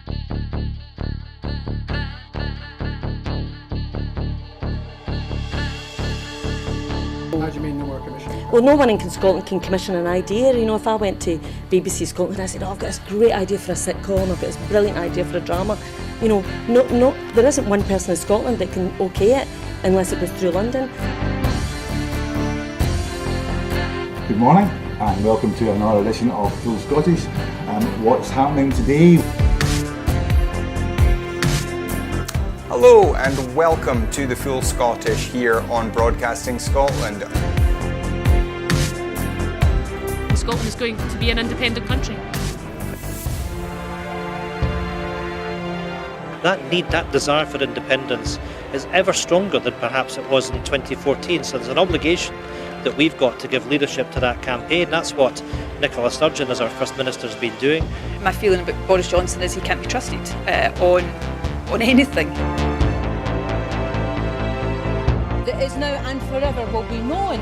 How do you mean no more commission? Well, no one in Scotland can commission an idea. You know, if I went to BBC Scotland and I said, oh, I've got this great idea for a sitcom, I've got this brilliant idea for a drama, you know, no, there isn't one person in Scotland that can okay it unless it goes through London. Good morning and welcome to another edition of Full Scottish. What's happening today? Hello and welcome to the Full Scottish here on Broadcasting Scotland. Scotland is going to be an independent country. That need, that desire for independence is ever stronger than perhaps it was in 2014. So there's an obligation that we've got to give leadership to that campaign. That's what Nicola Sturgeon, as our First Minister, has been doing. My feeling about Boris Johnson is he can't be trusted on anything. That is now and forever will be known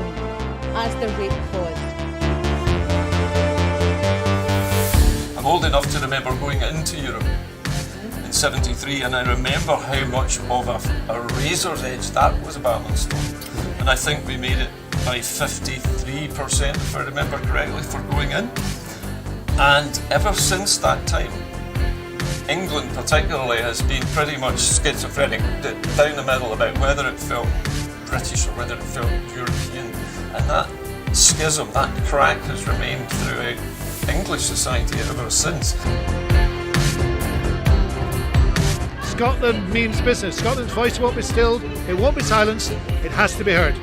as the rape clause. I'm old enough to remember going into Europe in '73, and I remember how much of a razor's edge that was balanced on. And I think we made it by 53%, if I remember correctly, for going in. And ever since that time, England particularly has been pretty much schizophrenic, down the middle about whether it felt British or whether it felt European. And that schism, that crack has remained throughout English society ever since. Scotland means business. Scotland's voice won't be stilled, it won't be silenced, it has to be heard.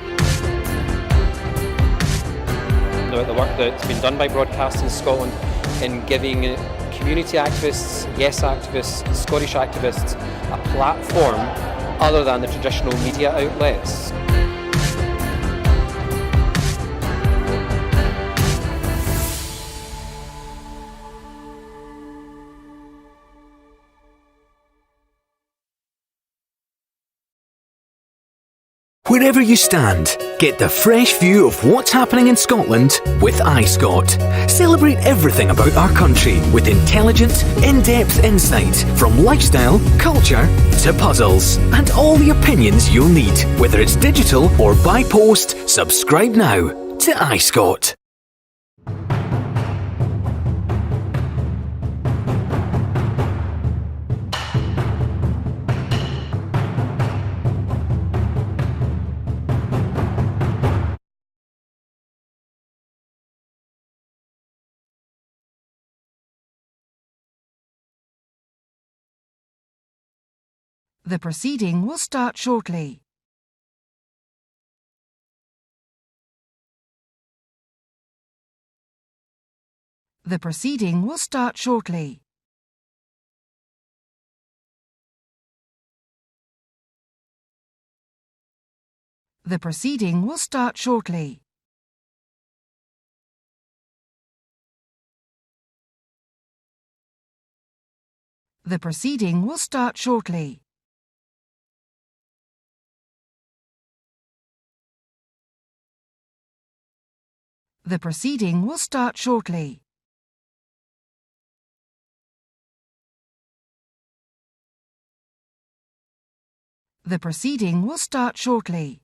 About the work that's been done by Broadcasting Scotland in giving community activists, yes activists, Scottish activists a platform other than the traditional media outlets. Wherever you stand, get the fresh view of what's happening in Scotland with iScot. Celebrate everything about our country with intelligent, in-depth insight from lifestyle, culture to puzzles, and all the opinions you'll need. Whether it's digital or by post, subscribe now to iScot. The proceeding will start shortly. The proceeding will start shortly. The proceeding will start shortly. The proceeding will start shortly. The proceeding will start shortly. The proceeding will start shortly.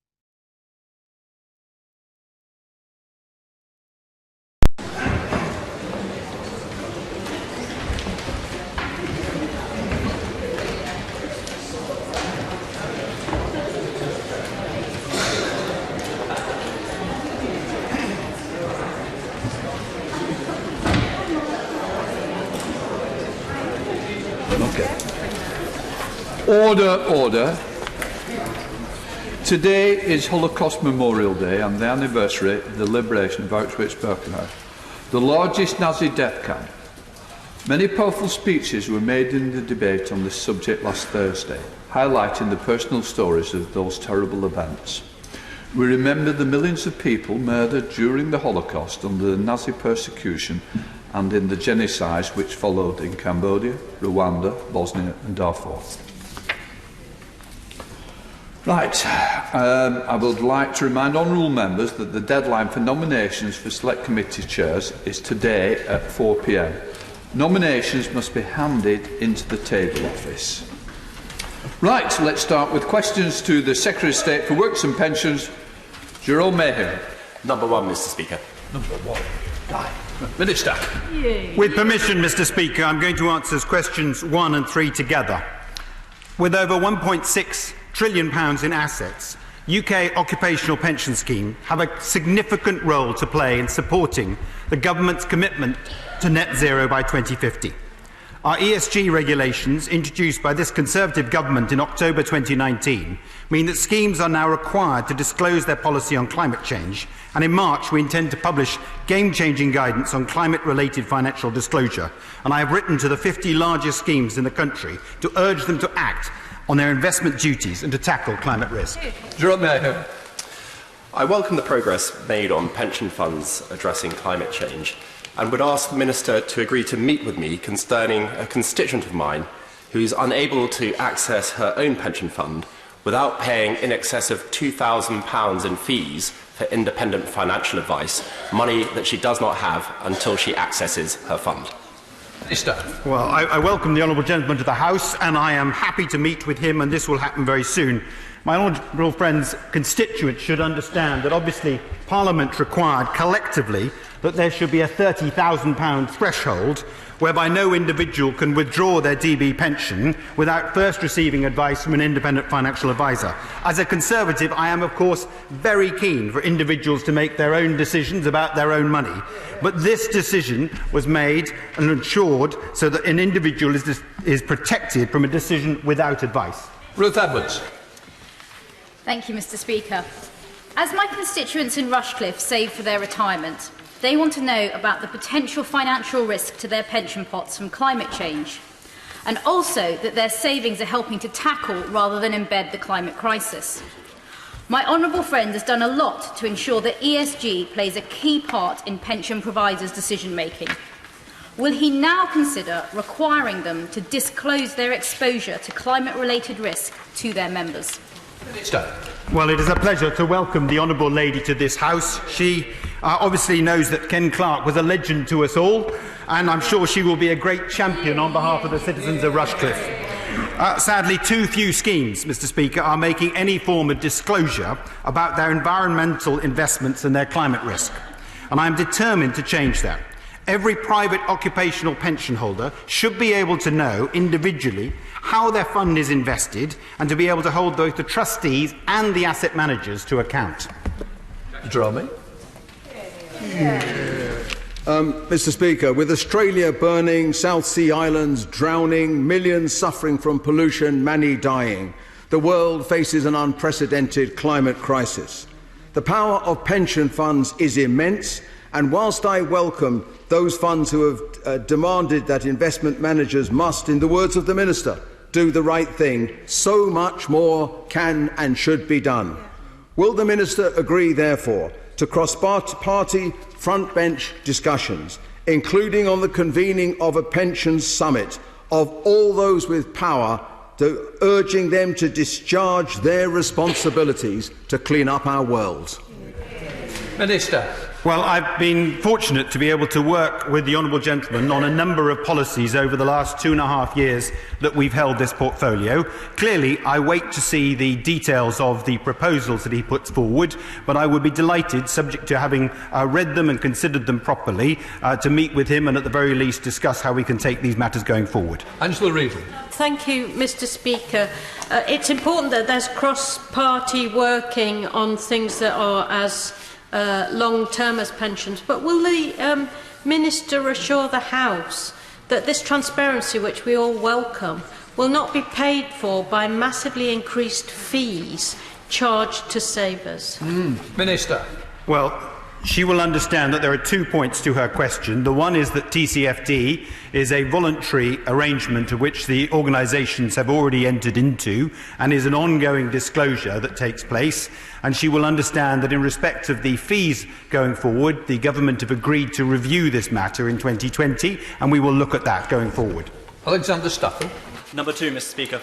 Order. Today is Holocaust Memorial Day and the anniversary of the liberation of Auschwitz-Birkenau, the largest Nazi death camp. Many powerful speeches were made in the debate on this subject last Thursday, highlighting the personal stories of those terrible events. We remember the millions of people murdered during the Holocaust under the Nazi persecution and in the genocides which followed in Cambodia, Rwanda, Bosnia and Darfur. Right, I would like to remind honourable members that the deadline for nominations for select committee chairs is today at 4 p.m. Nominations must be handed into the table office. Right, let's start with questions to the Secretary of State for Works and Pensions, Jerome Mayhew. Number 1, Mr Speaker. Number 1. Minister. With permission, Mr Speaker, I'm going to answer questions 1 and 3 together. With over £1.6 trillion in assets, UK occupational pension schemes have a significant role to play in supporting the government's commitment to net zero by 2050. Our ESG regulations, introduced by this Conservative government in October 2019, mean that schemes are now required to disclose their policy on climate change, and in March we intend to publish game-changing guidance on climate-related financial disclosure, and I have written to the 50 largest schemes in the country to urge them to act on their investment duties and to tackle climate risk. Jerome Mayhew. I welcome the progress made on pension funds addressing climate change, and would ask the Minister to agree to meet with me concerning a constituent of mine who is unable to access her own pension fund without paying in excess of £2,000 in fees for independent financial advice, money that she does not have until she accesses her fund. Minister. Well, I welcome the honourable gentleman to the House, and I am happy to meet with him, and this will happen very soon. My honourable friend's constituents should understand that obviously Parliament required collectively that there should be a £30,000 threshold whereby no individual can withdraw their DB pension without first receiving advice from an independent financial advisor. As a Conservative, I am of course very keen for individuals to make their own decisions about their own money, but this decision was made and ensured so that an individual is protected from a decision without advice. Ruth Edwards. Thank you, Mr Speaker. As my constituents in Rushcliffe save for their retirement, they want to know about the potential financial risk to their pension pots from climate change, and also that their savings are helping to tackle rather than embed the climate crisis. My honourable friend has done a lot to ensure that ESG plays a key part in pension providers' decision-making. Will he now consider requiring them to disclose their exposure to climate-related risk to their members? Minister. Well, it is a pleasure to welcome the honourable lady to this House. She obviously knows that Ken Clarke was a legend to us all, and I'm sure she will be a great champion on behalf of the citizens of Rushcliffe. Sadly, too few schemes, Mr Speaker, are making any form of disclosure about their environmental investments and their climate risk, and I am determined to change that. Every private occupational pension holder should be able to know individually how their fund is invested and to be able to hold both the trustees and the asset managers to account. Jerome. Mr Speaker, with Australia burning, South Sea islands drowning, millions suffering from pollution, many dying, the world faces an unprecedented climate crisis. The power of pension funds is immense, and whilst I welcome those funds who have demanded that investment managers must, in the words of the Minister, do the right thing, so much more can and should be done. Will the Minister agree, therefore, to cross-party front-bench discussions, including on the convening of a pensions summit, of all those with power, urging them to discharge their responsibilities to clean up our world? Minister. Well, I've been fortunate to be able to work with the honourable gentleman on a number of policies over the last 2.5 years that we've held this portfolio. Clearly, I wait to see the details of the proposals that he puts forward, but I would be delighted, subject to having read them and considered them properly, to meet with him and at the very least discuss how we can take these matters going forward. Angela Reevely. Thank you, Mr Speaker. It's important that there's cross-party working on things that are as long-term as pensions, but will the Minister assure the House that this transparency, which we all welcome, will not be paid for by massively increased fees charged to savers? Minister. Well, she will understand that there are 2 points to her question. The one is that TCFD is a voluntary arrangement of which the organisations have already entered into and is an ongoing disclosure that takes place. And she will understand that in respect of the fees going forward, the government have agreed to review this matter in 2020, and we will look at that going forward. Alexander Stafford. Number 2, Mr Speaker.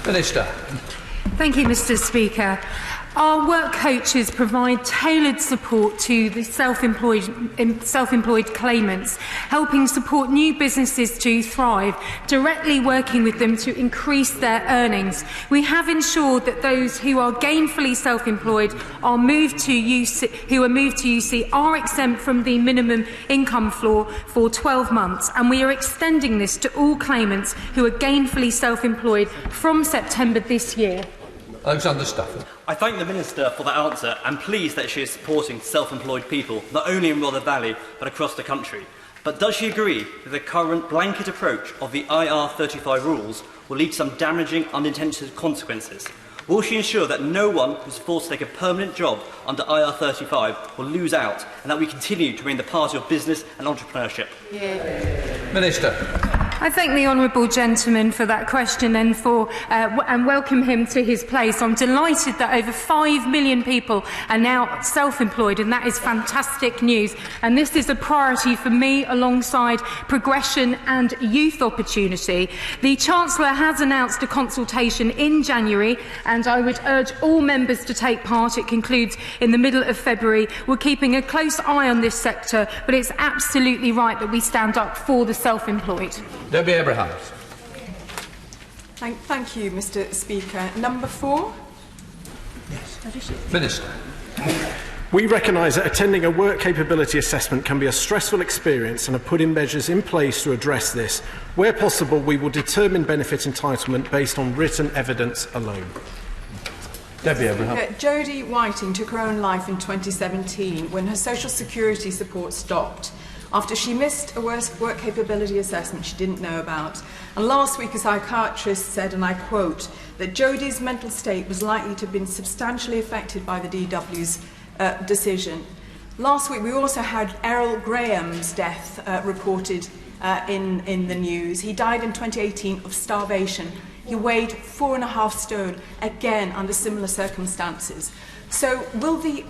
Minister. Thank you, Mr Speaker. Our work coaches provide tailored support to the self-employed claimants, helping support new businesses to thrive, directly working with them to increase their earnings. We have ensured that those who are gainfully self-employed are moved to UC are exempt from the minimum income floor for 12 months, and we are extending this to all claimants who are gainfully self-employed from September this year. Alexander Stafford. I thank the Minister for that answer and pleased that she is supporting self-employed people, not only in Rother Valley but across the country. But does she agree that the current blanket approach of the IR35 rules will lead to some damaging unintended consequences? Will she ensure that no one who is forced to take a permanent job under IR35 will lose out, and that we continue to remain the party of business and entrepreneurship? Minister. I thank the honourable gentleman for that question and welcome him to his place. I'm delighted that over 5 million people are now self-employed, and that is fantastic news. And this is a priority for me alongside progression and youth opportunity. The Chancellor has announced a consultation in January, and I would urge all members to take part. It concludes in the middle of February. We're keeping a close eye on this sector, but it's absolutely right that we stand up for the self-employed. Debbie Abrahams. Thank you, Mr. Speaker. Number 4. Yes. Minister. We recognise that attending a work capability assessment can be a stressful experience and are putting measures in place to address this. Where possible, we will determine benefit entitlement based on written evidence alone. Debbie Abrahams. Jodie Whiting took her own life in 2017 when her social security support stopped, after she missed a work capability assessment she didn't know about. And last week a psychiatrist said, and I quote, that Jodie's mental state was likely to have been substantially affected by the DW's decision. Last week we also had Errol Graham's death reported in the news. He died in 2018 of starvation. He weighed 4.5 stone, again under similar circumstances. So will the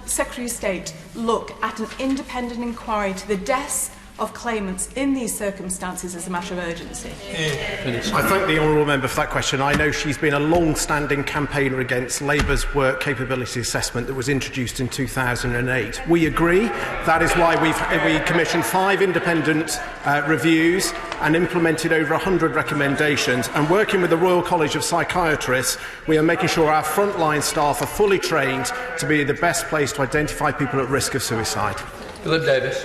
Secretary of State look at an independent inquiry to the deaths of claimants in these circumstances as a matter of urgency? I thank the honourable member for that question. I know she's been a long-standing campaigner against Labour's work capability assessment that was introduced in 2008. We agree. That is why we commissioned 5 independent reviews and implemented over 100 recommendations. And working with the Royal College of Psychiatrists, we are making sure our frontline staff are fully trained to be the best place to identify people at risk of suicide. Philip Davis.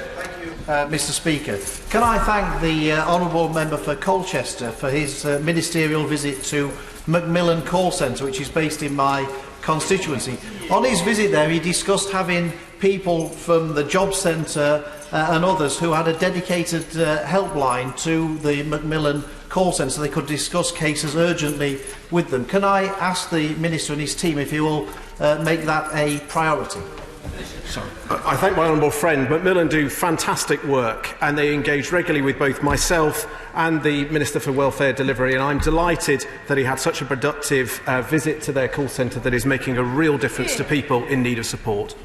Mr. Speaker, can I thank the honourable member for Colchester for his ministerial visit to Macmillan Call Centre, which is based in my constituency. On his visit there, he discussed having people from the Job Centre and others who had a dedicated helpline to the Macmillan Call Centre so they could discuss cases urgently with them. Can I ask the Minister and his team if he will make that a priority? Sorry. I thank my honourable friend. Macmillan do fantastic work, and they engage regularly with both myself and the Minister for Welfare Delivery, and I'm delighted that he had such a productive visit to their call centre that is making a real difference to people in need of support.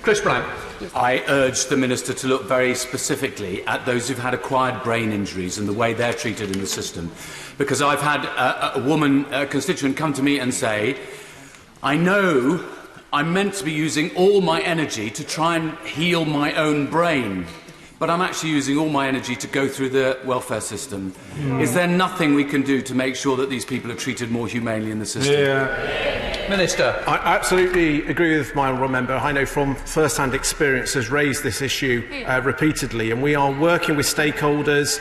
Chris Brown. I urge the Minister to look very specifically at those who've had acquired brain injuries and the way they're treated in the system, because I've had a constituent come to me and say, I know I'm meant to be using all my energy to try and heal my own brain, but I'm actually using all my energy to go through the welfare system. Is there nothing we can do to make sure that these people are treated more humanely in the system? Minister. I absolutely agree with my honourable member. I know from first-hand experience has raised this issue repeatedly, and we are working with stakeholders,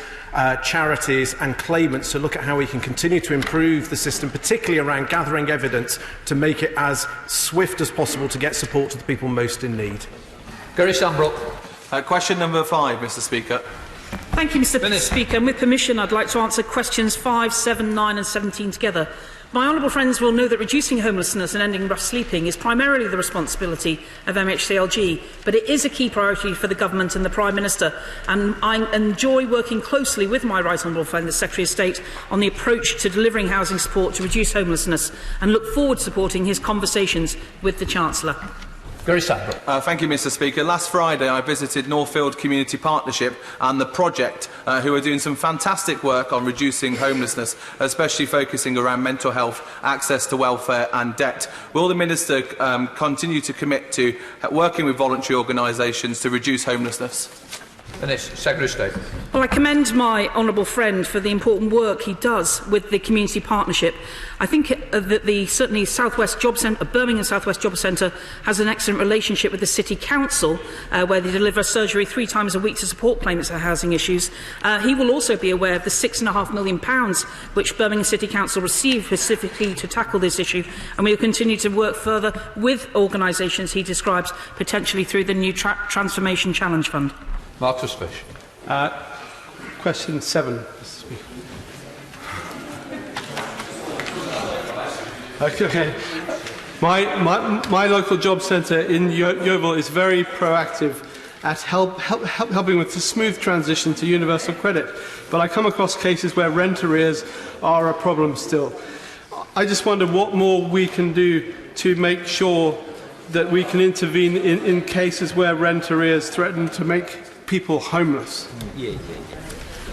charities and claimants to look at how we can continue to improve the system, particularly around gathering evidence to make it as swift as possible to get support to the people most in need. Gary Sambrook. Question number 5, Mr. Speaker. Thank you, Mr. Speaker. And with permission, I'd like to answer questions 5, 7, 9 and 17 together. My honourable friends will know that reducing homelessness and ending rough sleeping is primarily the responsibility of MHCLG, but it is a key priority for the Government and the Prime Minister, and I enjoy working closely with my right honourable friend, the Secretary of State, on the approach to delivering housing support to reduce homelessness, and look forward to supporting his conversations with the Chancellor. Thank you, Mr. Speaker. Last Friday, I visited Northfield Community Partnership and the project, who are doing some fantastic work on reducing homelessness, especially focusing around mental health, access to welfare and debt. Will the Minister continue to commit to working with voluntary organisations to reduce homelessness? Secretary of State. Well, I commend my honourable friend for the important work he does with the community partnership. I think that certainly Southwest Job Centre, Birmingham Southwest Job Centre has an excellent relationship with the City Council, where they deliver surgery 3 times a week to support claimants of housing issues. He will also be aware of the £6.5 million which Birmingham City Council received specifically to tackle this issue, and we will continue to work further with organisations he describes, potentially through the new Transformation Challenge Fund. Marcus Fish. Question 7, Mr. Speaker. Okay. My local job centre in Yeovil is very proactive at helping with the smooth transition to universal credit, but I come across cases where rent arrears are a problem still. I just wonder what more we can do to make sure that we can intervene in cases where rent arrears threaten to make people homeless.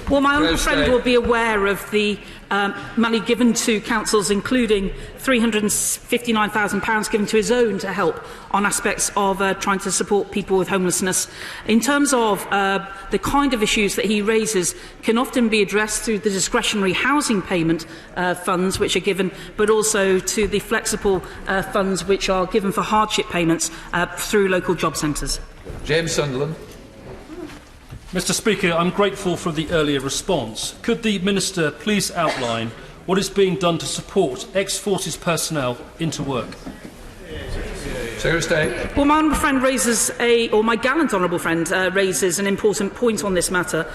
Well, my honourable friend will be aware of the money given to councils, including £359,000 given to his own to help on aspects of trying to support people with homelessness. In terms of the kind of issues that he raises can often be addressed through the discretionary housing payment funds which are given, but also to the flexible funds which are given for hardship payments through local job centres. James Sunderland. Mr. Speaker, I'm grateful for the earlier response. Could the Minister please outline what is being done to support ex-forces personnel into work? Secretary of State. Well, my honourable friend raises my gallant honourable friend raises an important point on this matter.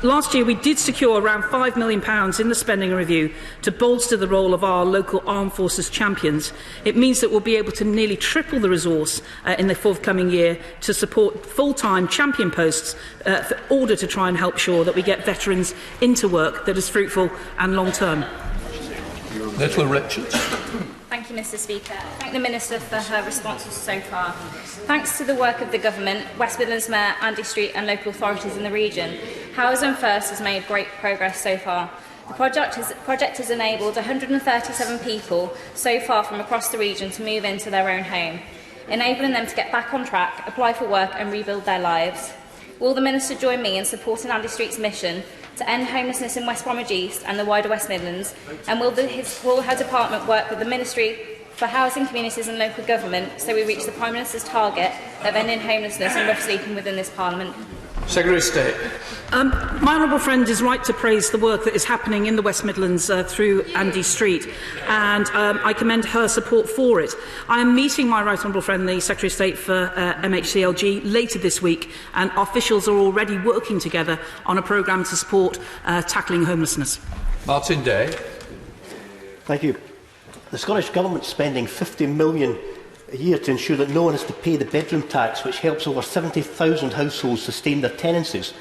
Last year we did secure around £5 million in the spending review to bolster the role of our local armed forces champions. It means that we'll be able to nearly triple the resource in the forthcoming year to support full-time champion posts in order to try and help sure that we get veterans into work that is fruitful and long-term. Little Richards. Thank you, Mr. Speaker. I thank the Minister for her responses so far. Thanks to the work of the Government, West Midlands Mayor Andy Street and local authorities in the region, Housing First has made great progress so far. The project has enabled 137 people so far from across the region to move into their own home, enabling them to get back on track, apply for work and rebuild their lives. Will the Minister join me in supporting Andy Street's mission to end homelessness in West Bromwich East and the wider West Midlands, and will her department work with the Ministry for Housing, Communities and Local Government so we reach the Prime Minister's target of ending homelessness and rough sleeping within this Parliament? Secretary of State. My honourable friend is right to praise the work that is happening in the West Midlands through Andy Street, and I commend her support for it. I am meeting my right honourable friend, the Secretary of State for MHCLG, later this week, and officials are already working together on a programme to support tackling homelessness. Martin Day. Thank you. The Scottish Government is spending £50 million a year to ensure that no one has to pay the bedroom tax, which helps over 70,000 households sustain their tenancies.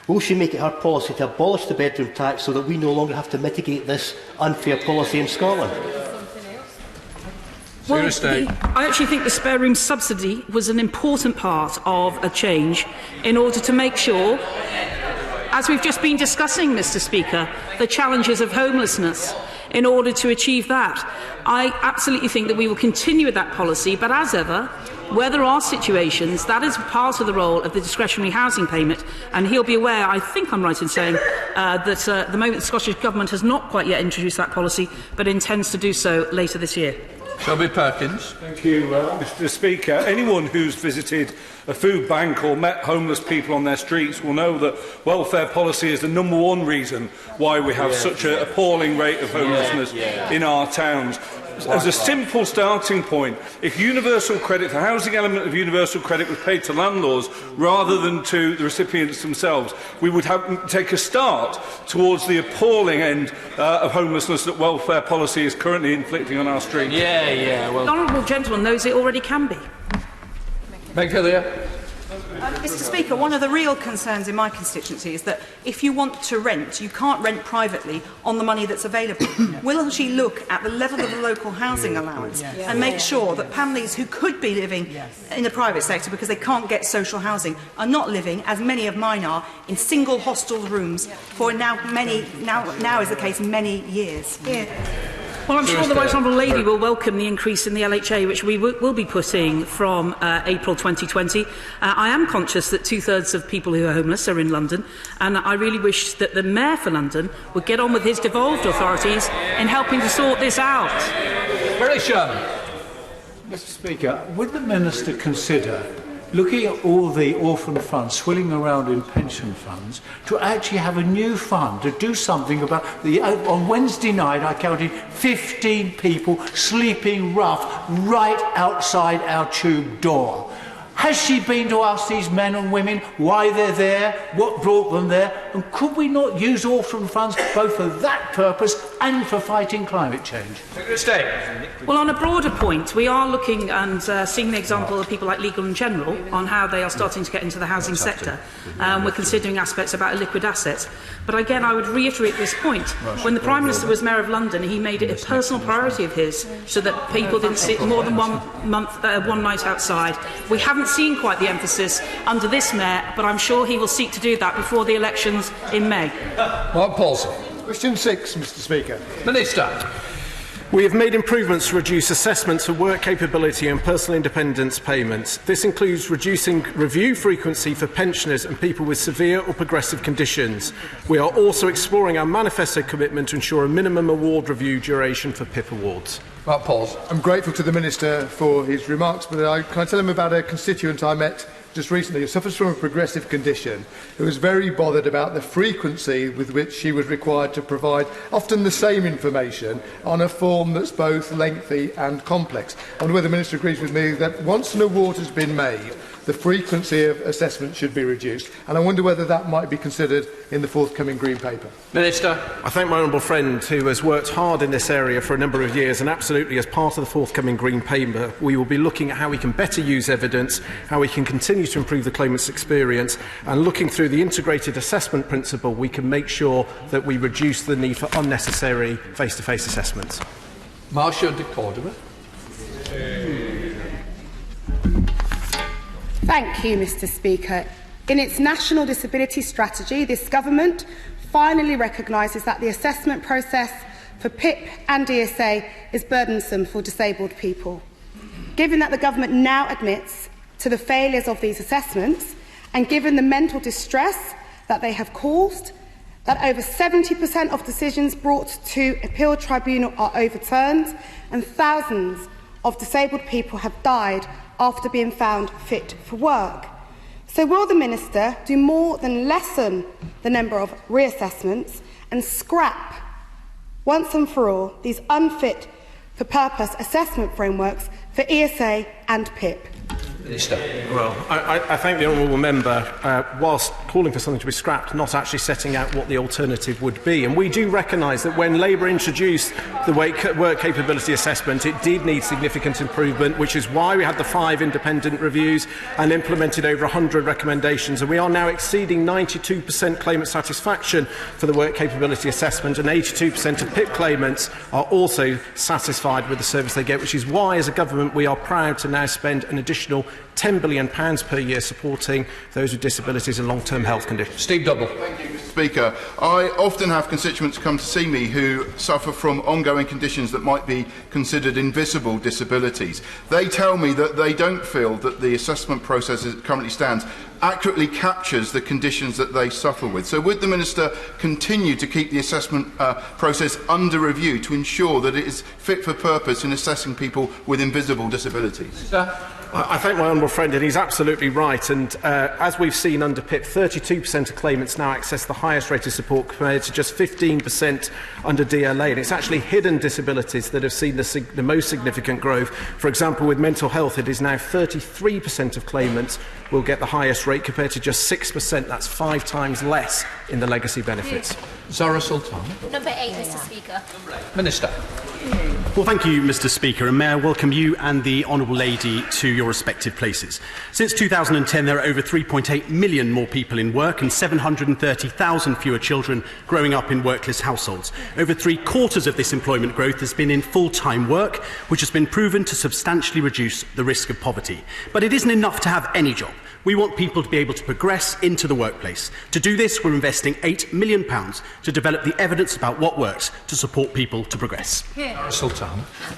Will she make it her policy to abolish the bedroom tax so that we no longer have to mitigate this unfair policy in Scotland? Well, I actually think the spare room subsidy was an important part of a change in order to make sure, as we've just been discussing, Mr. Speaker, the challenges of homelessness. In order to achieve that, I absolutely think that we will continue with that policy, but as ever, where there are situations, that is part of the role of the discretionary housing payment, and he'll be aware, I think I'm right in saying, that at the moment the Scottish Government has not quite yet introduced that policy, but intends to do so later this year. Shelby Perkins. Thank you, Mr. Speaker. Anyone who's visited a food bank or met homeless people on their streets will know that welfare policy is the #1 reason why we have such an appalling rate of homelessness in our towns. As a simple starting point, if universal credit, the housing element of universal credit was paid to landlords rather than to the recipients themselves, we would take a start towards the appalling end of homelessness that welfare policy is currently inflicting on our streets. The honourable gentleman knows it already can be. Meg Hillier. Mr Speaker, one of the real concerns in my constituency is that if you want to rent, you can't rent privately on the money that's available. Will she look at the level of the local housing allowance and make sure that families who could be living in the private sector because they can't get social housing are not living, as many of mine are, in single hostel rooms for now is the case many years? Well, I'm sure the Right Honourable Lady will welcome the increase in the LHA, which we will be putting from April 2020. I am conscious that 2/3 of people who are homeless are in London, and I really wish that the Mayor for London would get on with his devolved authorities in helping to sort this out. Patricia. Mr Speaker, would the Minister consider looking at all the orphan funds swilling around in pension funds to actually have a new fund to do something about the... On Wednesday night, I counted 15 people sleeping rough right outside our tube door. Has she been to ask these men and women why they're there, what brought them there, and could we not use orphan funds both for that purpose and for fighting climate change? Well, on a broader point, we are looking and seeing the example of people like Legal and General on how they are starting to get into the housing sector. We're considering aspects about liquid assets. But again, I would reiterate this point. When the Prime Minister was Mayor of London, he made it a personal priority of his so that people didn't sit more than one night outside. We haven't seen quite the emphasis under this Mayor, but I'm sure he will seek to do that before the elections in May. Mark Paulson. Question 6, Mr Speaker. Minister. We have made improvements to reduce assessments for work capability and personal independence payments. This includes reducing review frequency for pensioners and people with severe or progressive conditions. We are also exploring our manifesto commitment to ensure a minimum award review duration for PIP awards. Mark Pauls. I'm grateful to the Minister for his remarks, but can I tell him about a constituent I met just recently who suffers from a progressive condition, who was very bothered about the frequency with which she was required to provide often the same information on a form that's both lengthy and complex. I wonder whether the Minister agrees with me that once an award has been made, the frequency of assessment should be reduced, and I wonder whether that might be considered in the forthcoming Green Paper. Minister. I thank my honourable friend who has worked hard in this area for a number of years, and absolutely as part of the forthcoming Green Paper we will be looking at how we can better use evidence, how we can continue to improve the claimant's experience, and looking through the integrated assessment principle we can make sure that we reduce the need for unnecessary face-to-face assessments. Marcia de Cordova. Thank you, Mr Speaker. In its National Disability Strategy, this government finally recognises that the assessment process for PIP and DSA is burdensome for disabled people. Given that the government now admits to the failures of these assessments, and given the mental distress that they have caused, that over 70% of decisions brought to appeal tribunal are overturned, and thousands of disabled people have died after being found fit for work. So will the Minister do more than lessen the number of reassessments and scrap, once and for all, these unfit for purpose assessment frameworks for ESA and PIP? Minister. Well, I thank the honourable member, whilst calling for something to be scrapped, not actually setting out what the alternative would be. And we do recognise that when Labour introduced the work capability assessment, it did need significant improvement, which is why we had the 5 independent reviews and implemented over 100 recommendations. And we are now exceeding 92% claimant satisfaction for the work capability assessment, and 82% of PIP claimants are also satisfied with the service they get, which is why, as a government, we are proud to now spend an additional £10 billion per year supporting those with disabilities and long-term health conditions. Steve Double. Thank you, Mr Speaker. I often have constituents come to see me who suffer from ongoing conditions that might be considered invisible disabilities. They tell me that they don't feel that the assessment process as it currently stands accurately captures the conditions that they suffer with. So would the Minister continue to keep the assessment process under review to ensure that it is fit for purpose in assessing people with invisible disabilities? I thank my honourable friend, and he's absolutely right. And as we've seen under PIP, 32% of claimants now access the highest rate of support compared to just 15% under DLA. And it's actually hidden disabilities that have seen the most significant growth. For example, with mental health, it is now 33% of claimants will get the highest rate compared to just 6%. That's 5 times less in the legacy benefits. Zara Sultan. Number 8, Mr Speaker. Minister. Well, thank you, Mr. Speaker, and may I welcome you and the Honourable Lady to your respective places. Since 2010, there are over 3.8 million more people in work and 730,000 fewer children growing up in workless households. Over 3/4 of this employment growth has been in full-time work, which has been proven to substantially reduce the risk of poverty. But it isn't enough to have any job. We want people to be able to progress into the workplace. To do this, we're investing £8 million to develop the evidence about what works to support people to progress. Sultan.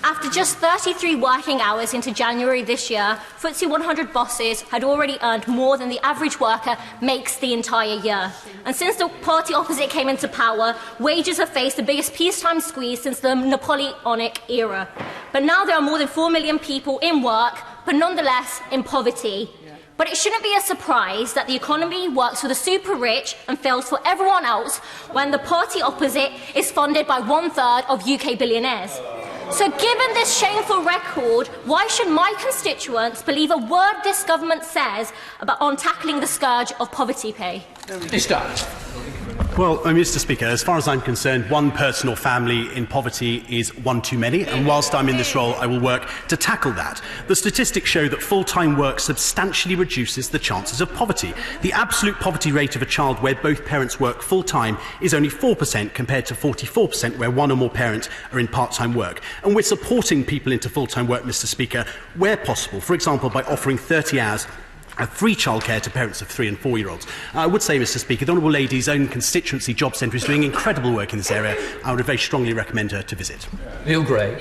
After just 33 working hours into January this year, FTSE 100 bosses had already earned more than the average worker makes the entire year. And since the party opposite came into power, wages have faced the biggest peacetime squeeze since the Napoleonic era. But now there are more than 4 million people in work, but nonetheless in poverty. But it shouldn't be a surprise that the economy works for the super rich and fails for everyone else when the party opposite is funded by 1/3 of UK billionaires. So given this shameful record, why should my constituents believe a word this government says on tackling the scourge of poverty pay? Well, Mr. Speaker, as far as I'm concerned, one person or family in poverty is one too many, and whilst I'm in this role, I will work to tackle that. The statistics show that full-time work substantially reduces the chances of poverty. The absolute poverty rate of a child where both parents work full-time is only 4% compared to 44% where one or more parents are in part-time work. And we're supporting people into full-time work, Mr. Speaker, where possible, for example, by offering 30 hours free childcare to parents of 3- and 4-year-olds. I would say, Mr. Speaker, the Honourable Lady's own constituency job centre is doing incredible work in this area. I would very strongly recommend her to visit. Neil Gray.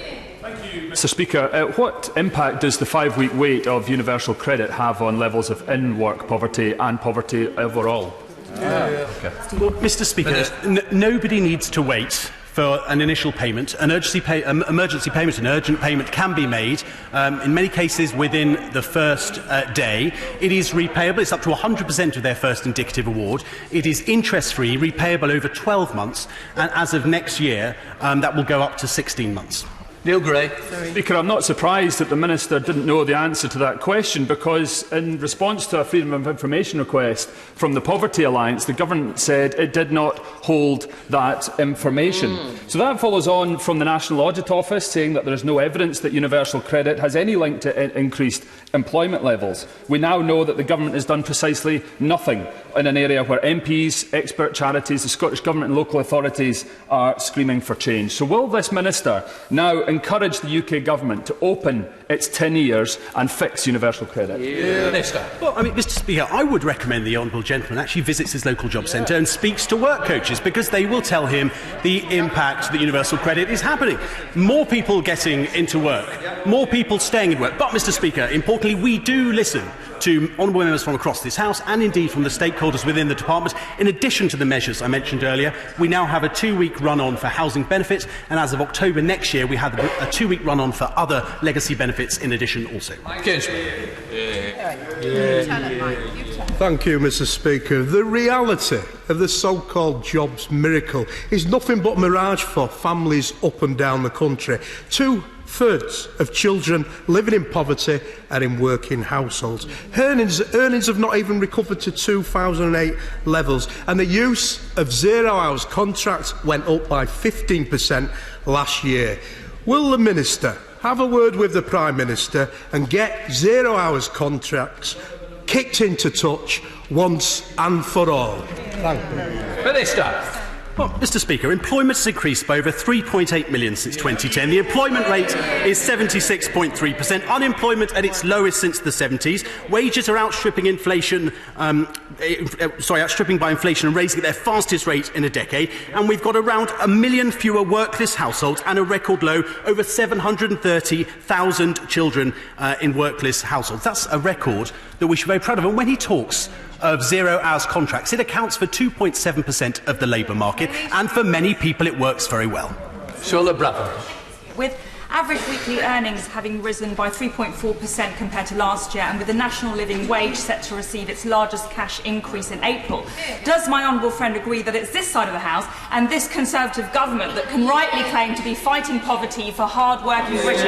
Mr. Speaker, what impact does the 5-week wait of universal credit have on levels of in-work poverty and poverty overall? Well, Mr. Speaker, nobody needs to wait for an initial payment. An emergency payment, an urgent payment can be made, in many cases within the first day. It is repayable. It's up to 100% of their first indicative award. It is interest-free, repayable over 12 months, and as of next year, that will go up to 16 months. Neil Gray. Speaker, I'm not surprised that the Minister didn't know the answer to that question, because in response to a Freedom of Information request from the Poverty Alliance, the Government said it did not hold that information. So that follows on from the National Audit Office saying that there is no evidence that universal credit has any link to increased employment levels. We now know that the Government has done precisely nothing in an area where MPs, expert charities, the Scottish Government and local authorities are screaming for change. So will this Minister now encourage the UK Government to open its 10 ears and fix universal credit? Well, Mr. Speaker, I would recommend the Honourable Gentleman actually visits his local job centre and speaks to work coaches, because they will tell him the impact that universal credit is happening. More people getting into work, more people staying in work. But, Mr. Speaker, importantly, we do listen to honourable members from across this House and indeed from the stakeholders within the department. In addition to the measures I mentioned earlier, we now have a 2-week run-on for housing benefits, and as of October next year, we have a 2-week run-on for other legacy benefits in addition also. Thank you, Mr. Speaker. The reality of the so-called jobs miracle is nothing but mirage for families up and down the country. 2/3 of children living in poverty are in working households. Earnings have not even recovered to 2008 levels, and the use of zero-hours contracts went up by 15% last year. Will the Minister have a word with the Prime Minister and get zero-hours contracts kicked into touch once and for all? Thank you. Minister. Well, Mr. Speaker, employment has increased by over 3.8 million since 2010. The employment rate is 76.3%. Unemployment at its lowest since the 70s. Wages are outstripping inflation, outstripping by inflation and raising at their fastest rate in a decade. And we've got around 1 million fewer workless households and a record low, over 730,000 children in workless households. That's a record that we should be very proud of. And when he talks of zero-hours contracts, it accounts for 2.7% of the labour market, and for many people it works very well. Shola Brabham. With average weekly earnings having risen by 3.4% compared to last year, and with the national living wage set to receive its largest cash increase in April, does my honourable friend agree that it's this side of the House and this Conservative government that can rightly claim to be fighting poverty for hard-working Britons?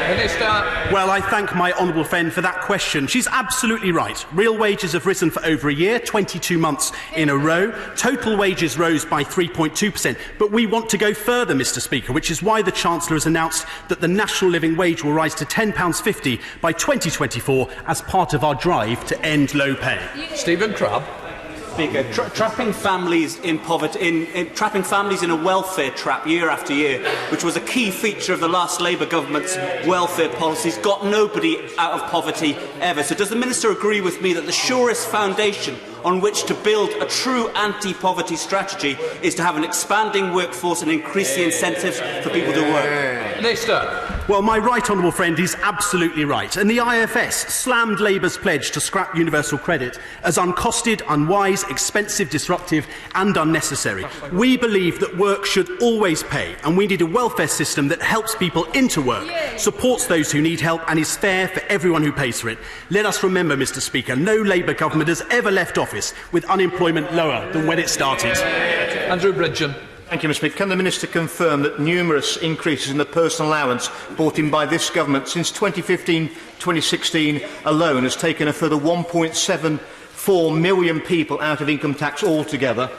Minister. Well, I thank my honourable friend for that question. She's absolutely right. Real wages have risen for over a year, 22 months in a row. Total wages rose by 3.2%. But we want to go further, Mr Speaker, which is why the Chancellor has announced that the national living wage will rise to £10.50 by 2024 as part of our drive to end low pay. Stephen Crabb. Speaker, trapping families in poverty, trapping families in a welfare trap year after year, which was a key feature of the last Labour government's welfare policies, got nobody out of poverty ever. So does the Minister agree with me that the surest foundation on which to build a true anti-poverty strategy is to have an expanding workforce and increase the incentives for people to work? Minister. Well, my right honourable friend is absolutely right. And the IFS slammed Labour's pledge to scrap universal credit as uncosted, unwise, expensive, disruptive and unnecessary. We believe that work should always pay, and we need a welfare system that helps people into work, supports those who need help and is fair for everyone who pays for it. Let us remember, Mr Speaker, no Labour government has ever left office with unemployment lower than when it started. Andrew Bridgen. Thank you, Mr Speaker. Can the Minister confirm that numerous increases in the personal allowance brought in by this government since 2015-2016 alone has taken a further 1.74 million people out of income tax altogether?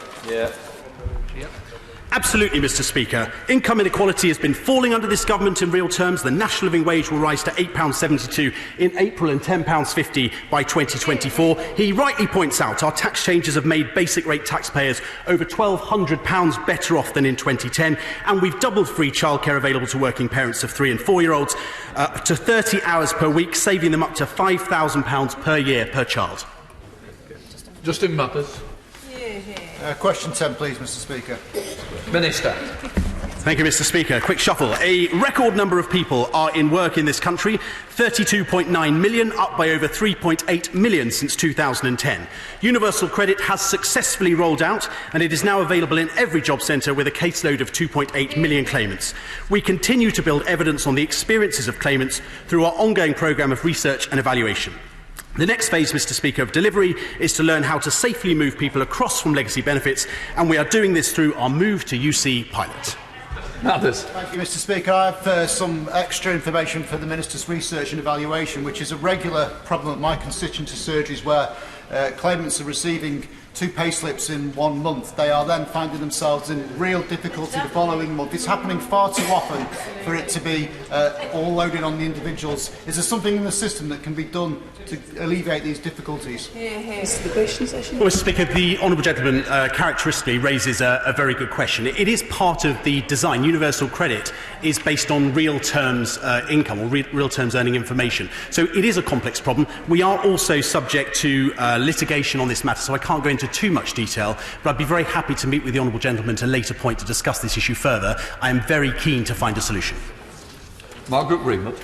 Absolutely, Mr Speaker. Income inequality has been falling under this government in real terms. The national living wage will rise to £8.72 in April and £10.50 by 2024. He rightly points out our tax changes have made basic rate taxpayers over £1,200 better off than in 2010, and we've doubled free childcare available to working parents of 3- and 4-year-olds to 30 hours per week, saving them up to £5,000 per year per child. Justin Mappers. Question 10, please, Mr Speaker. Minister. Thank you, Mr Speaker. Quick shuffle. A record number of people are in work in this country, 32.9 million, up by over 3.8 million since 2010. Universal credit has successfully rolled out, and it is now available in every job centre with a caseload of 2.8 million claimants. We continue to build evidence on the experiences of claimants through our ongoing programme of research and evaluation. The next phase, Mr Speaker, of delivery is to learn how to safely move people across from legacy benefits, and we are doing this through our Move to UC pilot. Others. Thank you, Mr Speaker. I have some extra information for the Minister's research and evaluation, which is a regular problem at my constituency surgeries where claimants are receiving 2 payslips in 1 month. They are then finding themselves in real difficulty the following month. It's happening far too often for it to be all loaded on the individuals. Is there something in the system that can be done to alleviate these difficulties? Here's the question session. Well, Mr Speaker, the honourable gentleman characteristically raises a very good question. It is part of the design. Universal credit is based on real terms income or real terms earning information. So it is a complex problem. We are also subject to litigation on this matter, so I can't go into too much detail, but I'd be very happy to meet with the honourable gentleman at a later point to discuss this issue further. I am very keen to find a solution. Margaret Greenwood.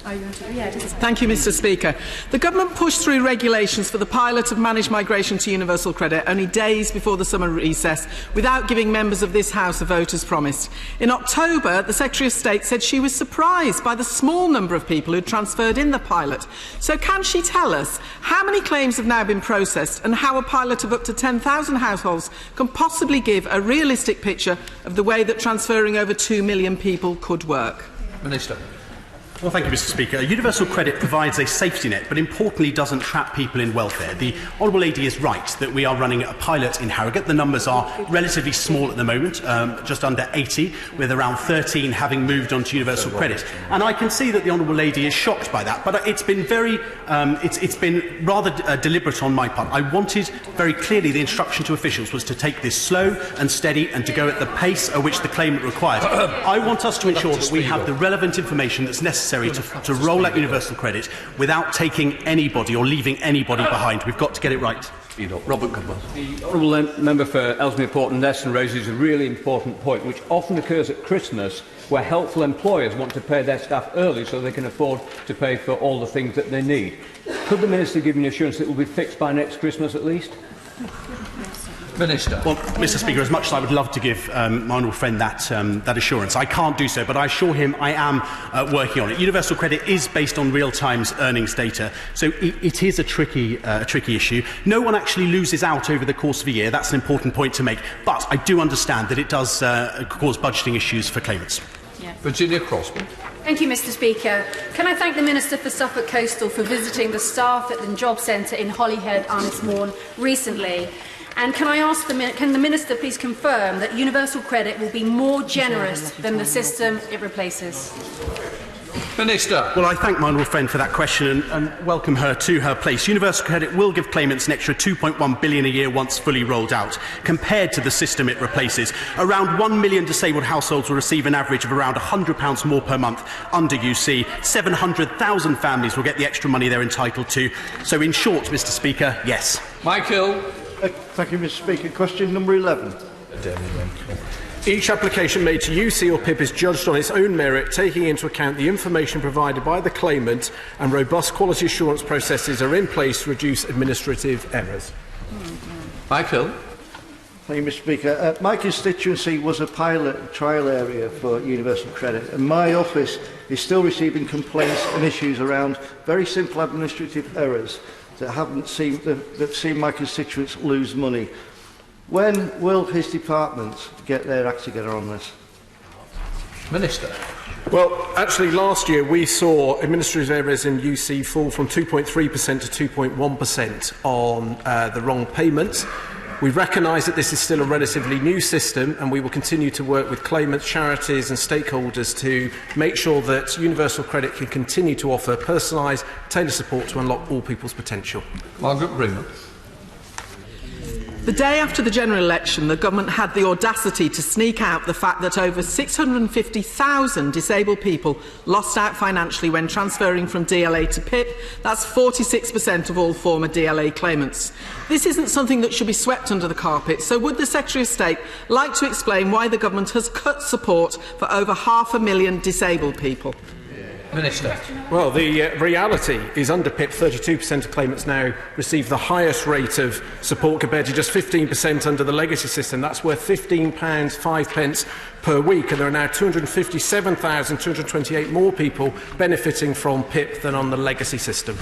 Thank you, Mr Speaker. The government pushed through regulations for the pilot of managed migration to universal credit only days before the summer recess without giving members of this House a vote as promised. In October, the Secretary of State said she was surprised by the small number of people who transferred in the pilot. So can she tell us how many claims have now been processed and how a pilot of up to 10,000 households can possibly give a realistic picture of the way that transferring over 2 million people could work? Minister. Well, thank you, Mr Speaker. Universal credit provides a safety net, but importantly doesn't trap people in welfare. The Honourable Lady is right that we are running a pilot in Harrogate. The numbers are relatively small at the moment, just under 80, with around 13 having moved on to universal credit. And I can see that the Honourable Lady is shocked by that, but it's been it's been rather deliberate on my part. I wanted very clearly the instruction to officials was to take this slow and steady and to go at the pace at which the claimant requires. I want us to ensure that we have the relevant information that's necessary to roll out universal credit without taking anybody or leaving anybody behind. We've got to get it right. Robert Cumberland. The Honourable Member for Ellesmere Port and Neston raises a really important point, which often occurs at Christmas, where helpful employers want to pay their staff early so they can afford to pay for all the things that they need. Could the Minister give me assurance that it will be fixed by next Christmas at least? Minister. Well, Mr Speaker, as much as I would love to give my honourable friend that assurance, I can't do so, but I assure him I am working on it. Universal credit is based on real-time earnings data, so it is a tricky issue. No one actually loses out over the course of a year. That's an important point to make, but I do understand that it does cause budgeting issues for claimants. Virginia Crosby. Thank you, Mr. Speaker. Can I thank the Minister for Suffolk Coastal for visiting the staff at the Job Centre in Holyhead, Arnismorn recently? And can I ask can the Minister please confirm that Universal Credit will be more generous than the system it replaces? Minister. Well, I thank my honourable friend for that question and welcome her to her place. Universal Credit will give claimants an extra £2.1 billion a year once fully rolled out, compared to the system it replaces. Around 1 million disabled households will receive an average of around £100 more per month under UC. 700,000 families will get the extra money they're entitled to. So, in short, Mr. Speaker, yes. Michael. Thank you, Mr. Speaker. Question number 11. Each application made to UC or PIP is judged on its own merit, taking into account the information provided by the claimant, and robust quality assurance processes are in place to reduce administrative errors. Michael. Thank you, Mr. Speaker. My constituency was a pilot trial area for Universal Credit, and my office is still receiving complaints and issues around very simple administrative errors that have seen my constituents lose money. When will his department get their act together on this? Minister. Well, actually, last year we saw administrative errors in UC fall from 2.3% to 2.1% on the wrong payments. We recognise that this is still a relatively new system, and we will continue to work with claimants, charities and stakeholders to make sure that Universal Credit can continue to offer personalised, tailored support to unlock all people's potential. Margaret Greenwood. The day after the general election, the government had the audacity to sneak out the fact that over 650,000 disabled people lost out financially when transferring from DLA to PIP. That's 46% of all former DLA claimants. This isn't something that should be swept under the carpet, so would the Secretary of State like to explain why the government has cut support for over 500,000 disabled people? Minister. Well, the reality is under PIP, 32% of claimants now receive the highest rate of support compared to just 15% under the legacy system. That's worth £15.05 per week, and there are now 257,228 more people benefiting from PIP than on the legacy system.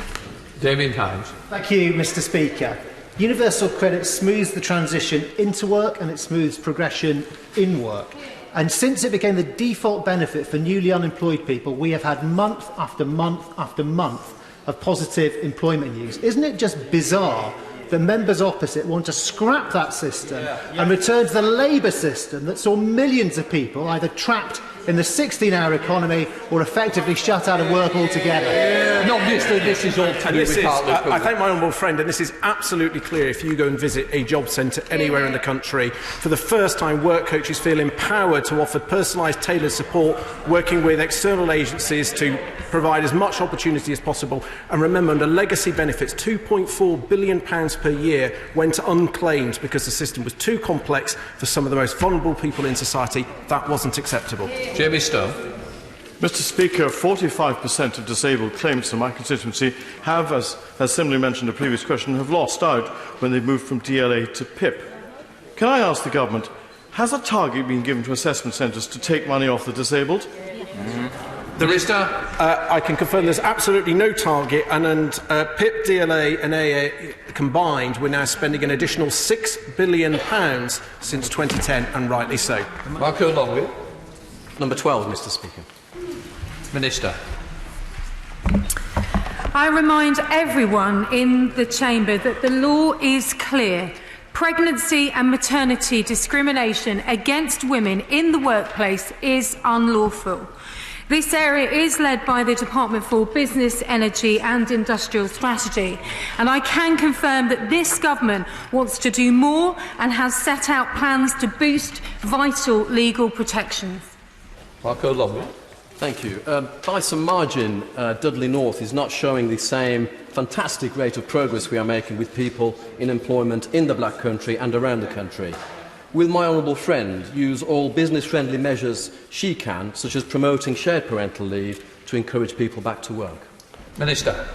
Damien Hines. Thank you, Mr. Speaker. Universal Credit smooths the transition into work and it smooths progression in work. And since it became the default benefit for newly unemployed people, we have had month after month after month of positive employment news. Isn't it just bizarre that members opposite want to scrap that system and return to the Labour system that saw millions of people either trapped in the 16-hour economy or effectively shut out of work altogether? No, Minister, this is all to do with I thank my honourable friend, and this is absolutely clear if you go and visit a job centre anywhere in the country. For the first time, work coaches feel empowered to offer personalised, tailored support, working with external agencies to provide as much opportunity as possible. And remember, under legacy benefits, £2.4 billion per year went unclaimed because the system was too complex for some of the most vulnerable people in society. That wasn't acceptable. Jamie Stowe. Mr. Speaker, 45% of disabled claimants in my constituency have, as similarly mentioned in a previous question, have lost out when they've moved from DLA to PIP. Can I ask the government, has a target been given to assessment centres to take money off the disabled? I can confirm there's absolutely no target, and PIP, DLA and AA combined, we're now spending an additional £6 billion since 2010, and rightly so. Marco Longley. Number 12, Mr. Speaker. Minister. I remind everyone in the chamber that the law is clear. Pregnancy and maternity discrimination against women in the workplace is unlawful. This area is led by the Department for Business, Energy and Industrial Strategy, and I can confirm that this government wants to do more and has set out plans to boost vital legal protections. Marco Longley. Thank you. By some margin, Dudley North is not showing the same fantastic rate of progress we are making with people in employment in the Black Country and around the country. Will my honourable friend use all business-friendly measures she can, such as promoting shared parental leave, to encourage people back to work? Minister.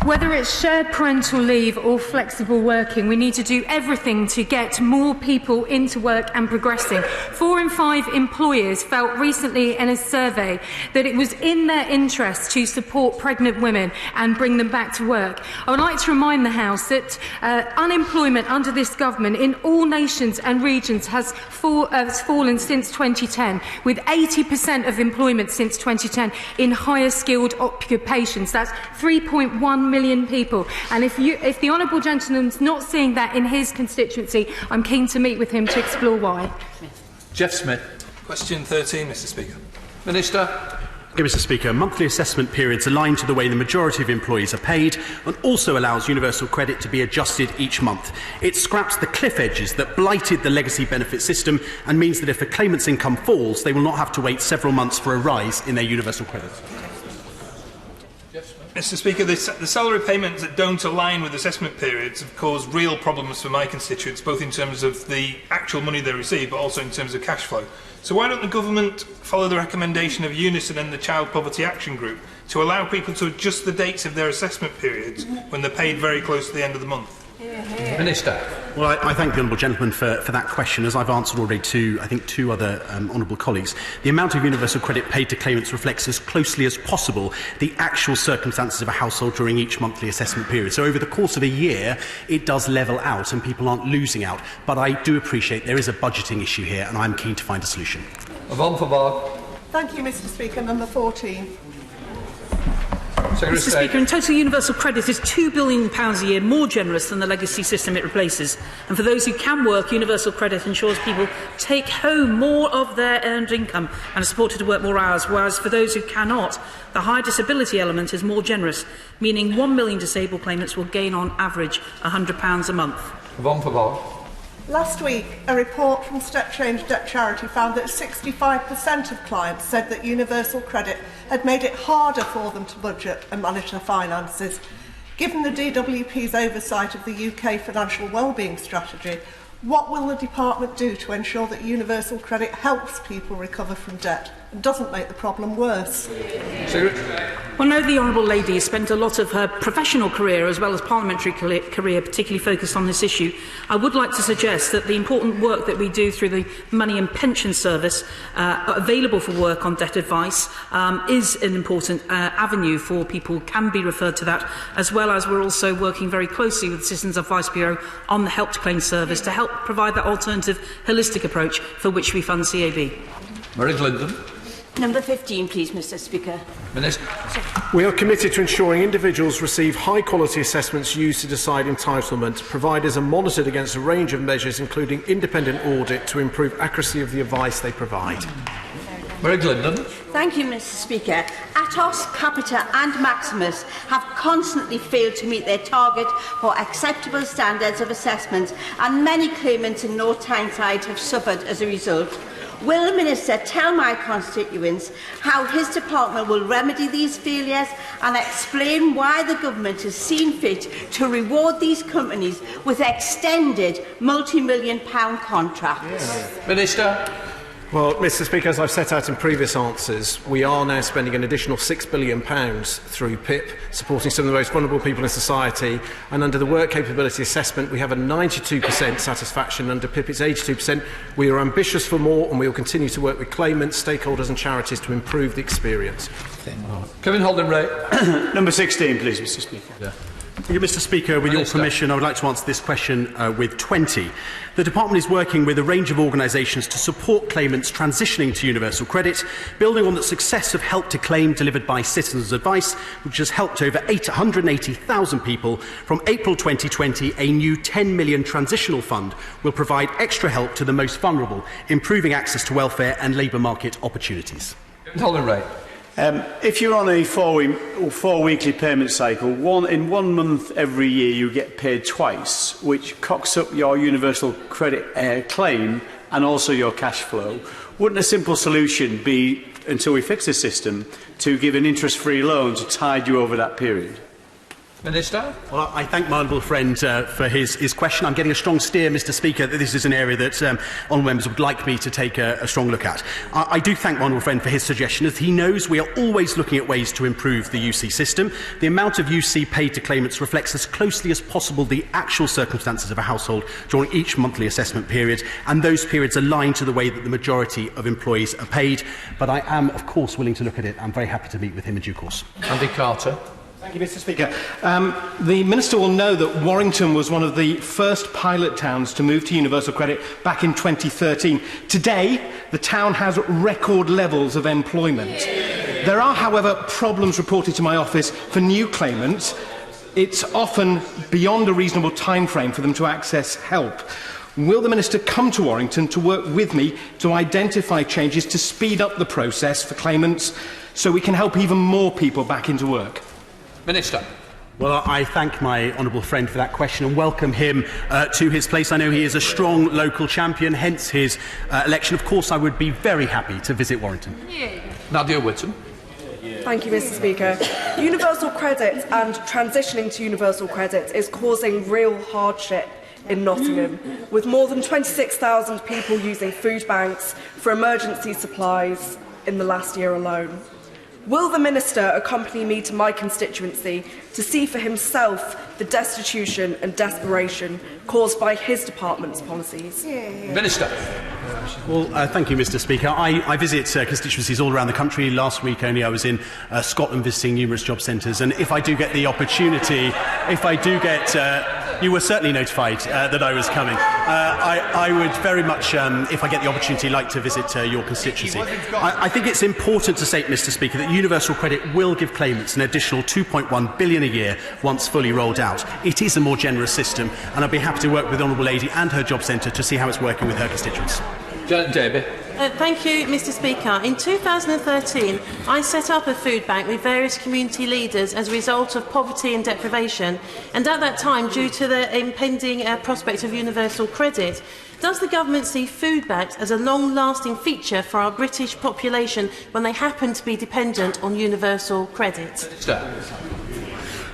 Whether it's shared parental leave or flexible working, we need to do everything to get more people into work and progressing. 4 in 5 employers felt recently in a survey that it was in their interest to support pregnant women and bring them back to work. I would like to remind the House that unemployment under this government in all nations and regions has fallen since 2010, with 80% of employment since 2010 in higher skilled occupations. That's 3.1 million people. And if the honourable gentleman's not seeing that in his constituency, I'm keen to meet with him to explore why. Jeff Smith. Question 13, Mr Speaker. Minister. Mr Speaker, monthly assessment periods align to the way the majority of employees are paid and also allows universal credit to be adjusted each month. It scraps the cliff edges that blighted the legacy benefit system and means that if a claimant's income falls, they will not have to wait several months for a rise in their universal credit. Mr Speaker, the salary payments that don't align with assessment periods have caused real problems for my constituents, both in terms of the actual money they receive, but also in terms of cash flow. So why don't the government follow the recommendation of Unison and the Child Poverty Action Group to allow people to adjust the dates of their assessment periods when they're paid very close to the end of the month? Minister. Well, I thank the honourable gentleman for that question. As I've answered already to, I think, 2 other honourable colleagues, the amount of universal credit paid to claimants reflects as closely as possible the actual circumstances of a household during each monthly assessment period. So over the course of a year, it does level out and people aren't losing out. But I do appreciate there is a budgeting issue here and I'm keen to find a solution. Thank you, Mr Speaker. Number 14. Mr Speaker, in total universal credit is £2 billion a year more generous than the legacy system it replaces. And for those who can work, universal credit ensures people take home more of their earned income and are supported to work more hours, whereas for those who cannot, the high disability element is more generous, meaning 1 million disabled claimants will gain on average £100 a month. Last week, a report from Step Change Debt Charity found that 65% of clients said that universal credit had made it harder for them to budget and manage their finances. Given the DWP's oversight of the UK financial wellbeing strategy, what will the department do to ensure that universal credit helps people recover from debt and doesn't make the problem worse? Well, no, the Honourable Lady has spent a lot of her professional career as well as parliamentary career particularly focused on this issue. I would like to suggest that the important work that we do through the Money and Pension Service available for work on debt advice is an important avenue for people who can be referred to that, as well as we're also working very closely with the Citizens Advice Bureau on the Help to Claim service to help provide that alternative holistic approach for which we fund CAB. Mary Glendon. Number 15, please, Mr Speaker. Minister. We are committed to ensuring individuals receive high-quality assessments used to decide entitlement. Providers are monitored against a range of measures, including independent audit, to improve accuracy of the advice they provide. Mary Glendon. Thank you, Mr Speaker. Atos, Capita and Maximus have constantly failed to meet their target for acceptable standards of assessment, and many claimants in North Tyneside have suffered as a result. Will the Minister tell my constituents how his department will remedy these failures and explain why the government has seen fit to reward these companies with extended multi-million-pound contracts? Minister. Well, Mr Speaker, as I've set out in previous answers, we are now spending an additional £6 billion through PIP, supporting some of the most vulnerable people in society. And under the work capability assessment, we have a 92% satisfaction. Under PIP, it's 82%. We are ambitious for more, and we will continue to work with claimants, stakeholders and charities to improve the experience. Kevin Holden-Ray. Number 16, please, Mr Speaker. Yeah. Thank you, Mr Speaker. With your permission, I would like to answer this question with 20. The Department is working with a range of organisations to support claimants transitioning to universal credit, building on the success of Help to Claim delivered by Citizens Advice, which has helped over 880,000 people. From April 2020, a new £10 million transitional fund will provide extra help to the most vulnerable, improving access to welfare and labour market opportunities. Holden-Ray. If you're on a four-weekly payment cycle, in 1 month every year you get paid twice, which cocks up your universal credit claim and also your cash flow. Wouldn't a simple solution be, until we fix the system, to give an interest-free loan to tide you over that period? Minister? Well, I thank my honourable friend for his question. I'm getting a strong steer, Mr Speaker, that this is an area that honourable members would like me to take a strong look at. I do thank my honourable friend for his suggestion, as he knows we are always looking at ways to improve the UC system. The amount of UC paid to claimants reflects as closely as possible the actual circumstances of a household during each monthly assessment period, and those periods align to the way that the majority of employees are paid. But I am, of course, willing to look at it. I'm very happy to meet with him in due course. Andy Carter. Thank you, Mr Speaker. The Minister will know that Warrington was one of the first pilot towns to move to universal credit back in 2013. Today, the town has record levels of employment. There are, however, problems reported to my office for new claimants. It's often beyond a reasonable time frame for them to access help. Will the Minister come to Warrington to work with me to identify changes to speed up the process for claimants so we can help even more people back into work? Minister. Well, I thank my honourable friend for that question and welcome him to his place. I know he is a strong local champion, hence his election. Of course, I would be very happy to visit Warrington. Nadia Whittam. Thank you, Mr Speaker. Universal credit and transitioning to universal credit is causing real hardship in Nottingham, with more than 26,000 people using food banks for emergency supplies in the last year alone. Will the Minister accompany me to my constituency to see for himself the destitution and desperation caused by his department's policies? Minister. Well, thank you, Mr Speaker. I visit constituencies all around the country. Last week only I was in Scotland visiting numerous job centres, and if I do get the opportunity, you were certainly notified that I was coming. I would very much, if I get the opportunity, like to visit your constituency. I think it's important to state, Mr Speaker, that universal credit will give claimants an additional £2.1 billion a year once fully rolled out. It is a more generous system, and I'd be happy to work with the Honourable Lady and her job centre to see how it's working with her constituents. Janet Davey. Thank you, Mr Speaker. In 2013, I set up a food bank with various community leaders as a result of poverty and deprivation, and at that time, due to the impending prospect of universal credit, does the government see food banks as a long-lasting feature for our British population when they happen to be dependent on universal credit?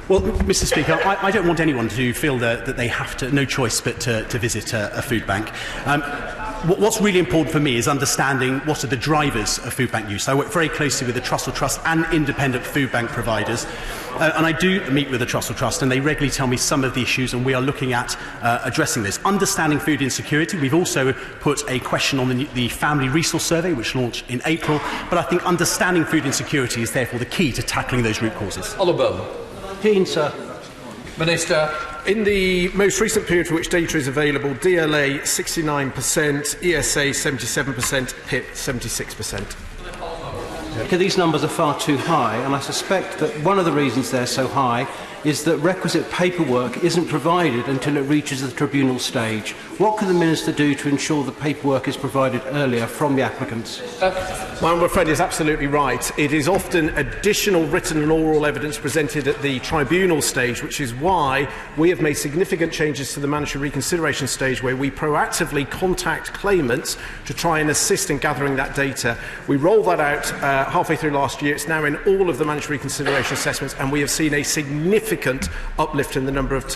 Well, Mr Speaker, I don't want anyone to feel that they have to, no choice but to visit a food bank. What's really important for me is understanding what are the drivers of food bank use. I work very closely with the Trussell Trust and independent food bank providers, and I do meet with the Trussell Trust, and they regularly tell me some of the issues, and we are looking at addressing this. Understanding food insecurity, we've also put a question on the Family Resource Survey, which launched in April, but I think understanding food insecurity is therefore the key to tackling those root causes. Oliver. Keen, sir. Minister. In the most recent period for which data is available, DLA 69%, ESA 77%, PIP 76%. Okay, these numbers are far too high, and I suspect that one of the reasons they're so high is that requisite paperwork isn't provided until it reaches the tribunal stage. What can the Minister do to ensure that paperwork is provided earlier from the applicants? My friend is absolutely right. It is often additional written and oral evidence presented at the tribunal stage, which is why we have made significant changes to the mandatory reconsideration stage, where we proactively contact claimants to try and assist in gathering that data. We rolled that out halfway through last year. It's now in all of the mandatory reconsideration assessments, and we have seen a significant uplift in the number of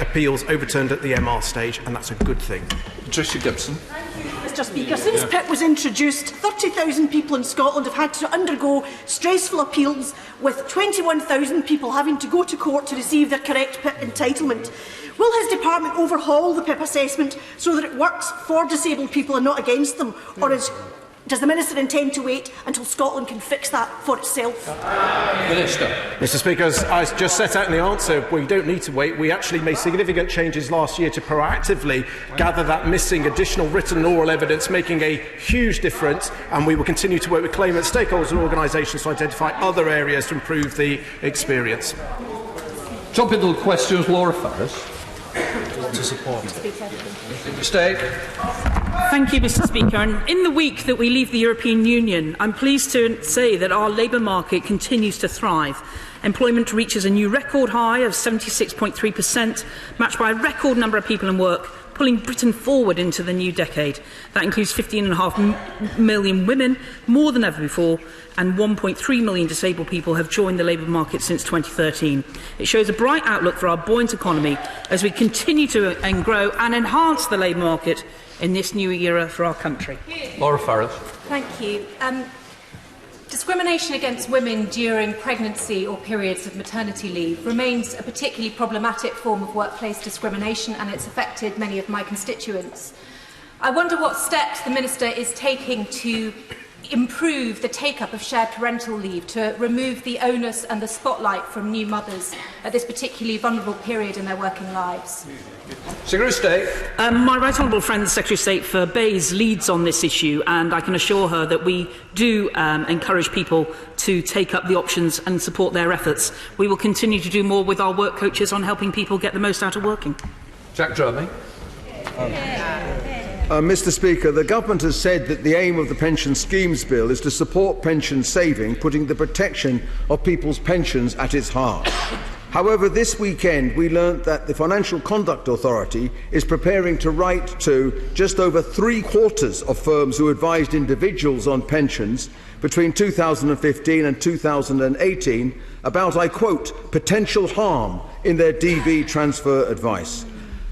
appeals overturned at the MR stage, and that's a good thing. Patricia Gibson. Mr Speaker, since PIP was introduced, 30,000 people in Scotland have had to undergo stressful appeals, with 21,000 people having to go to court to receive their correct PIP entitlement. Will his department overhaul the PIP assessment so that it works for disabled people and not against them, or does the Minister intend to wait until Scotland can fix that for itself? Minister. Mr Speaker, as I just set out in the answer, we don't need to wait. We actually made significant changes last year to proactively gather that missing additional written and oral evidence, making a huge difference, and we will continue to work with claimants, stakeholders and organisations to identify other areas to improve the experience. Topical questions, Laura Farris. To support. Mistake. Thank you, Mr Speaker. And in the week that we leave the European Union, I'm pleased to say that our labour market continues to thrive. Employment reaches a new record high of 76.3%, matched by a record number of people in work, pulling Britain forward into the new decade. That includes 15.5 million women, more than ever before, and 1.3 million disabled people have joined the labour market since 2013. It shows a bright outlook for our buoyant economy as we continue to grow and enhance the labour market in this new era for our country. Laura Farris. Thank you. Discrimination against women during pregnancy or periods of maternity leave remains a particularly problematic form of workplace discrimination, and it's affected many of my constituents. I wonder what steps the Minister is taking to improve the take-up of shared parental leave, to remove the onus and the spotlight from new mothers at this particularly vulnerable period in their working lives. Secretary of State. My Right Honourable friend, the Secretary of State for Bays, leads on this issue, and I can assure her that we do encourage people to take up the options and support their efforts. We will continue to do more with our work coaches on helping people get the most out of working. Jack Dromey. Mr. Speaker, the Government has said that the aim of the Pension Schemes Bill is to support pension saving, putting the protection of people's pensions at its heart. However, this weekend we learnt that the Financial Conduct Authority is preparing to write to just over 3/4 of firms who advised individuals on pensions between 2015 and 2018 about, I quote, potential harm in their DB transfer advice.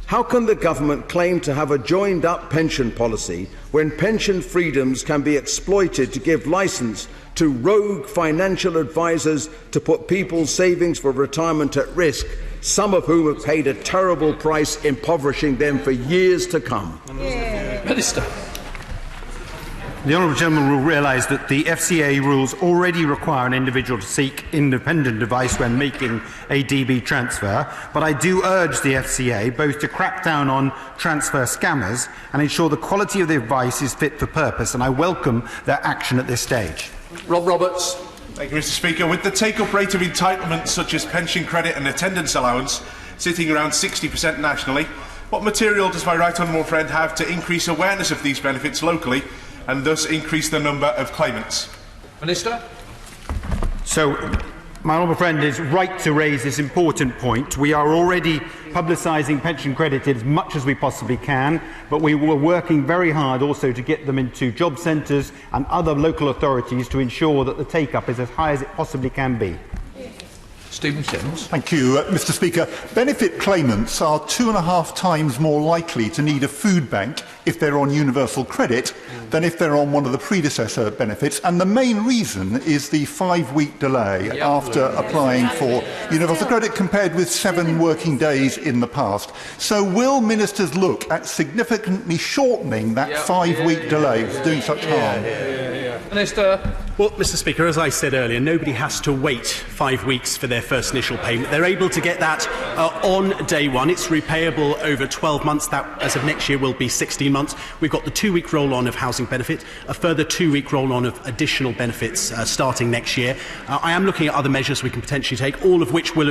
How can the Government claim to have a joined-up pension policy when pension freedoms can be exploited to give licence to rogue financial advisers to put people's savings for retirement at risk, some of whom have paid a terrible price, impoverishing them for years to come? Minister. The Honourable Gentleman will realise that the FCA rules already require an individual to seek independent advice when making a DB transfer, but I do urge the FCA both to crack down on transfer scammers and ensure the quality of the advice is fit for purpose, and I welcome their action at this stage. Rob Roberts. Thank you, Mr. Speaker. With the take-up rate of entitlements such as pension credit and attendance allowance sitting around 60% nationally, what material does my right honourable friend have to increase awareness of these benefits locally and thus increase the number of claimants? Minister. So, my honourable friend is right to raise this important point. We are already publicising pension credit as much as we possibly can, but we were working very hard also to get them into job centres and other local authorities to ensure that the take-up is as high as it possibly can be. Stephen Sims. Thank you, Mr. Speaker. Benefit claimants are 2.5 times more likely to need a food bank if they're on universal credit than if they're on one of the predecessor benefits, and the main reason is the 5-week delay after applying for universal credit compared with 7 working days in the past. So will ministers look at significantly shortening that 5-week delay for doing such harm? Minister. Well, Mr. Speaker, as I said earlier, nobody has to wait 5 weeks for their first initial payment. They're able to get that on day one. It's repayable over 12 months. That, as of next year, will be 16 months. We've got the 2-week roll-on of housing benefit, a further 2-week roll-on of additional benefits starting next year. I am looking at other measures we can potentially take, all of which will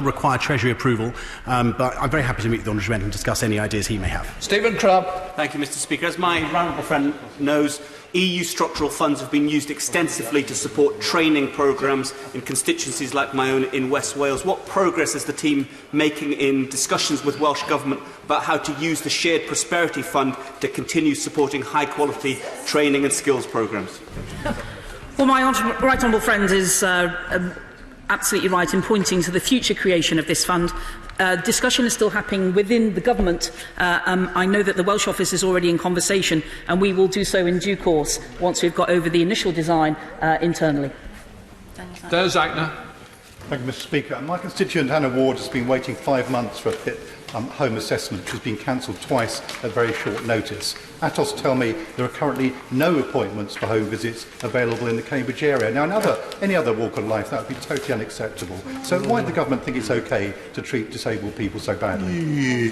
require Treasury approval. But I'm very happy to meet the Honourable Member and discuss any ideas he may have. Stephen Crabb. Thank you, Mr. Speaker. As my honourable friend knows, EU structural funds have been used extensively to support training programmes in constituencies like my own in West Wales. What progress is the team making in discussions with Welsh Government about how to use the Shared Prosperity Fund to continue supporting high-quality training and skills programmes? Well, my right honourable friend is absolutely right in pointing to the future creation of this fund. Discussion is still happening within the government. I know that the Welsh office is already in conversation, and we will do so in due course once we've got over the initial design internally. Dale Zachner. Thank you, Mr. Speaker. My constituent Anna Ward has been waiting 5 months for a PIP home assessment, which has been cancelled twice at very short notice. Atos tell me there are currently no appointments for home visits available in the Cambridge area. Now, in any other walk of life, that would be totally unacceptable. So why does the government think it's okay to treat disabled people so badly?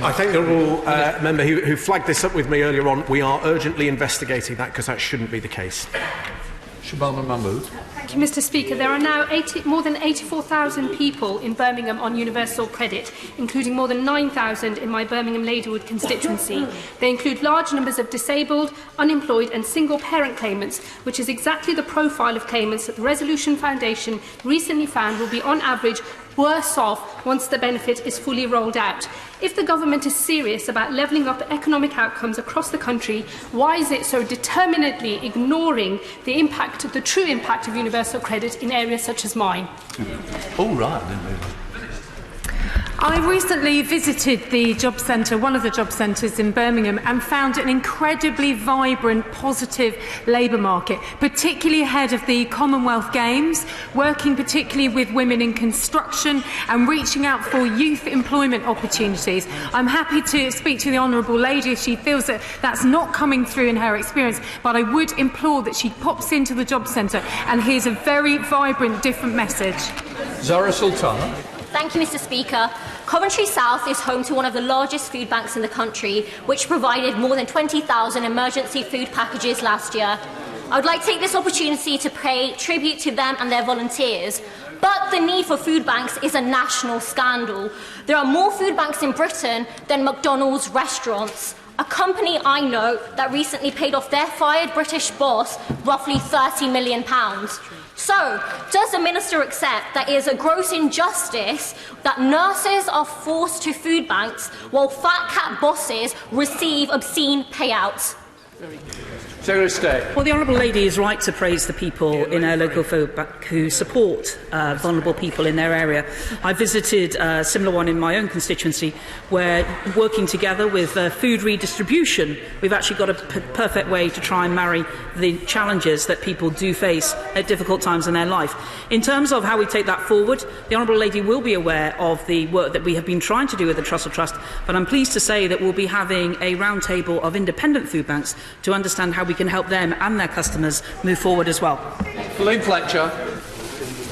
I thank the honourable member who flagged this up with me earlier on. We are urgently investigating that because that shouldn't be the case. Shabana Mahmood. Thank you, Mr. Speaker. There are now more than 84,000 people in Birmingham on universal credit, including more than 9,000 in my Birmingham Ladywood constituency. They include large numbers of disabled, unemployed and single-parent claimants, which is exactly the profile of claimants that the Resolution Foundation recently found will be, on average, worse off once the benefit is fully rolled out. If the government is serious about levelling up economic outcomes across the country, why is it so determinedly ignoring the true impact of universal credit in areas such as mine? All right, then. I recently visited the job centre, one of the job centres in Birmingham, and found an incredibly vibrant, positive labour market, particularly ahead of the Commonwealth Games, working particularly with women in construction and reaching out for youth employment opportunities. I'm happy to speak to the Honourable Lady if she feels that that's not coming through in her experience, but I would implore that she pops into the job centre and hears a very vibrant, different message. Zara Sultana. Thank you, Mr. Speaker. Coventry South is home to one of the largest food banks in the country, which provided more than 20,000 emergency food packages last year. I would like to take this opportunity to pay tribute to them and their volunteers. But the need for food banks is a national scandal. There are more food banks in Britain than McDonald's restaurants. A company I know that recently paid off their fired British boss roughly £30 million. So, does the Minister accept that it is a gross injustice that nurses are forced to food banks while fat cat bosses receive obscene payouts? Secretary of State. Well, the Honourable Lady is right to praise the people in our local food bank who support vulnerable people in their area. I visited a similar one in my own constituency where, working together with food redistribution, we've actually got a perfect way to try and marry the challenges that people do face at difficult times in their life. In terms of how we take that forward, the Honourable Lady will be aware of the work that we have been trying to do with the Trussell Trust, but I'm pleased to say that we'll be having a roundtable of independent food banks to understand how we can help them and their customers move forward as well. Pauline Fletcher.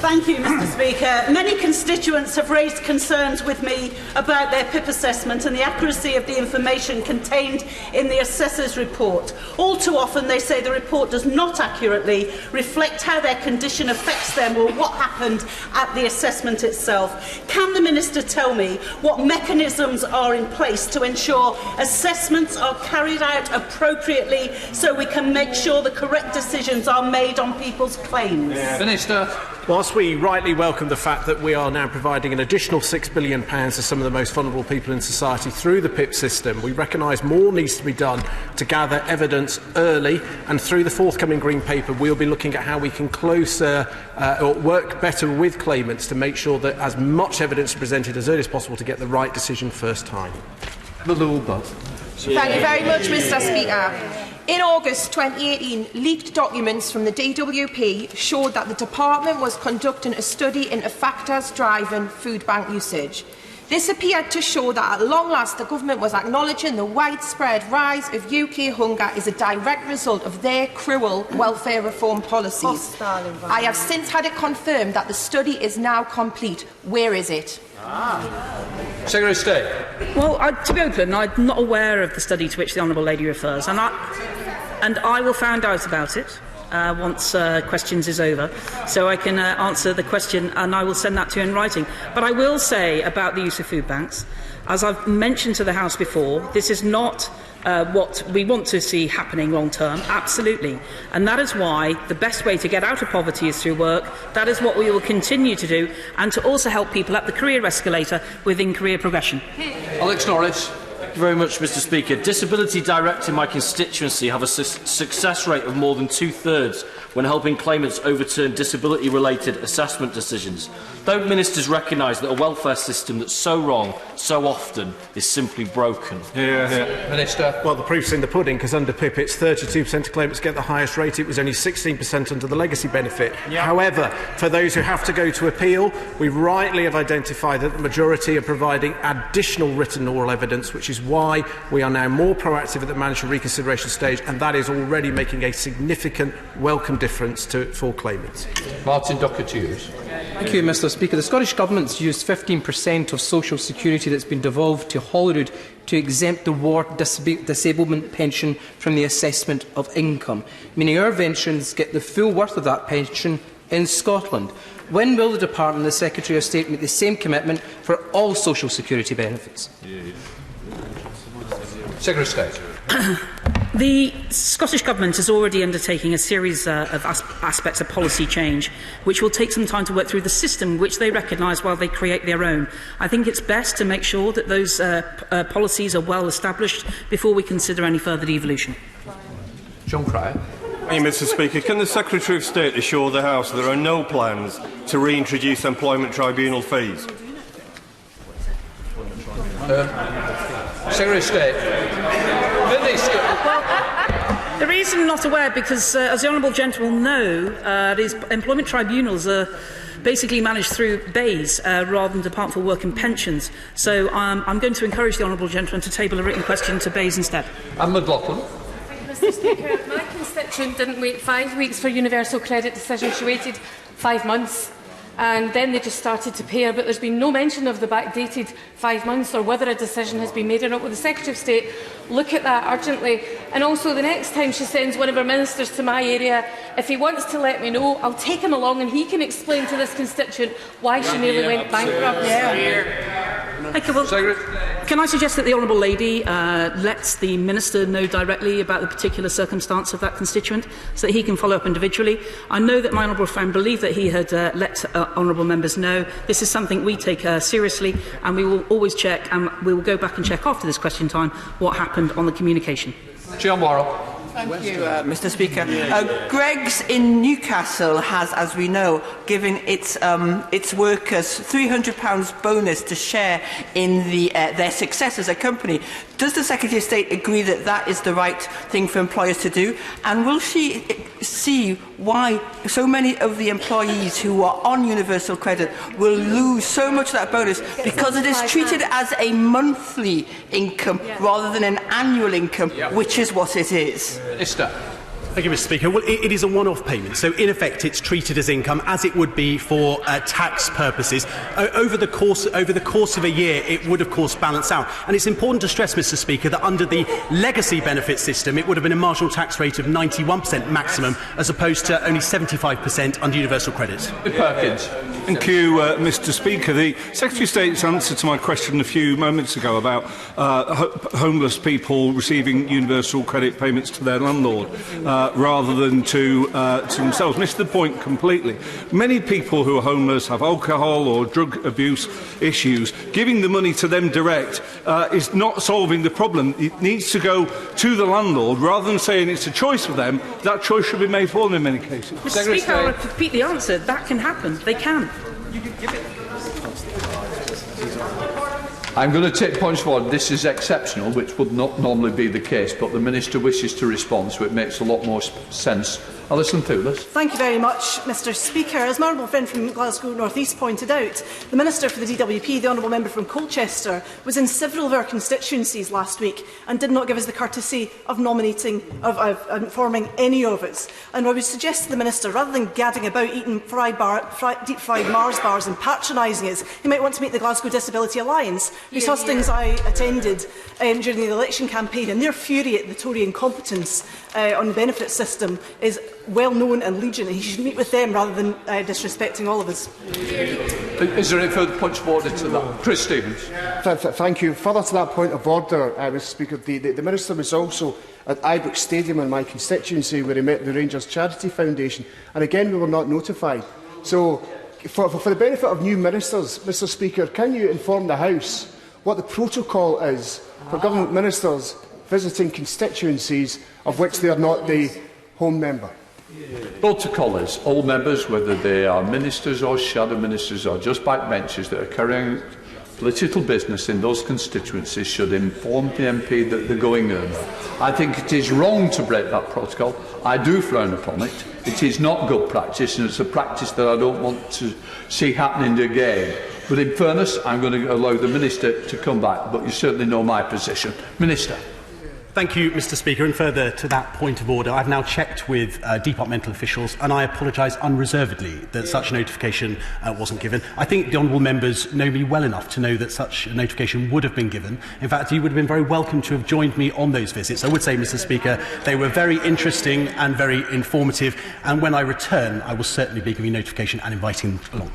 Thank you, Mr. Speaker. Many constituents have raised concerns with me about their PIP assessment and the accuracy of the information contained in the assessor's report. All too often they say the report does not accurately reflect how their condition affects them or what happened at the assessment itself. Can the Minister tell me what mechanisms are in place to ensure assessments are carried out appropriately so we can make sure the correct decisions are made on people's claims? Minister. Whilst we rightly welcome the fact that we are now providing an additional £6 billion to some of the most vulnerable people in society through the PIP system, we recognise more needs to be done to gather evidence early, and through the forthcoming Green Paper we'll be looking at how we can or work better with claimants to make sure that as much evidence is presented as early as possible to get the right decision first time. Thank you very much, Mr. Speaker. In August 2018, leaked documents from the DWP showed that the department was conducting a study into factors driving food bank usage. This appeared to show that at long last the government was acknowledging the widespread rise of UK hunger is a direct result of their cruel welfare reform policies. I have since had it confirmed that the study is now complete. Where is it? Secretary of State. Well, to be open, I'm not aware of the study to which the Honourable Lady refers, and I will find out about it once questions is over, so I can answer the question, and I will send that to you in writing. But I will say about the use of food banks, as I've mentioned to the House before, this is not what we want to see happening long term, absolutely. And that is why the best way to get out of poverty is through work. That is what we will continue to do, and to also help people up the career escalator within career progression. Alex Norris. Thank you very much, Mr. Speaker. Disability Direct in my constituency have a success rate of more than 2/3 when helping claimants overturn disability-related assessment decisions. Don't ministers recognise that a welfare system that's so wrong so often is simply broken? Minister. Well, the proof's in the pudding, because under PIP it's 32% of claimants get the highest rate. It was only 16% under the legacy benefit. However, for those who have to go to appeal, we rightly have identified that the majority are providing additional written oral evidence, which is why we are now more proactive at the mandatory reconsideration stage, and that is already making a significant welcome difference for claimants. Martin Doherty-Hughes. Thank you, Mr. Speaker. The Scottish Government's used 15% of social security that's been devolved to Holyrood to exempt the war disablement pension from the assessment of income, meaning our pensions get the full worth of that pension in Scotland. When will the Department and the Secretary of State make the same commitment for all social security benefits? Secretary of State. The Scottish Government is already undertaking a series of aspects of policy change, which will take some time to work through the system, which they recognise while they create their own. I think it's best to make sure that those policies are well established before we consider any further devolution. John Cryer. Thank you, Mr. Speaker. Can the Secretary of State assure the House there are no plans to reintroduce employment tribunal fees? Secretary of State. The reason I'm not aware, because as the Honourable Gentleman will know, these employment tribunals are basically managed through BAYS rather than Department for Work and Pensions. So I'm going to encourage the Honourable Gentleman to table a written question to BAYS instead. And McLaughlin. Mr. Speaker, my constituent didn't wait 5 weeks for universal credit decision. She waited 5 months. And then they just started to pay her, but there's been no mention of the backdated 5 months or whether a decision has been made or not. Will the Secretary of State look at that urgently? And also, the next time she sends one of her ministers to my area, if he wants to let me know, I'll take him along and he can explain to this constituent why she nearly went bankrupt. Okay, well, can I suggest that the Honourable Lady lets the Minister know directly about the particular circumstance of that constituent so that he can follow up individually? I know that my Honourable friend believed that he had let Honourable members know. This is something we take seriously, and we will always check, and we will go back and check after this question time what happened on the communication. John Morrow. Thank you, Mr. Speaker. Greggs in Newcastle has, as we know, given its workers £300 bonus to share in their success as a company. Does the Secretary of State agree that that is the right thing for employers to do? And will she see why so many of the employees who are on universal credit will lose so much of that bonus because it is treated as a monthly income rather than an annual income, which is what it is? Minister. Thank you, Mr. Speaker. Well, it is a one-off payment, so in effect it's treated as income, as it would be for tax purposes. Over the course of a year, it would, of course, balance out. And it's important to stress, Mr. Speaker, that under the legacy benefit system, it would have been a marginal tax rate of 91% maximum, as opposed to only 75% under universal credit. Perkins. Thank you, Mr. Speaker. The Secretary of State's answer to my question a few moments ago about homeless people receiving universal credit payments to their landlord rather than to themselves missed the point completely. Many people who are homeless have alcohol or drug abuse issues. Giving the money to them direct is not solving the problem. It needs to go to the landlord rather than saying it's a choice for them. That choice should be made for them in many cases. Mr. Speaker, I'll repeat the answer. That can happen. They can. I'm going to take points forward. This is exceptional, which would not normally be the case, but the Minister wishes to respond, so it makes a lot more sense. Alison Thewlis. Thank you very much, Mr. Speaker. As my honourable friend from Glasgow North East pointed out, the Minister for the DWP, the honourable member from Colchester, was in several of our constituencies last week and did not give us the courtesy of informing any of us. And I would suggest to the Minister, rather than gadding about eating deep-fried Mars bars and patronising us, he might want to meet the Glasgow Disability Alliance, whose hustings I attended during the election campaign, and their fury at the Tory incompetence on the benefit system is well known and legion, and he should meet with them rather than disrespecting all of us. Is there any further points of order to that? Chris Stevens. Thank you. Further to that point of order, Mr. Speaker, the Minister was also at Ibrox Stadium in my constituency where he met the Rangers Charity Foundation, and again we were not notified. So, for the benefit of new ministers, Mr. Speaker, can you inform the House what the protocol is for government ministers visiting constituencies of which they are not the home member? Protocol is all members, whether they are ministers or shadow ministers or just backbenchers that are carrying political business in those constituencies, should inform the MP that they're going over. I think it is wrong to break that protocol. I do frown upon it. It is not good practice, and it's a practice that I don't want to see happening again. But in fairness, I'm going to allow the Minister to come back, but you certainly know my position. Minister. Thank you, Mr. Speaker. And further to that point of order, I've now checked with departmental officials, and I apologise unreservedly that such a notification wasn't given. I think the honourable members know me well enough to know that such a notification would have been given. In fact, you would have been very welcome to have joined me on those visits. I would say, Mr. Speaker, they were very interesting and very informative, and when I return, I will certainly be giving notification and inviting along.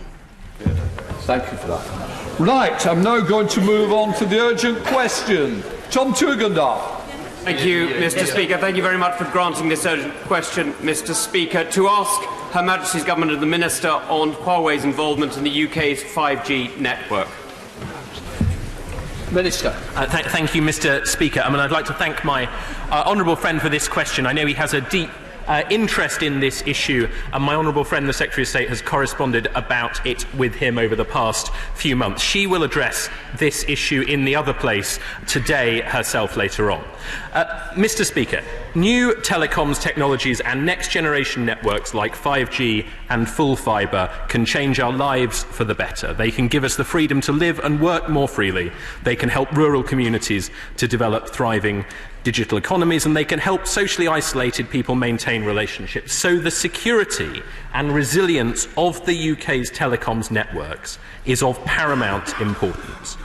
Thank you for that. Right, I'm now going to move on to the urgent question. Tom Tugendar. Thank you, Mr. Speaker. Thank you very much for granting this urgent question, Mr. Speaker. To ask Her Majesty's Government and the Minister on Huawei's involvement in the UK's 5G network. Minister. Thank you, Mr. Speaker. I'd like to thank my honourable friend for this question. I know he has a deep interest in this issue, and my honourable friend, the Secretary of State, has corresponded about it with him over the past few months. She will address this issue in the other place today herself later on. Mr. Speaker, new telecoms technologies and next-generation networks like 5G and full fibre can change our lives for the better. They can give us the freedom to live and work more freely. They can help rural communities to develop thriving digital economies, and they can help socially isolated people maintain relationships. So the security and resilience of the UK's telecoms networks is of paramount importance.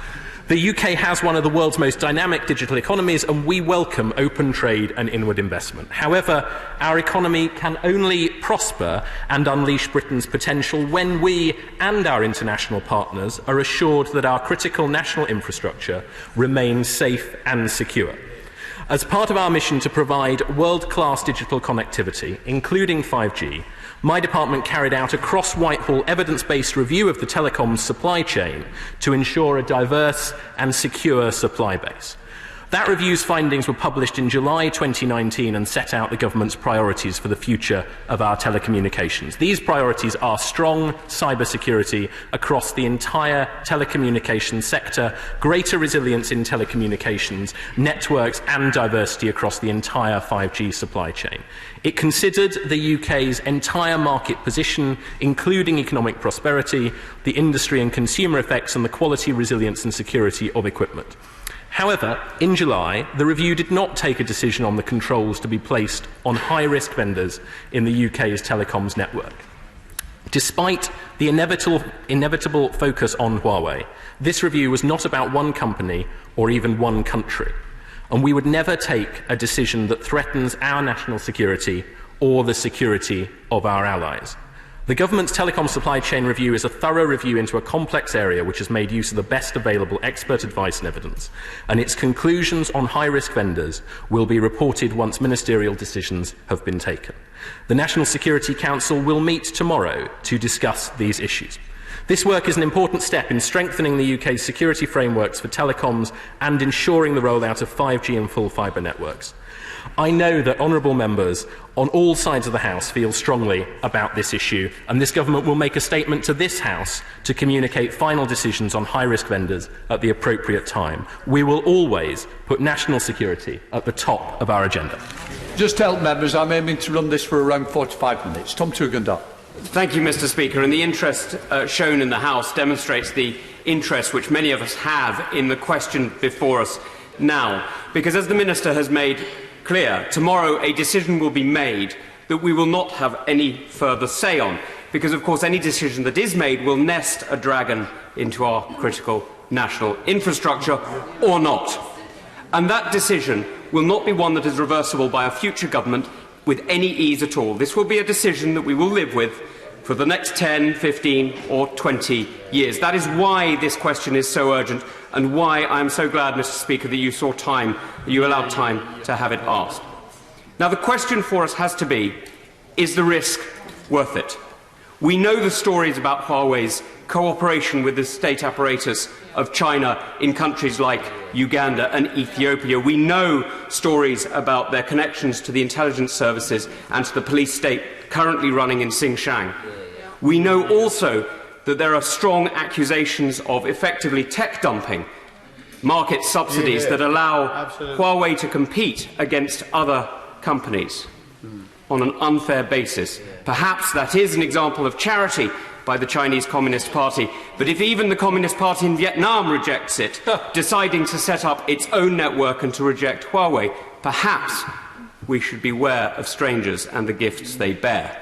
The UK has one of the world's most dynamic digital economies, and we welcome open trade and inward investment. However, our economy can only prosper and unleash Britain's potential when we and our international partners are assured that our critical national infrastructure remains safe and secure. As part of our mission to provide world-class digital connectivity, including 5G, my department carried out a cross-Whitehall evidence-based review of the telecoms supply chain to ensure a diverse and secure supply base. That review's findings were published in July 2019 and set out the government's priorities for the future of our telecommunications. These priorities are strong cybersecurity across the entire telecommunications sector, greater resilience in telecommunications networks, and diversity across the entire 5G supply chain. It considered the UK's entire market position, including economic prosperity, the industry and consumer effects, and the quality, resilience and security of equipment. However, in July, the review did not take a decision on the controls to be placed on high-risk vendors in the UK's telecoms network. Despite the inevitable focus on Huawei, this review was not about one company or even one country, and we would never take a decision that threatens our national security or the security of our allies. The government's telecom supply chain review is a thorough review into a complex area which has made use of the best available expert advice and evidence, and its conclusions on high-risk vendors will be reported once ministerial decisions have been taken. The National Security Council will meet tomorrow to discuss these issues. This work is an important step in strengthening the UK's security frameworks for telecoms and ensuring the rollout of 5G and full fibre networks. I know that honourable members on all sides of the House feel strongly about this issue, and this government will make a statement to this House to communicate final decisions on high-risk vendors at the appropriate time. We will always put national security at the top of our agenda. Just to help members, I'm aiming to run this for around 45 minutes. Tom Tuganda. Thank you, Mr. Speaker. And the interest shown in the House demonstrates the interest which many of us have in the question before us now. Because as the Minister has made clear, tomorrow a decision will be made that we will not have any further say on, because of course any decision that is made will nest a dragon into our critical national infrastructure or not. And that decision will not be one that is reversible by a future government with any ease at all. This will be a decision that we will live with for the next 10, 15 or 20 years. That is why this question is so urgent, and why I am so glad, Mr. Speaker, that you allowed time to have it asked. Now, the question for us has to be, is the risk worth it? We know the stories about Huawei's cooperation with the state apparatus of China in countries like Uganda and Ethiopia. We know stories about their connections to the intelligence services and to the police state currently running in Xinjiang. We know also that there are strong accusations of effectively tech dumping, market subsidies that allow Huawei to compete against other companies on an unfair basis. Perhaps that is an example of charity by the Chinese Communist Party, but if even the Communist Party in Vietnam rejects it, deciding to set up its own network and to reject Huawei, perhaps we should beware of strangers and the gifts they bear.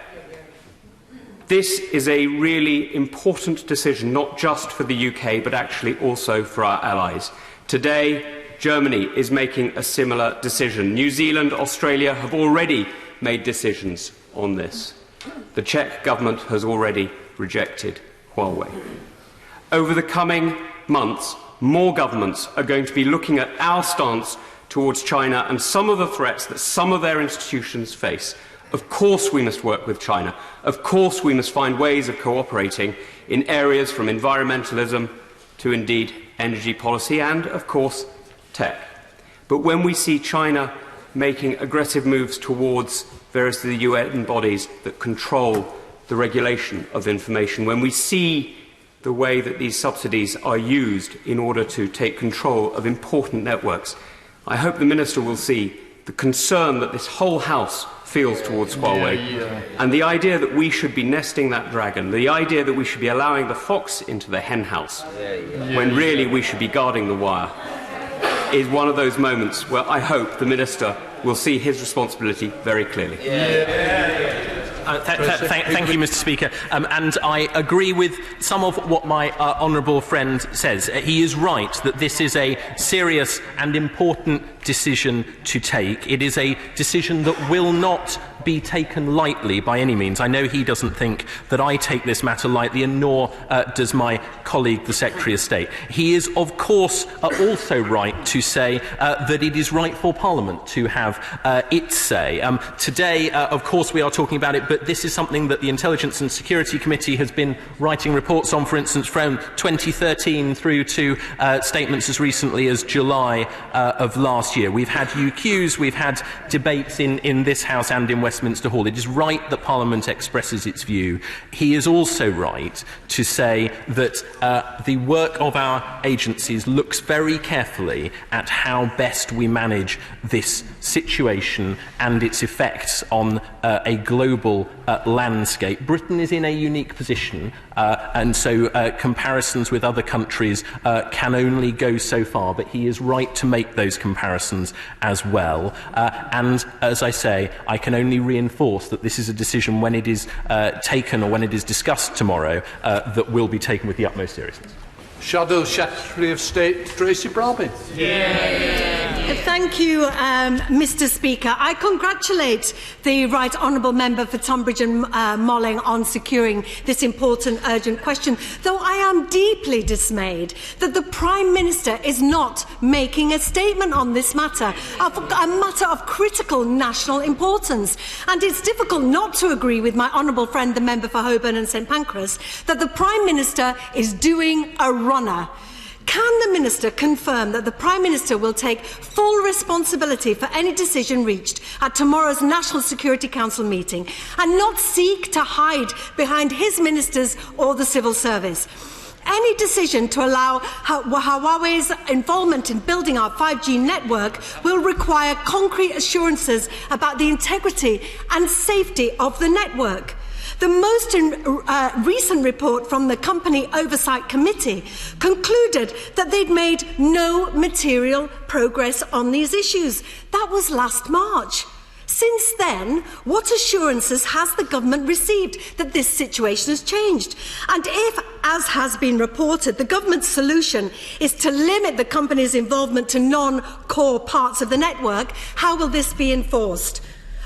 This is a really important decision, not just for the UK, but actually also for our allies. Today, Germany is making a similar decision. New Zealand, Australia have already made decisions on this. The Czech government has already rejected Huawei. Over the coming months, more governments are going to be looking at our stance towards China and some of the threats that some of their institutions face. Of course we must work with China. Of course we must find ways of cooperating in areas from environmentalism to indeed energy policy and, of course, tech. But when we see China making aggressive moves towards various of the UN bodies that control the regulation of information, when we see the way that these subsidies are used in order to take control of important networks, I hope the Minister will see the concern that this whole House feels towards Huawei, and the idea that we should be nesting that dragon, the idea that we should be allowing the fox into the hen house, when really we should be guarding the wire, is one of those moments where I hope the Minister will see his responsibility very clearly. Thank you, Mr. Speaker. And I agree with some of what my honourable friend says. He is right that this is a serious and important decision to take. It is a decision that will not be taken lightly by any means. I know he doesn't think that I take this matter lightly, and nor does my colleague, the Secretary of State. He is, of course, also right to say that it is right for Parliament to have its say. Today, of course, we are talking about it, but this is something that the Intelligence and Security Committee has been writing reports on, for instance, from 2013 through to statements as recently as July of last year. We've had UQs, we've had debates in this House and in Westminster Hall. It is right that Parliament expresses its view. He is also right to say that the work of our agencies looks very carefully at how best we manage this situation and its effects on a global landscape. Britain is in a unique position, and so comparisons with other countries can only go so far, but he is right to make those comparisons as well. And as I say, I can only reinforce that this is a decision, when it is taken or when it is discussed tomorrow, that will be taken with the utmost seriousness. Shadow Secretary of State Tracy Brabin. Thank you, Mr. Speaker. I congratulate the Right Honourable Member for Tonbridge and Molling on securing this important urgent question, though I am deeply dismayed that the Prime Minister is not making a statement on this matter, a matter of critical national importance. And it's difficult not to agree with my honourable friend, the Member for Holborn and St Pancras, that the Prime Minister is doing a runner. Can the Minister confirm that the Prime Minister will take full responsibility for any decision reached at tomorrow's National Security Council meeting and not seek to hide behind his ministers or the civil service? Any decision to allow Huawei's involvement in building our 5G network will require concrete assurances about the integrity and safety of the network. The most recent report from the Company Oversight Committee concluded that they'd made no material progress on these issues. That was last March. Since then, what assurances has the government received that this situation has changed? And if, as has been reported, the government's solution is to limit the company's involvement to non-core parts of the network, how will this be enforced?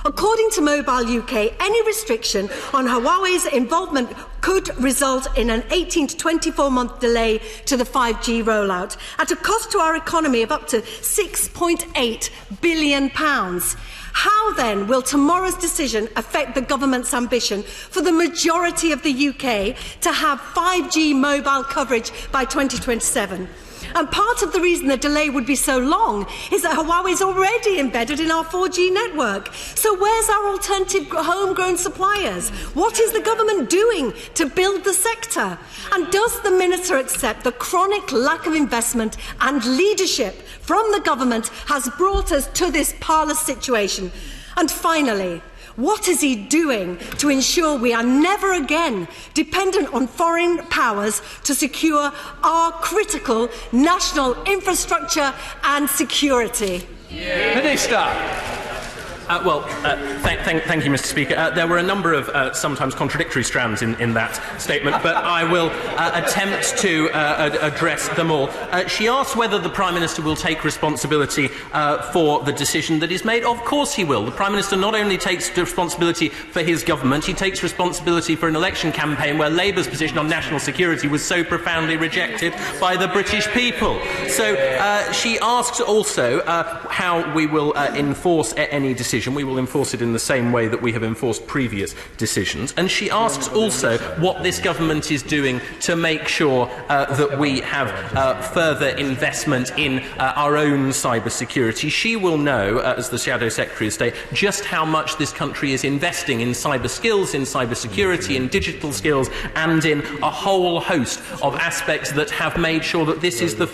According to Mobile UK, any restriction on Huawei's involvement could result in an 18 to 24-month delay to the 5G rollout, at a cost to our economy of up to £6.8 billion. How then will tomorrow's decision affect the government's ambition for the majority of the UK to have 5G mobile coverage by 2027? And part of the reason the delay would be so long is that Huawei is already embedded in our 4G network. So where's our alternative homegrown suppliers? What is the government doing to build the sector? And does the Minister accept the chronic lack of investment and leadership from the government has brought us to this parlous situation? And finally, what is he doing to ensure we are never again dependent on foreign powers to secure our critical national infrastructure and security? Minister. Thank you, Mr. Speaker. There were a number of sometimes contradictory strands in that statement, but I will attempt to address them all. She asked whether the Prime Minister will take responsibility for the decision that is made. Of course he will. The Prime Minister not only takes responsibility for his government, he takes responsibility for an election campaign where Labour's position on national security was so profoundly rejected by the British people. So she asks also how we will enforce any decision. We will enforce it in the same way that we have enforced previous decisions. And she asks also what this government is doing to make sure that we have further investment in our own cyber security. She will know, as the Shadow Secretary of State, just how much this country is investing in cyber skills, in cyber security, in digital skills, and in a whole host of aspects that have made sure that this is the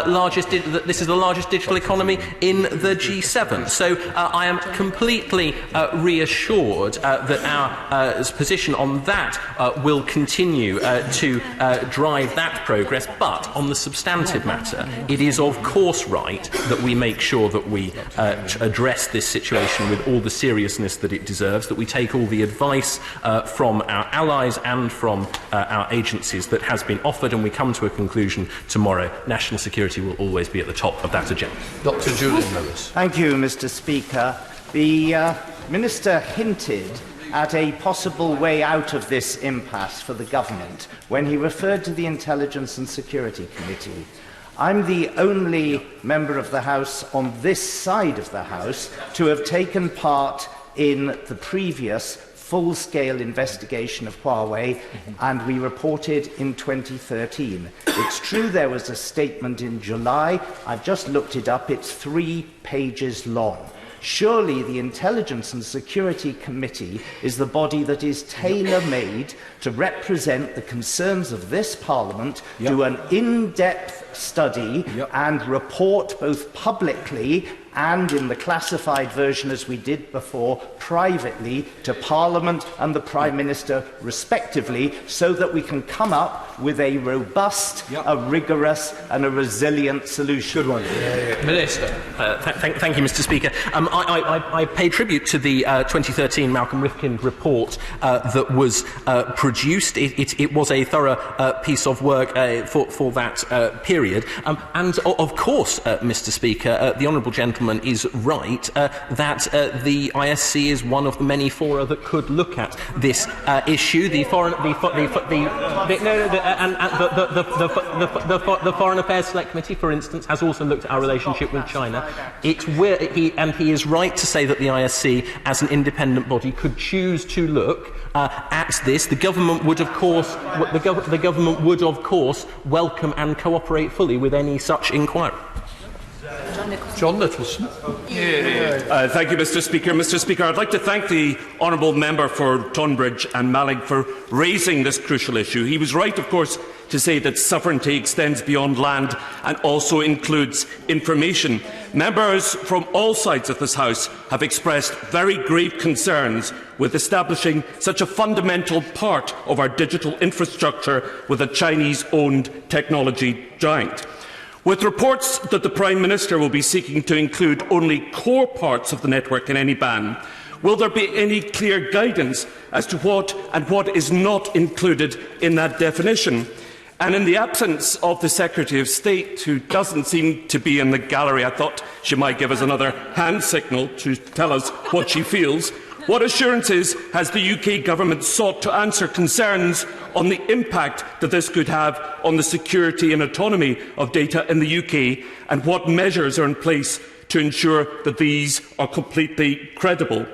largest digital economy in the G7. So I am completely reassured that our position on that will continue to drive that progress. But on the substantive matter, it is of course right that we make sure that we address this situation with all the seriousness that it deserves, that we take all the advice from our allies and from our agencies that has been offered, and we come to a conclusion tomorrow. National security will always be at the top of that agenda. Dr. Julian Lewis. Thank you, Mr. Speaker. The Minister hinted at a possible way out of this impasse for the government when he referred to the Intelligence and Security Committee. I'm the only member of the House on this side of the House to have taken part in the previous full-scale investigation of Huawei, and we reported in 2013. It's true there was a statement in July. I've just looked it up. It's 3 pages long. Surely the Intelligence and Security Committee is the body that is tailor-made to represent the concerns of this Parliament, do an in-depth study and report both publicly and in the classified version, as we did before, privately to Parliament and the Prime Minister, respectively, so that we can come up with a robust, a rigorous and a resilient solution. Good one. Minister. Thank you, Mr. Speaker. I pay tribute to the 2013 Malcolm Rifkind report that was produced. It was a thorough piece of work for that period. And of course, Mr. Speaker, the Honourable Gentleman is right that the ISC is one of the many fora that could look at this issue. The Foreign Affairs Select Committee, for instance, has also looked at our relationship with China. He is right to say that the ISC, as an independent body, could choose to look at this. The government would, of course, welcome and cooperate fully with any such inquiry. John Littleston. Thank you, Mr. Speaker. Mr. Speaker, I'd like to thank the honourable member for Tonbridge and Malling for raising this crucial issue. He was right, of course, to say that sovereignty extends beyond land and also includes information. Members from all sides of this House have expressed very grave concerns with establishing such a fundamental part of our digital infrastructure with a Chinese-owned technology giant. With reports that the Prime Minister will be seeking to include only core parts of the network in any ban, will there be any clear guidance as to what is not included in that definition? And in the absence of the Secretary of State, who doesn't seem to be in the gallery, I thought she might give us another hand signal to tell us what she feels. What assurances has the UK Government sought to answer concerns on the impact that this could have on the security and autonomy of data in the UK, and what measures are in place to ensure that these are completely credible?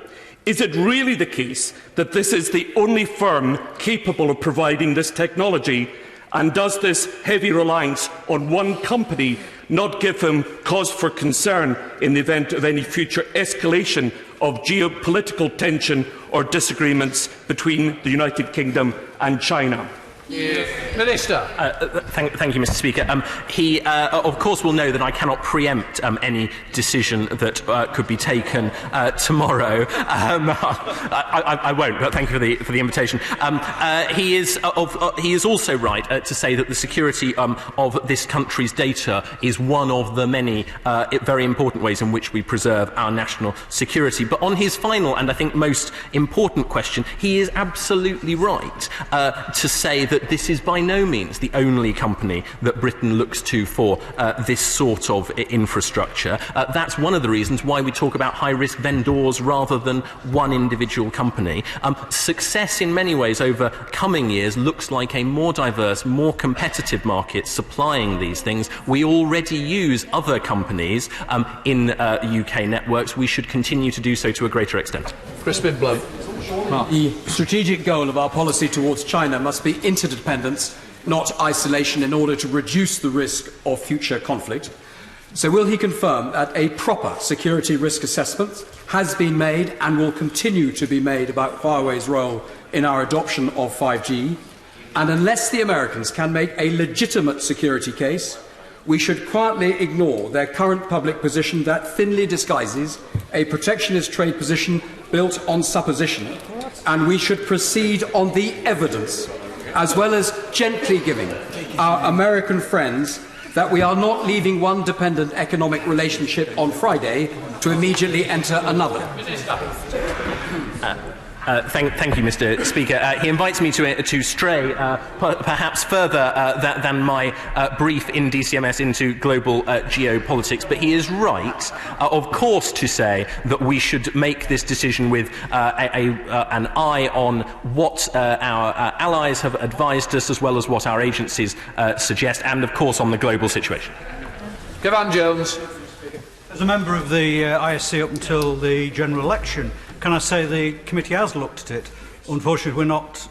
Is it really the case that this is the only firm capable of providing this technology? And does this heavy reliance on one company not give him cause for concern in the event of any future escalation of geopolitical tension or disagreements between the United Kingdom and China? Minister. Thank you, Mr. Speaker. He, of course, will know that I cannot preempt any decision that could be taken tomorrow. I won't, but thank you for the invitation. He is also right to say that the security of this country's data is one of the many very important ways in which we preserve our national security. But on his final and I think most important question, he is absolutely right to say that this is by no means the only company that Britain looks to for this sort of infrastructure. That's one of the reasons why we talk about high-risk vendors rather than one individual company. Success in many ways over coming years looks like a more diverse, more competitive market supplying these things. We already use other companies in UK networks. We should continue to do so to a greater extent. Crispin Blunt. The strategic goal of our policy towards China must be interdependence, not isolation, in order to reduce the risk of future conflict. So will he confirm that a proper security risk assessment has been made and will continue to be made about Huawei's role in our adoption of 5G? And unless the Americans can make a legitimate security case, we should quietly ignore their current public position that thinly disguises a protectionist trade position built on supposition, and we should proceed on the evidence, as well as gently giving our American friends that we are not leaving one dependent economic relationship on Friday to immediately enter another. Thank you, Mr. Speaker. He invites me to stray perhaps further than my brief in DCMS into global geopolitics, but he is right, of course, to say that we should make this decision with an eye on what our allies have advised us, as well as what our agencies suggest, and, of course, on the global situation. Kevan Jones. As a member of the ISC up until the general election, can I say the committee has looked at it? Unfortunately, we're not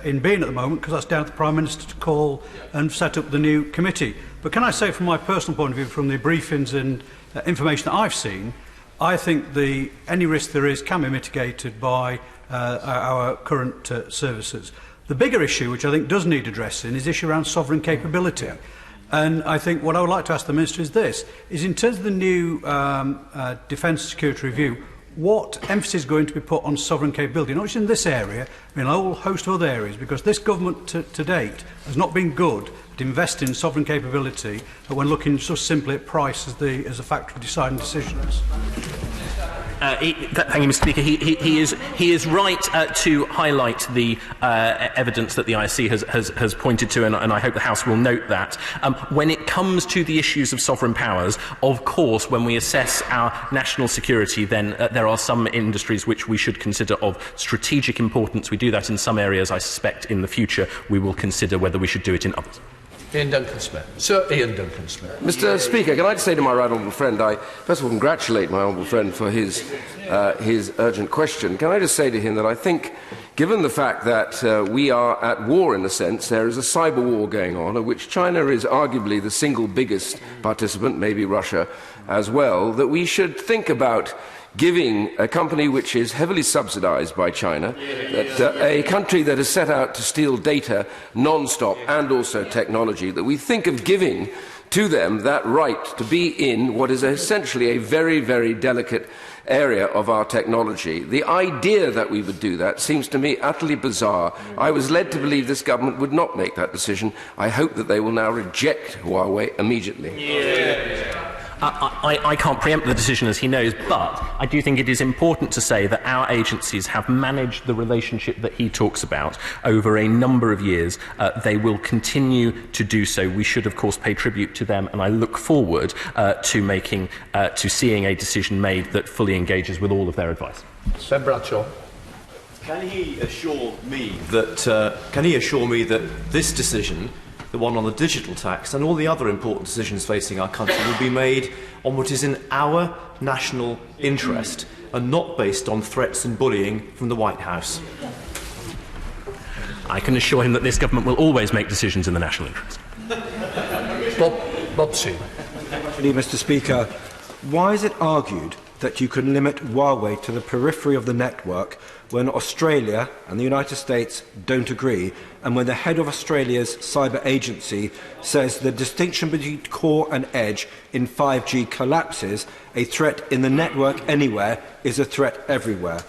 in being at the moment because that's down to the Prime Minister to call and set up the new committee. But can I say from my personal point of view, from the briefings and information that I've seen, I think any risk there is can be mitigated by our current services. The bigger issue, which I think does need addressing, is the issue around sovereign capability. And I think what I would like to ask the Minister is this, is in terms of the new Defence and Security Review, what emphasis is going to be put on sovereign capability, not just in this area, but in a whole host of other areas, because this government to date has not been good at investing in sovereign capability when looking just simply at price as a factor of deciding decisions. Thank you, Mr. Speaker. He is right to highlight the evidence that the ISC has pointed to, and I hope the House will note that. When it comes to the issues of sovereign powers, of course, when we assess our national security, then there are some industries which we should consider of strategic importance. We do that in some areas. I suspect in the future we will consider whether we should do it in others. Ian Duncan-Smith. Sir Ian Duncan-Smith. Mr. Speaker, can I just say to my right honourable friend, I first of all congratulate my honourable friend for his urgent question. Can I just say to him that I think, given the fact that we are at war in a sense, there is a cyber war going on, of which China is arguably the single biggest participant, maybe Russia as well, that we should think about giving a company which is heavily subsidised by China, a country that has set out to steal data non-stop and also technology, that we think of giving to them that right to be in what is essentially a very, very delicate area of our technology. The idea that we would do that seems to me utterly bizarre. I was led to believe this government would not make that decision. I hope that they will now reject Huawei immediately. I can't preempt the decision, as he knows, but I do think it is important to say that our agencies have managed the relationship that he talks about over a number of years. They will continue to do so. We should, of course, pay tribute to them, and I look forward to seeing a decision made that fully engages with all of their advice. Ben Bradshaw. Can he assure me that this decision, the one on the digital tax, and all the other important decisions facing our country will be made on what is in our national interest and not based on threats and bullying from the White House? I can assure him that this government will always make decisions in the national interest. Bob Seaman. Mr. Speaker, why is it argued that you can limit Huawei to the periphery of the network when Australia and the United States don't agree, and when the head of Australia's cyber agency says the distinction between core and edge in 5G collapses, a threat in the network anywhere is a threat everywhere?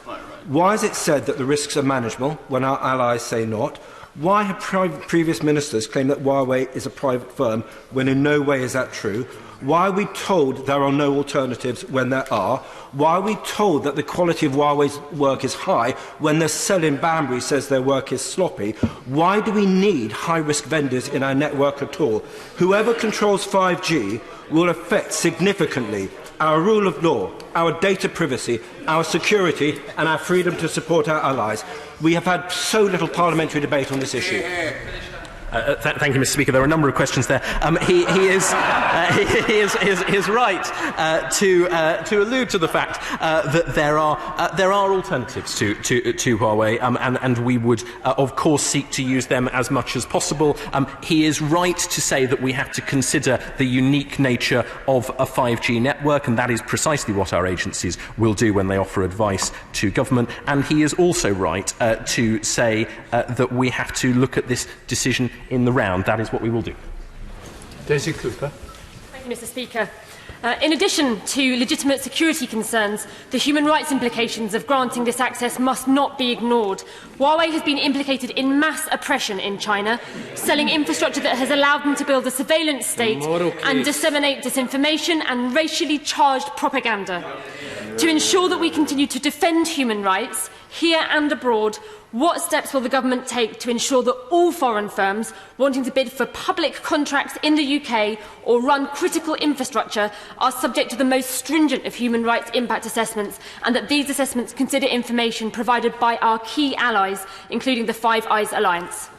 Why is it said that the risks are manageable when our allies say not? Why have previous ministers claimed that Huawei is a private firm when in no way is that true? Why are we told there are no alternatives when there are? Why are we told that the quality of Huawei's work is high when the cell in Banbury says their work is sloppy? Why do we need high-risk vendors in our network at all? Whoever controls 5G will affect significantly our rule of law, our data privacy, our security and our freedom to support our allies. We have had so little parliamentary debate on this issue. Thank you, Mr. Speaker. There are a number of questions there. He is right to allude to the fact that there are alternatives to Huawei, and we would, of course, seek to use them as much as possible. He is right to say that we have to consider the unique nature of a 5G network, and that is precisely what our agencies will do when they offer advice to government. And he is also right to say that we have to look at this decision in the round. That is what we will do. Daisy Cooper. Thank you, Mr. Speaker. In addition to legitimate security concerns, the human rights implications of granting this access must not be ignored. Huawei has been implicated in mass oppression in China, selling infrastructure that has allowed them to build a surveillance state and disseminate disinformation and racially charged propaganda. To ensure that we continue to defend human rights, here and abroad, what steps will the government take to ensure that all foreign firms wanting to bid for public contracts in the UK or run critical infrastructure are subject to the most stringent of human rights impact assessments, and that these assessments consider information provided by our key allies, including the Five Eyes Alliance?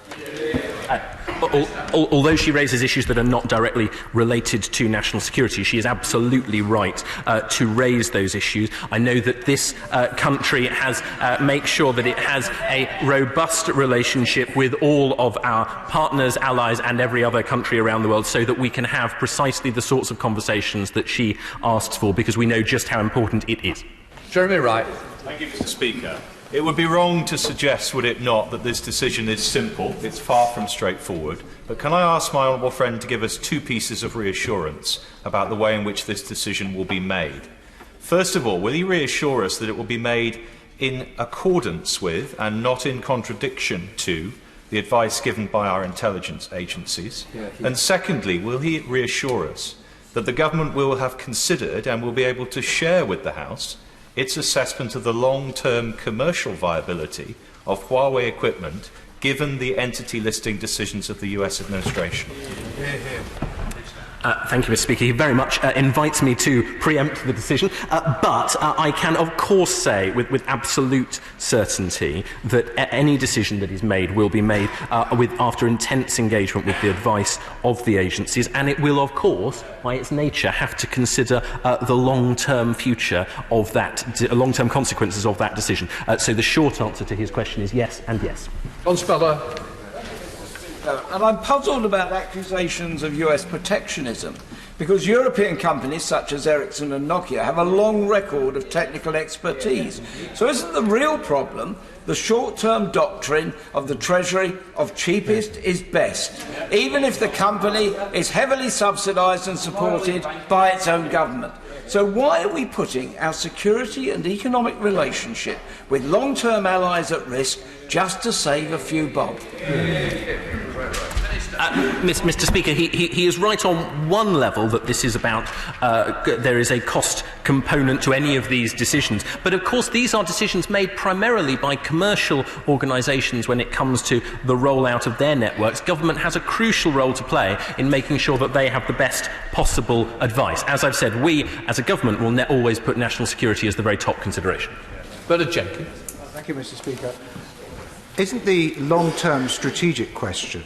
Although she raises issues that are not directly related to national security, she is absolutely right to raise those issues. I know that this country has made sure that it has a robust relationship with all of our partners, allies and every other country around the world, so that we can have precisely the sorts of conversations that she asks for, because we know just how important it is. Jeremy Wright. Thank you, Mr. Speaker. It would be wrong to suggest, would it not, that this decision is simple. It's far from straightforward. But can I ask my honourable friend to give us two pieces of reassurance about the way in which this decision will be made? First of all, will he reassure us that it will be made in accordance with and not in contradiction to the advice given by our intelligence agencies? And secondly, will he reassure us that the government will have considered and will be able to share with the House its assessment of the long-term commercial viability of Huawei equipment given the entity listing decisions of the US administration? Thank you, Mr. Speaker. He very much invites me to preempt the decision, but I can, of course, say with absolute certainty that any decision that is made will be made after intense engagement with the advice of the agencies, and it will, of course, by its nature, have to consider the long-term future of that, long-term consequences of that decision. So the short answer to his question is yes and yes. John Speller. And I'm puzzled about accusations of US protectionism, because European companies such as Ericsson and Nokia have a long record of technical expertise. So isn't the real problem the short-term doctrine of the Treasury of cheapest is best, even if the company is heavily subsidised and supported by its own government? So why are we putting our security and economic relationship with long-term allies at risk just to save a few bob? Mr. Speaker, he is right on one level that this is about, there is a cost component to any of these decisions. But of course these are decisions made primarily by commercial organisations when it comes to the rollout of their networks. Government has a crucial role to play in making sure that they have the best possible advice. As I've said, we as a government will always put national security as the very top consideration. Bernard Jenkins. Thank you, Mr. Speaker. Isn't the long-term strategic question,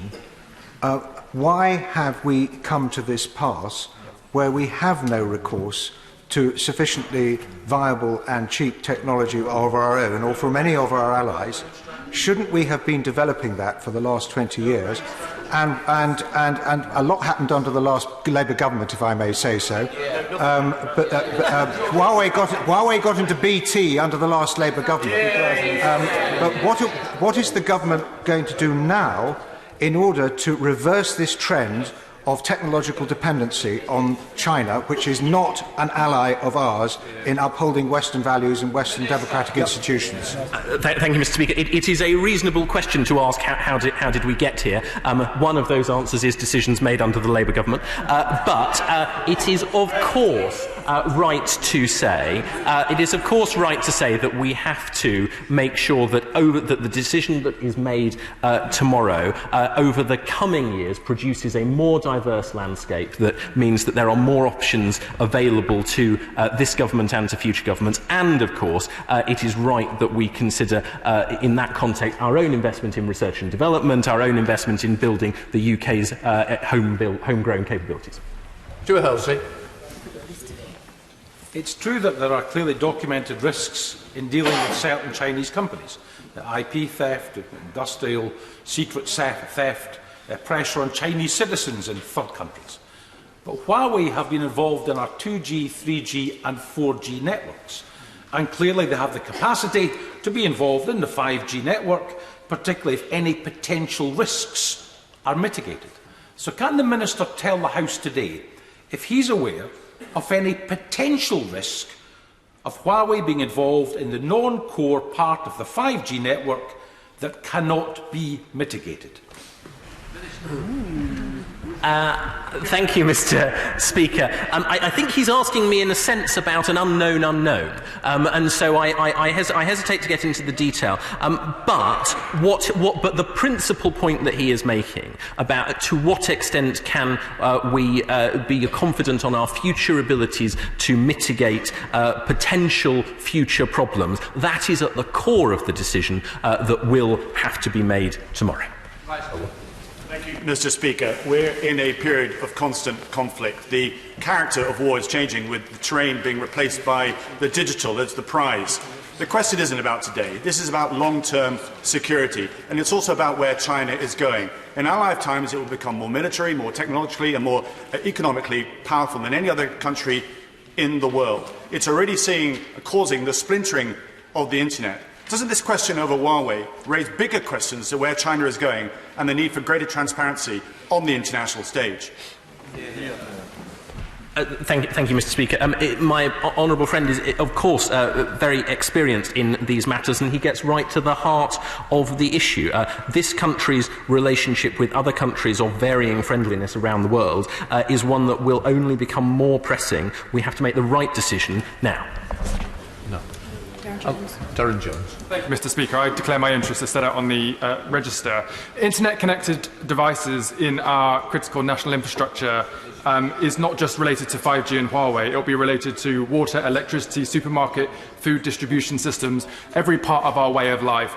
why have we come to this pass where we have no recourse to sufficiently viable and cheap technology of our own or from any of our allies? Shouldn't we have been developing that for the last 20 years? and a lot happened under the last Labour government, if I may say so. Huawei got into BT under the last Labour government. But what is the government going to do now in order to reverse this trend of technological dependency on China, which is not an ally of ours in upholding Western values and Western democratic institutions? Thank you, Mr. Speaker. It is a reasonable question to ask how did we get here. One of those answers is decisions made under the Labour government. But it is, of course, right to say that we have to make sure that the decision that is made tomorrow over the coming years produces a more diverse landscape that means that there are more options available to this government and to future governments. And, of course, it is right that we consider, in that context, our own investment in research and development, our own investment in building the UK's homegrown capabilities. Stuart Halsey. It's true that there are clearly documented risks in dealing with certain Chinese companies. IP theft, industrial secret theft, pressure on Chinese citizens in third countries. But Huawei have been involved in our 2G, 3G and 4G networks. And clearly they have the capacity to be involved in the 5G network, particularly if any potential risks are mitigated. So can the Minister tell the House today if he's aware of any potential risk of Huawei being involved in the non-core part of the 5G network that cannot be mitigated? Thank you, Mr. Speaker. I think he's asking me, in a sense, about an unknown unknown, and so I hesitate to get into the detail. But the principal point that he is making about to what extent can we be confident on our future abilities to mitigate potential future problems, that is at the core of the decision that will have to be made tomorrow. Thank you, Mr. Speaker. We're in a period of constant conflict. The character of war is changing, with the terrain being replaced by the digital as the prize. The question isn't about today. This is about long-term security, and it's also about where China is going. In our lifetimes, it will become more military, more technologically, and more economically powerful than any other country in the world. It's already causing the splintering of the internet. Doesn't this question over Huawei raise bigger questions to where China is going and the need for greater transparency on the international stage? Thank you, Mr. Speaker. My honourable friend is, of course, very experienced in these matters, and he gets right to the heart of the issue. This country's relationship with other countries of varying friendliness around the world is one that will only become more pressing. We have to make the right decision now. Darren Jones. Thank you, Mr. Speaker. I declare my interest as set out on the register. Internet-connected devices in our critical national infrastructure is not just related to 5G and Huawei. It will be related to water, electricity, supermarket, food distribution systems, every part of our way of life.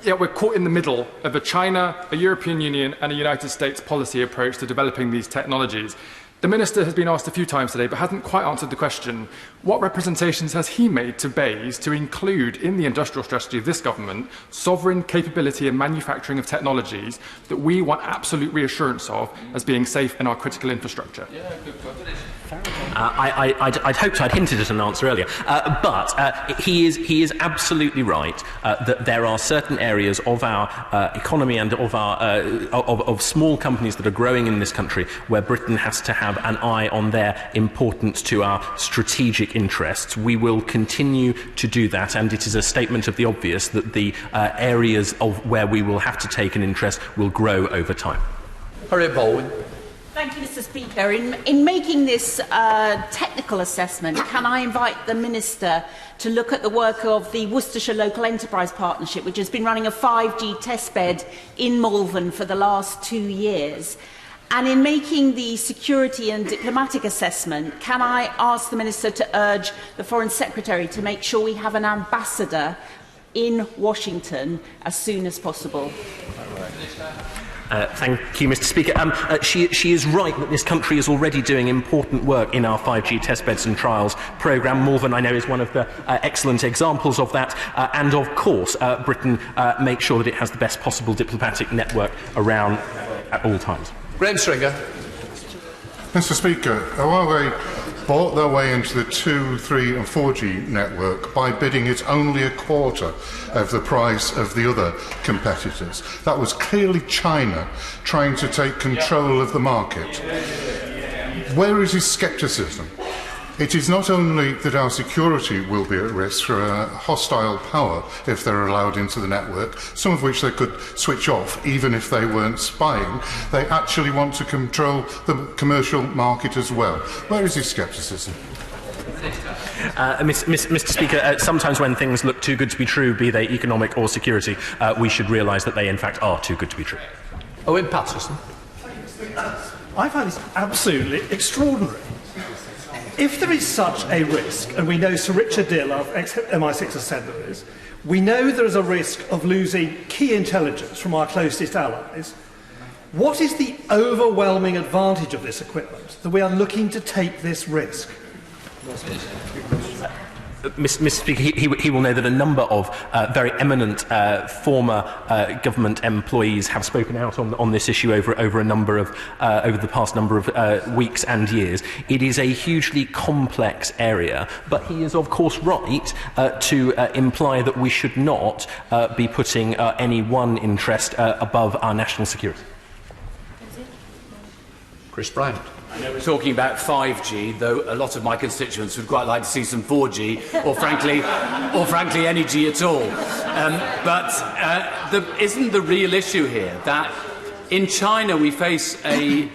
Yet we're caught in the middle of a China, a European Union and a United States policy approach to developing these technologies. The Minister has been asked a few times today, but hasn't quite answered the question. What representations has he made to BEIS to include in the industrial strategy of this government sovereign capability and manufacturing of technologies that we want absolute reassurance of as being safe in our critical infrastructure? I'd hoped I'd hinted at an answer earlier, but he is absolutely right that there are certain areas of our economy and of our of small companies that are growing in this country where Britain has to have an eye on their importance to our strategic interests. We will continue to do that, and it is a statement of the obvious that the areas of where we will have to take an interest will grow over time. Harriet Baldwin. Thank you, Mr. Speaker. In making this technical assessment, can I invite the Minister to look at the work of the Worcestershire Local Enterprise Partnership, which has been running a 5G testbed in Malvern for the last 2 years? And in making the security and diplomatic assessment, can I ask the Minister to urge the Foreign Secretary to make sure we have an ambassador in Washington as soon as possible? Thank you, Mr. Speaker. She is right that this country is already doing important work in our 5G testbeds and trials programme. Malvern, I know, is one of the excellent examples of that. And, of course, Britain makes sure that it has the best possible diplomatic network around at all times. Graham Stringer. Mr. Speaker, Huawei bought their way into the 2, 3 and 4G network by bidding it only a quarter of the price of the other competitors. That was clearly China trying to take control of the market. Where is his scepticism? It is not only that our security will be at risk for a hostile power if they're allowed into the network, some of which they could switch off even if they weren't spying. They actually want to control the commercial market as well. Where is his scepticism? Mr. Speaker, sometimes when things look too good to be true, be they economic or security, we should realise that they in fact are too good to be true. Owen Paterson. I find this absolutely extraordinary. If there is such a risk, and we know Sir Richard Dill of MI6 has said there is, we know there is a risk of losing key intelligence from our closest allies. What is the overwhelming advantage of this equipment that we are looking to take this risk? Mr. Speaker, he will know that a number of very eminent former government employees have spoken out on this issue over the past number of weeks and years. It is a hugely complex area, but he is of course right to imply that we should not be putting any one interest above our national security. Chris Bryant. I know we're talking about 5G, though a lot of my constituents would quite like to see some 4G, or frankly any G at all. Isn't the real issue here that in China we face a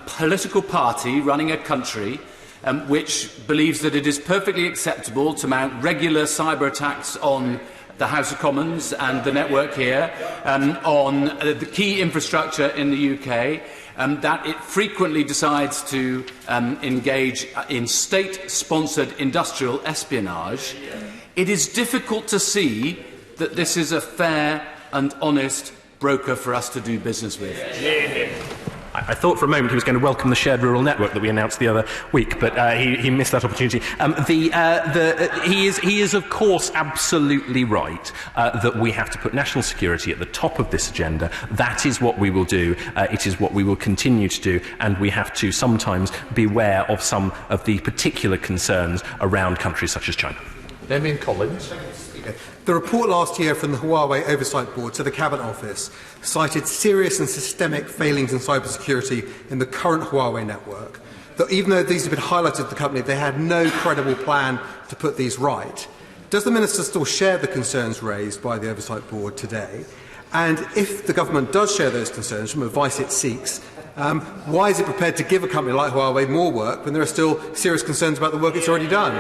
political party running a country which believes that it is perfectly acceptable to mount regular cyber attacks on the House of Commons and the network here, on the key infrastructure in the UK, that it frequently decides to engage in state-sponsored industrial espionage. It is difficult to see that this is a fair and honest broker for us to do business with. I thought for a moment he was going to welcome the shared rural network that we announced the other week, but he missed that opportunity. He is of course absolutely right that we have to put national security at the top of this agenda. That is what we will do. It is what we will continue to do, and we have to sometimes beware of some of the particular concerns around countries such as China. Damien Collins. The report last year from the Huawei Oversight Board to the Cabinet Office cited serious and systemic failings in cybersecurity in the current Huawei network. That even though these have been highlighted to the company, they had no credible plan to put these right. Does the Minister still share the concerns raised by the Oversight Board today? And if the government does share those concerns from advice it seeks, why is it prepared to give a company like Huawei more work when there are still serious concerns about the work it's already done?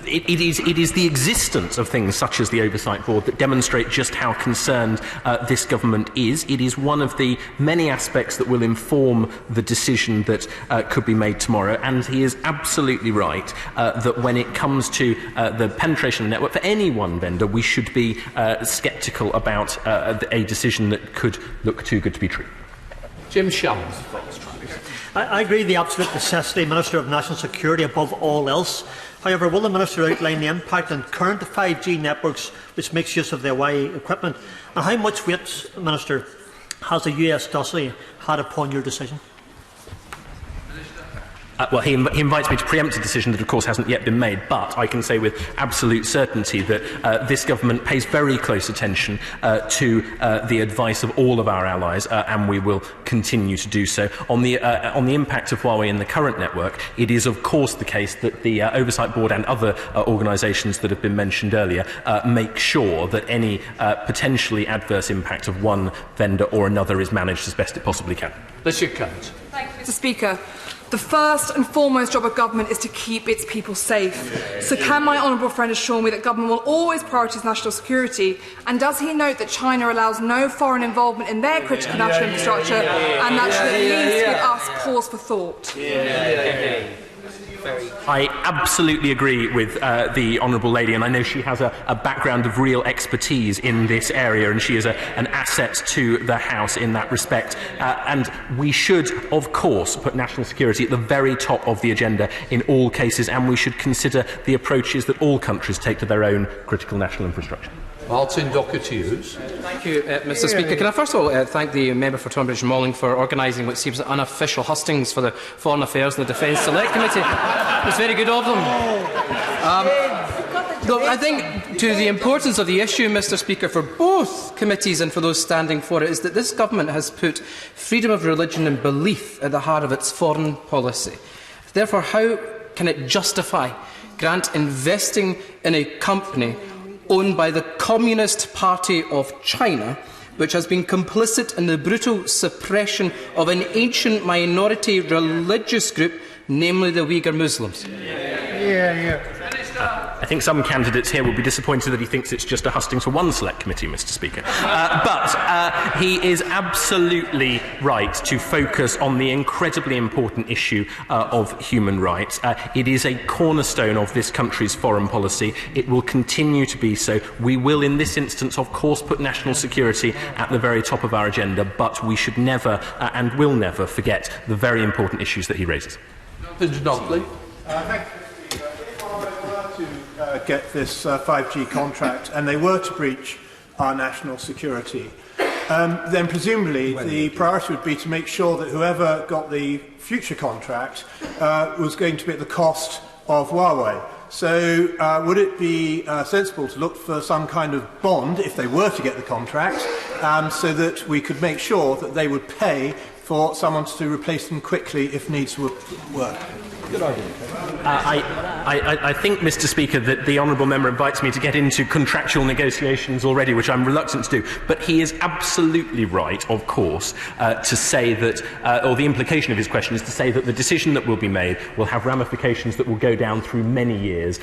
It is the existence of things such as the Oversight Board that demonstrate just how concerned this government is. It is one of the many aspects that will inform the decision that could be made tomorrow, and he is absolutely right that when it comes to the penetration of the network for any one vendor, we should be sceptical about a decision that could look too good to be true. Jim Shams. I agree with the absolute necessity, Minister, of national security above all else. However, will the Minister outline the impact on current 5G networks which makes use of the Huawei equipment? And how much weight, Minister, has the US dossier had upon your decision? Well, he invites me to preempt a decision that, of course, hasn't yet been made, but I can say with absolute certainty that this government pays very close attention to the advice of all of our allies, and we will continue to do so. On the impact of Huawei in the current network, it is, of course, the case that the Oversight Board and other organisations that have been mentioned earlier make sure that any potentially adverse impact of one vendor or another is managed as best it possibly can. Patricia Cummins. Thank you, Mr. Speaker. The first and foremost job of government is to keep its people safe. So can my honourable friend assure me that government will always prioritise national security? And does he note that China allows no foreign involvement in their critical national infrastructure, and that should at least give us pause for thought? I absolutely agree with the Honourable Lady, and I know she has a background of real expertise in this area, and she is an asset to the House in that respect. And we should, of course, put national security at the very top of the agenda in all cases, and we should consider the approaches that all countries take to their own critical national infrastructure. Martin Doherty-Hughes. Thank you, Mr Speaker. Can I first of all thank the member for Tonbridge and Malling for organising what seems an unofficial hustings for the Foreign Affairs and the Defence Select Committee. It's very good of them. Look, I think to the importance of the issue, Mr Speaker, for both committees and for those standing for it, is that this government has put freedom of religion and belief at the heart of its foreign policy. Therefore, how can it justify Grant investing in a company owned by the Communist Party of China, which has been complicit in the brutal suppression of an ancient minority religious group, namely the Uyghur Muslims? I think some candidates here will be disappointed that he thinks it's just a hustings for one select committee, Mr Speaker. But he is absolutely right to focus on the incredibly important issue of human rights. It is a cornerstone of this country's foreign policy. It will continue to be so. We will, in this instance, of course, put national security at the very top of our agenda, but we should never and will never forget the very important issues that he raises. Get this 5G contract and they were to breach our national security, then presumably the priority would be to make sure that whoever got the future contract was going to be at the cost of Huawei. So would it be sensible to look for some kind of bond, if they were to get the contract, so that we could make sure that they would pay for someone to replace them quickly if needs were? Good idea. I think, Mr Speaker, that the honourable member invites me to get into contractual negotiations already, which I'm reluctant to do. But he is absolutely right, of course, to say that, or the implication of his question is to say that the decision that will be made will have ramifications that will go down through many years.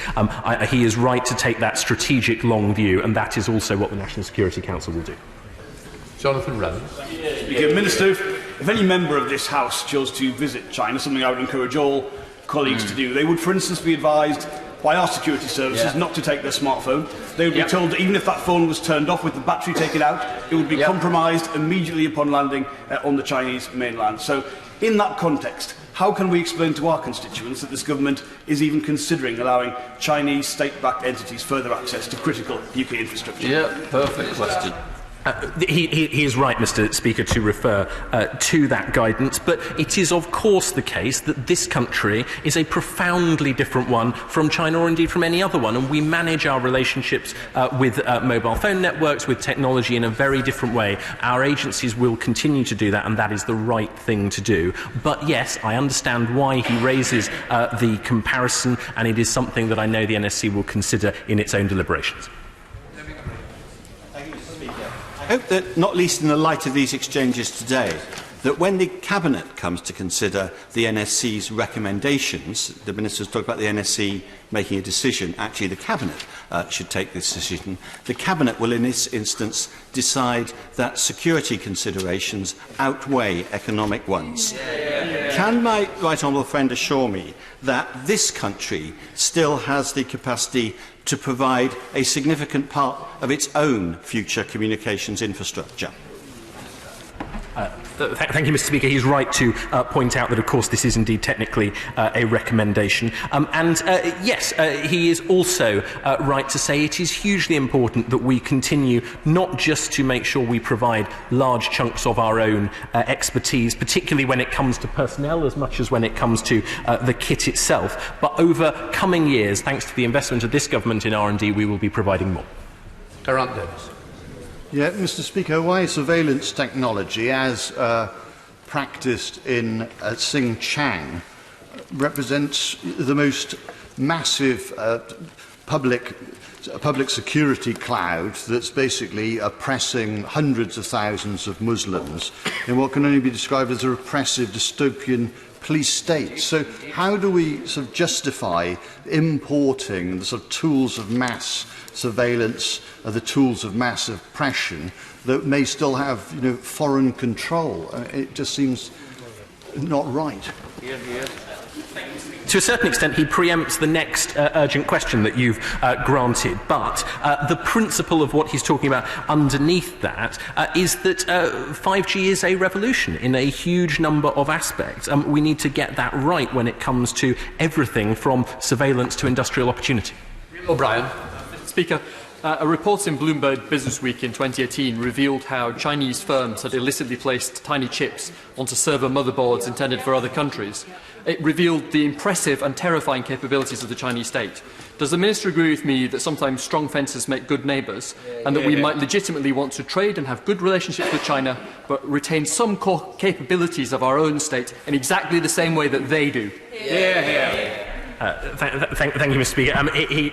He is right to take that strategic long view, and that is also what the National Security Council will do. Jonathan Rowan. Minister, if any member of this House chose to visit China, something I would encourage all colleagues to do, they would, for instance, be advised by our security services not to take their smartphone. They would be told that even if that phone was turned off with the battery taken out, it would be compromised immediately upon landing on the Chinese mainland. So, in that context, how can we explain to our constituents that this government is even considering allowing Chinese state-backed entities further access to critical UK infrastructure? Perfect question. He is right, Mr Speaker, to refer to that guidance, but it is of course the case that this country is a profoundly different one from China or indeed from any other one, and we manage our relationships with mobile phone networks, with technology in a very different way. Our agencies will continue to do that, and that is the right thing to do. But yes, I understand why he raises the comparison, and it is something that I know the NSC will consider in its own deliberations. I hope that, not least in the light of these exchanges today, that when the Cabinet comes to consider the NSC's recommendations, the Ministers talk about the NSC making a decision, actually the Cabinet should take this decision, the Cabinet will in this instance decide that security considerations outweigh economic ones. Can my right honourable friend assure me that this country still has the capacity to provide a significant part of its own future communications infrastructure? Thank you, Mr Speaker. He's right to point out that, of course, this is indeed technically a recommendation. Yes, he is also right to say it is hugely important that we continue not just to make sure we provide large chunks of our own expertise, particularly when it comes to personnel as much as when it comes to the kit itself, but over coming years, thanks to the investment of this government in R&D, we will be providing more. Geraint Davis. Yeah, Mr Speaker, why surveillance technology, as practised in Xinjiang, represents the most massive public security cloud that's basically oppressing hundreds of thousands of Muslims in what can only be described as a repressive dystopian police state. So how do we sort of justify importing the sort of tools of mass surveillance, the tools of mass oppression that may still have, foreign control? It just seems not right. To a certain extent, he preempts the next urgent question that you've granted, but the principle of what he's talking about underneath that is that 5G is a revolution in a huge number of aspects. We need to get that right when it comes to everything from surveillance to industrial opportunity. O'Brien. Speaker, A report in Bloomberg Businessweek in 2018 revealed how Chinese firms had illicitly placed tiny chips onto server motherboards intended for other countries. It revealed the impressive and terrifying capabilities of the Chinese state. Does the Minister agree with me that sometimes strong fences make good neighbours, and that we might legitimately want to trade and have good relationships with China, but retain some core capabilities of our own state in exactly the same way that they do? Thank you, Mr. Speaker.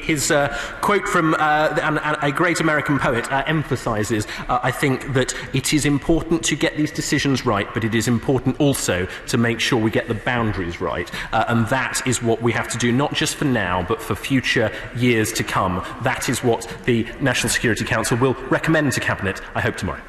His quote from a great American poet emphasises, I think, that it is important to get these decisions right, but it is important also to make sure we get the boundaries right. And that is what we have to do, not just for now, but for future years to come. That is what the National Security Council will recommend to Cabinet, I hope, tomorrow.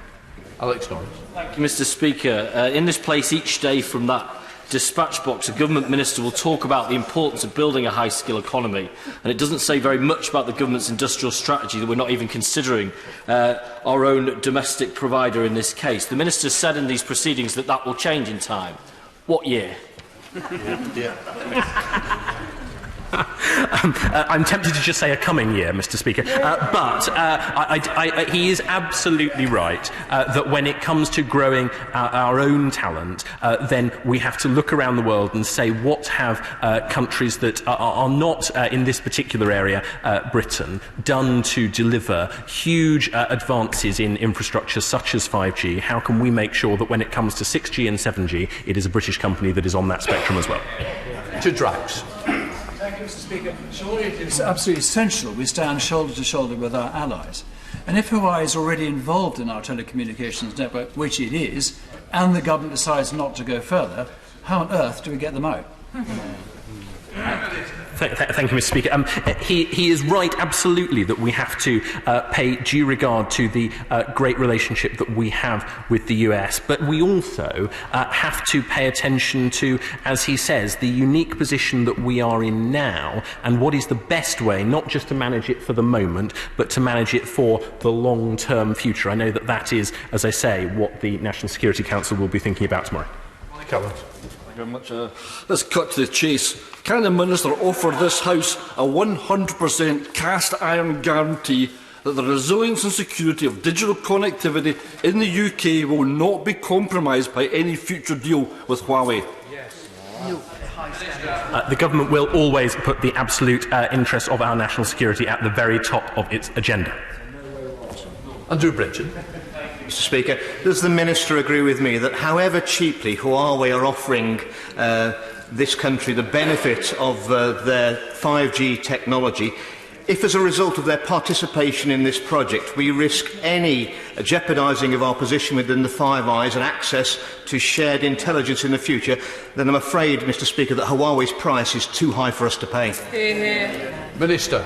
Alex Norris. Thank you, Mr. Speaker. In this place each day from that dispatch box, a government minister will talk about the importance of building a high-skill economy, and it doesn't say very much about the government's industrial strategy that we're not even considering our own domestic provider in this case. The minister said in these proceedings that that will change in time. What year? I'm tempted to just say a coming year, Mr. Speaker, but he is absolutely right that when it comes to growing our own talent, then we have to look around the world and say what have countries that are not in this particular area, Britain, done to deliver huge advances in infrastructure such as 5G. How can we make sure that when it comes to 6G and 7G, it is a British company that is on that spectrum as well? To Drax. Thank you, Mr. Speaker. Surely it is absolutely essential we stand shoulder to shoulder with our allies. And if Huawei is already involved in our telecommunications network, which it is, and the government decides not to go further, how on earth do we get them out? Thank you, Mr. Speaker. He is right, absolutely, that we have to pay due regard to the great relationship that we have with the US. But we also have to pay attention to, as he says, the unique position that we are in now and what is the best way, not just to manage it for the moment, but to manage it for the long-term future. I know that that is, as I say, what the National Security Council will be thinking about tomorrow. Thank you very much. Let's cut to the chase. Can the Minister offer this House a 100% cast-iron guarantee that the resilience and security of digital connectivity in the UK will not be compromised by any future deal with Huawei? Yes. The government will always put the absolute interests of our national security at the very top of its agenda. Andrew Bridget. Mr. Speaker, does the Minister agree with me that however cheaply Huawei are offering this country the benefit of their 5G technology, if as a result of their participation in this project we risk any jeopardising of our position within the Five Eyes and access to shared intelligence in the future, then I'm afraid, Mr. Speaker, that Huawei's price is too high for us to pay. Minister.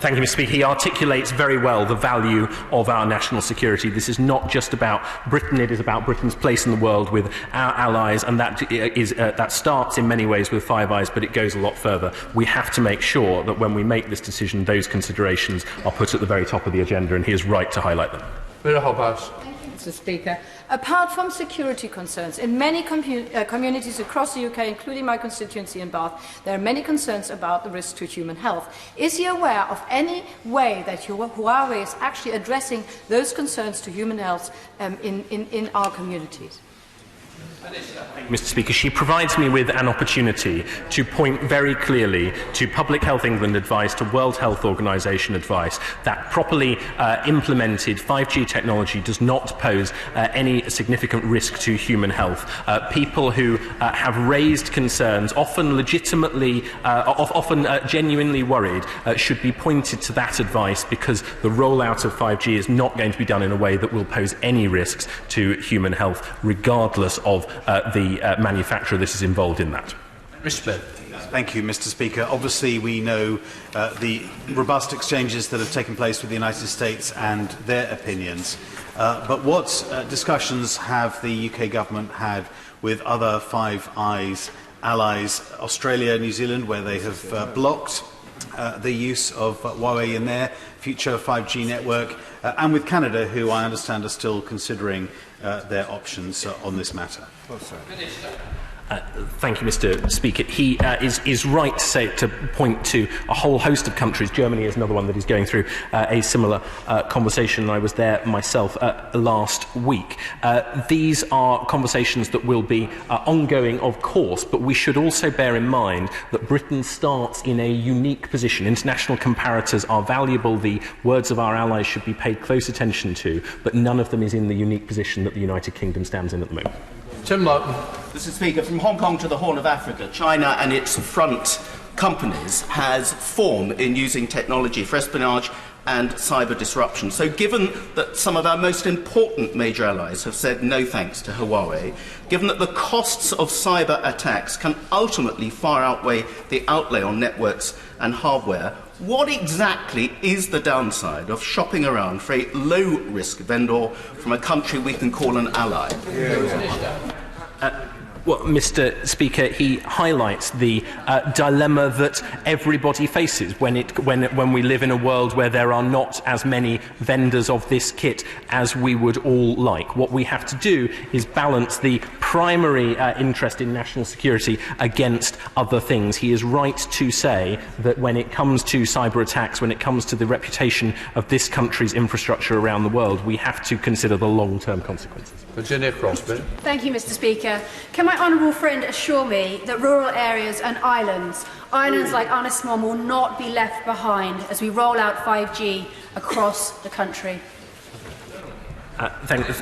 Thank you, Mr. Speaker. He articulates very well the value of our national security. This is not just about Britain, it is about Britain's place in the world with our allies, and that starts in many ways with Five Eyes, but it goes a lot further. We have to make sure that when we make this decision, those considerations are put at the very top of the agenda, and he is right to highlight them. Mr. Speaker. Apart from security concerns, in many communities across the UK, including my constituency in Bath, there are many concerns about the risk to human health. Is he aware of any way that Huawei is actually addressing those concerns to human health in our communities? Mr. Speaker, she provides me with an opportunity to point very clearly to Public Health England advice, to World Health Organisation advice, that properly implemented 5G technology does not pose any significant risk to human health. People who have raised concerns, often legitimately, often genuinely worried, should be pointed to that advice, because the rollout of 5G is not going to be done in a way that will pose any risks to human health, regardless of the manufacturer that is involved in that. Thank you, Mr. Speaker. Obviously, we know the robust exchanges that have taken place with the United States and their opinions. But what discussions have the UK government had with other Five Eyes allies, Australia, New Zealand, where they have blocked the use of Huawei in their future 5G network, and with Canada, who I understand are still considering their options on this matter? Thank you, Mr. Speaker. He is right to point to a whole host of countries. Germany is another one that is going through a similar conversation. I was there myself last week. These are conversations that will be ongoing, of course, but we should also bear in mind that Britain starts in a unique position. International comparators are valuable. The words of our allies should be paid close attention to, but none of them is in the unique position that the United Kingdom stands in at the moment. Tim Lowton. Mr. Speaker, from Hong Kong to the Horn of Africa, China and its front companies has form in using technology for espionage and cyber disruption. So given that some of our most important major allies have said no thanks to Huawei, given that the costs of cyber attacks can ultimately far outweigh the outlay on networks and hardware, what exactly is the downside of shopping around for a low-risk vendor from a country we can call an ally? Well, Mr. Speaker, he highlights the dilemma that everybody faces when we live in a world where there are not as many vendors of this kit as we would all like. What we have to do is balance the primary interest in national security against other things. He is right to say that when it comes to cyber attacks, when it comes to the reputation of this country's infrastructure around the world, we have to consider the long-term consequences. Virginia Crosby. Thank you, Mr. Speaker. Can my honourable friend assure me that rural areas and islands like Anismom will not be left behind as we roll out 5G across the country? Thank you,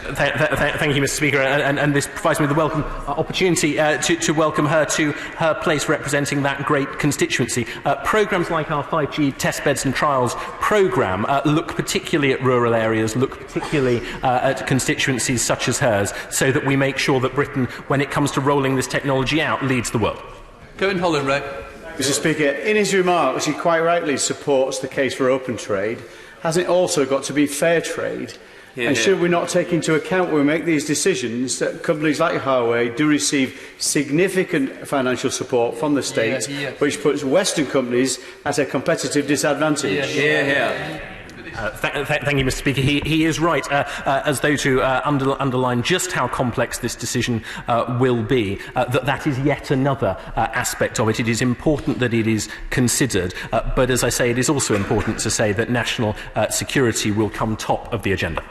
Mr. Speaker, and this provides me with a welcome opportunity to welcome her to her place representing that great constituency. Programmes like our 5G testbeds and trials programme look particularly at rural areas, look particularly at constituencies such as hers, so that we make sure that Britain, when it comes to rolling this technology out, leads the world. Kevin Hollinray. Mr. Speaker, in his remarks, he quite rightly supports the case for open trade. Hasn't it also got to be fair trade? And should we not take into account when we make these decisions that companies like Huawei do receive significant financial support from the state, which puts Western companies at a competitive disadvantage? Thank you, Mr. Speaker. He is right, as though to underline just how complex this decision will be, that is yet another aspect of it. It is important that it is considered, but as I say, it is also important to say that national security will come top of the agenda.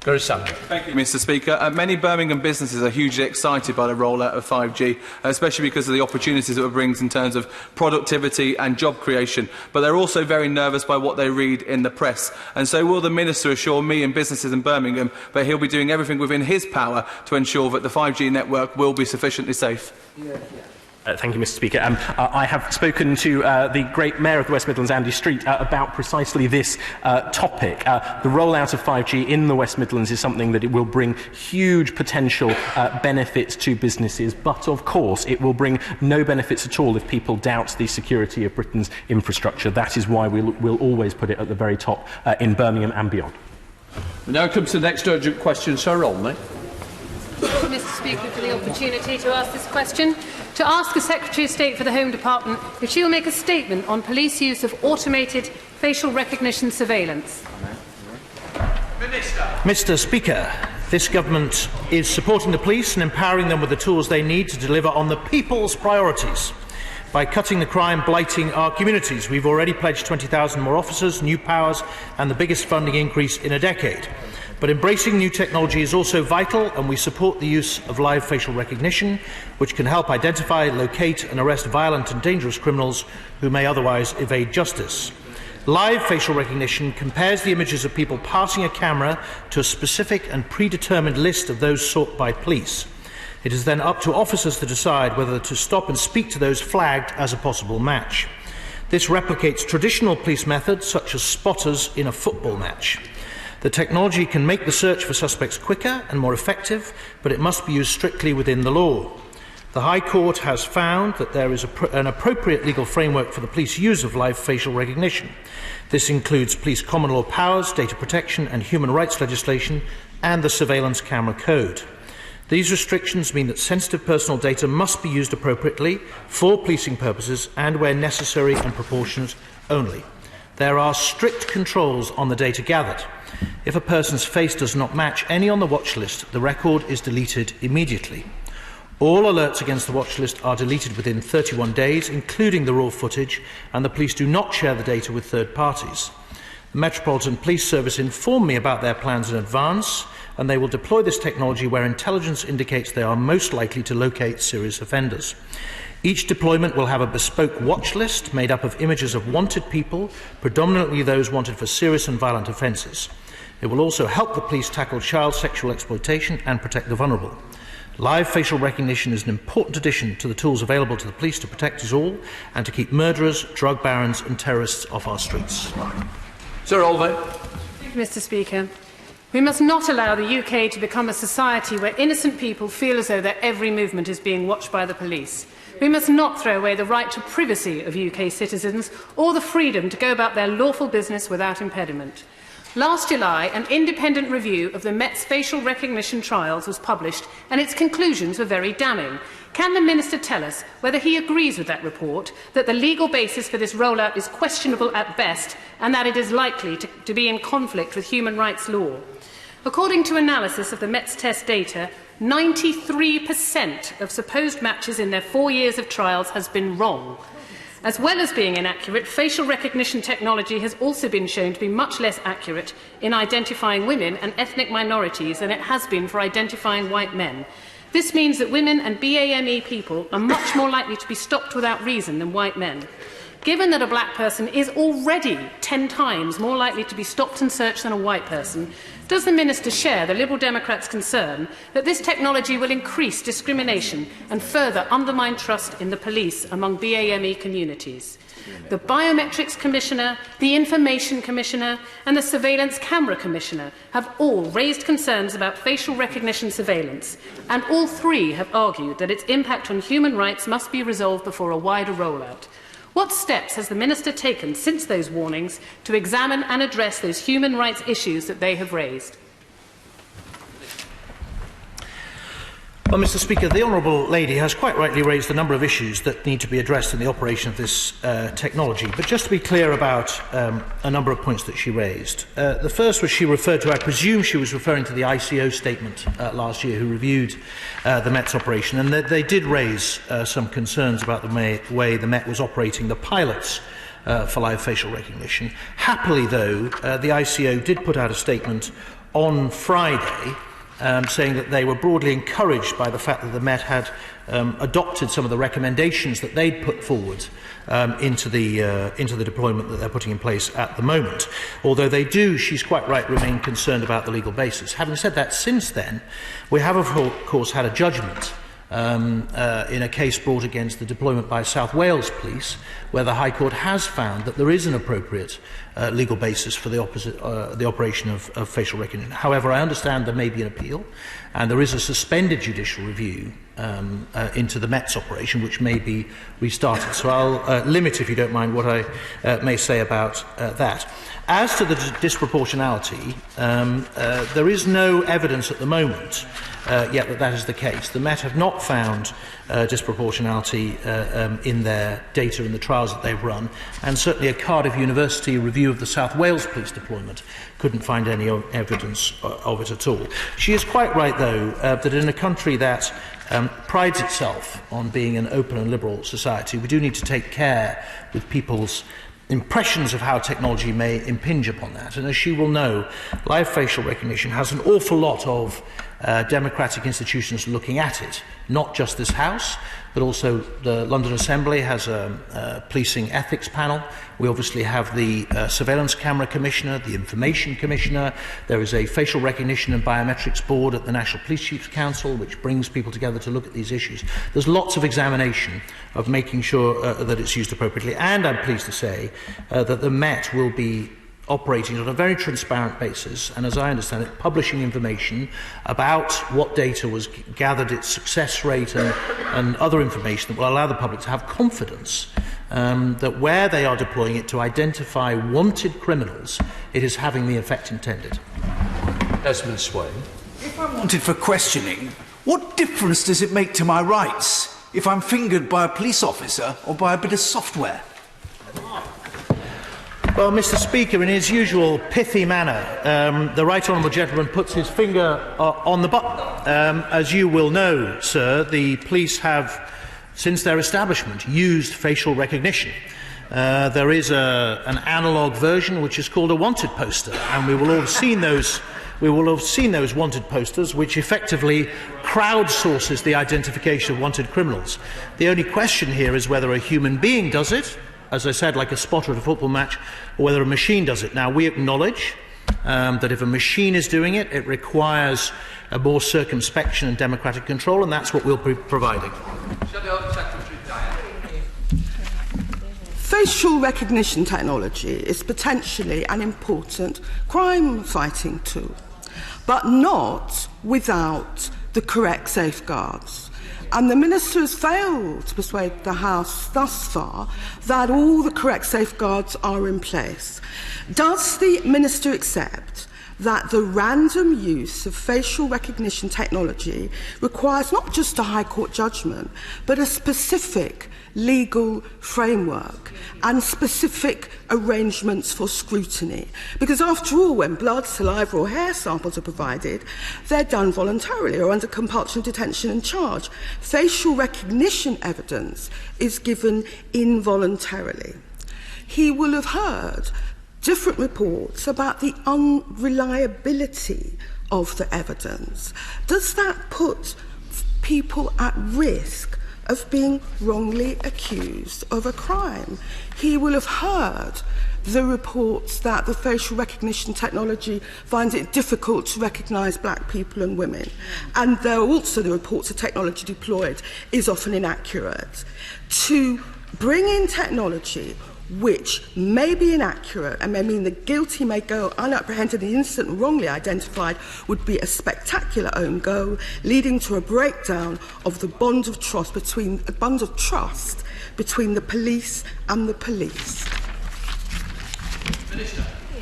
Thank you, Mr. Speaker. Many Birmingham businesses are hugely excited by the rollout of 5G, especially because of the opportunities that it brings in terms of productivity and job creation. But they're also very nervous by what they read in the press. And so will the Minister assure me and businesses in Birmingham that he'll be doing everything within his power to ensure that the 5G network will be sufficiently safe? Thank you, Mr. Speaker. I have spoken to the great Mayor of the West Midlands, Andy Street, about precisely this topic. The rollout of 5G in the West Midlands is something that it will bring huge potential benefits to businesses, but of course it will bring no benefits at all if people doubt the security of Britain's infrastructure. That is why we'll always put it at the very top in Birmingham and beyond. We now come to the next urgent question. Sir Olney. Thank you, Mr. Speaker, for the opportunity to ask this question. To ask the Secretary of State for the Home Department if she will make a statement on police use of automated facial recognition surveillance. Mr. Speaker, this government is supporting the police and empowering them with the tools they need to deliver on the people's priorities. By cutting the crime blighting our communities, we've already pledged 20,000 more officers, new powers and the biggest funding increase in a decade. But embracing new technology is also vital, and we support the use of live facial recognition, which can help identify, locate and arrest violent and dangerous criminals who may otherwise evade justice. Live facial recognition compares the images of people passing a camera to a specific and predetermined list of those sought by police. It is then up to officers to decide whether to stop and speak to those flagged as a possible match. This replicates traditional police methods, such as spotters in a football match. The technology can make the search for suspects quicker and more effective, but it must be used strictly within the law. The High Court has found that there is an appropriate legal framework for the police use of live facial recognition. This includes police common law powers, data protection and human rights legislation, and the Surveillance Camera Code. These restrictions mean that sensitive personal data must be used appropriately for policing purposes and where necessary and proportionate only. There are strict controls on the data gathered. If a person's face does not match any on the watch list, the record is deleted immediately. All alerts against the watch list are deleted within 31 days, including the raw footage, and the police do not share the data with third parties. The Metropolitan Police Service informed me about their plans in advance, and they will deploy this technology where intelligence indicates they are most likely to locate serious offenders. Each deployment will have a bespoke watch list made up of images of wanted people, predominantly those wanted for serious and violent offences. It will also help the police tackle child sexual exploitation and protect the vulnerable. Live facial recognition is an important addition to the tools available to the police to protect us all and to keep murderers, drug barons and terrorists off our streets. Sir Olvey. Thank you, Mr. Speaker. We must not allow the UK to become a society where innocent people feel as though their every movement is being watched by the police. We must not throw away the right to privacy of UK citizens or the freedom to go about their lawful business without impediment. Last July, an independent review of the Met's facial recognition trials was published, and its conclusions were very damning. Can the Minister tell us whether he agrees with that report, that the legal basis for this rollout is questionable at best, and that it is likely to be in conflict with human rights law? According to analysis of the Met's test data, 93% of supposed matches in their 4 years of trials has been wrong. As well as being inaccurate, facial recognition technology has also been shown to be much less accurate in identifying women and ethnic minorities than it has been for identifying white men. This means that women and BAME people are much more likely to be stopped without reason than white men. Given that a black person is already 10 times more likely to be stopped and searched than a white person, does the Minister share the Liberal Democrats' concern that this technology will increase discrimination and further undermine trust in the police among BAME communities? The Biometrics Commissioner, the Information Commissioner and the Surveillance Camera Commissioner have all raised concerns about facial recognition surveillance, and all three have argued that its impact on human rights must be resolved before a wider rollout. What steps has the Minister taken since those warnings to examine and address those human rights issues that they have raised? Well, Mr. Speaker, the Honourable Lady has quite rightly raised a number of issues that need to be addressed in the operation of this technology. But just to be clear about a number of points that she raised. The first was she referred to, I presume she was referring to the ICO statement last year, who reviewed the Met's operation, and they did raise some concerns about the way the Met was operating the pilots for live facial recognition. Happily, though, the ICO did put out a statement on Friday saying that they were broadly encouraged by the fact that the Met had adopted some of the recommendations that they'd put forward into the deployment that they're putting in place at the moment. Although they do, she's quite right, remain concerned about the legal basis. Having said that, since then, we have, of course, had a judgment in a case brought against the deployment by South Wales Police, where the High Court has found that there is an appropriate legal basis for the operation of facial recognition. However, I understand there may be an appeal, and there is a suspended judicial review into the Met's operation, which may be restarted. So I'll limit, if you don't mind, what I may say about that. As to the disproportionality, there is no evidence at the moment yet that is the case. The Met have not found disproportionality in their data in the trials that they've run, and certainly a Cardiff University review of the South Wales Police deployment couldn't find any evidence of it at all. She is quite right, though, that in a country that prides itself on being an open and liberal society, we do need to take care with people's impressions of how technology may impinge upon that. And as she will know, live facial recognition has an awful lot of democratic institutions looking at it, not just this House, but also the London Assembly has a policing ethics panel. We obviously have the Surveillance Camera Commissioner, the Information Commissioner. There is a Facial Recognition and Biometrics Board at the National Police Chiefs Council, which brings people together to look at these issues. There's lots of examination of making sure that it's used appropriately, and I'm pleased to say that the Met will be operating on a very transparent basis, and as I understand it, publishing information about what data was gathered, its success rate, and other information that will allow the public to have confidence that where they are deploying it to identify wanted criminals, it is having the effect intended. Desmond Swain. If I'm wanted for questioning, what difference does it make to my rights if I'm fingered by a police officer or by a bit of software? Well, Mr. Speaker, in his usual pithy manner, the right honourable gentleman puts his finger on the button. As you will know, sir, the police have, since their establishment, used facial recognition. There is an analogue version which is called a wanted poster, and we will all have seen those. We will have seen those wanted posters, which effectively crowdsources the identification of wanted criminals. The only question here is whether a human being does it, as I said, like a spotter at a football match, or whether a machine does it. Now, we acknowledge that if a machine is doing it, it requires a more circumspection and democratic control, and that's what we'll be providing. Facial recognition technology is potentially an important crime-fighting tool, but not without the correct safeguards. And the Minister has failed to persuade the House thus far that all the correct safeguards are in place. Does the Minister accept that the random use of facial recognition technology requires not just a High Court judgment, but a specific legal framework and specific arrangements for scrutiny? Because after all, when blood, saliva or hair samples are provided, they're done voluntarily or under compulsory detention and charge. Facial recognition evidence is given involuntarily. He will have heard different reports about the unreliability of the evidence. Does that put people at risk of being wrongly accused of a crime? He will have heard the reports that the facial recognition technology finds it difficult to recognise black people and women. And there are also the reports that technology deployed is often inaccurate. To bring in technology which may be inaccurate and may mean the guilty may go unapprehended and innocent and wrongly identified would be a spectacular own goal, leading to a breakdown of the bond of trust between the police and the police.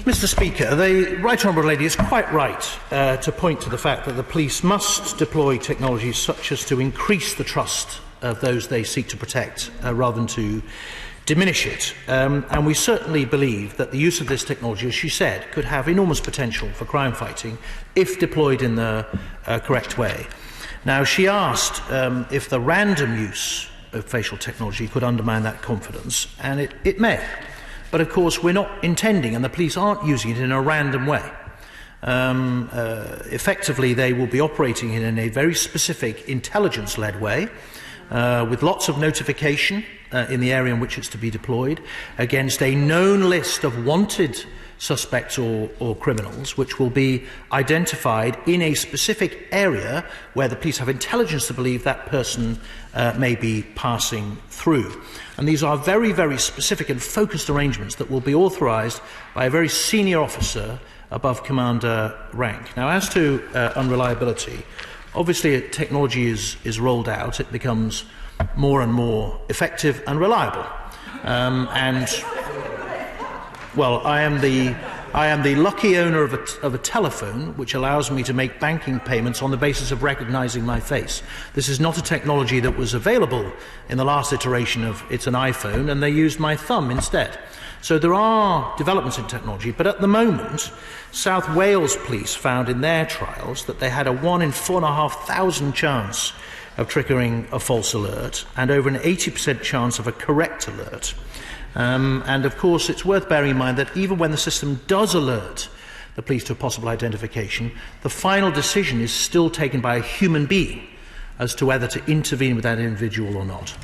Mr. Speaker, the Right Honourable Lady is quite right to point to the fact that the police must deploy technologies such as to increase the trust of those they seek to protect rather than to diminish it. And we certainly believe that the use of this technology, as she said, could have enormous potential for crime fighting if deployed in the correct way. Now, she asked if the random use of facial technology could undermine that confidence, and it may. But of course, we're not intending, and the police aren't using it in a random way. Effectively, they will be operating in a very specific intelligence-led way, with lots of notification in the area in which it's to be deployed, against a known list of wanted suspects or criminals, which will be identified in a specific area where the police have intelligence to believe that person may be passing through. And these are very, very specific and focused arrangements that will be authorised by a very senior officer above commander rank. Now, as to unreliability, obviously, technology is rolled out, it becomes more and more effective and reliable. Well, I am the lucky owner of a telephone which allows me to make banking payments on the basis of recognising my face. This is not a technology that was available in the last iteration of It's an iPhone, and they used my thumb instead. So there are developments in technology, but at the moment, South Wales Police found in their trials that they had a 1 in 4,500 chance of triggering a false alert and over an 80% chance of a correct alert. And of course, it's worth bearing in mind that even when the system does alert the police to a possible identification, the final decision is still taken by a human being as to whether to intervene with that individual or not.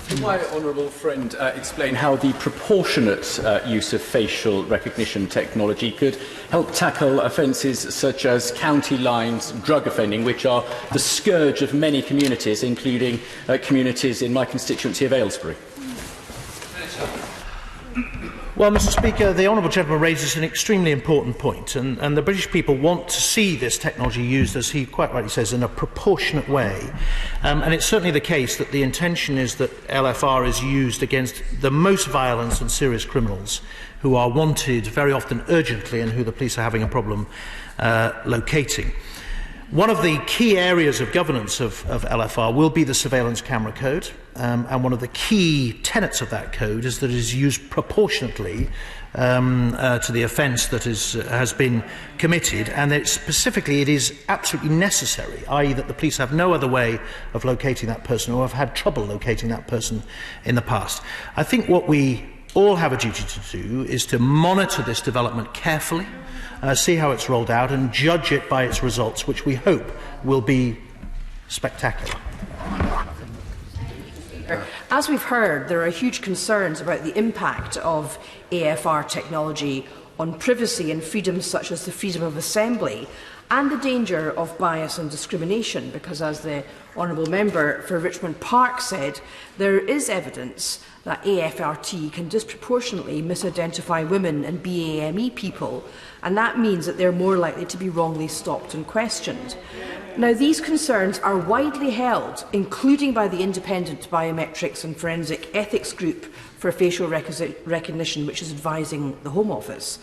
Can my honourable friend explain how the proportionate use of facial recognition technology could help tackle offences such as county lines drug offending, which are the scourge of many communities, including communities in my constituency of Aylesbury? Well, Mr. Speaker, the honourable gentleman raises an extremely important point, and the British people want to see this technology used, as he quite rightly says, in a proportionate way. And it's certainly the case that the intention is that LFR is used against the most violent and serious criminals who are wanted very often urgently and who the police are having a problem locating. One of the key areas of governance of LFR will be the surveillance camera code, and one of the key tenets of that code is that it is used proportionately to the offence that has been committed, and that specifically it is absolutely necessary, i.e. that the police have no other way of locating that person or have had trouble locating that person in the past. I think what we all have a duty to do is to monitor this development carefully, see how it's rolled out and judge it by its results, which we hope will be spectacular. As we've heard, there are huge concerns about the impact of AFR technology on privacy and freedoms such as the freedom of assembly, and the danger of bias and discrimination, because as the Honourable Member for Richmond Park said, there is evidence that AFRT can disproportionately misidentify women and BAME people, and that means that they're more likely to be wrongly stopped and questioned. Now, these concerns are widely held, including by the Independent Biometrics and Forensic Ethics Group for Facial Recognition, which is advising the Home Office.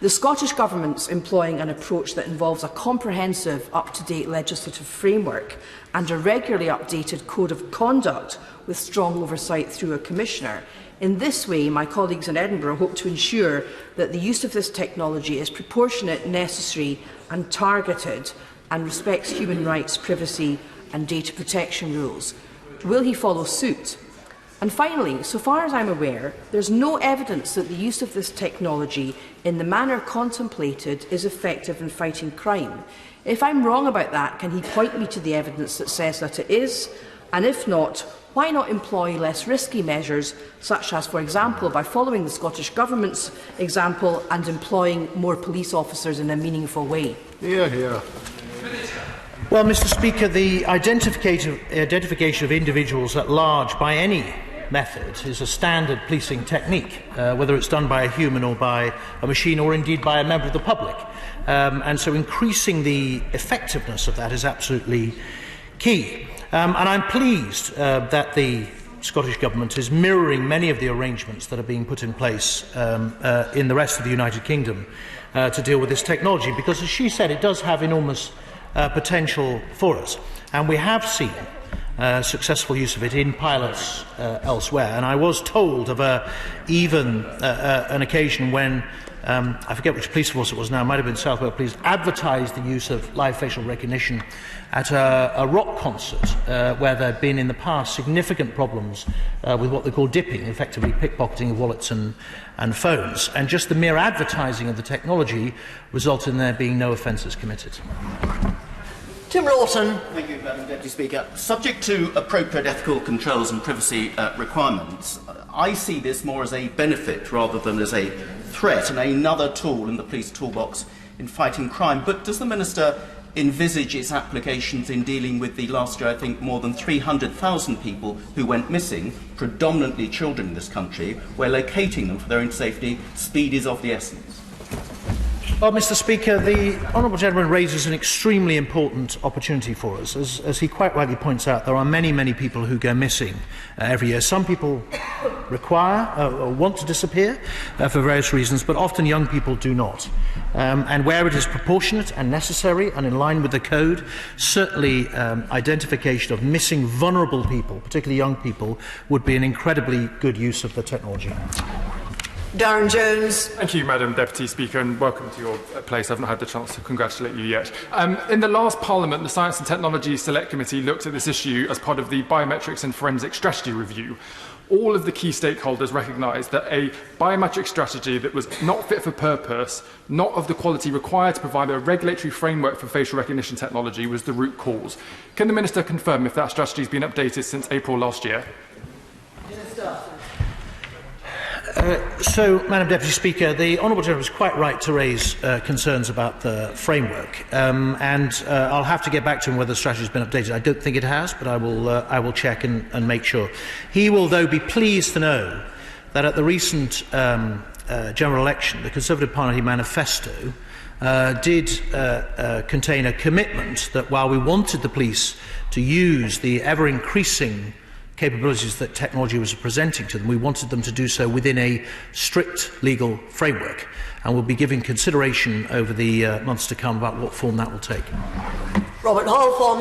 The Scottish Government's employing an approach that involves a comprehensive, up-to-date legislative framework and a regularly updated code of conduct with strong oversight through a commissioner. In this way, my colleagues in Edinburgh hope to ensure that the use of this technology is proportionate, necessary and targeted, and respects human rights, privacy and data protection rules. Will he follow suit? And finally, so far as I'm aware, there's no evidence that the use of this technology in the manner contemplated is effective in fighting crime. If I'm wrong about that, can he point me to the evidence that says that it is? And if not, why not employ less risky measures, such as, for example, by following the Scottish Government's example and employing more police officers in a meaningful way? Hear, hear. Well, Mr. Speaker, the identification of individuals at large by any method is a standard policing technique, whether it's done by a human or by a machine or indeed by a member of the public. And so increasing the effectiveness of that is absolutely key. And I'm pleased that the Scottish Government is mirroring many of the arrangements that are being put in place in the rest of the United Kingdom to deal with this technology, because, as she said, it does have enormous potential for us. And we have seen successful use of it in pilots elsewhere. And I was told of even an occasion when, I forget which police force it was now, it might have been South Wales Police, advertised the use of live facial recognition at a rock concert where there had been in the past significant problems with what they call dipping, effectively pickpocketing of wallets and phones. And just the mere advertising of the technology resulted in there being no offences committed. Tim Lawson. Thank you, Madam Deputy Speaker. Subject to appropriate ethical controls and privacy requirements, I see this more as a benefit rather than as a threat and another tool in the police toolbox in fighting crime. But does the Minister envisage its applications in dealing with the last year, I think, more than 300,000 people who went missing, predominantly children in this country, where locating them for their own safety, speed is of the essence? Well, Mr. Speaker, the honourable gentleman raises an extremely important opportunity for us. As he quite rightly points out, there are many, many people who go missing every year. Some people require or want to disappear for various reasons, but often young people do not. And where it is proportionate and necessary and in line with the code, certainly identification of missing vulnerable people, particularly young people, would be an incredibly good use of the technology. Darren Jones. Thank you, Madam Deputy Speaker, and welcome to your place. I've not had the chance to congratulate you yet. In the last Parliament, the Science and Technology Select Committee looked at this issue as part of the Biometrics and Forensic Strategy Review. All of the key stakeholders recognised that a biometric strategy that was not fit for purpose, not of the quality required to provide a regulatory framework for facial recognition technology, was the root cause. Can the Minister confirm if that strategy has been updated since April last year? So, Madam Deputy Speaker, the honourable gentleman was quite right to raise concerns about the framework, and I'll have to get back to him whether the strategy has been updated. I don't think it has, but I will check and make sure. He will, though, be pleased to know that at the recent general election, the Conservative Party manifesto did contain a commitment that while we wanted the police to use the ever-increasing capabilities that technology was presenting to them. We wanted them to do so within a strict legal framework, and we'll be giving consideration over the months to come about what form that will take. Robert Halfon.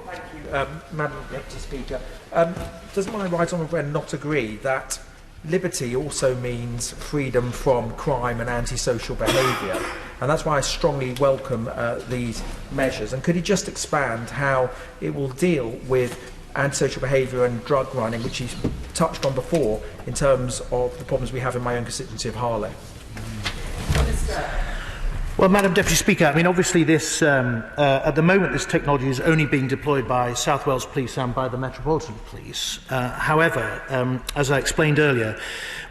Thank you, Madam Deputy Speaker. Does my right honourable friend not agree that liberty also means freedom from crime and antisocial behaviour? And that's why I strongly welcome these measures. And could he just expand how it will deal with antisocial behaviour and drug running, which he's touched on before, in terms of the problems we have in my own constituency of Harlow? Well, Madam Deputy Speaker, I mean, obviously this, at the moment, this technology is only being deployed by South Wales Police and by the Metropolitan Police. However, as I explained earlier,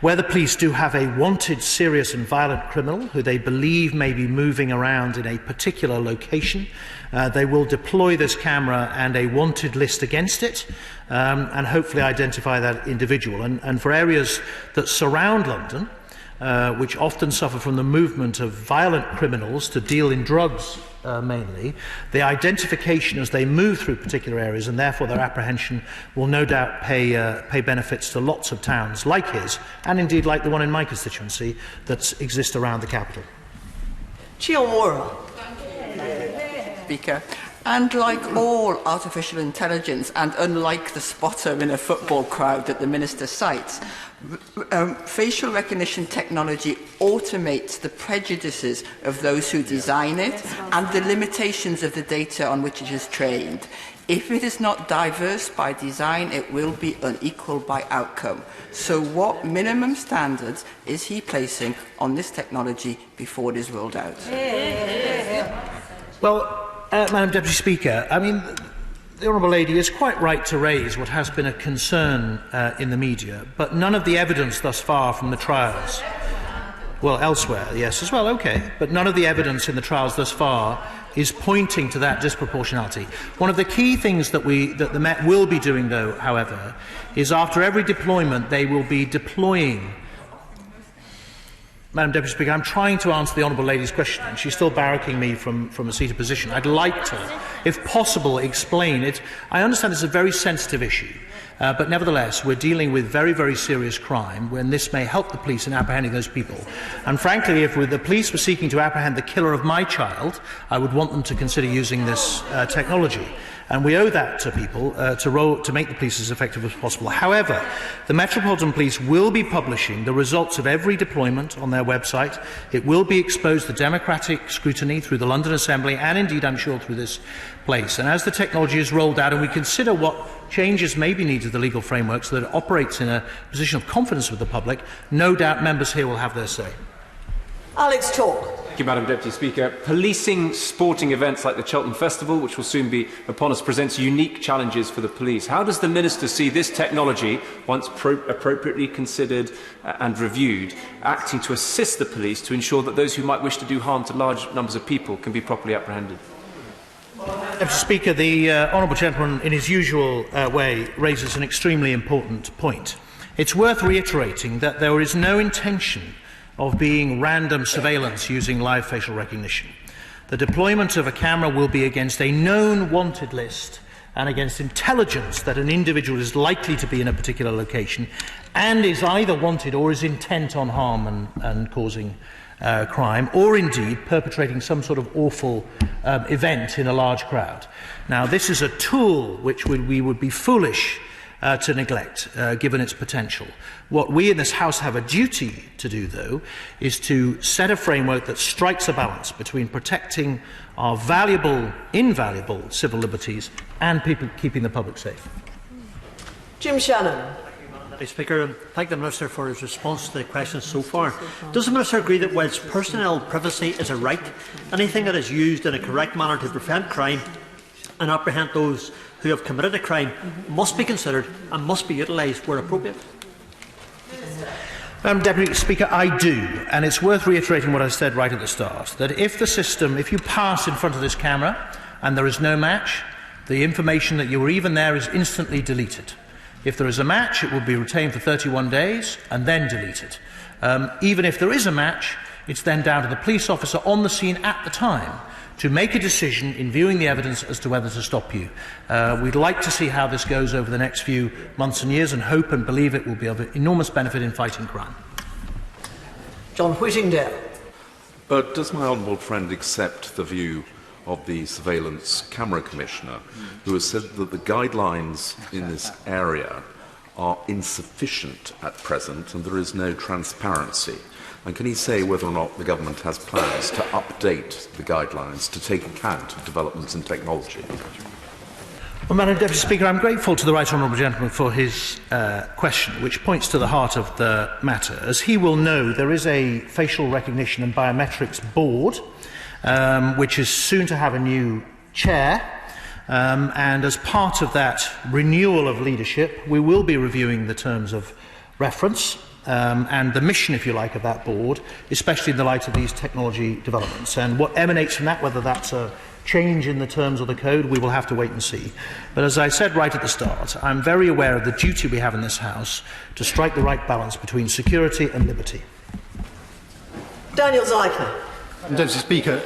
where the police do have a wanted, serious and violent criminal who they believe may be moving around in a particular location, they will deploy this camera and a wanted list against it, and hopefully identify that individual. And for areas that surround London, which often suffer from the movement of violent criminals to deal in drugs mainly, the identification as they move through particular areas and therefore their apprehension will no doubt pay benefits to lots of towns like his, and indeed like the one in my constituency that exist around the capital. Chiomora. Speaker. And like all artificial intelligence, and unlike the spotter in a football crowd that the Minister cites, facial recognition technology automates the prejudices of those who design it and the limitations of the data on which it is trained. If it is not diverse by design, it will be unequal by outcome. So what minimum standards is he placing on this technology before it is rolled out? Well, Madam Deputy Speaker, I mean, the Honourable Lady is quite right to raise what has been a concern in the media, but none of the evidence thus far from the trials, well, elsewhere, yes, as well, okay, but none of the evidence in the trials thus far is pointing to that disproportionality. One of the key things that the Met will be doing, though, however, is after every deployment they will be deploying. Madam Deputy Speaker, I'm trying to answer the Honourable Lady's question, and she's still barracking me from a seated position. I'd like to, if possible, explain it. I understand it's a very sensitive issue, but nevertheless, we're dealing with very, very serious crime, when this may help the police in apprehending those people. And frankly, if the police were seeking to apprehend the killer of my child, I would want them to consider using this technology. And we owe that to people to make the police as effective as possible. However, the Metropolitan Police will be publishing the results of every deployment on their website. It will be exposed to democratic scrutiny through the London Assembly and indeed, I'm sure, through this place. And as the technology is rolled out and we consider what changes may be needed to the legal framework so that it operates in a position of confidence with the public, no doubt members here will have their say. Alex Chalk. Thank you, Madam Deputy Speaker. Policing sporting events like the Cheltenham Festival, which will soon be upon us, presents unique challenges for the police. How does the Minister see this technology, once appropriately considered and reviewed, acting to assist the police to ensure that those who might wish to do harm to large numbers of people can be properly apprehended? Mr. Speaker, the honourable gentleman, in his usual way, raises an extremely important point. It's worth reiterating that there is no intention of being random surveillance using live facial recognition. The deployment of a camera will be against a known wanted list and against intelligence that an individual is likely to be in a particular location and is either wanted or is intent on harm and causing crime, or indeed perpetrating some sort of awful event in a large crowd. Now, this is a tool which we would be foolish to neglect, given its potential. What we in this House have a duty to do, though, is to set a framework that strikes a balance between protecting our invaluable civil liberties and keeping the public safe. Jim Shannon. Speaker, and thank the Minister for his response to the questions so far. Does the Minister agree that whilst personnel privacy is a right, anything that is used in a correct manner to prevent crime and apprehend those who have committed a crime must be considered and must be utilised where appropriate? Deputy Speaker, I do, and it's worth reiterating what I said right at the start, that if you pass in front of this camera and there is no match, the information that you were even there is instantly deleted. If there is a match, it will be retained for 31 days and then deleted. Even if there is a match, it's then down to the police officer on the scene at the time to make a decision in viewing the evidence as to whether to stop you. We'd like to see how this goes over the next few months and years, and hope and believe it will be of enormous benefit in fighting crime. John Whittingdale. But does my honourable friend accept the view of the Surveillance Camera Commissioner, who has said that the guidelines in this area are insufficient at present and there is no transparency? And can he say whether or not the government has plans to update the guidelines to take account of developments in technology? Well, Madam Deputy Speaker, I'm grateful to the Right Honourable Gentleman for his question, which points to the heart of the matter. As he will know, there is a facial recognition and biometrics board, which is soon to have a new chair. And as part of that renewal of leadership, we will be reviewing the terms of reference and the mission, if you like, of that board, especially in the light of these technology developments. And what emanates from that, whether that's a change in the terms of the code, we will have to wait and see. But as I said right at the start, I'm very aware of the duty we have in this House to strike the right balance between security and liberty. Daniel Zeichner. Deputy Speaker,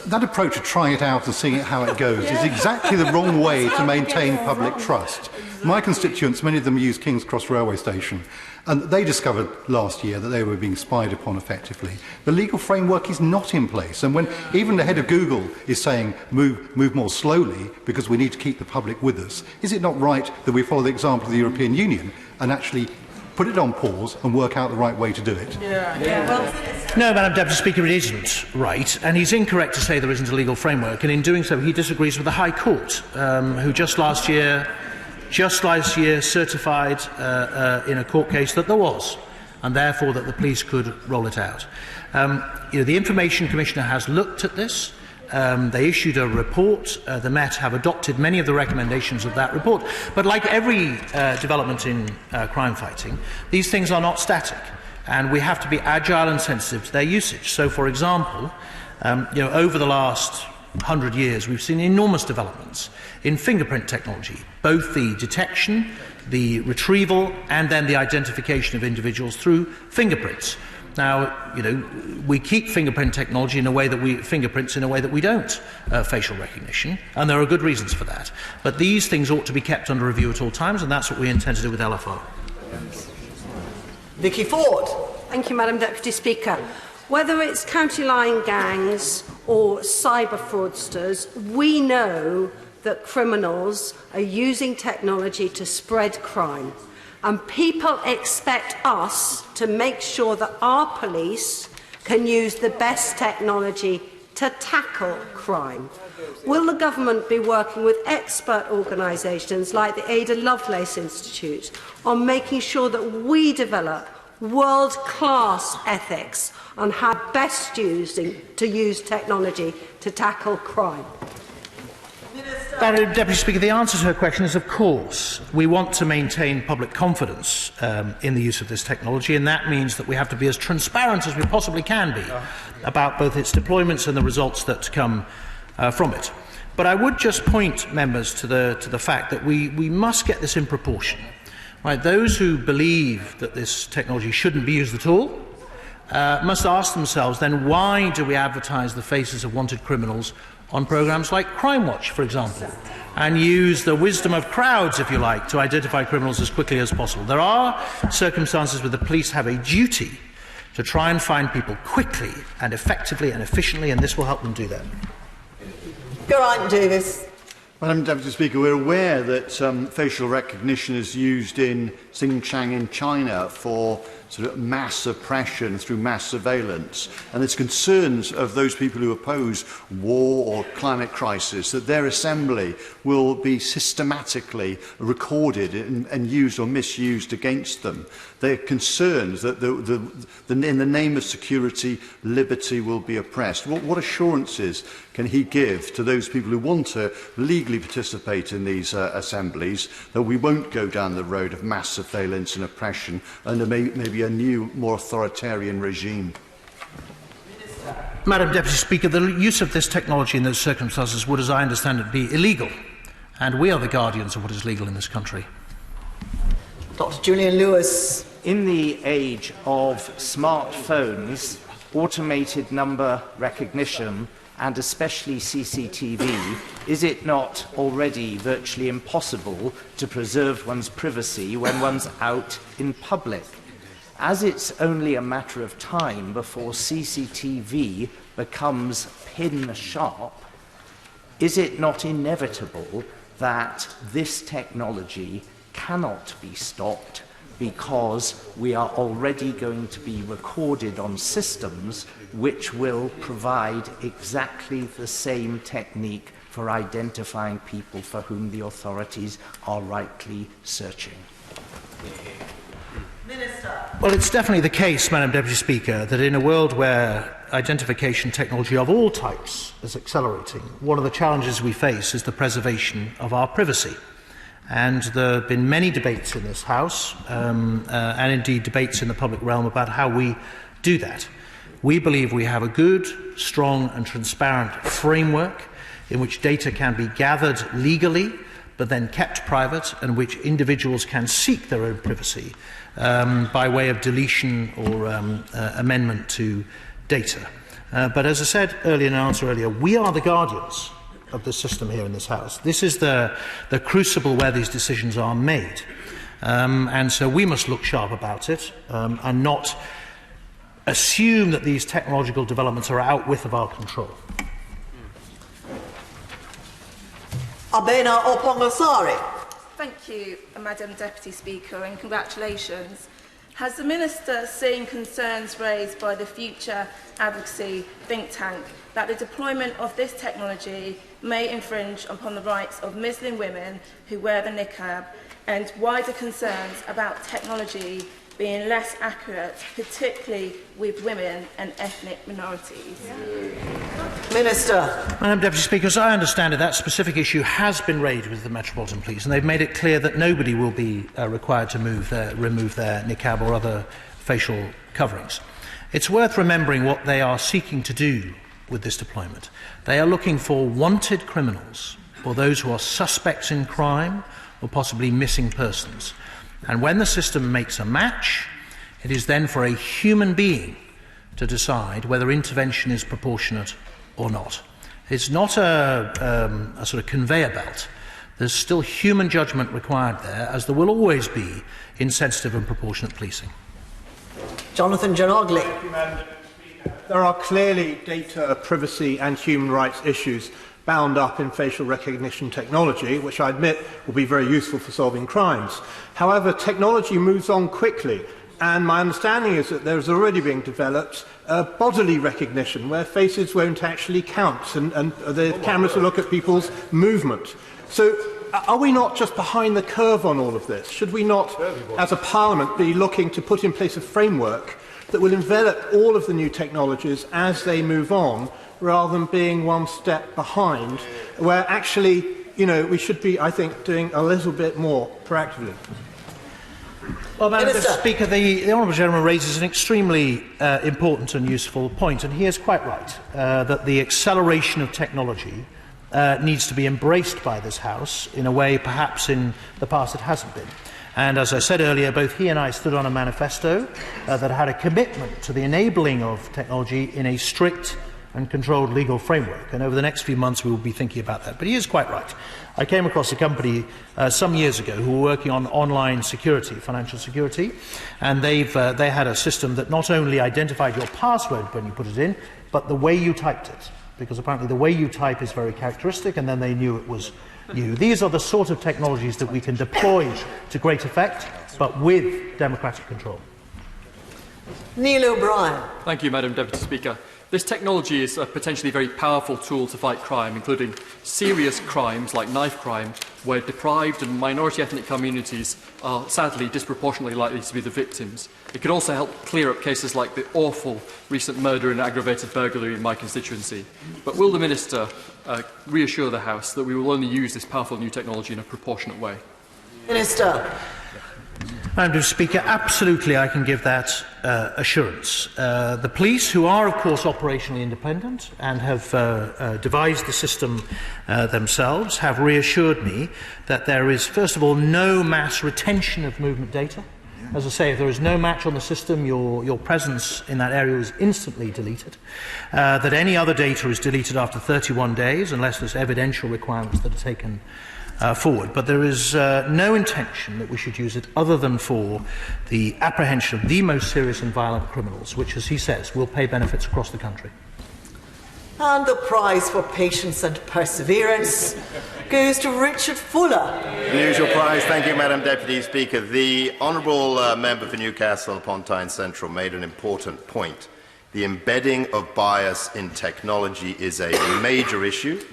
that approach of trying it out and seeing how it goes is exactly the wrong way to maintain public trust. My constituents, many of them use King's Cross Railway Station, and they discovered last year that they were being spied upon effectively. The legal framework is not in place, and when even the head of Google is saying move more slowly because we need to keep the public with us, is it not right that we follow the example of the European Union and actually put it on pause and work out the right way to do it? No, Madam Deputy Speaker, it isn't right, and he's incorrect to say there isn't a legal framework, and in doing so he disagrees with the High Court, who just last year certified in a court case that there was, and therefore that the police could roll it out. The Information Commissioner has looked at this. They issued a report. The Met have adopted many of the recommendations of that report. But like every development in crime fighting, these things are not static, and we have to be agile and sensitive to their usage. So, for example, over the last 100 years, we've seen enormous developments in fingerprint technology, both the detection, the retrieval, and then the identification of individuals through fingerprints. Now, we keep fingerprint technology in a way that fingerprints in a way that we don't facial recognition, and there are good reasons for that. But these things ought to be kept under review at all times, and that's what we intend to do with LFR. Vicky Ford. Thank you, Madam Deputy Speaker. Whether it's county line gangs or cyber fraudsters, we know that criminals are using technology to spread crime. And people expect us to make sure that our police can use the best technology to tackle crime. Will the government be working with expert organisations like the Ada Lovelace Institute on making sure that we develop world-class ethics on how best to use technology to tackle crime? Madam Deputy Speaker, the answer to her question is of course. We want to maintain public confidence in the use of this technology, and that means that we have to be as transparent as we possibly can be about both its deployments and the results that come from it. But I would just point members to the fact that we must get this in proportion. Right? Those who believe that this technology shouldn't be used at all must ask themselves then, why do we advertise the faces of wanted criminals on programmes like Crime Watch, for example, and use the wisdom of crowds, if you like, to identify criminals as quickly as possible? There are circumstances where the police have a duty to try and find people quickly and effectively and efficiently, and this will help them do that. Geraint Davis. Madam Deputy Speaker, we're aware that facial recognition is used in Xinjiang in China for sort of mass oppression through mass surveillance, and there's concerns of those people who oppose war or climate crisis that their assembly will be systematically recorded and used or misused against them. They're concerned that in the name of security, liberty will be oppressed. What assurances can he give to those people who want to legally participate in these assemblies that we won't go down the road of mass surveillance and oppression under maybe a new, more authoritarian regime? Madam Deputy Speaker, the use of this technology in those circumstances would, as I understand it, be illegal, and we are the guardians of what is legal in this country. Dr. Julian Lewis. In the age of smartphones, automated number recognition and especially CCTV, is it not already virtually impossible to preserve one's privacy when one's out in public? As it's only a matter of time before CCTV becomes pin sharp, is it not inevitable that this technology cannot be stopped because we are already going to be recorded on systems which will provide exactly the same technique for identifying people for whom the authorities are rightly searching? Minister. Well, it's definitely the case, Madam Deputy Speaker, that in a world where identification technology of all types is accelerating, one of the challenges we face is the preservation of our privacy. And there have been many debates in this House, and indeed debates in the public realm about how we do that. We believe we have a good, strong and transparent framework in which data can be gathered legally, but then kept private, and which individuals can seek their own privacy by way of deletion or amendment to data. But as I said earlier in an answer earlier, we are the guardians of the system here in this House. This is the crucible where these decisions are made. And so we must look sharp about it and not assume that these technological developments are outwith of our control. Abena Opongasari. Thank you, Madam Deputy Speaker, and congratulations. Has the Minister seen concerns raised by the Future Advocacy think tank that the deployment of this technology may infringe upon the rights of Muslim women who wear the niqab, and wider concerns about technology being less accurate, particularly with women and ethnic minorities? Minister. Madam Deputy Speaker, as I understand it, that specific issue has been raised with the Metropolitan Police, and they've made it clear that nobody will be required to remove their niqab or other facial coverings. It's worth remembering what they are seeking to do with this deployment. They are looking for wanted criminals, or those who are suspects in crime or possibly missing persons. And when the system makes a match, it is then for a human being to decide whether intervention is proportionate or not. It's not a sort of conveyor belt. There's still human judgment required there, as there will always be in sensitive and proportionate policing. Jonathan Janogly. There are clearly data privacy and human rights issues bound up in facial recognition technology, which I admit will be very useful for solving crimes. However, technology moves on quickly, and my understanding is that there is already being developed bodily recognition, where faces won't actually count, and the cameras will look at people's movement. So are we not just behind the curve on all of this? Should we not, as a Parliament, be looking to put in place a framework that will envelop all of the new technologies as they move on, rather than being one step behind, where actually, we should be, I think, doing a little bit more proactively? Well, Madam Speaker, the Honourable Gentleman raises an extremely important and useful point, and he is quite right that the acceleration of technology needs to be embraced by this House in a way perhaps in the past it hasn't been. And as I said earlier, both he and I stood on a manifesto that had a commitment to the enabling of technology in a strict and controlled legal framework. And over the next few months we will be thinking about that. But he is quite right. I came across a company some years ago who were working on online security, financial security, and they had a system that not only identified your password when you put it in, but the way you typed it, because apparently the way you type is very characteristic, and then they knew it was you. These are the sort of technologies that we can deploy to great effect, but with democratic control. Neil O'Brien. Thank you, Madam Deputy Speaker. This technology is a potentially very powerful tool to fight crime, including serious crimes like knife crime, where deprived and minority ethnic communities are sadly disproportionately likely to be the victims. It could also help clear up cases like the awful recent murder and aggravated burglary in my constituency. But will the Minister reassure the House that we will only use this powerful new technology in a proportionate way? Minister. Madam Speaker, absolutely I can give that assurance. The police, who are of course operationally independent and have devised the system themselves, have reassured me that there is first of all no mass retention of movement data, As I say, if there is no match on the system, your presence in that area is instantly deleted. That any other data is deleted after 31 days, unless there's evidential requirements that are taken forward. But there is no intention that we should use it other than for the apprehension of the most serious and violent criminals, which, as he says, will pay benefits across the country. And the prize for patience and perseverance goes to Richard Fuller. The usual prize. Thank you, Madam Deputy Speaker. The Honourable Member for Newcastle upon Tyne Central made an important point. The embedding of bias in technology is a major issue,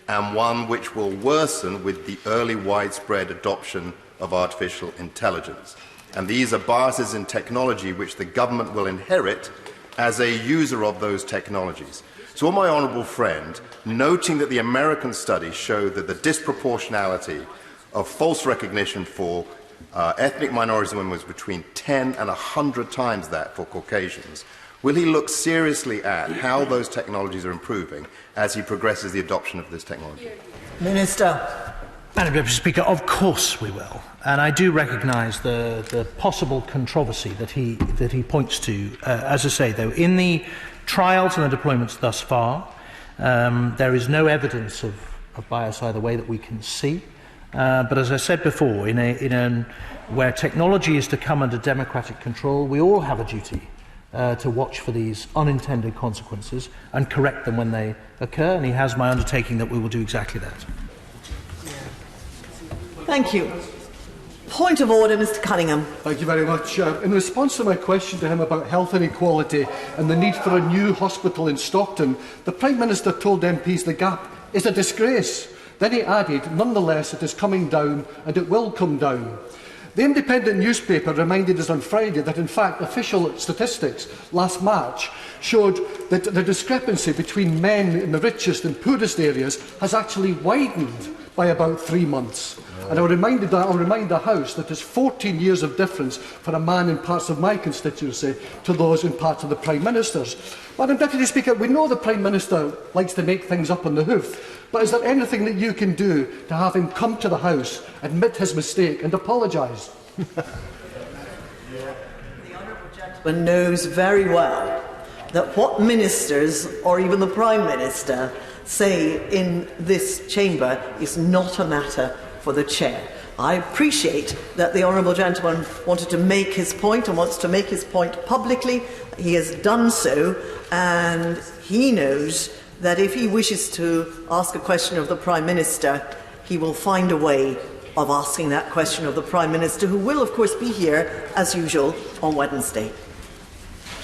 and one which will worsen with the early widespread adoption of artificial intelligence. And these are biases in technology which the government will inherit as a user of those technologies. So, my honourable friend, noting that the American studies show that the disproportionality of false recognition for ethnic minorities and women was between 10 and 100 times that for Caucasians, will he look seriously at how those technologies are improving as he progresses the adoption of this technology? Minister. Madam Deputy Speaker, of course we will. And I do recognise the possible controversy that he points to. As I say, though, in the trials and the deployments thus far, there is no evidence of bias either way that we can see. But as I said before, where technology is to come under democratic control, we all have a duty to watch for these unintended consequences and correct them when they occur, and he has my undertaking that we will do exactly that. Thank you. Point of order, Mr Cunningham. Thank you very much. In response to my question to him about health inequality and the need for a new hospital in Stockton, the Prime Minister told MPs the gap is a disgrace. Then he added, nonetheless, it is coming down and it will come down. The Independent newspaper reminded us on Friday that, in fact, official statistics last March showed that the discrepancy between men in the richest and poorest areas has actually widened by about 3 months. And I'll remind the House that there's 14 years of difference for a man in parts of my constituency to those in parts of the Prime Minister's. Madam Deputy Speaker, we know the Prime Minister likes to make things up on the hoof, but is there anything that you can do to have him come to the House, admit his mistake and apologise? The Honourable Gentleman knows very well that what ministers, or even the Prime Minister, say in this chamber is not a matter for the Chair. I appreciate that the Honourable Gentleman wanted to make his point and wants to make his point publicly. He has done so, and he knows that if he wishes to ask a question of the Prime Minister, he will find a way of asking that question of the Prime Minister, who will, of course, be here, as usual, on Wednesday.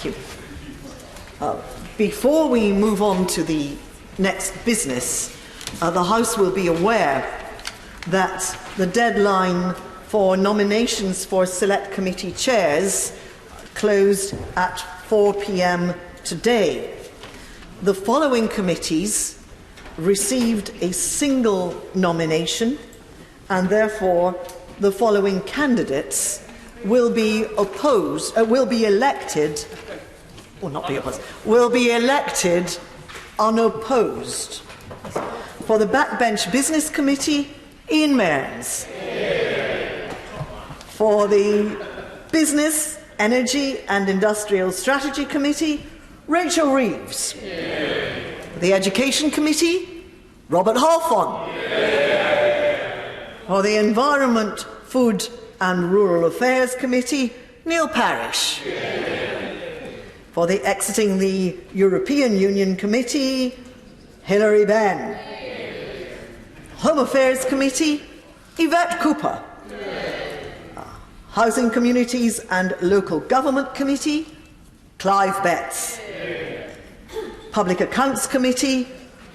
Thank you. Before we move on to the next business, the House will be aware that the deadline for nominations for select committee chairs closed at 4 p.m. today. The following committees received a single nomination, and therefore the following candidates will be elected unopposed. For the Backbench Business Committee, Ian Mearns. For the Business, Energy and Industrial Strategy Committee, Rachel Reeves. For the Education Committee, Robert Halfon. For the Environment, Food and Rural Affairs Committee, Neil Parish. For the Exiting the European Union Committee, Hilary Benn. Home Affairs Committee, Yvette Cooper. Housing, Communities and Local Government Committee, Clive Betts. Public Accounts Committee,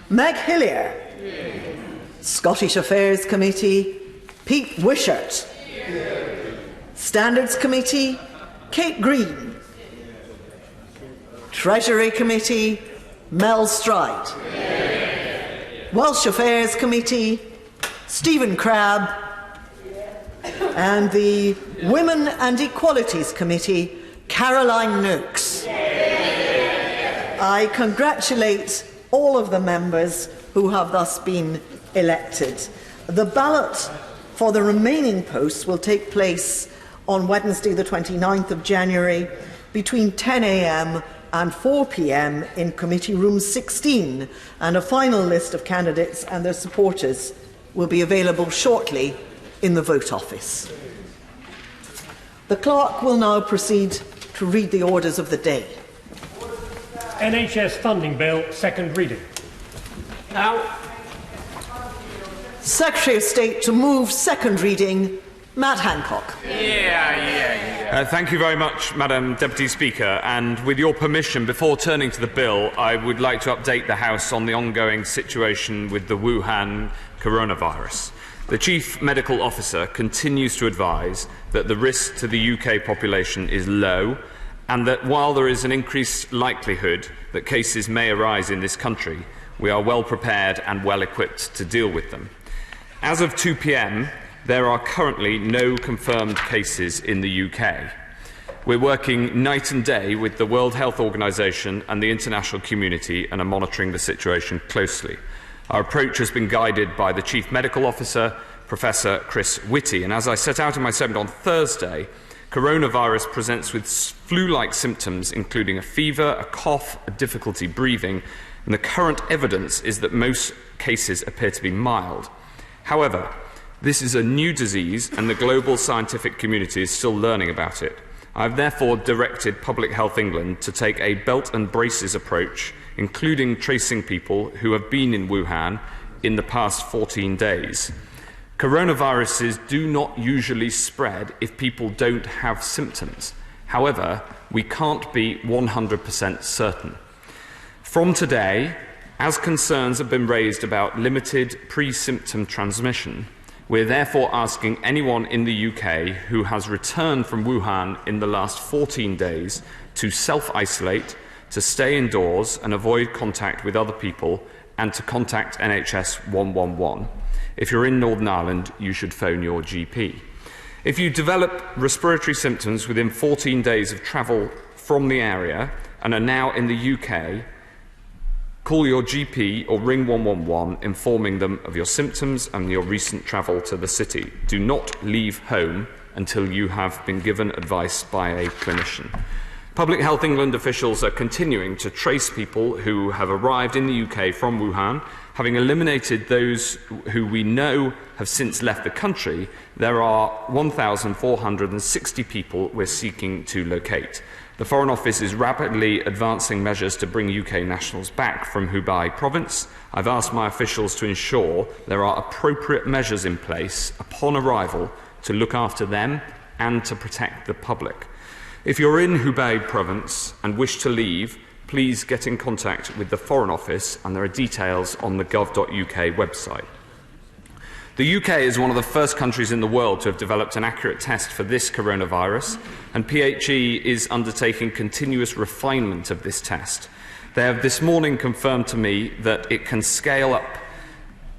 Meg Hillier. Scottish Affairs Committee, Pete Wishart. Standards Committee, Kate Green. Treasury Committee, Mel Stride. Welsh Affairs Committee, Stephen Crabb. And the Women and Equalities Committee, Caroline Noakes. I congratulate all of the members who have thus been elected. The ballot for the remaining posts will take place on Wednesday the 29th of January between 10 a.m. and 4 p.m. in Committee Room 16, and a final list of candidates and their supporters will be available shortly in the vote office. The clerk will now proceed to read the orders of the day. NHS Funding Bill, second reading. Now, Secretary of State to move second reading, Matt Hancock. Thank you very much, Madam Deputy Speaker. And with your permission, before turning to the bill, I would like to update the House on the ongoing situation with the Wuhan coronavirus. The Chief Medical Officer continues to advise that the risk to the UK population is low, and that while there is an increased likelihood that cases may arise in this country, we are well prepared and well equipped to deal with them. As of 2 p.m, there are currently no confirmed cases in the UK. We're working night and day with the World Health Organization and the international community and are monitoring the situation closely. Our approach has been guided by the Chief Medical Officer, Professor Chris Whitty, and as I set out in my statement on Thursday, coronavirus presents with flu-like symptoms, including a fever, a cough, a difficulty breathing, and the current evidence is that most cases appear to be mild. However, this is a new disease and the global scientific community is still learning about it. I have therefore directed Public Health England to take a belt and braces approach, including tracing people who have been in Wuhan in the past 14 days. Coronaviruses do not usually spread if people don't have symptoms. However, we can't be 100% certain. From today, as concerns have been raised about limited pre-symptom transmission, we're therefore asking anyone in the UK who has returned from Wuhan in the last 14 days to self-isolate, to stay indoors and avoid contact with other people, and to contact NHS 111. If you're in Northern Ireland, you should phone your GP. If you develop respiratory symptoms within 14 days of travel from the area and are now in the UK, call your GP or ring 111, informing them of your symptoms and your recent travel to the city. Do not leave home until you have been given advice by a clinician. Public Health England officials are continuing to trace people who have arrived in the UK from Wuhan. Having eliminated those who we know have since left the country, there are 1,460 people we're seeking to locate. The Foreign Office is rapidly advancing measures to bring UK nationals back from Hubei province. I've asked my officials to ensure there are appropriate measures in place upon arrival to look after them and to protect the public. If you're in Hubei province and wish to leave, please get in contact with the Foreign Office, and there are details on the gov.uk website. The UK is one of the first countries in the world to have developed an accurate test for this coronavirus, and PHE is undertaking continuous refinement of this test. They have this morning confirmed to me that it can scale up,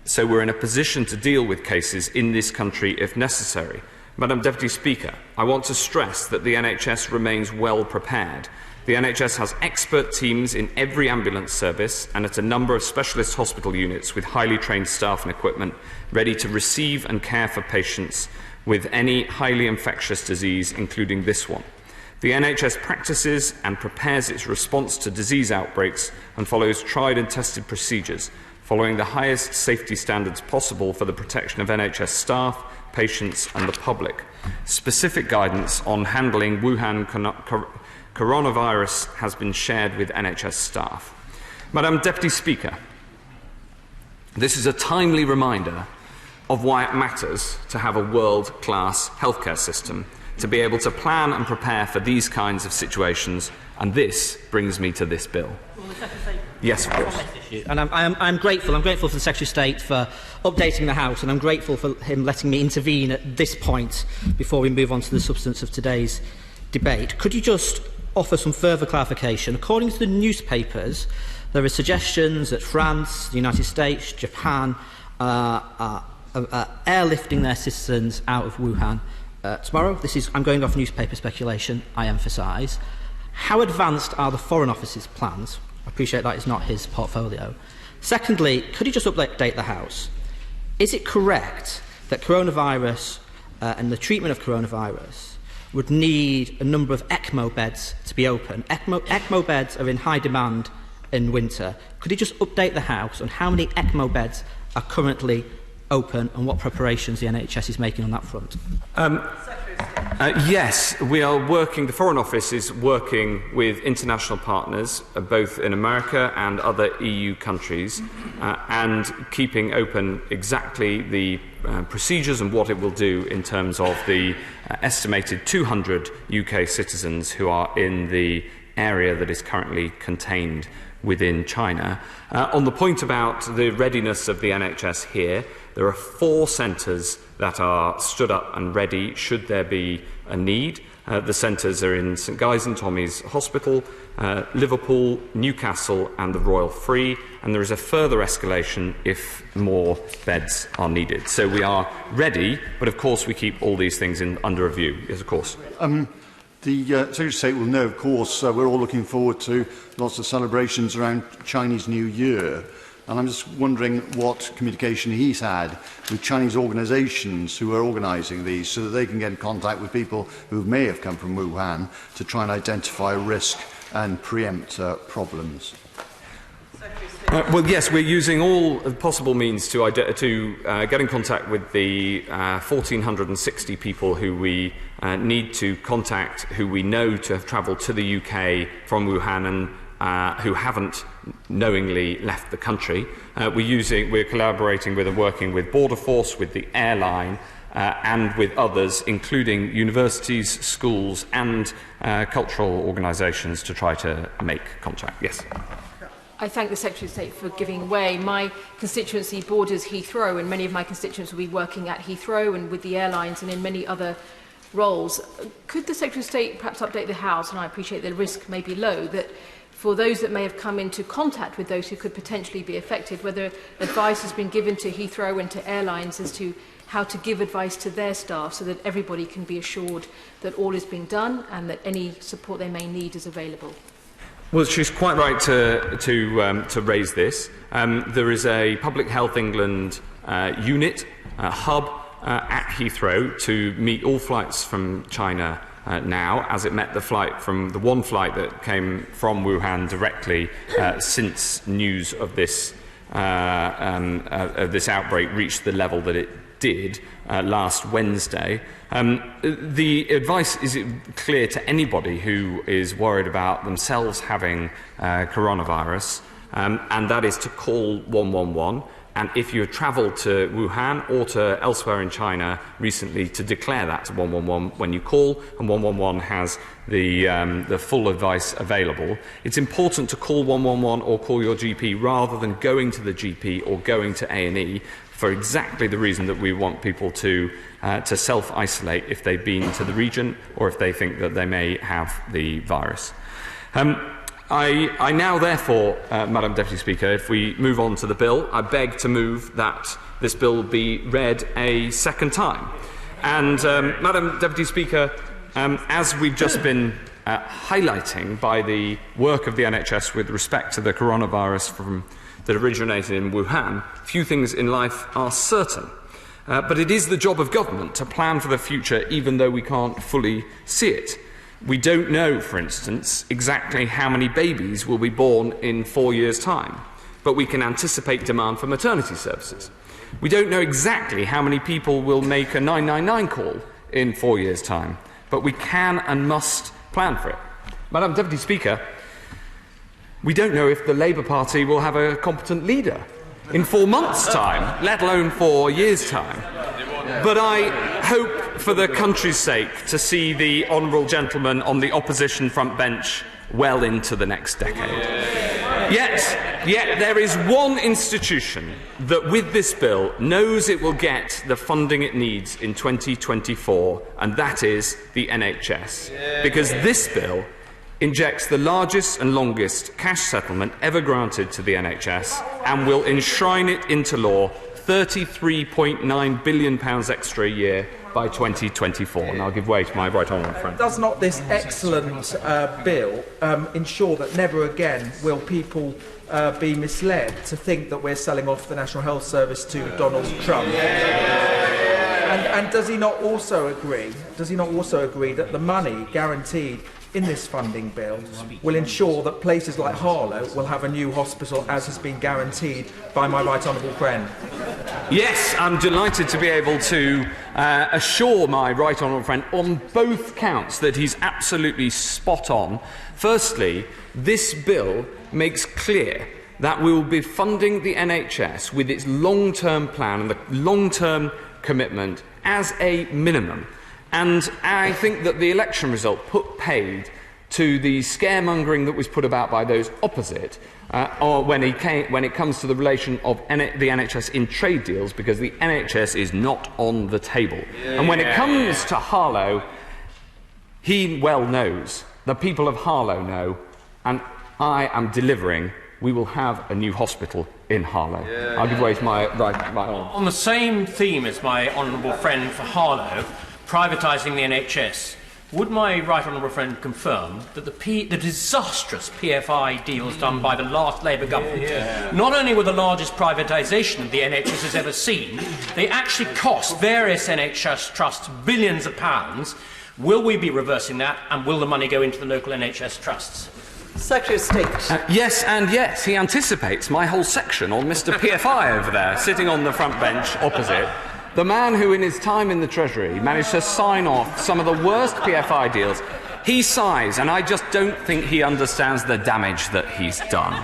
so we're in a position to deal with cases in this country if necessary. Madam Deputy Speaker, I want to stress that the NHS remains well prepared. The NHS has expert teams in every ambulance service and at a number of specialist hospital units with highly trained staff and equipment ready to receive and care for patients with any highly infectious disease, including this one. The NHS practices and prepares its response to disease outbreaks and follows tried and tested procedures, following the highest safety standards possible for the protection of NHS staff, patients and the public. Specific guidance on handling Wuhan coronavirus has been shared with NHS staff. Madam Deputy Speaker, this is a timely reminder of why it matters to have a world-class healthcare system, to be able to plan and prepare for these kinds of situations, and this brings me to this bill. Yes, of course. And I'm grateful. I'm grateful for the Secretary of State for updating the House, and I'm grateful for him letting me intervene at this point before we move on to the substance of today's debate. Could you just offer some further clarification? According to the newspapers, there are suggestions that France, the United States, Japan are airlifting their citizens out of Wuhan tomorrow. I'm going off newspaper speculation, I emphasise. How advanced are the Foreign Office's plans? I appreciate that is not his portfolio. Secondly, could you just update the House? Is it correct that coronavirus and the treatment of coronavirus would need a number of ECMO beds to be open. ECMO beds are in high demand in winter. Could you just update the House on how many ECMO beds are currently open and what preparations the NHS is making on that front? Yes, we are working, the Foreign Office is working with international partners, both in America and other EU countries, and keeping open exactly the procedures and what it will do in terms of the estimated 200 UK citizens who are in the area that is currently contained within China. On the point about the readiness of the NHS here, there are 4 centres that are stood up and ready should there be a need. The centres are in St Guy's and Tommy's Hospital, Liverpool, Newcastle and the Royal Free, and there is a further escalation if more beds are needed. So we are ready, but of course we keep all these things under review. Yes, of course. The Secretary of State will know, of course, we're all looking forward to lots of celebrations around Chinese New Year. And I'm just wondering what communication he's had with Chinese organisations who are organising these so that they can get in contact with people who may have come from Wuhan to try and identify risk and preempt problems. Well, yes, we're using all possible means to get in contact with the 1,460 people who we need to contact, who we know to have travelled to the UK from Wuhan and who haven't knowingly left the country. We're collaborating with and working with Border Force, with the airline, and with others, including universities, schools, and cultural organisations, to try to make contact. Yes. I thank the Secretary of State for giving way. My constituency borders Heathrow, and many of my constituents will be working at Heathrow and with the airlines and in many other roles. Could the Secretary of State perhaps update the House, and I appreciate the risk may be low, that for those that may have come into contact with those who could potentially be affected, whether advice has been given to Heathrow and to airlines as to how to give advice to their staff so that everybody can be assured that all is being done and that any support they may need is available? Well, she's quite right to raise this. There is a Public Health England unit, hub at Heathrow to meet all flights from China now, as it met the one flight that came from Wuhan directly since news of this outbreak reached the level that it did last Wednesday. The advice is clear to anybody who is worried about themselves having coronavirus, and that is to call 111. And if you have travelled to Wuhan or to elsewhere in China recently, to declare that to 111 when you call, and 111 has the full advice available. It's important to call 111 or call your GP rather than going to the GP or going to A&E, for exactly the reason that we want people to self-isolate if they've been to the region or if they think that they may have the virus. I now, therefore, Madam Deputy Speaker, if we move on to the bill, I beg to move that this bill be read a second time. And, Madam Deputy Speaker, as we've just been highlighting by the work of the NHS with respect to the coronavirus that originated in Wuhan, few things in life are certain. But it is the job of government to plan for the future, even though we can't fully see it. We don't know, for instance, exactly how many babies will be born in 4 years' time, but we can anticipate demand for maternity services. We don't know exactly how many people will make a 999 call in 4 years' time, but we can and must plan for it. Madam Deputy Speaker, we don't know if the Labour Party will have a competent leader in 4 months' time, let alone 4 years' time. But I hope, for the country's sake, to see the honourable gentleman on the opposition front bench well into the next decade. Yet there is one institution that, with this bill, knows it will get the funding it needs in 2024, and that is the NHS. Because this bill injects the largest and longest cash settlement ever granted to the NHS and will enshrine it into law, £33.9 billion extra a year by 2024. And I'll give way to my right honourable friend. Does not this excellent bill ensure that never again will people be misled to think that we're selling off the National Health Service to Donald Trump? And does he not also agree? Does he not also agree that the money guaranteed in this funding bill will ensure that places like Harlow will have a new hospital, as has been guaranteed by my right honourable friend? Yes, I'm delighted to be able to assure my right honourable friend on both counts that he's absolutely spot on. Firstly, this bill makes clear that we will be funding the NHS with its long-term plan and the long-term commitment as a minimum. And I think that the election result put paid to the scaremongering that was put about by those opposite when it comes to the relation of the NHS in trade deals, because the NHS is not on the table. And when it comes to Harlow, he well knows, the people of Harlow know, and I am delivering. We will have a new hospital in Harlow. I'll give way to my honour. On the same theme as my honourable friend for Harlow, privatising the NHS, would my right honourable friend confirm that the disastrous PFI deals done by the last Labour government not only were the largest privatisation the NHS has ever seen, they actually cost various NHS trusts billions of pounds? Will we be reversing that, and will the money go into the local NHS trusts? Secretary of State. Yes and yes. He anticipates my whole section on Mr. PFI over there, sitting on the front bench opposite. The man who, in his time in the Treasury, managed to sign off some of the worst PFI deals. He sighs, and I just don't think he understands the damage that he's done.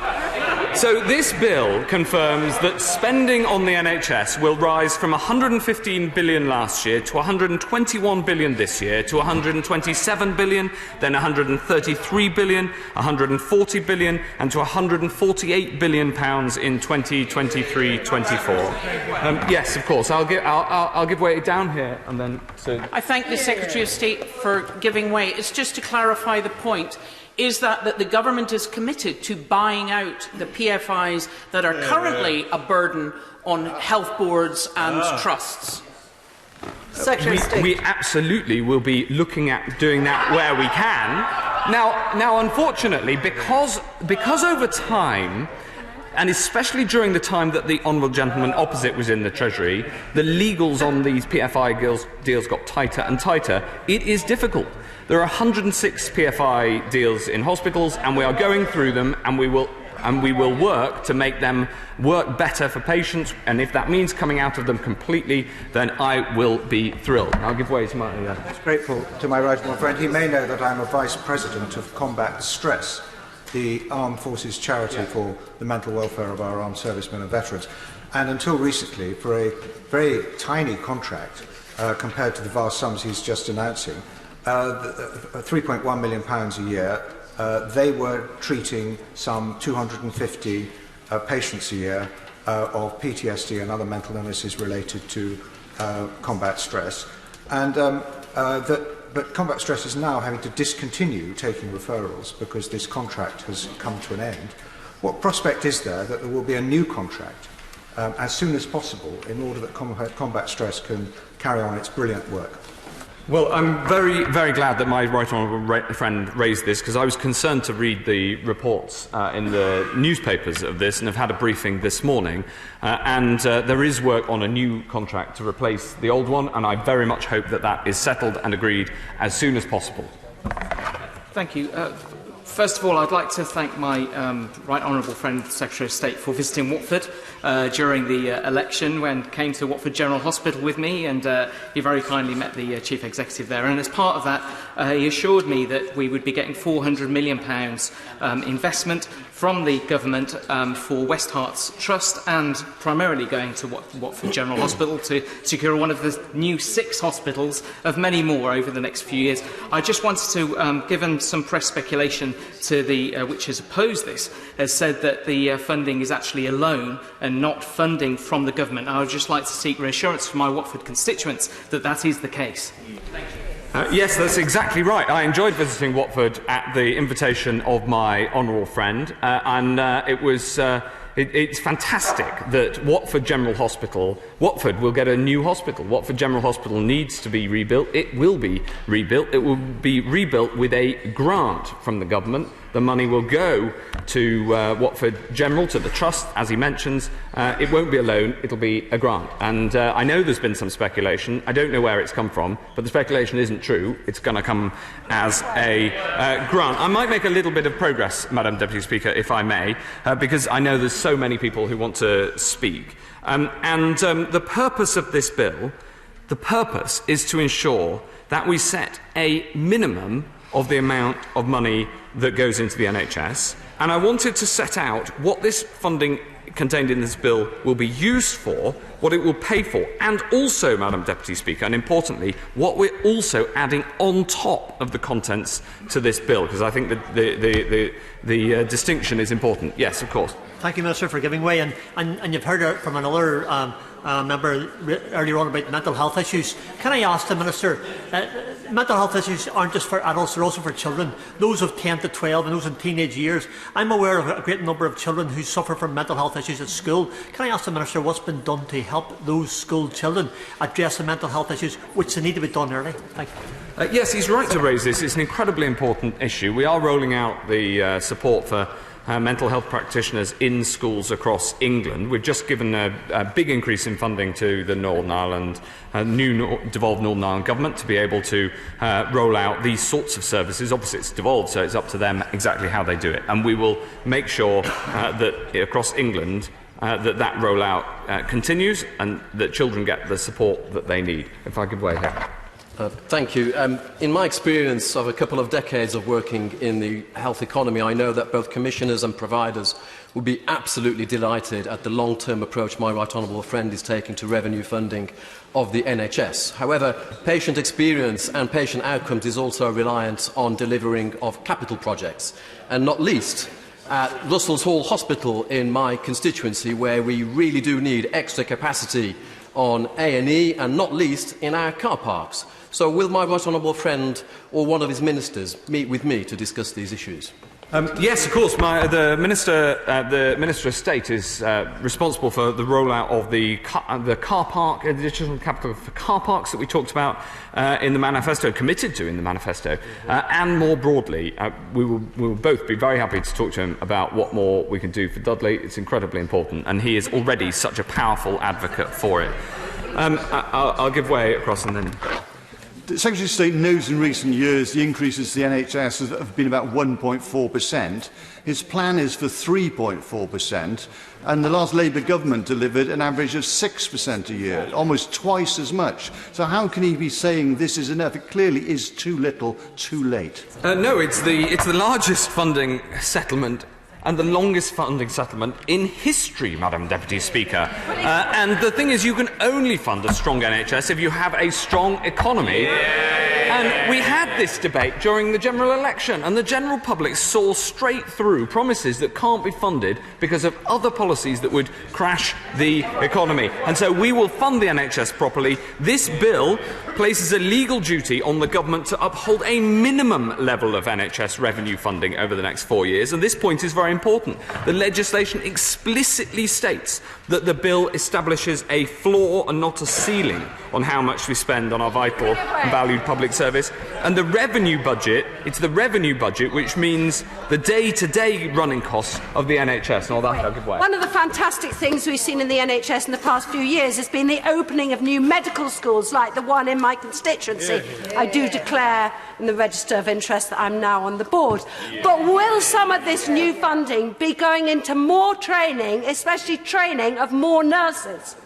So this bill confirms that spending on the NHS will rise from 115 billion last year to 121 billion this year, to 127 billion, then 133 billion, 140 billion, and to 148 billion pounds in 2023-24. Yes, of course. I'll give way down here, and then. So. I thank the Secretary of State for giving way. It's just to clarify the point. Is that the government is committed to buying out the PFIs that are currently a burden on health boards and trusts? Secretary of State. We absolutely will be looking at doing that where we can. Now, unfortunately, because over time, and especially during the time that the honourable gentleman opposite was in the Treasury, the legals on these PFI deals got tighter and tighter. It is difficult. There are 106 PFI deals in hospitals, and we are going through them, and we will work to make them work better for patients. And if that means coming out of them completely, then I will be thrilled. I'll give way to my. I'm grateful to my right honourable friend. He may know that I'm a vice president of Combat Stress, the Armed Forces charity for the mental welfare of our armed servicemen and veterans. And until recently, for a very tiny contract compared to the vast sums he's just announcing, £3.1 million a year, they were treating some 250 patients a year of PTSD and other mental illnesses related to combat stress. And but combat stress is now having to discontinue taking referrals because this contract has come to an end. What prospect is there that there will be a new contract as soon as possible in order that combat stress can carry on its brilliant work? Well, I'm very, very glad that my right honourable friend raised this, because I was concerned to read the reports in the newspapers of this, and have had a briefing this morning. There is work on a new contract to replace the old one, and I very much hope that that is settled and agreed as soon as possible. Thank you. First of all, I'd like to thank my right honourable friend, the Secretary of State, for visiting Watford during the election, when he came to Watford General Hospital with me, and he very kindly met the Chief Executive there. And as part of that, he assured me that we would be getting £400 million investment from the government for West Herts Trust, and primarily going to Watford General Hospital to secure one of the new 6 hospitals of many more over the next few years. I just wanted to, given some press speculation to the which has opposed this, has said that the funding is actually a loan and not funding from the government. I would just like to seek reassurance from my Watford constituents that that is the case. Thank you. Yes, that's exactly right. I enjoyed visiting Watford at the invitation of my honourable friend, it's fantastic that Watford General Hospital, Watford will get a new hospital. Watford General Hospital needs to be rebuilt. It will be rebuilt. It will be rebuilt with a grant from the government, the money will go to Watford General, to the Trust, as he mentions. It won't be a loan, it'll be a grant. And I know there's been some speculation. I don't know where it's come from, but the speculation isn't true. It's going to come as a grant. I might make a little bit of progress, Madam Deputy Speaker, if I may, because I know there's so many people who want to speak. The purpose of this bill, the purpose is to ensure that we set a minimum of the amount of money that goes into the NHS. And I wanted to set out what this funding contained in this bill will be used for, what it will pay for, and also, Madam Deputy Speaker, and importantly, what we're also adding on top of the contents to this bill, because I think that the distinction is important. Yes, of course. Thank you, Minister, for giving way. And you've heard from another member earlier on about mental health issues. Can I ask the Minister, mental health issues aren't just for adults, they're also for children, those of 10 to 12 and those in teenage years. I'm aware of a great number of children who suffer from mental health issues at school. Can I ask the Minister what's been done to help those school children address the mental health issues which need to be done early? Thank you. Yes, he's right to raise this. It's an incredibly important issue. We are rolling out the support for mental health practitioners in schools across England. We've just given a big increase in funding to the Northern Ireland, devolved Northern Ireland government to be able to roll out these sorts of services. Obviously it's devolved, so it's up to them exactly how they do it. And we will make sure that across England that rollout continues and that children get the support that they need. If I give way here. Thank you. In my experience of a couple of decades of working in the health economy, I know that both commissioners and providers would be absolutely delighted at the long-term approach my right honourable friend is taking to revenue funding of the NHS. However, patient experience and patient outcomes is also reliant on delivering of capital projects, and not least at Russell's Hall Hospital in my constituency, where we really do need extra capacity on A&E and not least in our car parks. So will my right honourable friend or one of his ministers meet with me to discuss these issues? Yes, of course. The Minister of State is responsible for the rollout of the car park, additional capital for car parks that we talked about in the manifesto, committed to in the manifesto, and more broadly, we will both be very happy to talk to him about what more we can do for Dudley. It's incredibly important, and he is already such a powerful advocate for it. I'll give way across and then. The Secretary of State knows in recent years the increases to the NHS have been about 1.4%. His plan is for 3.4%, and the last Labour government delivered an average of 6% a year, almost twice as much. So how can he be saying this is enough? It clearly is too little, too late. No, it's the largest funding settlement and the longest funding settlement in history, Madam Deputy Speaker. And the thing is, you can only fund a strong NHS if you have a strong economy. And we had this debate during the general election, and the general public saw straight through promises that can't be funded because of other policies that would crash the economy. And so we will fund the NHS properly. This bill places a legal duty on the government to uphold a minimum level of NHS revenue funding over the next 4 years, and this point is very important. The legislation explicitly states that the bill establishes a floor and not a ceiling on how much we spend on our vital and valued public service. And the revenue budget, it's the revenue budget which means the day-to-day running costs of the NHS. And all that, I'll give way. One of the fantastic things we've seen in the NHS in the past few years has been the opening of new medical schools like the one in my constituency. I do declare in the register of interest that I'm now on the board. But will some of this new funding be going into more training, especially training of more nurses?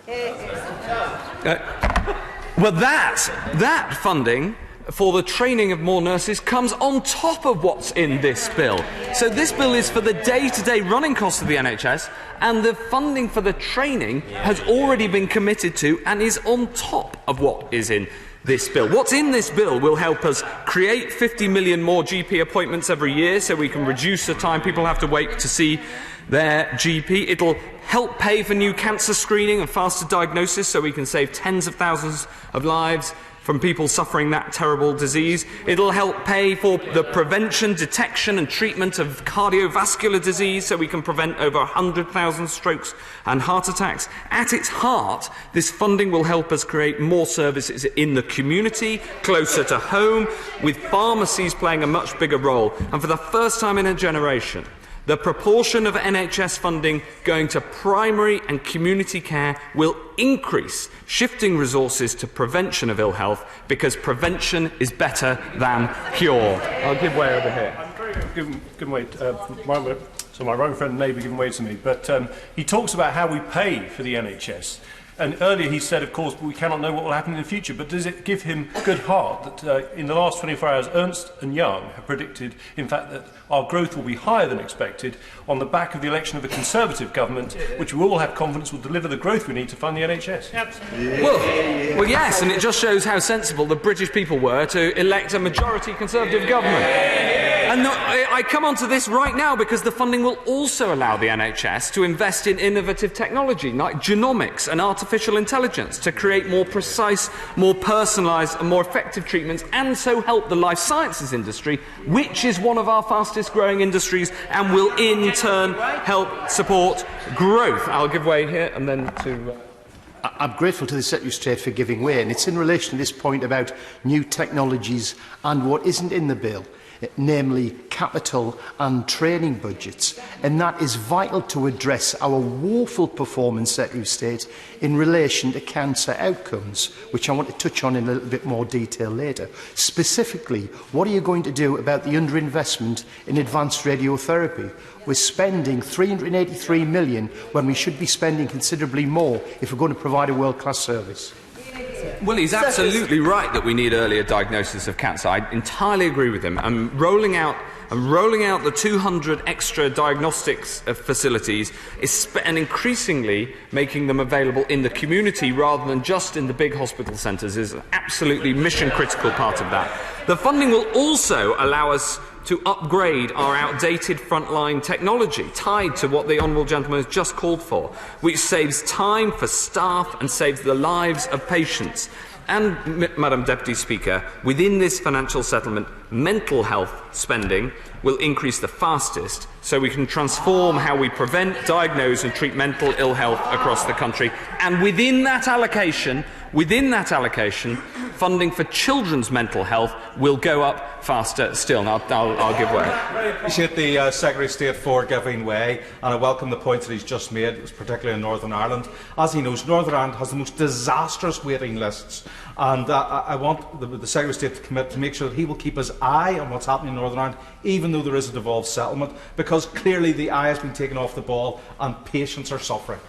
Well, that funding for the training of more nurses comes on top of what's in this bill. So this bill is for the day-to-day running costs of the NHS, and the funding for the training has already been committed to and is on top of what is in this bill. What's in this bill will help us create 50 million more GP appointments every year so we can reduce the time people have to wait to see their GP. It'll help pay for new cancer screening and faster diagnosis so we can save tens of thousands of lives. from people suffering that terrible disease. It'll help pay for the prevention, detection and treatment of cardiovascular disease so we can prevent over 100,000 strokes and heart attacks. At its heart, this funding will help us create more services in the community, closer to home, with pharmacies playing a much bigger role. And for the first time in a generation, the proportion of NHS funding going to primary and community care will increase, shifting resources to prevention of ill health, because prevention is better than cure. I'll give way over here. I'm very giving way so my right friend may be giving way to me, but he talks about how we pay for the NHS. And earlier he said, of course, we cannot know what will happen in the future, but does it give him good heart that in the last 24 hours, Ernst & Young have predicted, in fact, that our growth will be higher than expected on the back of the election of a Conservative government, which we all have confidence will deliver the growth we need to fund the NHS? Absolutely. Well, yes, and it just shows how sensible the British people were to elect a majority Conservative government. And I come on to this right now because the funding will also allow the NHS to invest in innovative technology like genomics and artificial intelligence to create more precise, more personalised and more effective treatments, and so help the life sciences industry, which is one of our fastest growing industries and will in turn help support growth. I'll give way here and then to... I'm grateful to the Secretary of State for giving way, and it's in relation to this point about new technologies and what isn't in the bill, namely capital and training budgets, and that is vital to address our woeful performance, Secretary of State, in relation to cancer outcomes, which I want to touch on in a little bit more detail later. Specifically, what are you going to do about the underinvestment in advanced radiotherapy? We're spending $383 million when we should be spending considerably more if we're going to provide a world-class service. Well, he's absolutely right that we need earlier diagnosis of cancer. I entirely agree with him. I'm rolling out the 200 extra diagnostics facilities and increasingly making them available in the community rather than just in the big hospital centres is an absolutely mission-critical part of that. The funding will also allow us to upgrade our outdated frontline technology, tied to what the Honourable Gentleman has just called for, which saves time for staff and saves the lives of patients. And, Madam Deputy Speaker, within this financial settlement, mental health spending will increase the fastest, so we can transform how we prevent, diagnose and treat mental ill health across the country. And within that allocation, funding for children's mental health will go up faster still. Now, I'll give way. I appreciate the Secretary of State for giving way, and I welcome the points that he's just made, particularly in Northern Ireland. As he knows, Northern Ireland has the most disastrous waiting lists, and I want the Secretary of State to commit to make sure that he will keep his eye on what's happening in Northern Ireland, even though there is a devolved settlement, because clearly the eye has been taken off the ball and patients are suffering.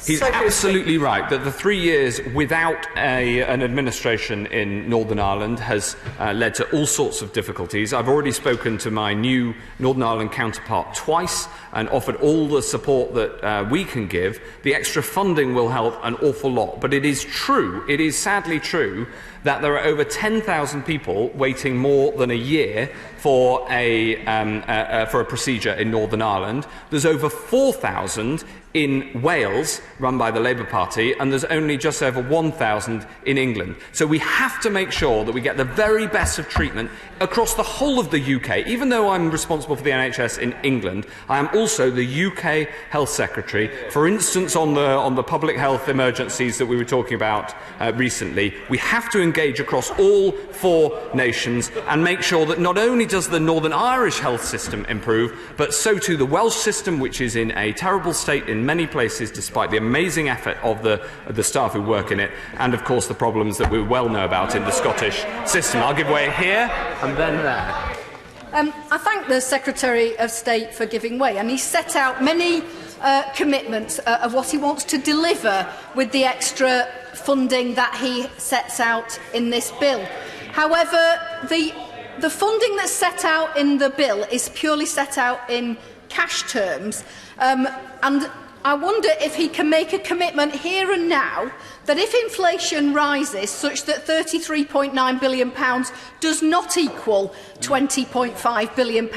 He's absolutely right that the 3 years without an administration in Northern Ireland has led to all sorts of difficulties. I've already spoken to my new Northern Ireland counterpart twice and offered all the support that we can give. The extra funding will help an awful lot. But it is true, it is sadly true, that there are over 10,000 people waiting more than a year for a procedure in Northern Ireland. There's over 4,000 in Wales, run by the Labour Party, and there's only just over 1,000 in England. So we have to make sure that we get the very best of treatment across the whole of the UK. Even though I'm responsible for the NHS in England, I am also the UK Health Secretary. For instance, on the public health emergencies that we were talking about recently, we have to engage across all 4 nations and make sure that not only does the Northern Irish health system improve, but so too the Welsh system, which is in a terrible state in many places despite the amazing effort of the staff who work in it, and of course the problems that we well know about in the Scottish system. I'll give way here and then there. I thank the Secretary of State for giving way, and he set out many commitments of what he wants to deliver with the extra funding that he sets out in this bill. However, the funding that's set out in the bill is purely set out in cash terms, and I wonder if he can make a commitment here and now that if inflation rises such that £33.9 billion does not equal £20.5 billion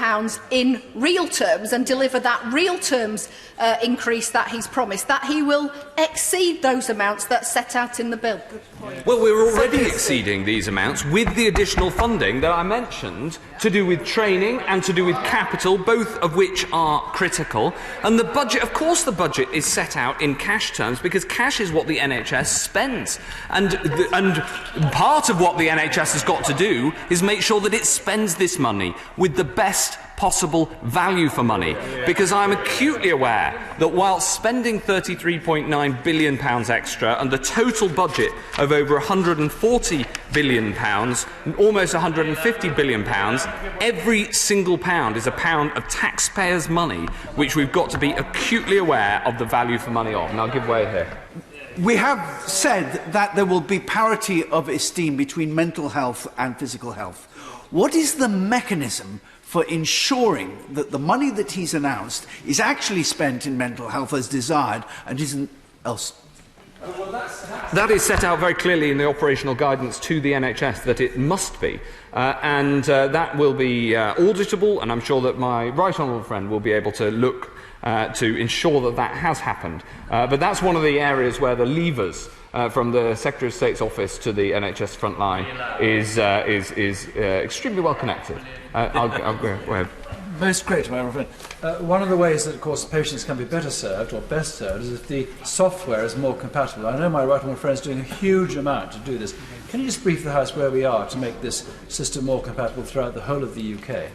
in real terms and deliver that real terms increase that he's promised, that he will exceed those amounts that's set out in the bill? Well, we're already exceeding these amounts with the additional funding that I mentioned to do with training and to do with capital, both of which are critical. And the budget, of course the budget is set out in cash terms because cash is what the NHS spends. And part of what the NHS has got to do is make sure that it spends this money with the best possible value for money, because I'm acutely aware that while spending £33.9 billion extra and the total budget of over £140 billion, almost £150 billion, every single pound is a pound of taxpayers' money, which we've got to be acutely aware of the value for money of. And I'll give way here. We have said that there will be parity of esteem between mental health and physical health. What is the mechanism for ensuring that the money that he's announced is actually spent in mental health as desired and isn't else? That is set out very clearly in the operational guidance to the NHS that it must be. That will be auditable, and I'm sure that my right honourable friend will be able to look to ensure that that has happened. But that's one of the areas where the levers from the Secretary of State's office to the NHS frontline is extremely well connected. I'll go ahead. Most great, my friend. One of the ways that, of course, patients can be better served, or best served, is if the software is more compatible. I know my right honourable friend is doing a huge amount to do this. Can you just brief the House where we are to make this system more compatible throughout the whole of the UK?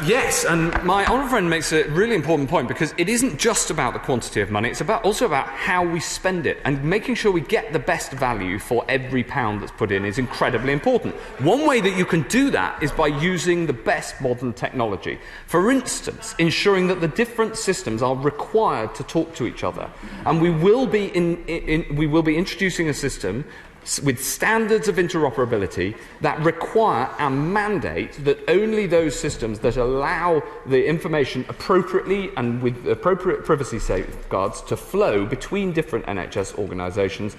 Yes, and my honourable friend makes a really important point, because it isn't just about the quantity of money, it's also about how we spend it, and making sure we get the best value for every pound that's put in is incredibly important. One way that you can do that is by using the best modern technology. For instance, ensuring that the different systems are required to talk to each other. And we will be introducing a system with standards of interoperability that require and mandate that only those systems that allow the information appropriately and with appropriate privacy safeguards to flow between different NHS organisations,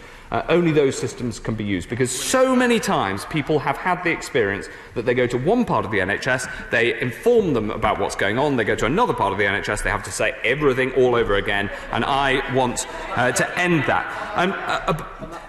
only those systems can be used. Because so many times people have had the experience that they go to one part of the NHS, they inform them about what's going on, they go to another part of the NHS, they have to say everything all over again, and I want to end that. And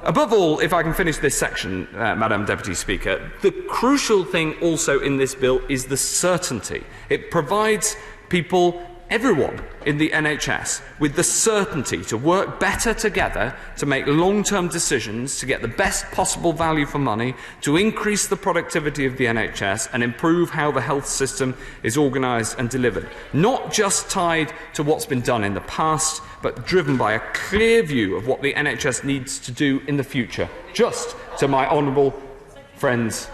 above all, if I can finish this section, Madam Deputy Speaker, the crucial thing also in this bill is the certainty. It provides people, everyone in the NHS, with the certainty to work better together, to make long-term decisions, to get the best possible value for money, to increase the productivity of the NHS and improve how the health system is organised and delivered. Not just tied to what's been done in the past, but driven by a clear view of what the NHS needs to do in the future. Just to my honourable friend's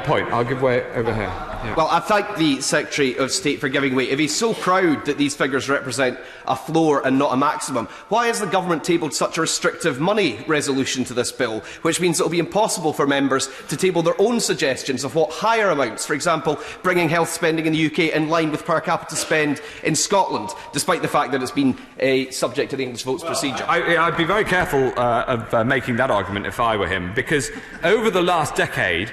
point. I'll give way over here. Yeah. Well, I thank the Secretary of State for giving way. If he's so proud that these figures represent a floor and not a maximum, why has the government tabled such a restrictive money resolution to this bill, which means it will be impossible for members to table their own suggestions of what higher amounts, for example, bringing health spending in the UK in line with per capita spend in Scotland, despite the fact that it's been subject to the English votes procedure? I'd be very careful of making that argument if I were him, because over the last decade,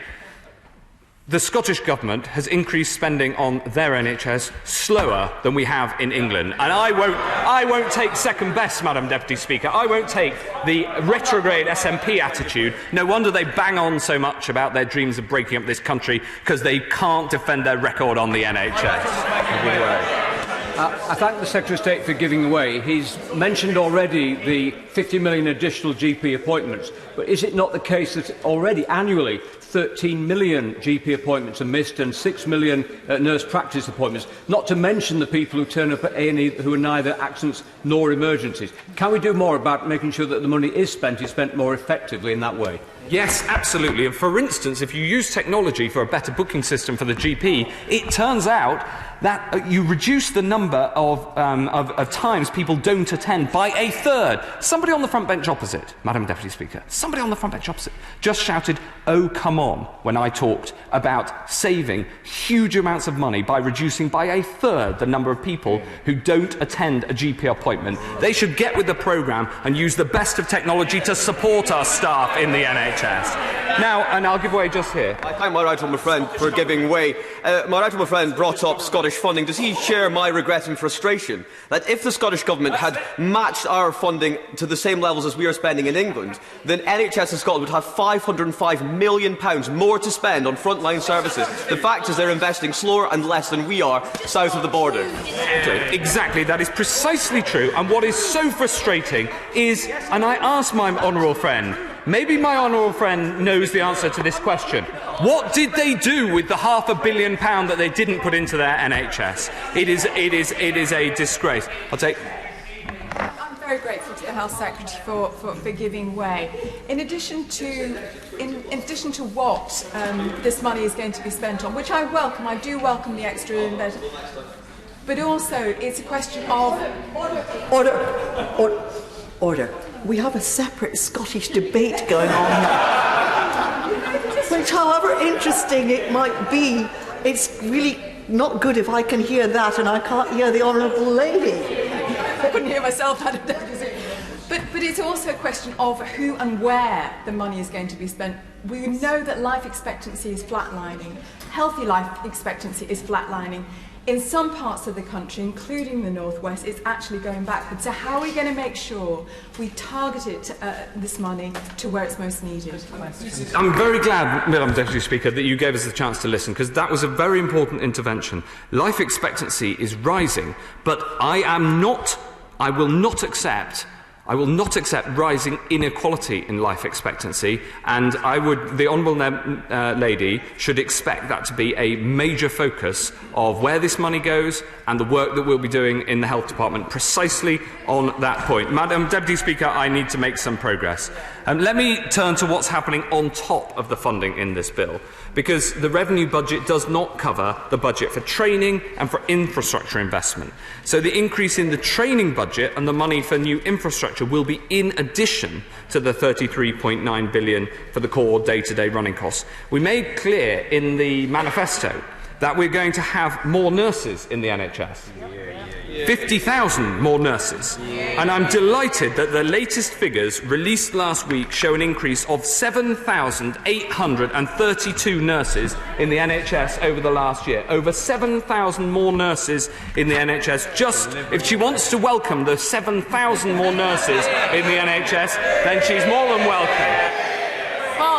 the Scottish Government has increased spending on their NHS slower than we have in England. And I won't take second best, Madam Deputy Speaker. I won't take the retrograde SNP attitude. No wonder they bang on so much about their dreams of breaking up this country, because they can't defend their record on the NHS. I thank the Secretary of State for giving away. He's mentioned already the 50 million additional GP appointments, but is it not the case that already annually 13 million GP appointments are missed and 6 million nurse practice appointments, not to mention the people who turn up at A&E who are neither accidents nor emergencies? Can we do more about making sure that the money is spent more effectively in that way? Yes, absolutely. And for instance, if you use technology for a better booking system for the GP, it turns out that you reduce the number of times people don't attend by a third. Somebody on the front bench opposite, Madam Deputy Speaker, somebody on the front bench opposite just shouted, "Oh, come on," when I talked about saving huge amounts of money by reducing by a third the number of people who don't attend a GP appointment. They should get with the programme and use the best of technology to support our staff in the NHS. Now, and I'll give way just here. I thank my right honourable friend for giving way. My right honourable friend brought up Scottish funding. Does he share my regret and frustration that if the Scottish Government had matched our funding to the same levels as we are spending in England, then NHS in Scotland would have £505 million more to spend on frontline services? The fact is they're investing slower and less than we are south of the border. Exactly, that is precisely true. And what is so frustrating is, and I ask my honourable friend, maybe my honourable friend knows the answer to this question. What did they do with the £500 million that they didn't put into their NHS? It is a disgrace. I'm very grateful to the Health Secretary for giving way. In addition to what this money is going to be spent on, which I do welcome the extra investment, but also it's a question of Order. We have a separate Scottish debate going on here. Which, however interesting it might be, it's really not good if I can hear that and I can't hear the honourable lady. I couldn't hear myself, Madam Deputy. But it's also a question of who and where the money is going to be spent. We know that life expectancy is flatlining. Healthy life expectancy is flatlining. In some parts of the country, including the North West, it's actually going backwards. So how are we going to make sure we target this money to where it's most needed? I'm very glad, Madam Deputy Speaker, that you gave us the chance to listen, because that was a very important intervention. Life expectancy is rising, but I will not accept rising inequality in life expectancy, and the honourable lady should expect that to be a major focus of where this money goes and the work that we'll be doing in the Health Department precisely on that point. Madam Deputy Speaker, I need to make some progress. Let me turn to what's happening on top of the funding in this bill, because the revenue budget does not cover the budget for training and for infrastructure investment. So the increase in the training budget and the money for new infrastructure will be in addition to the £33.9 billion for the core day-to-day running costs. We made clear in the manifesto that we're going to have more nurses in the NHS. 50,000 more nurses. And I'm delighted that the latest figures released last week show an increase of 7,832 nurses in the NHS over the last year. Over 7,000 more nurses in the NHS. Just if she wants to welcome the 7,000 more nurses in the NHS, then she's more than welcome. Well,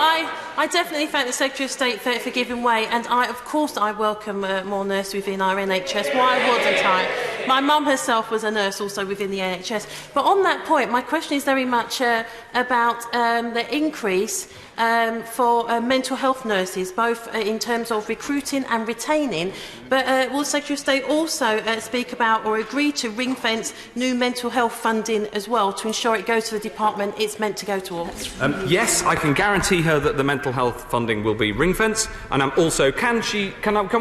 I definitely thank the Secretary of State for giving way, and of course I welcome more nurses within our NHS. Why wouldn't I? My mum herself was a nurse also within the NHS. But on that point, my question is very much about the increase for mental health nurses, both in terms of recruiting and retaining. But will the Secretary of State also speak about or agree to ring-fence new mental health funding as well to ensure it goes to the department it's meant to go to all? Yes, I can guarantee her that the mental health funding will be ring-fenced, and I'm also can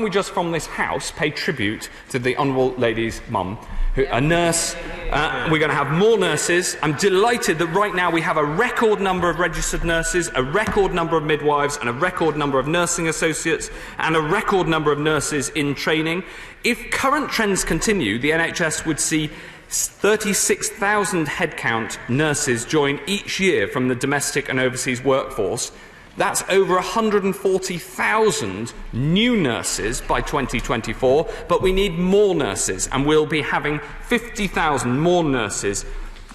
we just from this House pay tribute to the honourable lady's mum, a nurse. We're going to have more nurses. I'm delighted that right now we have a record number of registered nurses, a record number of midwives, and a record number of nursing associates, and a record number of nurses in training. If current trends continue, the NHS would see 36,000 headcount nurses join each year from the domestic and overseas workforce. That's over 140,000 new nurses by 2024, but we need more nurses, and we'll be having 50,000 more nurses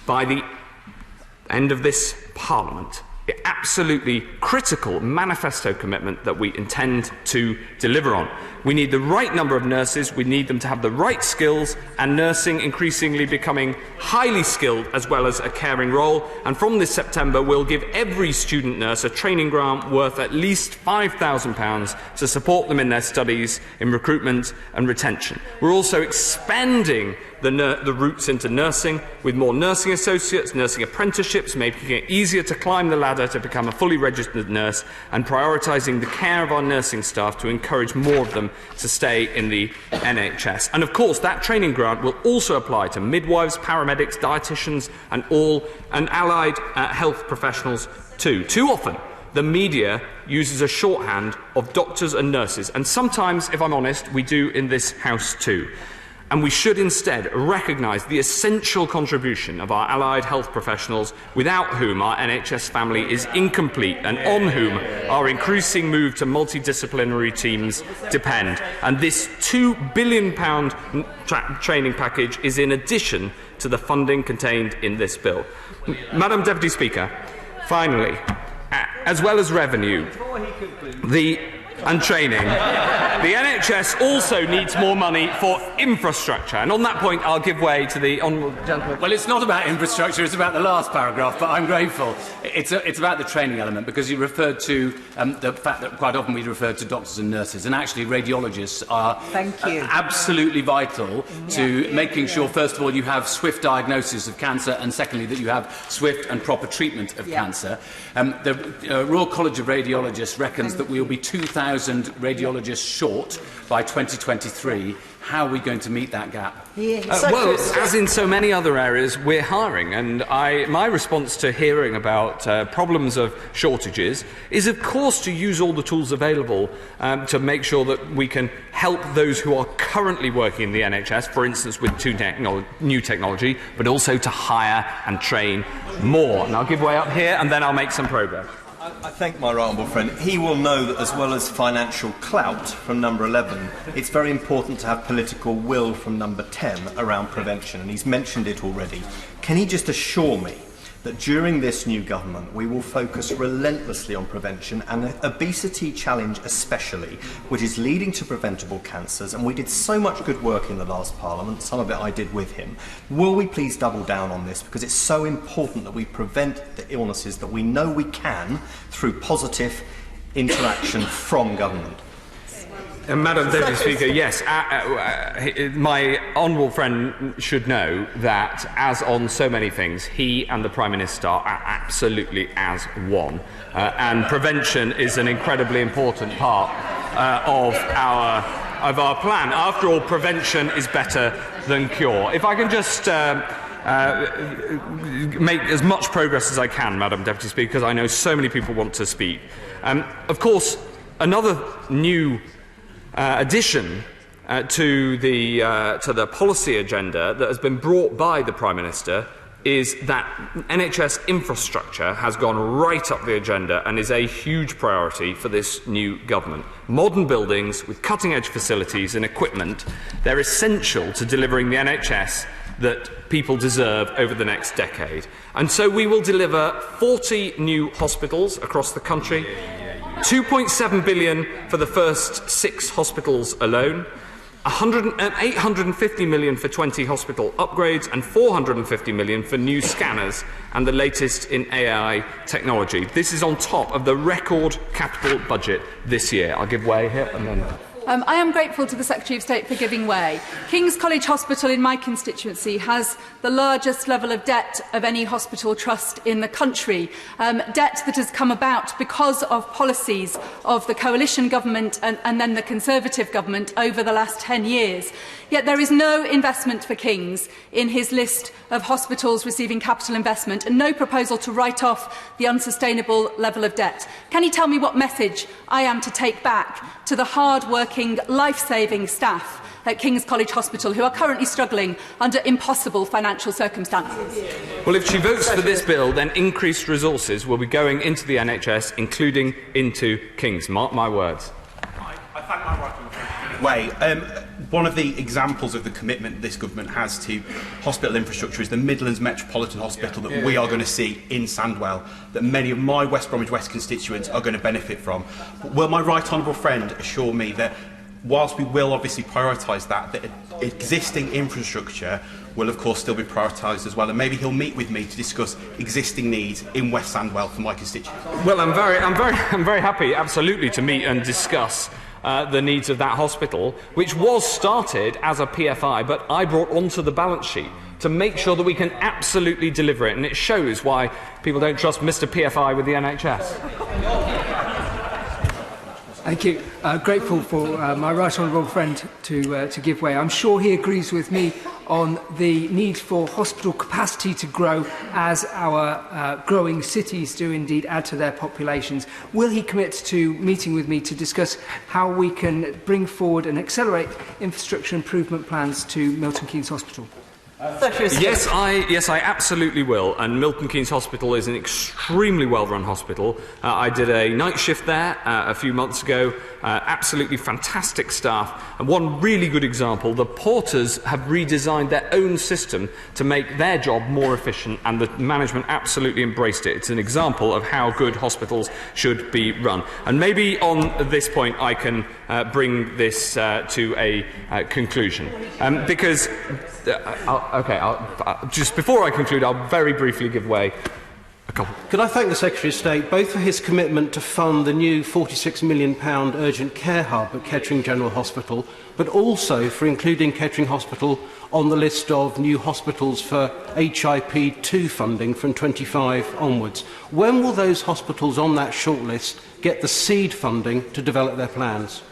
by the end of this Parliament. Absolutely critical manifesto commitment that we intend to deliver on. We need the right number of nurses, we need them to have the right skills, and nursing increasingly becoming highly skilled as well as a caring role. And from this September, we'll give every student nurse a training grant worth at least £5,000 to support them in their studies, in recruitment and retention. We're also expanding the routes into nursing, with more nursing associates, nursing apprenticeships, making it easier to climb the ladder to become a fully registered nurse, and prioritising the care of our nursing staff to encourage more of them to stay in the NHS. And of course, that training grant will also apply to midwives, paramedics, dietitians, and allied health professionals too. Too often, the media uses a shorthand of doctors and nurses, and sometimes, if I'm honest, we do in this House too. And we should instead recognise the essential contribution of our allied health professionals, without whom our NHS family is incomplete and on whom our increasing move to multidisciplinary teams depend. And this £2 billion training package is in addition to the funding contained in this bill. Madam Deputy Speaker, finally, as well as revenue and training, the NHS also needs more money for infrastructure. And on that point, I'll give way to the honourable gentleman. Well, it's not about infrastructure, it's about the last paragraph, but I'm grateful. It's about the training element, because you referred to the fact that quite often we refer to doctors and nurses, and actually radiologists are absolutely vital to making sure, first of all, you have swift diagnosis of cancer, and secondly, that you have swift and proper treatment of cancer. The Royal College of Radiologists reckons that we will be 2,000 radiologists short by 2023. How are we going to meet that gap? Well, as in so many other areas, we're hiring, and my response to hearing about problems of shortages is, of course, to use all the tools available to make sure that we can help those who are currently working in the NHS, for instance, with new technology, but also to hire and train more. And I'll give way up here, and then I'll make some progress. I thank my right honourable friend. He will know that as well as financial clout from number 11, it's very important to have political will from number 10 around prevention, and he's mentioned it already. Can he just assure me that during this new government we will focus relentlessly on prevention, and the obesity challenge especially, which is leading to preventable cancers, and we did so much good work in the last Parliament, some of it I did with him. Will we please double down on this, because it's so important that we prevent the illnesses that we know we can through positive interaction from government? Madam Deputy Speaker, yes, my honourable friend should know that, as on so many things, he and the Prime Minister are absolutely as one. And prevention is an incredibly important part of our plan. After all, prevention is better than cure. If I can just make as much progress as I can, Madam Deputy Speaker, because I know so many people want to speak. Of course, another new addition to the policy agenda that has been brought by the Prime Minister is that NHS infrastructure has gone right up the agenda and is a huge priority for this new government. Modern buildings with cutting-edge facilities and equipment, they're essential to delivering the NHS that people deserve over the next decade. And so we will deliver 40 new hospitals across the country, 2.7 billion for the first 6 hospitals alone, 850 million for 20 hospital upgrades, and 450 million for new scanners and the latest in AI technology. This is on top of the record capital budget this year. I'll give way here and then. I am grateful to the Secretary of State for giving way. King's College Hospital in my constituency has the largest level of debt of any hospital trust in the country, debt that has come about because of policies of the coalition government and then the Conservative government over the last 10 years. Yet there is no investment for King's in his list of hospitals receiving capital investment, and no proposal to write off the unsustainable level of debt. Can he tell me what message I am to take back to the hard-working, life-saving staff at King's College Hospital who are currently struggling under impossible financial circumstances? Well, if she votes for this bill, then increased resources will be going into the NHS, including into King's. Mark my words. I thank my right honourable way. One of the examples of the commitment this government has to hospital infrastructure is the Midlands Metropolitan Hospital that we are going to see in Sandwell, that many of my West Bromwich West constituents are going to benefit from. But will my right honourable friend assure me that, whilst we will obviously prioritise that, the existing infrastructure will of course still be prioritised as well, and maybe he'll meet with me to discuss existing needs in West Sandwell for my constituents? Well, I'm very happy, absolutely, to meet and discuss the needs of that hospital, which was started as a PFI, but I brought onto the balance sheet to make sure that we can absolutely deliver it. And it shows why people don't trust Mr. PFI with the NHS. Thank you. Grateful for my right honourable friend to give way. I'm sure he agrees with me on the need for hospital capacity to grow as our growing cities do indeed add to their populations. Will he commit to meeting with me to discuss how we can bring forward and accelerate infrastructure improvement plans to Milton Keynes Hospital? Yes, I absolutely will. And Milton Keynes Hospital is an extremely well-run hospital. I did a night shift there a few months ago. Absolutely fantastic staff. And one really good example, the porters have redesigned their own system to make their job more efficient, and the management absolutely embraced it. It's an example of how good hospitals should be run. And maybe on this point I can bring this to a conclusion. Because just before I conclude, I'll very briefly give way a couple. Could I thank the Secretary of State both for his commitment to fund the new £46 million urgent care hub at Kettering General Hospital, but also for including Kettering Hospital on the list of new hospitals for HIP2 funding from 25 onwards. When will those hospitals on that shortlist get the seed funding to develop their plans?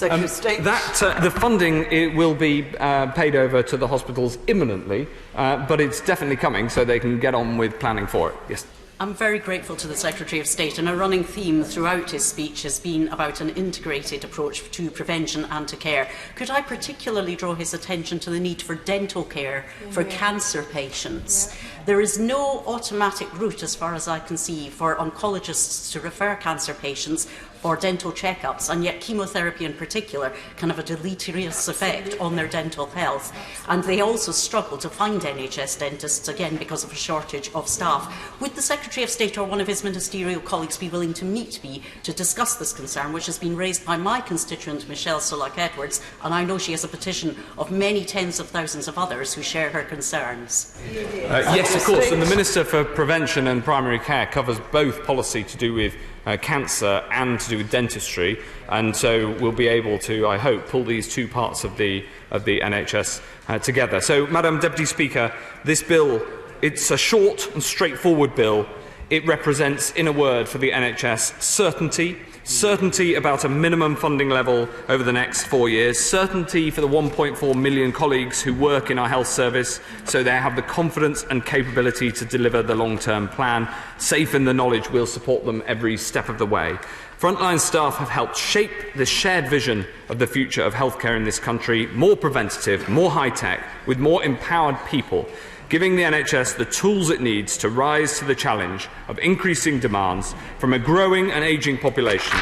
The funding will be paid over to the hospitals imminently, but it's definitely coming, so they can get on with planning for it. Yes. I'm very grateful to the Secretary of State, and a running theme throughout his speech has been about an integrated approach to prevention and to care. Could I particularly draw his attention to the need for dental care for cancer patients? There is no automatic route, as far as I can see, for oncologists to refer cancer patients for dental checkups, and yet chemotherapy in particular can have a deleterious effect on their dental health. And they also struggle to find NHS dentists, again, because of a shortage of staff. Would the Secretary of State or one of his ministerial colleagues be willing to meet me to discuss this concern, which has been raised by my constituent, Michelle Sulak-Edwards, and I know she has a petition of many tens of thousands of others who share her concerns? Yes, of course, and the Minister for Prevention and Primary Care covers both policy to do with cancer and to do with dentistry, and so we'll be able to, I hope, pull these two parts of the NHS together. So, Madam Deputy Speaker, this bill, it's a short and straightforward bill. It represents, in a word, for the NHS, certainty about a minimum funding level over the next 4 years, certainty for the 1.4 million colleagues who work in our health service so they have the confidence and capability to deliver the long-term plan, safe in the knowledge we'll support them every step of the way. Frontline staff have helped shape the shared vision of the future of healthcare in this country, more preventative, more high-tech, with more empowered people, giving the NHS the tools it needs to rise to the challenge of increasing demands from a growing and ageing population.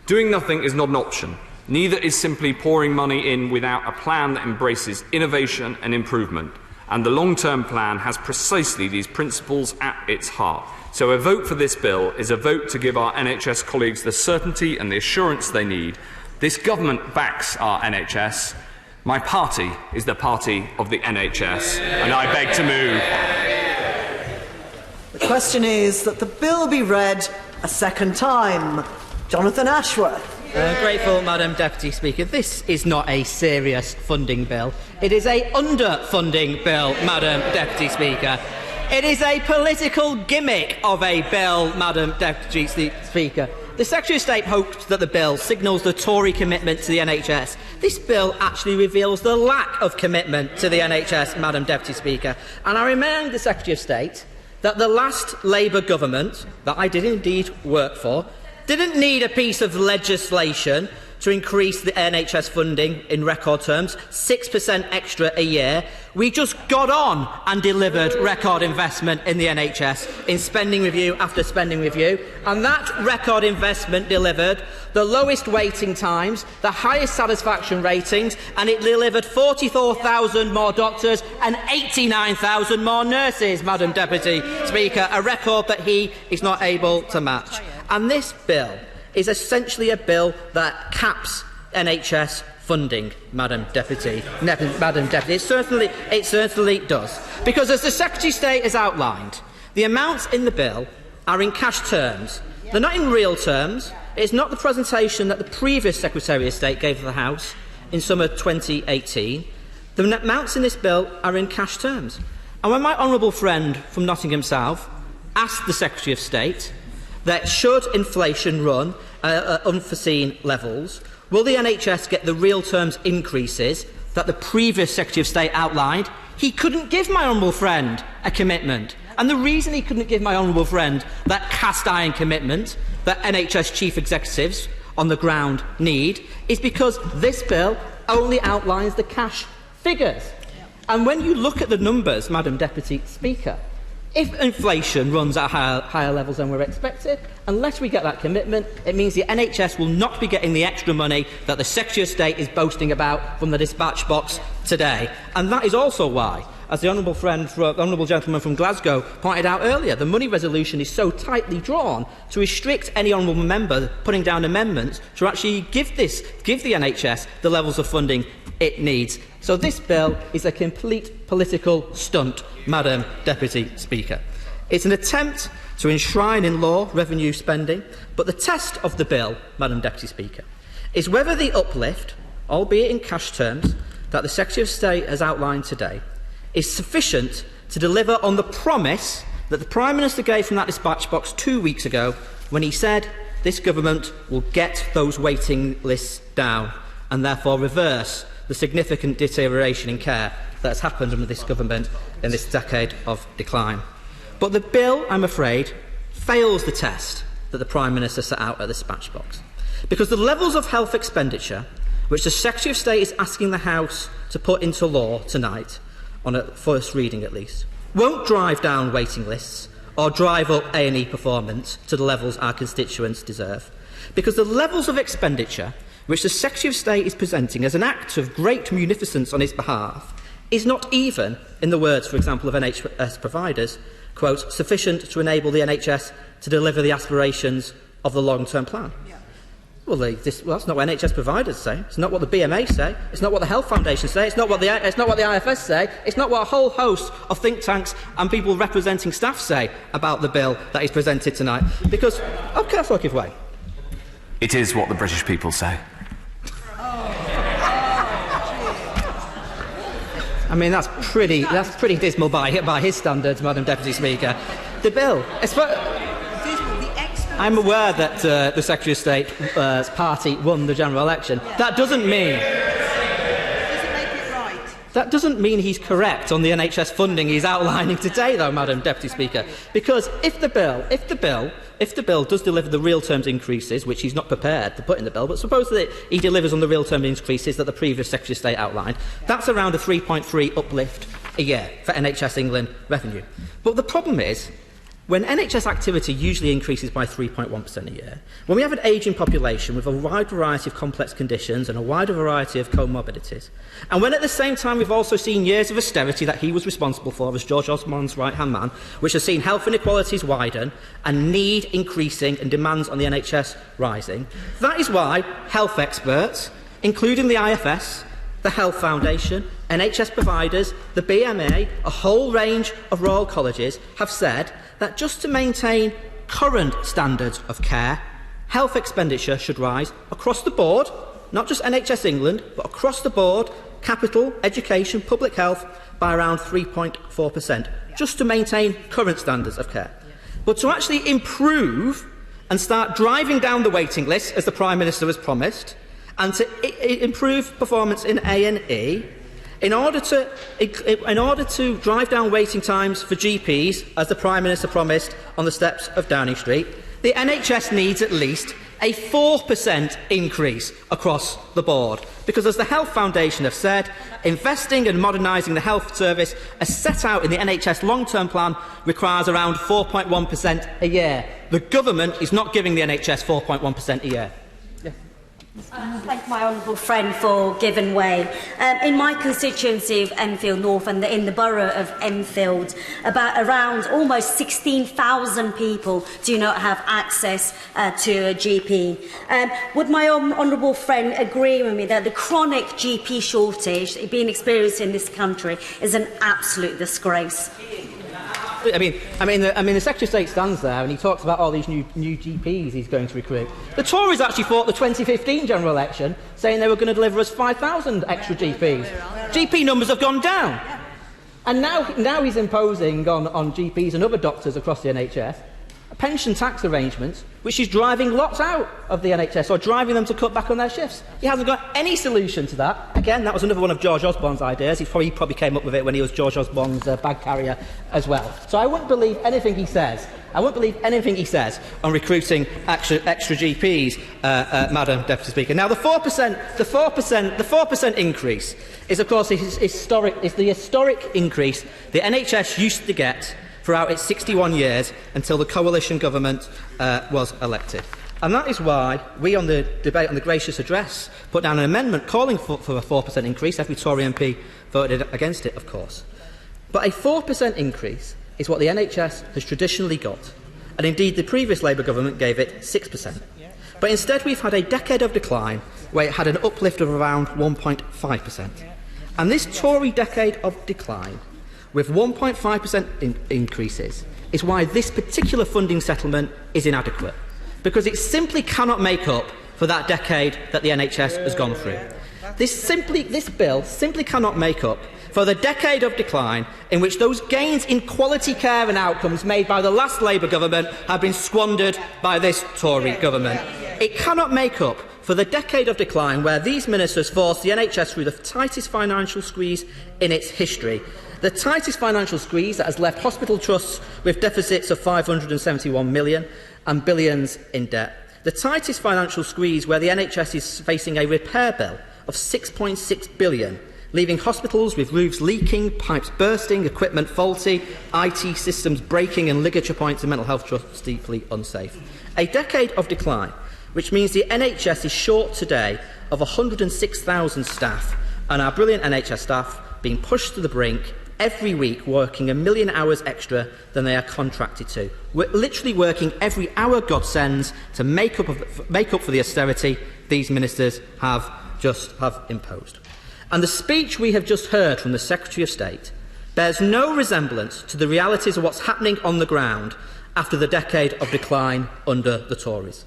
Doing nothing is not an option. Neither is simply pouring money in without a plan that embraces innovation and improvement. And the long-term plan has precisely these principles at its heart. So a vote for this bill is a vote to give our NHS colleagues the certainty and the assurance they need. This government backs our NHS. My party is the party of the NHS, and I beg to move. The question is that the bill be read a second time. Jonathan Ashworth. Grateful, Madam Deputy Speaker. This is not a serious funding bill. It is a underfunding bill, Madam Deputy Speaker. It is a political gimmick of a bill, Madam Deputy Speaker. The Secretary of State hopes that the bill signals the Tory commitment to the NHS. This bill actually reveals the lack of commitment to the NHS, Madam Deputy Speaker. And I remind the Secretary of State that the last Labour government, that I did indeed work for, didn't need a piece of legislation to increase the NHS funding in record terms, 6% extra a year. We just got on and delivered record investment in the NHS in spending review after spending review, and that record investment delivered the lowest waiting times, the highest satisfaction ratings, and it delivered 44,000 more doctors and 89,000 more nurses, Madam Deputy Speaker, a record that he is not able to match. And this bill is essentially a bill that caps NHS funding, Madam Deputy. It certainly does. Because as the Secretary of State has outlined, the amounts in the bill are in cash terms. They're not in real terms. It's not the presentation that the previous Secretary of State gave to the House in summer 2018. The amounts in this bill are in cash terms. And when my honourable friend from Nottingham South asked the Secretary of State that should inflation run at unforeseen levels, will the NHS get the real terms increases that the previous Secretary of State outlined, he couldn't give my honourable friend a commitment. And the reason he couldn't give my honourable friend that cast-iron commitment that NHS chief executives on the ground need is because this bill only outlines the cash figures. And when you look at the numbers, Madam Deputy Speaker, if inflation runs at higher levels than we're expected, unless we get that commitment, it means the NHS will not be getting the extra money that the Secretary of State is boasting about from the dispatch box today. And that is also why, as the honourable gentleman from Glasgow pointed out earlier, the money resolution is so tightly drawn to restrict any honourable member putting down amendments to actually give the NHS the levels of funding it needs. So this bill is a complete political stunt, Madam Deputy Speaker. It's an attempt to enshrine in law revenue spending, but the test of the bill, Madam Deputy Speaker, is whether the uplift, albeit in cash terms, that the Secretary of State has outlined today is sufficient to deliver on the promise that the Prime Minister gave from that dispatch box 2 weeks ago when he said this government will get those waiting lists down and therefore reverse the significant deterioration in care that has happened under this government in this decade of decline. But the bill, I'm afraid, fails the test that the Prime Minister set out at the dispatch box, because the levels of health expenditure which the Secretary of State is asking the House to put into law tonight, on a first reading at least, won't drive down waiting lists or drive up A&E performance to the levels our constituents deserve, because the levels of expenditure which the Secretary of State is presenting as an act of great munificence on his behalf is not even, in the words, for example, of NHS providers, quote, sufficient to enable the NHS to deliver the aspirations of the long-term plan. Yeah. Well, that's not what NHS providers say. It's not what the BMA say. It's not what the Health Foundation say. It's not what the IFS say. It's not what a whole host of think tanks and people representing staff say about the bill that is presented tonight. Because, okay, that's what I give way. It is what the British people say. I mean, that's pretty dismal by his standards, Madam Deputy Speaker. The bill, I'm aware that the Secretary of State's party won the general election. Yeah. That doesn't mean. That doesn't mean he's correct on the NHS funding he's outlining today, though, Madam Deputy Speaker. Because if the bill does deliver the real terms increases, which he's not prepared to put in the bill, but suppose that he delivers on the real term increases that the previous Secretary of State outlined, that's around a 3.3 uplift a year for NHS England revenue. But the problem is, when NHS activity usually increases by 3.1% a year, when we have an ageing population with a wide variety of complex conditions and a wider variety of comorbidities, and when at the same time we've also seen years of austerity that he was responsible for as George Osborne's right-hand man, which has seen health inequalities widen and need increasing and demands on the NHS rising, that is why health experts, including the IFS, the Health Foundation, NHS providers, the BMA, a whole range of Royal Colleges have said that just to maintain current standards of care, health expenditure should rise across the board, not just NHS England, but across the board, capital, education, public health, by around 3.4%, just to maintain current standards of care. But to actually improve and start driving down the waiting list, as the Prime Minister has promised, and to improve performance in A&E, in order to drive down waiting times for GPs, as the Prime Minister promised on the steps of Downing Street, the NHS needs at least a 4% increase across the board. Because, as the Health Foundation have said, investing and modernising the health service as set out in the NHS long-term plan requires around 4.1% a year. The government is not giving the NHS 4.1% a year. Thank my honourable friend for giving way. In my constituency of Enfield North and in the borough of Enfield, around almost 16,000 people do not have access to a GP. Would my honourable friend agree with me that the chronic GP shortage being experienced in this country is an absolute disgrace? I mean, the Secretary of State stands there and he talks about all these new GPs he's going to recruit. The Tories actually fought the 2015 general election, saying they were going to deliver us 5,000 extra GPs. GP numbers have gone down, and now he's imposing on GPs and other doctors across the NHS pension tax arrangements, which is driving lots out of the NHS or driving them to cut back on their shifts. He hasn't got any solution to that. Again, that was another one of George Osborne's ideas. He probably came up with it when he was George Osborne's bag carrier as well. So I wouldn't believe anything he says. I wouldn't believe anything he says on recruiting extra GPs, Madam Deputy Speaker. Now, the 4% increase is, of course, the historic increase the NHS used to get throughout its 61 years until the coalition government was elected. And that is why we, on the debate on the gracious address, put down an amendment calling for a 4% increase. Every Tory MP voted against it, of course. But a 4% increase is what the NHS has traditionally got. And indeed, the previous Labour government gave it 6%. But instead, we've had a decade of decline where it had an uplift of around 1.5%. And this Tory decade of decline, with 1.5% increases, is why this particular funding settlement is inadequate, because it simply cannot make up for that decade that the NHS has gone through. This bill simply cannot make up for the decade of decline in which those gains in quality care and outcomes made by the last Labour government have been squandered by this Tory government. It cannot make up for the decade of decline where these ministers forced the NHS through the tightest financial squeeze in its history. The tightest financial squeeze that has left hospital trusts with deficits of £571 million and billions in debt. The tightest financial squeeze where the NHS is facing a repair bill of £6.6 billion, leaving hospitals with roofs leaking, pipes bursting, equipment faulty, IT systems breaking and ligature points and mental health trusts deeply unsafe. A decade of decline, which means the NHS is short today of 106,000 staff, and our brilliant NHS staff being pushed to the brink every week, working 1 million hours extra than they are contracted to. We're literally working every hour God sends to make up for the austerity these ministers have imposed. And the speech we have just heard from the Secretary of State bears no resemblance to the realities of what's happening on the ground after the decade of decline under the Tories.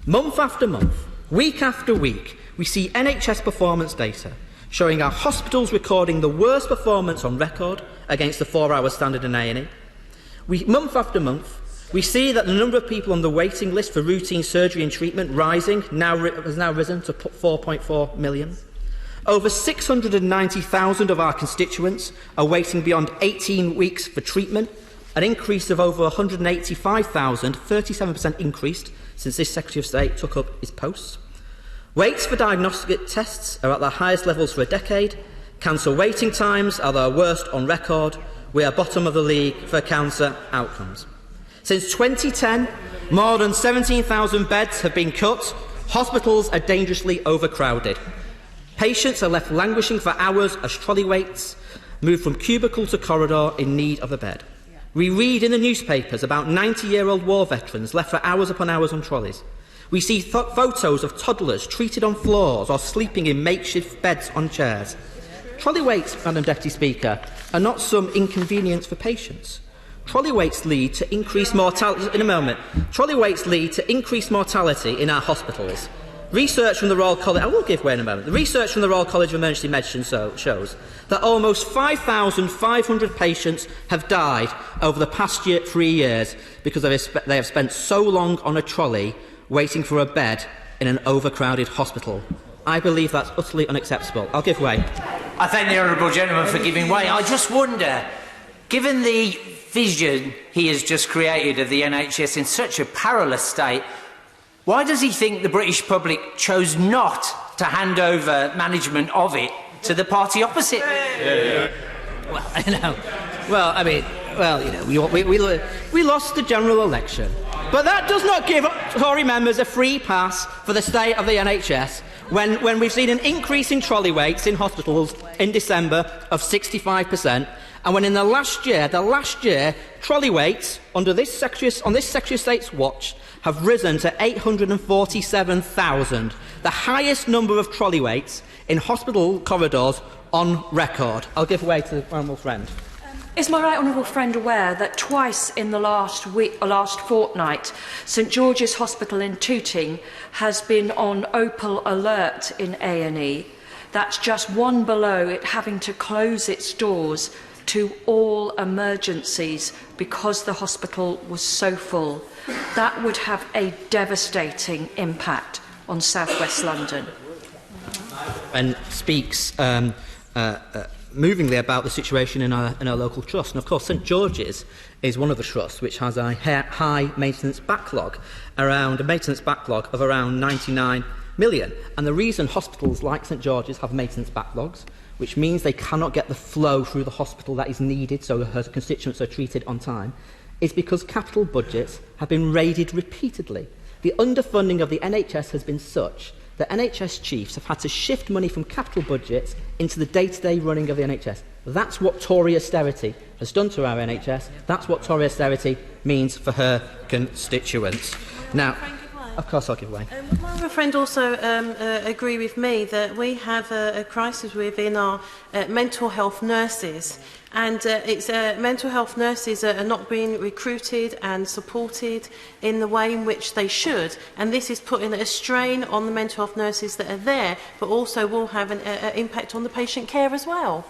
Month after month, week after week, we see NHS performance data showing our hospitals recording the worst performance on record against the 4-hour standard in A&E. Month after month, we see that the number of people on the waiting list for routine surgery and treatment has now risen to 4.4 million. Over 690,000 of our constituents are waiting beyond 18 weeks for treatment, an increase of over 185,000, 37% increased since this Secretary of State took up his posts. Waits for diagnostic tests are at their highest levels for a decade. Cancer waiting times are their worst on record. We are bottom of the league for cancer outcomes. Since 2010, more than 17,000 beds have been cut. Hospitals are dangerously overcrowded. Patients are left languishing for hours as trolley waits move from cubicle to corridor in need of a bed. We read in the newspapers about 90-year-old war veterans left for hours upon hours on trolleys. We see photos of toddlers treated on floors or sleeping in makeshift beds on chairs. Trolley waits, Madam Deputy Speaker, are not some inconvenience for patients. Trolley waits lead to increased mortality. Trolley waits lead to increased mortality in our hospitals. Research from the Royal College. I will give way in a moment. The research from the Royal College of Emergency Medicine shows that almost 5,500 patients have died over the past 3 years because they have spent so long on a trolley waiting for a bed in an overcrowded hospital. I believe that's utterly unacceptable. I'll give way. I thank the honourable gentleman for giving way. I just wonder, given the vision he has just created of the NHS in such a perilous state, why does he think the British public chose not to hand over management of it to the party opposite? We lost the general election. But that does not give Tory members a free pass for the state of the NHS when we've seen an increase in trolley waits in hospitals in December of 65%, and when in the last year, trolley waits on this Secretary of State's watch have risen to 847,000, the highest number of trolley waits in hospital corridors on record. I'll give way to the honourable friend. Is my right honourable friend aware that twice in the last fortnight, St George's Hospital in Tooting has been on Opal alert in A&E? That's just one below it having to close its doors to all emergencies because the hospital was so full. That would have a devastating impact on South West London. And speaks movingly about the situation in our local trust. And of course, St George's is one of the trusts which has a high maintenance backlog, of around 99 million. And the reason hospitals like St George's have maintenance backlogs, which means they cannot get the flow through the hospital that is needed so her constituents are treated on time, is because capital budgets have been raided repeatedly. The underfunding of the NHS has been such that NHS chiefs have had to shift money from capital budgets into the day-to-day running of the NHS. That's what Tory austerity has done to our NHS. That's what Tory austerity means for her constituents. Now, of course I'll give way. My other friend also agree with me that we have a crisis within our mental health nurses. And mental health nurses are not being recruited and supported in the way in which they should. And this is putting a strain on the mental health nurses that are there, but also will have an impact on the patient care as well.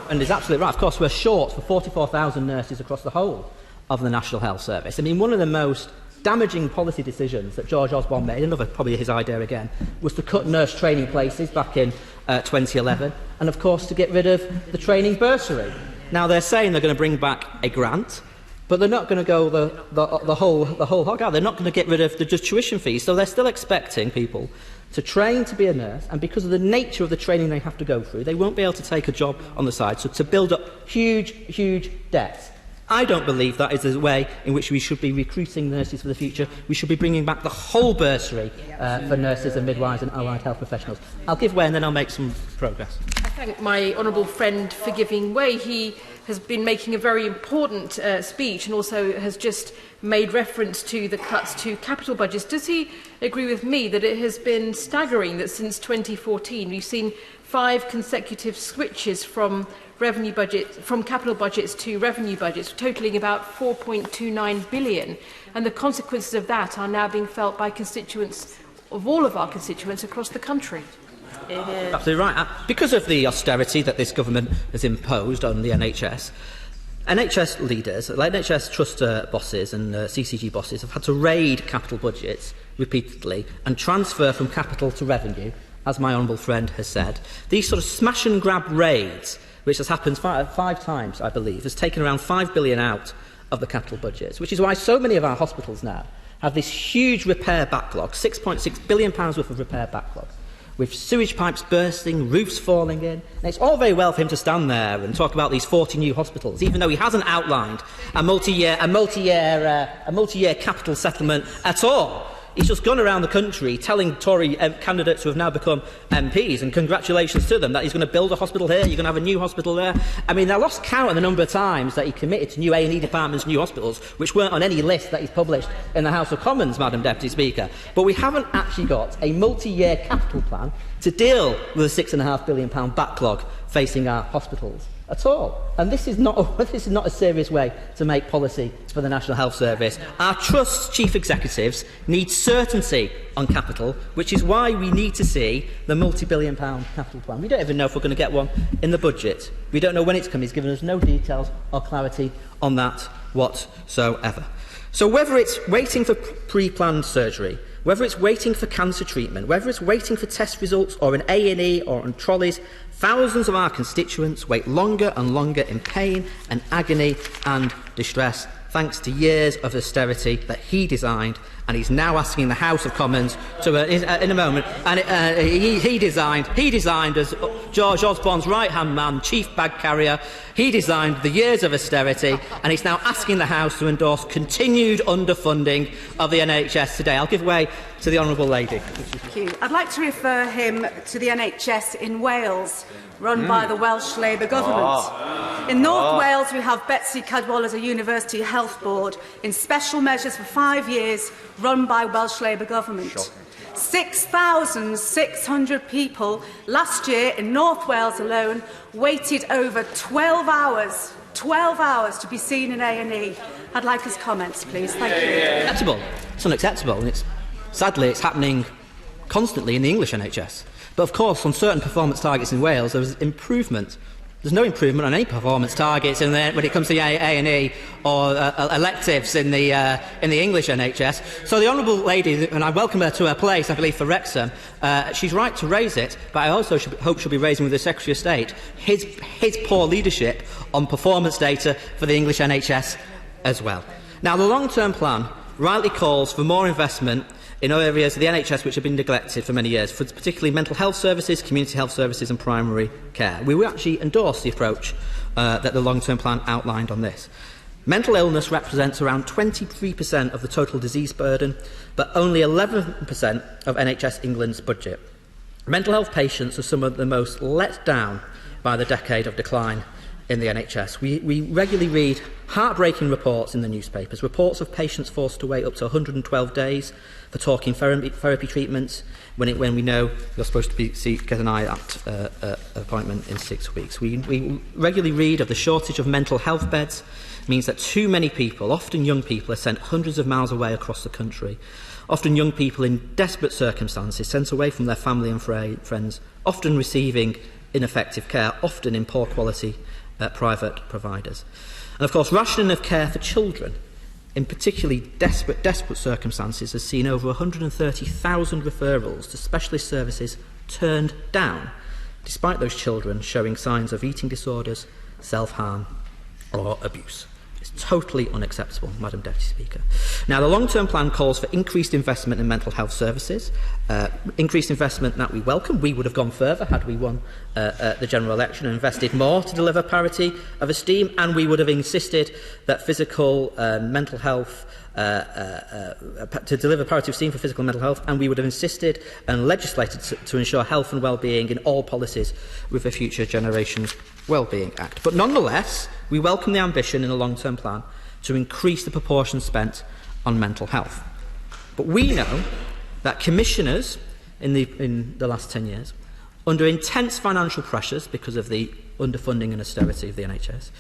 And is absolutely right. Of course, we're short for 44,000 nurses across the whole of the National Health Service. I mean, one of the most damaging policy decisions that George Osborne made, another probably his idea again, was to cut nurse training places back in 2011, and of course to get rid of the training bursary. Now they're saying they're going to bring back a grant, but they're not going to go the whole hog out. They're not going to get rid of the just tuition fees, so they're still expecting people to train to be a nurse, and because of the nature of the training they have to go through, they won't be able to take a job on the side, so to build up huge debts. I don't believe that is the way in which we should be recruiting nurses for the future. We should be bringing back the whole bursary for nurses and midwives and allied health professionals. I'll give way and then I'll make some progress. I thank my honourable friend for giving way. He has been making a very important speech and also has just made reference to the cuts to capital budgets. Does he agree with me that it has been staggering that since 2014 we've seen 5 consecutive switches from capital budgets to revenue budgets, totalling about 4.29 billion, and the consequences of that are now being felt by constituents of all of our constituents across the country? Absolutely right. Because of the austerity that this government has imposed on the NHS, NHS leaders, like NHS trust bosses and CCG bosses, have had to raid capital budgets repeatedly and transfer from capital to revenue, as my honourable friend has said. These sort of smash and grab raids, which has happened five times, I believe, has taken around 5 billion out of the capital budgets, which is why so many of our hospitals now have this huge repair backlog, £6.6 billion worth of repair backlog, with sewage pipes bursting, roofs falling in. And it's all very well for him to stand there and talk about these 40 new hospitals, even though he hasn't outlined a multi-year capital settlement at all. He's just gone around the country telling Tory candidates who have now become MPs, and congratulations to them, that he's going to build a hospital here, you're going to have a new hospital there. I mean, I lost count of the number of times that he committed to new A&E departments, new hospitals, which weren't on any list that he's published in the House of Commons, Madam Deputy Speaker. But we haven't actually got a multi-year capital plan to deal with a £6.5 billion backlog facing our hospitals at all. And this is not a serious way to make policy for the National Health Service. Our Trust's chief executives need certainty on capital, which is why we need to see the multi-billion pound capital plan. We don't even know if we're going to get one in the budget. We don't know when it's coming. He's given us no details or clarity on that whatsoever. So whether it's waiting for pre-planned surgery, whether it's waiting for cancer treatment, whether it's waiting for test results or an A&E or on trolleys, thousands of our constituents wait longer and longer in pain and agony and distress, thanks to years of austerity that he designed, and he's now asking the House of Commons to, in a moment, and he designed as George Osborne's right-hand man, chief bag carrier. He designed the years of austerity, and he's now asking the House to endorse continued underfunding of the NHS today. I'll give way to the honourable lady. Thank you. I'd like to refer him to the NHS in Wales, run by the Welsh Labour government. In North Wales, we have Betsy Cadwallader's a University Health Board in special measures for 5 years, run by Welsh Labour government. 6,600 people last year in North Wales alone waited over 12 hours 12 hours to be seen in A&E. I'd like his comments, please. Thank you. Unacceptable. It's unacceptable, and sadly it's happening constantly in the English NHS. But of course, on certain performance targets in Wales, there is improvement. There's no improvement on any performance targets when it comes to A&E or electives in the English NHS. So the honourable lady, and I welcome her to her place, I believe, for Wrexham, she's right to raise it, but I also hope she'll be raising with the Secretary of State his poor leadership on performance data for the English NHS as well. Now, the long-term plan rightly calls for more investment in areas of the NHS which have been neglected for many years, particularly mental health services, community health services and primary care. We will actually endorse the approach that the long-term plan outlined on this. Mental illness represents around 23% of the total disease burden, but only 11% of NHS England's budget. Mental health patients are some of the most let down by the decade of decline in the NHS. We regularly read heartbreaking reports in the newspapers, reports of patients forced to wait up to 112 days for talking therapy treatments when we know you're supposed to get an eye appointment in 6 weeks. We regularly read of the shortage of mental health beds. It means that too many people, often young people, are sent hundreds of miles away across the country. Often young people in desperate circumstances, sent away from their family and friends, often receiving ineffective care, often in poor quality private providers. And of course, rationing of care for children, in particularly desperate circumstances, has seen over 130,000 referrals to specialist services turned down, despite those children showing signs of eating disorders, self-harm or abuse. It's totally unacceptable, Madam Deputy Speaker. Now, the long-term plan calls for increased investment in mental health services, increased investment that we welcome. We would have gone further had we won the general election and invested more to deliver parity of esteem, and we would have insisted that physical mental health, to deliver parity of esteem for physical and mental health, and we would have insisted and legislated to ensure health and well-being in all policies with the Future Generations Wellbeing Act. But nonetheless, we welcome the ambition in the long-term plan to increase the proportion spent on mental health. But we know that commissioners in the last 10 years, under intense financial pressures because of the underfunding and austerity of the NHS,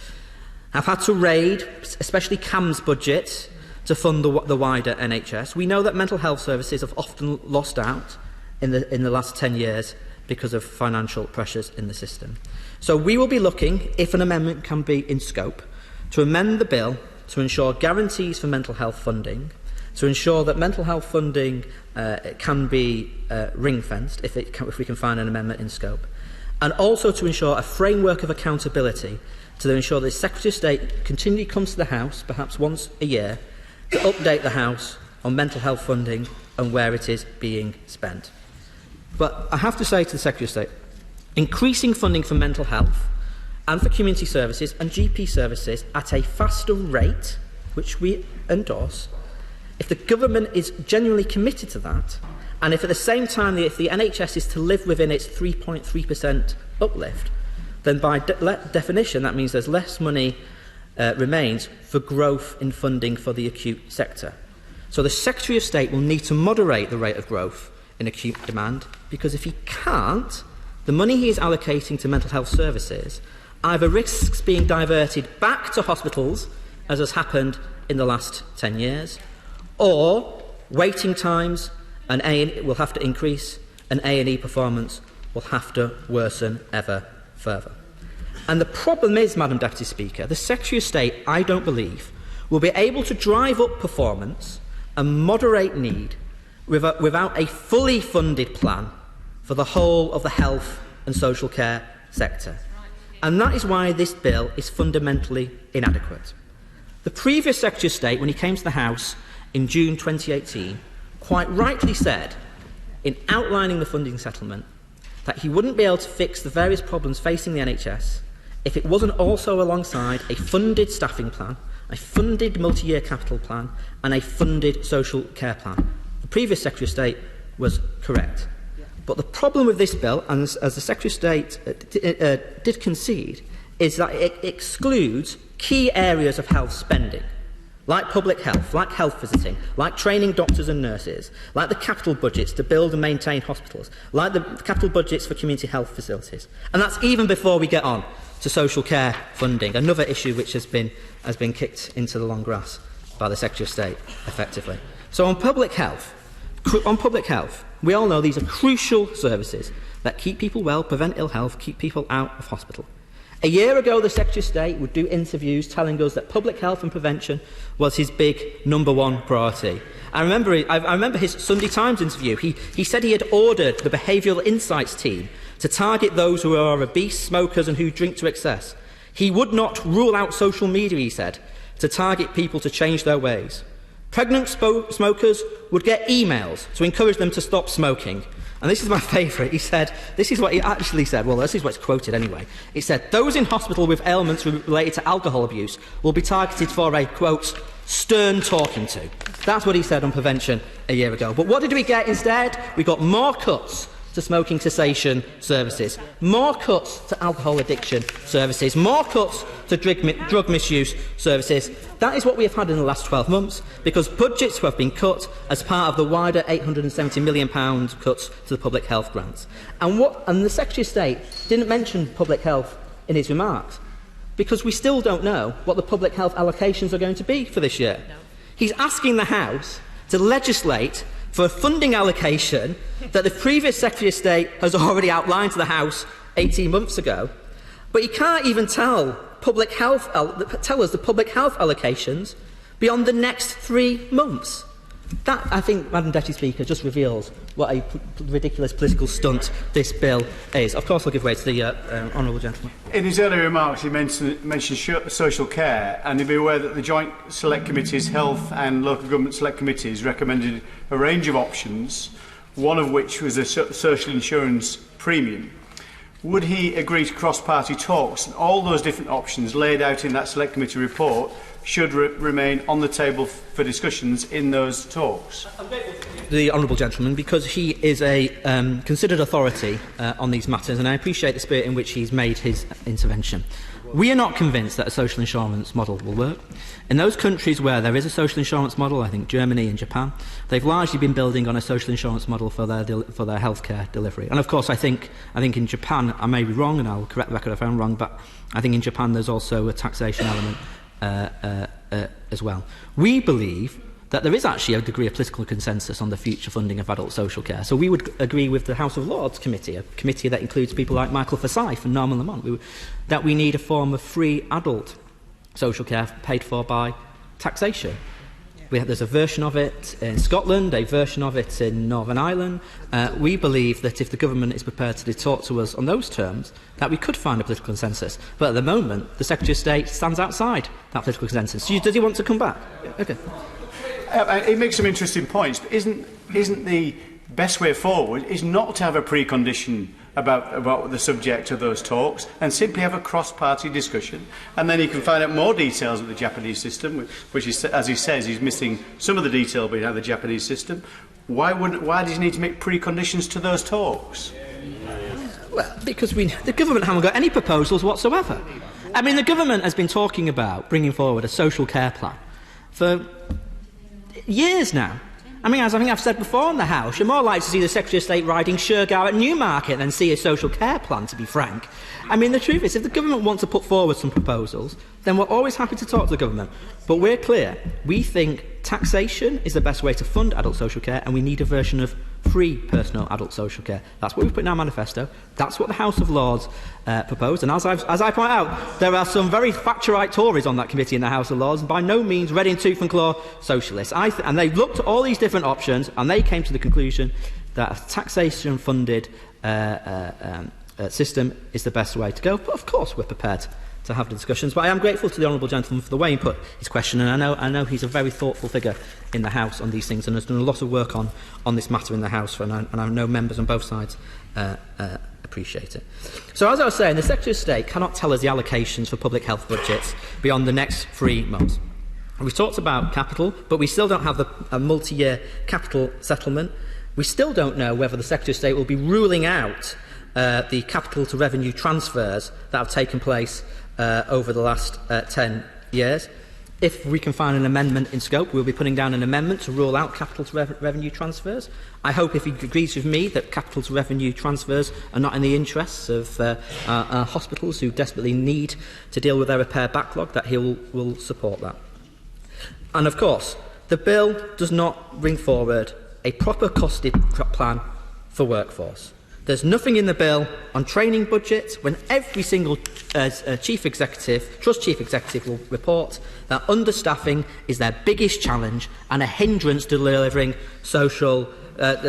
have had to raid, especially CAM's budget, to fund the wider NHS. We know that mental health services have often lost out in the last 10 years because of financial pressures in the system. So we will be looking, if an amendment can be in scope, to amend the bill to ensure guarantees for mental health funding, to ensure that mental health funding can be ring-fenced if we can find an amendment in scope, and also to ensure a framework of accountability to ensure that the Secretary of State continually comes to the House, perhaps once a year, to update the House on mental health funding and where it is being spent. But I have to say to the Secretary of State, increasing funding for mental health and for community services and GP services at a faster rate, which we endorse, if the government is genuinely committed to that, and if at the same time if the NHS is to live within its 3.3% uplift, then by definition that means there's less money remains for growth in funding for the acute sector. So the Secretary of State will need to moderate the rate of growth in acute demand, because if he can't, the money he is allocating to mental health services either risks being diverted back to hospitals, as has happened in the last 10 years, or waiting times and A&E will have to increase and A&E performance will have to worsen ever further. And the problem is, Madam Deputy Speaker, the Secretary of State, I don't believe, will be able to drive up performance and moderate need without a fully funded plan for the whole of the health and social care sector. And that is why this bill is fundamentally inadequate. The previous Secretary of State, when he came to the House in June 2018, quite rightly said, in outlining the funding settlement, that he wouldn't be able to fix the various problems facing the NHS if it wasn't also alongside a funded staffing plan, a funded multi-year capital plan and a funded social care plan. The previous Secretary of State was correct. But the problem with this bill, and as the Secretary of State did concede, is that it excludes key areas of health spending, like public health, like health visiting, like training doctors and nurses, like the capital budgets to build and maintain hospitals, like the capital budgets for community health facilities. And that's even before we get on to social care funding, another issue which has been kicked into the long grass by the Secretary of State, effectively. So on public health, we all know these are crucial services that keep people well, prevent ill health, keep people out of hospital. A year ago, the Secretary of State would do interviews telling us that public health and prevention was his big #1 priority. I remember his Sunday Times interview. He said he had ordered the Behavioural Insights team to target those who are obese, smokers and who drink to excess. He would not rule out social media, he said, to target people to change their ways. Pregnant smokers would get emails to encourage them to stop smoking. And this is my favourite. He said, this is what he actually said. Well, this is what's quoted anyway. He said, those in hospital with ailments related to alcohol abuse will be targeted for a, quote, stern talking to. That's what he said on prevention a year ago. But what did we get instead? We got more cuts to smoking cessation services, more cuts to alcohol addiction services, more cuts to drug misuse services. That is what we have had in the last 12 months, because budgets have been cut as part of the wider £870 million cuts to the public health grants. And the Secretary of State didn't mention public health in his remarks, because we still don't know what the public health allocations are going to be for this year. No. He's asking the House to legislate for a funding allocation that the previous Secretary of State has already outlined to the House 18 months ago. But he can't even tell us the public health allocations beyond the next 3 months. That, I think, Madam Deputy Speaker, just reveals what a ridiculous political stunt this bill is. Of course, I'll give way to the honourable gentleman. In his earlier remarks, he mentioned social care, and you'll be aware that the Joint Select Committee's Health and Local Government Select Committees recommended a range of options, one of which was a social insurance premium. Would he agree to cross-party talks? And all those different options laid out in that Select Committee report should remain on the table for discussions in those talks. The honourable gentleman, because he is a considered authority on these matters, and I appreciate the spirit in which he's made his intervention. We are not convinced that a social insurance model will work. In those countries where there is a social insurance model, I think Germany and Japan, they've largely been building on a social insurance model for their healthcare delivery. And of course, I think in Japan, I may be wrong, and I'll correct the record if I'm wrong, but I think in Japan there's also a taxation element as well. We believe that there is actually a degree of political consensus on the future funding of adult social care. So we would agree with the House of Lords Committee, a committee that includes people like Michael Forsyth and Norman Lamont, that we need a form of free adult social care paid for by taxation. There's a version of it in Scotland, a version of it in Northern Ireland. We believe that if the government is prepared to talk to us on those terms, that we could find a political consensus. But at the moment, the Secretary of State stands outside that political consensus. Does he want to come back? Okay. He makes some interesting points, but isn't the best way forward is not to have a precondition about the subject of those talks and simply have a cross-party discussion, and then he can find out more details of the Japanese system, which is, as he says, he's missing some of the detail behind the Japanese system. Why does he need to make preconditions to those talks? Well, because the government haven't got any proposals whatsoever. I mean, the government has been talking about bringing forward a social care plan for years now. I mean, as I think I've said before in the House, you're more likely to see the Secretary of State riding Shergar at Newmarket than see a social care plan, to be frank. I mean, the truth is, if the government wants to put forward some proposals, then we're always happy to talk to the government. But we're clear. We think taxation is the best way to fund adult social care, and we need a version of free personal adult social care. That's what we've put in our manifesto. That's what the House of Lords proposed. And as I point out, there are some very Thatcherite Tories on that committee in the House of Lords, and by no means red in tooth and claw socialists. And they looked at all these different options, and they came to the conclusion that a taxation-funded system is the best way to go. But of course, we're prepared to have the discussions. But I am grateful to the honourable gentleman for the way he put his question, and I know he's a very thoughtful figure in the House on these things and has done a lot of work on this matter in the House, and I know members on both sides appreciate it. So as I was saying, the Secretary of State cannot tell us the allocations for public health budgets beyond the next 3 months. We've talked about capital, but we still don't have a multi-year capital settlement. We still don't know whether the Secretary of State will be ruling out the capital to revenue transfers that have taken place over the last 10 years. If we can find an amendment in scope, we'll be putting down an amendment to rule out capital to revenue transfers. I hope, if he agrees with me that capital to revenue transfers are not in the interests of our hospitals who desperately need to deal with their repair backlog, that he will support that. And of course, the bill does not bring forward a proper costed plan for workforce. There's nothing in the bill on training budgets when every single trust chief executive will report that understaffing is their biggest challenge and a hindrance to delivering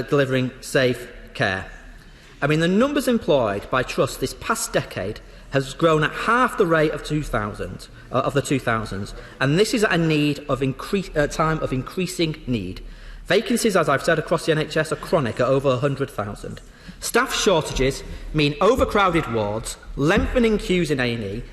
delivering safe care. I mean, the numbers employed by trusts this past decade has grown at half the rate of the 2000s, and this is at a time of increasing need. Vacancies, as I've said, across the NHS are chronic at over 100,000. Staff shortages mean overcrowded wards, lengthening queues in A&E,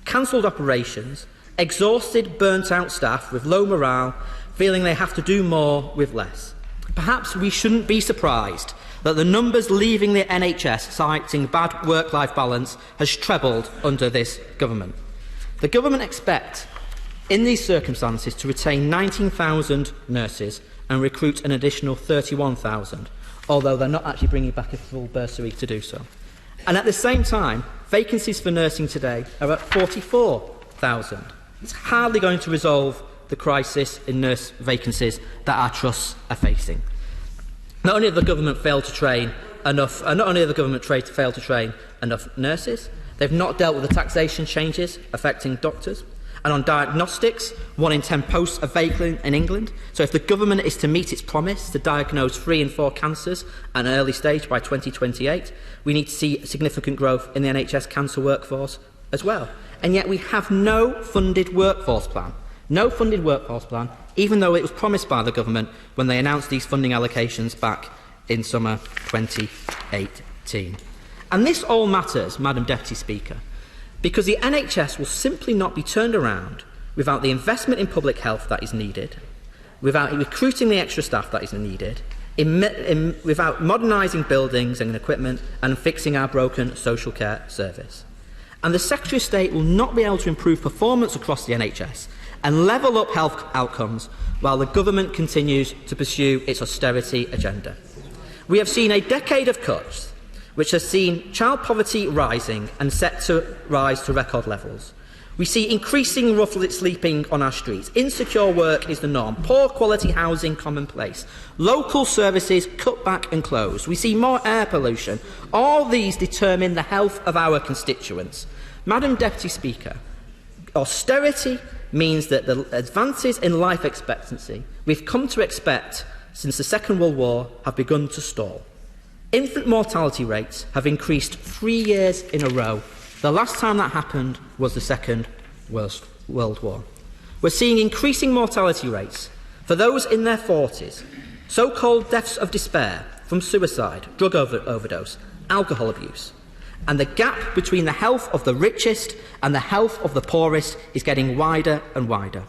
cancelled operations, exhausted, burnt-out staff with low morale, feeling they have to do more with less. Perhaps we shouldn't be surprised that the numbers leaving the NHS citing bad work-life balance has trebled under this government. The government expects, in these circumstances, to retain 19,000 nurses and recruit an additional 31,000, although they're not actually bringing back a full bursary to do so. And at the same time, vacancies for nursing today are at 44,000. It's hardly going to resolve the crisis in nurse vacancies that our trusts are facing. Not only have the government failed to train enough nurses, they've not dealt with the taxation changes affecting doctors. And on diagnostics, 1 in 10 posts are vacant in England. So if the government is to meet its promise to diagnose 3 in 4 cancers at an early stage by 2028, we need to see significant growth in the NHS cancer workforce as well. And yet we have no funded workforce plan. No funded workforce plan, even though it was promised by the government when they announced these funding allocations back in summer 2018. And this all matters, Madam Deputy Speaker, because the NHS will simply not be turned around without the investment in public health that is needed, without recruiting the extra staff that is needed, without modernising buildings and equipment and fixing our broken social care service. And the Secretary of State will not be able to improve performance across the NHS and level up health outcomes while the government continues to pursue its austerity agenda. We have seen a decade of cuts which has seen child poverty rising and set to rise to record levels. We see increasing rough sleeping on our streets. Insecure work is the norm. Poor quality housing commonplace. Local services cut back and close. We see more air pollution. All these determine the health of our constituents. Madam Deputy Speaker, austerity means that the advances in life expectancy we've come to expect since the Second World War have begun to stall. Infant mortality rates have increased 3 years in a row. The last time that happened was the Second World War. We're seeing increasing mortality rates for those in their 40s, so-called deaths of despair from suicide, drug overdose, alcohol abuse. And the gap between the health of the richest and the health of the poorest is getting wider and wider.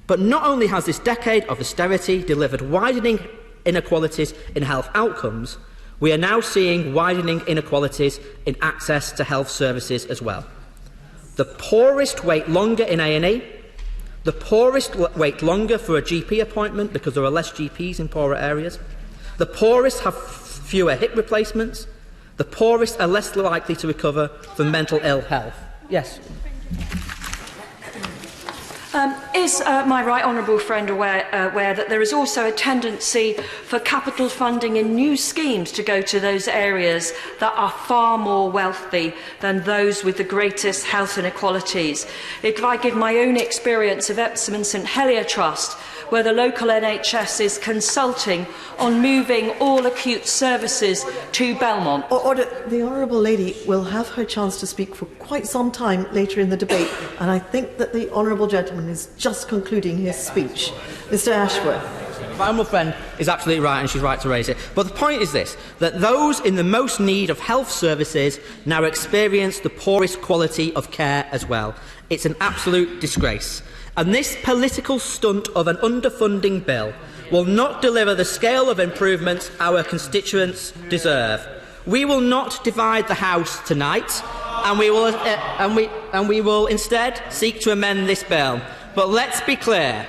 But not only has this decade of austerity delivered widening inequalities in health outcomes, we are now seeing widening inequalities in access to health services as well. The poorest wait longer in A&E. The poorest wait longer for a GP appointment because there are less GPs in poorer areas. The poorest have fewer hip replacements. The poorest are less likely to recover from mental ill health. Yes. Is my right honourable friend aware that there is also a tendency for capital funding in new schemes to go to those areas that are far more wealthy than those with the greatest health inequalities? If I give my own experience of Epsom and St Helier Trust, where the local NHS is consulting on moving all acute services to Belmont. The Honourable Lady will have her chance to speak for quite some time later in the debate, and I think that the Honourable Gentleman is just concluding his speech. Mr Ashworth. My honourable friend is absolutely right, and she's right to raise it. But the point is this, that those in the most need of health services now experience the poorest quality of care as well. It's an absolute disgrace. And this political stunt of an underfunding bill will not deliver the scale of improvements our constituents deserve. We will not divide the House tonight, and we will instead seek to amend this bill. But let's be clear.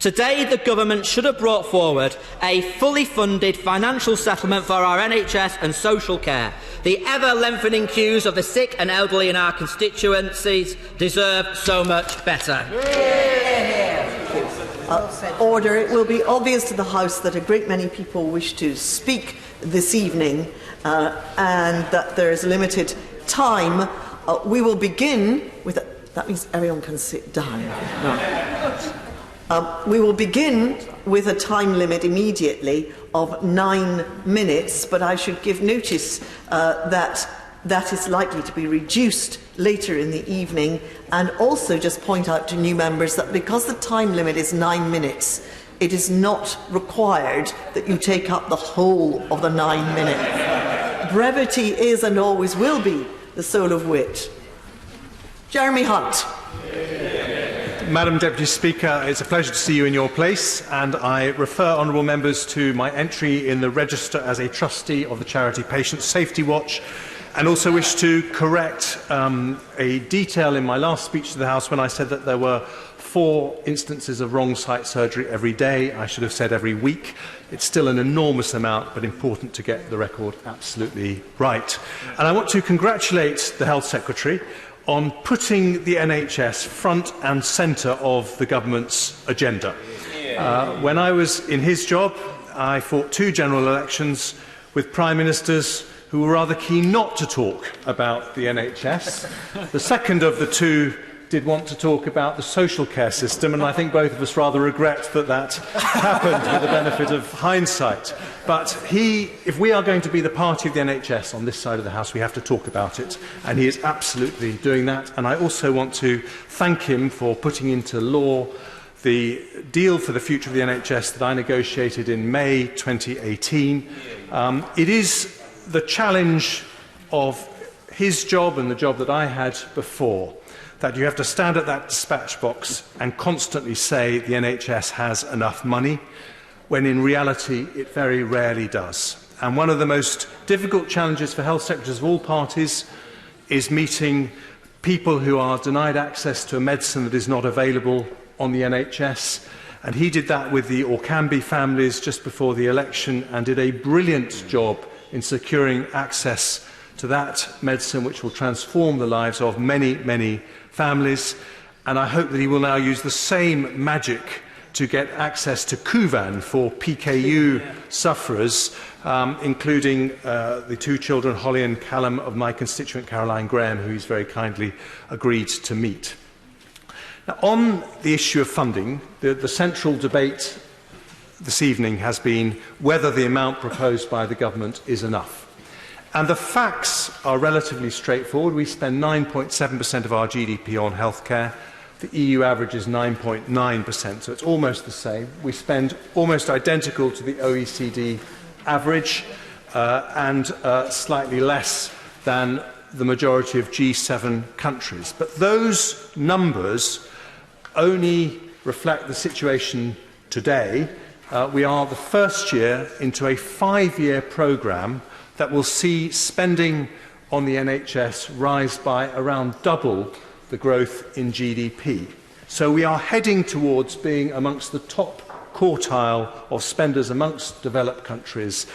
Today, the government should have brought forward a fully funded financial settlement for our NHS and social care. The ever-lengthening queues of the sick and elderly in our constituencies deserve so much better. Order. It will be obvious to the House that a great many people wish to speak this evening and that there is limited time. We will begin with... That means everyone can sit down. We will begin with a time limit immediately of 9 minutes, but I should give notice that is likely to be reduced later in the evening, and also just point out to new members that because the time limit is 9 minutes, it is not required that you take up the whole of the 9 minutes. Brevity is and always will be the soul of wit. Jeremy Hunt. Madam Deputy Speaker, it's a pleasure to see you in your place, and I refer honourable members to my entry in the register as a trustee of the charity Patient Safety Watch, and also wish to correct a detail in my last speech to the House when I said that there were 4 instances of wrong site surgery every day. I should have said every week. It's still an enormous amount, but important to get the record absolutely right. And I want to congratulate the Health Secretary on putting the NHS front and centre of the government's agenda. When I was in his job, I fought 2 general elections with Prime Ministers who were rather keen not to talk about the NHS. The second of the 2 did want to talk about the social care system, and I think both of us rather regret that that happened with the benefit of hindsight. But if we are going to be the party of the NHS on this side of the House, we have to talk about it, and he is absolutely doing that. And I also want to thank him for putting into law the deal for the future of the NHS that I negotiated in May 2018. It is the challenge of his job and the job that I had before, that you have to stand at that dispatch box and constantly say the NHS has enough money, when in reality it very rarely does. And one of the most difficult challenges for health secretaries of all parties is meeting people who are denied access to a medicine that is not available on the NHS. And he did that with the Orkambi families just before the election and did a brilliant job in securing access to that medicine which will transform the lives of many, many families. And I hope that he will now use the same magic to get access to Kuvan for PKU sufferers, including the 2 children, Holly and Callum, of my constituent Caroline Graham, who he's very kindly agreed to meet. Now, on the issue of funding, the central debate this evening has been whether the amount proposed by the government is enough. And the facts are relatively straightforward. We spend 9.7% of our GDP on healthcare. The EU average is 9.9%, so it's almost the same. We spend almost identical to the OECD average and slightly less than the majority of G7 countries. But those numbers only reflect the situation today. We are the first year into a 5-year programme that will see spending on the NHS rise by around double the growth in GDP. So we are heading towards being amongst the top quartile of spenders amongst developed countries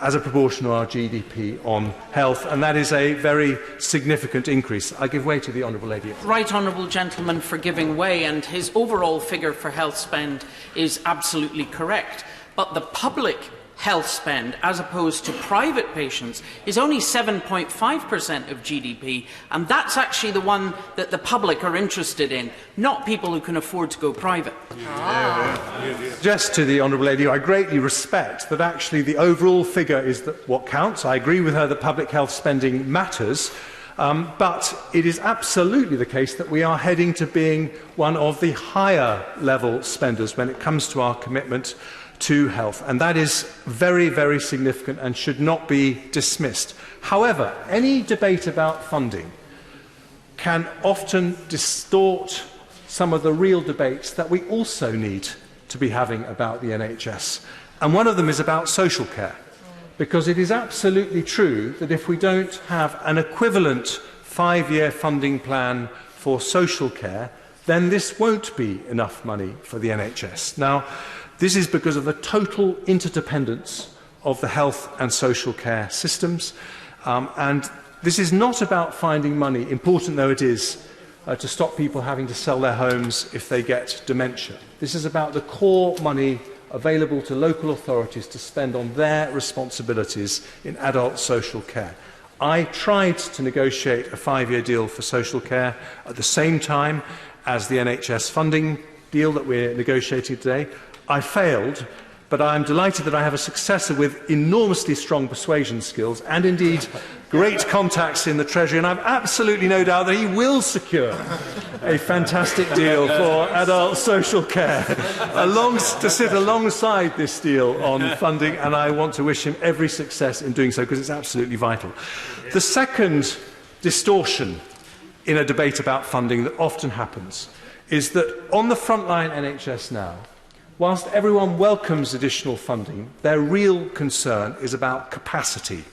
as a proportion of our GDP on health, and that is a very significant increase. I give way to the Honourable Lady. Right Honourable Gentleman for giving way, and his overall figure for health spend is absolutely correct. But the public health spend, as opposed to private patients, is only 7.5% of GDP, and that's actually the one that the public are interested in, not people who can afford to go private. Just to the Honourable Lady, I greatly respect that actually the overall figure is what counts. I agree with her that public health spending matters, but it is absolutely the case that we are heading to being one of the higher level spenders when it comes to our commitment to health, and that is very, very significant and should not be dismissed. However, any debate about funding can often distort some of the real debates that we also need to be having about the NHS, and one of them is about social care, because it is absolutely true that if we don't have an equivalent 5-year funding plan for social care, then this won't be enough money for the NHS. Now, this is because of the total interdependence of the health and social care systems. And this is not about finding money, important though it is, to stop people having to sell their homes if they get dementia. This is about the core money available to local authorities to spend on their responsibilities in adult social care. I tried to negotiate a 5-year deal for social care at the same time as the NHS funding deal that we're negotiating today. I failed, but I'm delighted that I have a successor with enormously strong persuasion skills and indeed great contacts in the Treasury, and I've absolutely no doubt that he will secure a fantastic deal for adult social care to sit alongside this deal on funding, and I want to wish him every success in doing so because it's absolutely vital. The second distortion in a debate about funding that often happens is that on the frontline NHS now, whilst everyone welcomes additional funding, their real concern is about capacity.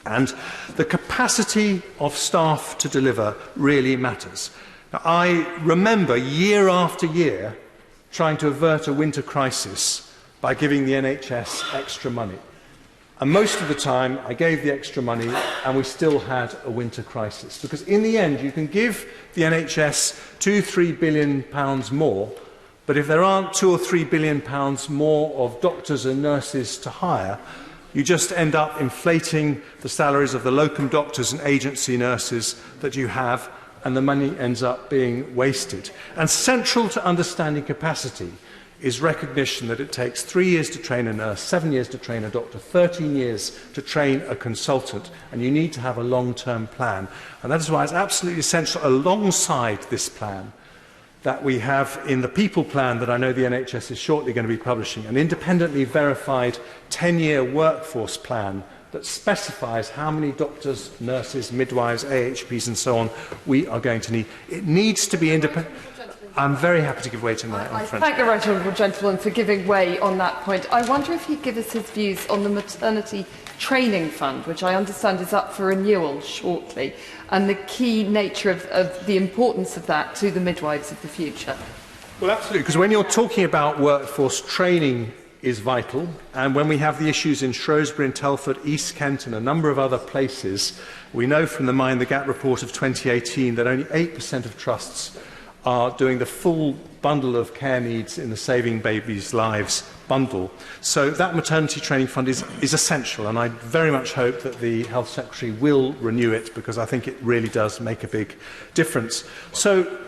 And the capacity of staff to deliver really matters. Now, I remember year after year trying to avert a winter crisis by giving the NHS extra money. And most of the time I gave the extra money and we still had a winter crisis. Because in the end you can give the NHS £2–3 billion more, but if there aren't £2 or £3 billion more of doctors and nurses to hire, you just end up inflating the salaries of the locum doctors and agency nurses that you have, and the money ends up being wasted. And central to understanding capacity is recognition that it takes 3 years to train a nurse, 7 years to train a doctor, 13 years to train a consultant, and you need to have a long-term plan. And that is why it's absolutely essential, alongside this plan, that we have in the people plan that I know the NHS is shortly going to be publishing, an independently verified 10-year workforce plan that specifies how many doctors, nurses, midwives, AHPs and so on we are going to need. It needs to be independent. I'm very happy to give way to my own friend. I thank the right honourable gentleman for giving way on that point. I wonder if he'd give us his views on the maternity training fund, which I understand is up for renewal shortly, and the key nature of the importance of that to the midwives of the future. Well, absolutely, because when you're talking about workforce, training is vital, and when we have the issues in Shrewsbury and Telford, East Kent and a number of other places, we know from the Mind the Gap report of 2018 that only 8% of trusts are doing the full bundle of care needs in the Saving Babies' Lives bundle. So that maternity training fund is essential, and I very much hope that the Health Secretary will renew it, because I think it really does make a big difference. So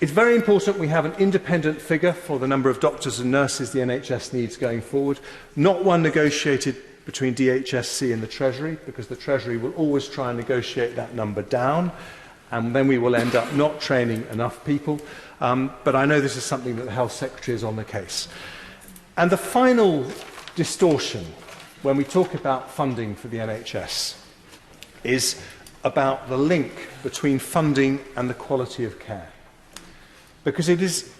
it's very important we have an independent figure for the number of doctors and nurses the NHS needs going forward, not one negotiated between DHSC and the Treasury, because the Treasury will always try and negotiate that number down, and then we will end up not training enough people. But I know this is something that the Health Secretary is on the case. And the final distortion when we talk about funding for the NHS is about the link between funding and the quality of care. Because it is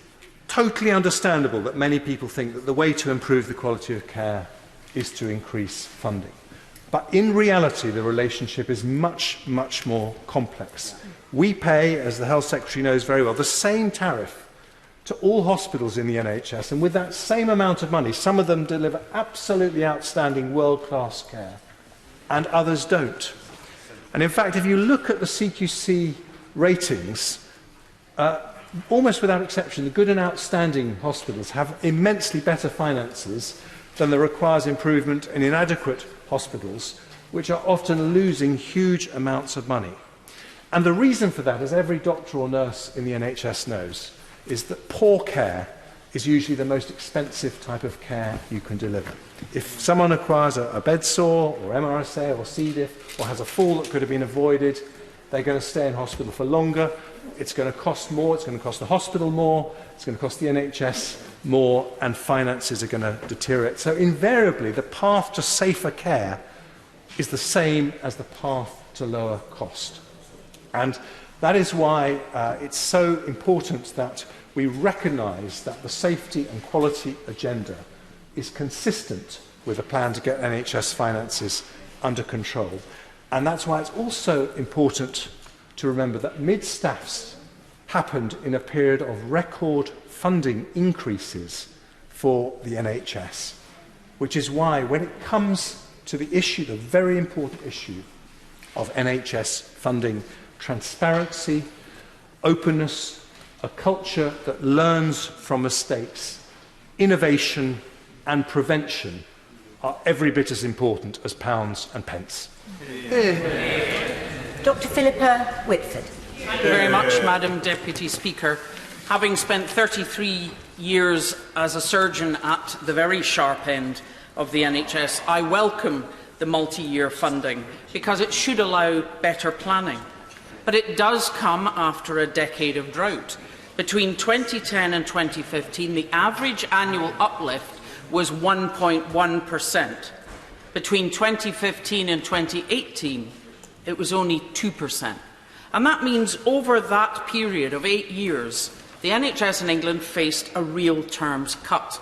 totally understandable that many people think that the way to improve the quality of care is to increase funding. But in reality, the relationship is much, much more complex. We pay, as the Health Secretary knows very well, the same tariff to all hospitals in the NHS, and with that same amount of money, some of them deliver absolutely outstanding world-class care, and others don't. And in fact, if you look at the CQC ratings, almost without exception, the good and outstanding hospitals have immensely better finances than the requires improvement and inadequate hospitals, which are often losing huge amounts of money. And the reason for that, as every doctor or nurse in the NHS knows, is that poor care is usually the most expensive type of care you can deliver. If someone acquires a bed sore or MRSA or C. diff or has a fall that could have been avoided, they're going to stay in hospital for longer. It's going to cost more, it's going to cost the hospital more, it's going to cost the NHS more, and finances are going to deteriorate. So invariably, the path to safer care is the same as the path to lower cost. And that is why it's so important that we recognise that the safety and quality agenda is consistent with a plan to get NHS finances under control. And that's why it's also important to remember that mid-staffs happened in a period of record funding increases for the NHS, which is why when it comes to the issue, the very important issue of NHS funding, transparency, openness, a culture that learns from mistakes, innovation and prevention are every bit as important as pounds and pence. Dr. Philippa Whitford. Thank you very much, Madam Deputy Speaker. Having spent 33 years as a surgeon at the very sharp end of the NHS, I welcome the multi-year funding because it should allow better planning. But it does come after a decade of drought. Between 2010 and 2015, the average annual uplift was 1.1%. Between 2015 and 2018, it was only 2%. And that means over that period of 8 years, the NHS in England faced a real terms cut.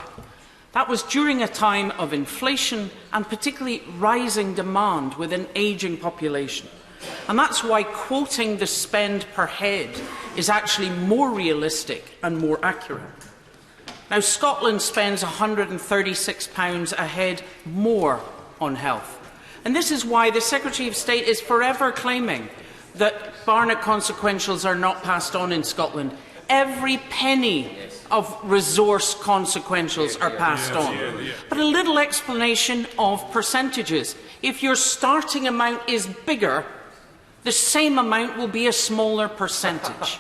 That was during a time of inflation and particularly rising demand with an ageing population. And that's why quoting the spend per head is actually more realistic and more accurate. Now, Scotland spends £136 a head more on health. And this is why the Secretary of State is forever claiming that Barnett consequentials are not passed on in Scotland. Every penny of resource consequentials are passed on. But a little explanation of percentages. If your starting amount is bigger, the same amount will be a smaller percentage.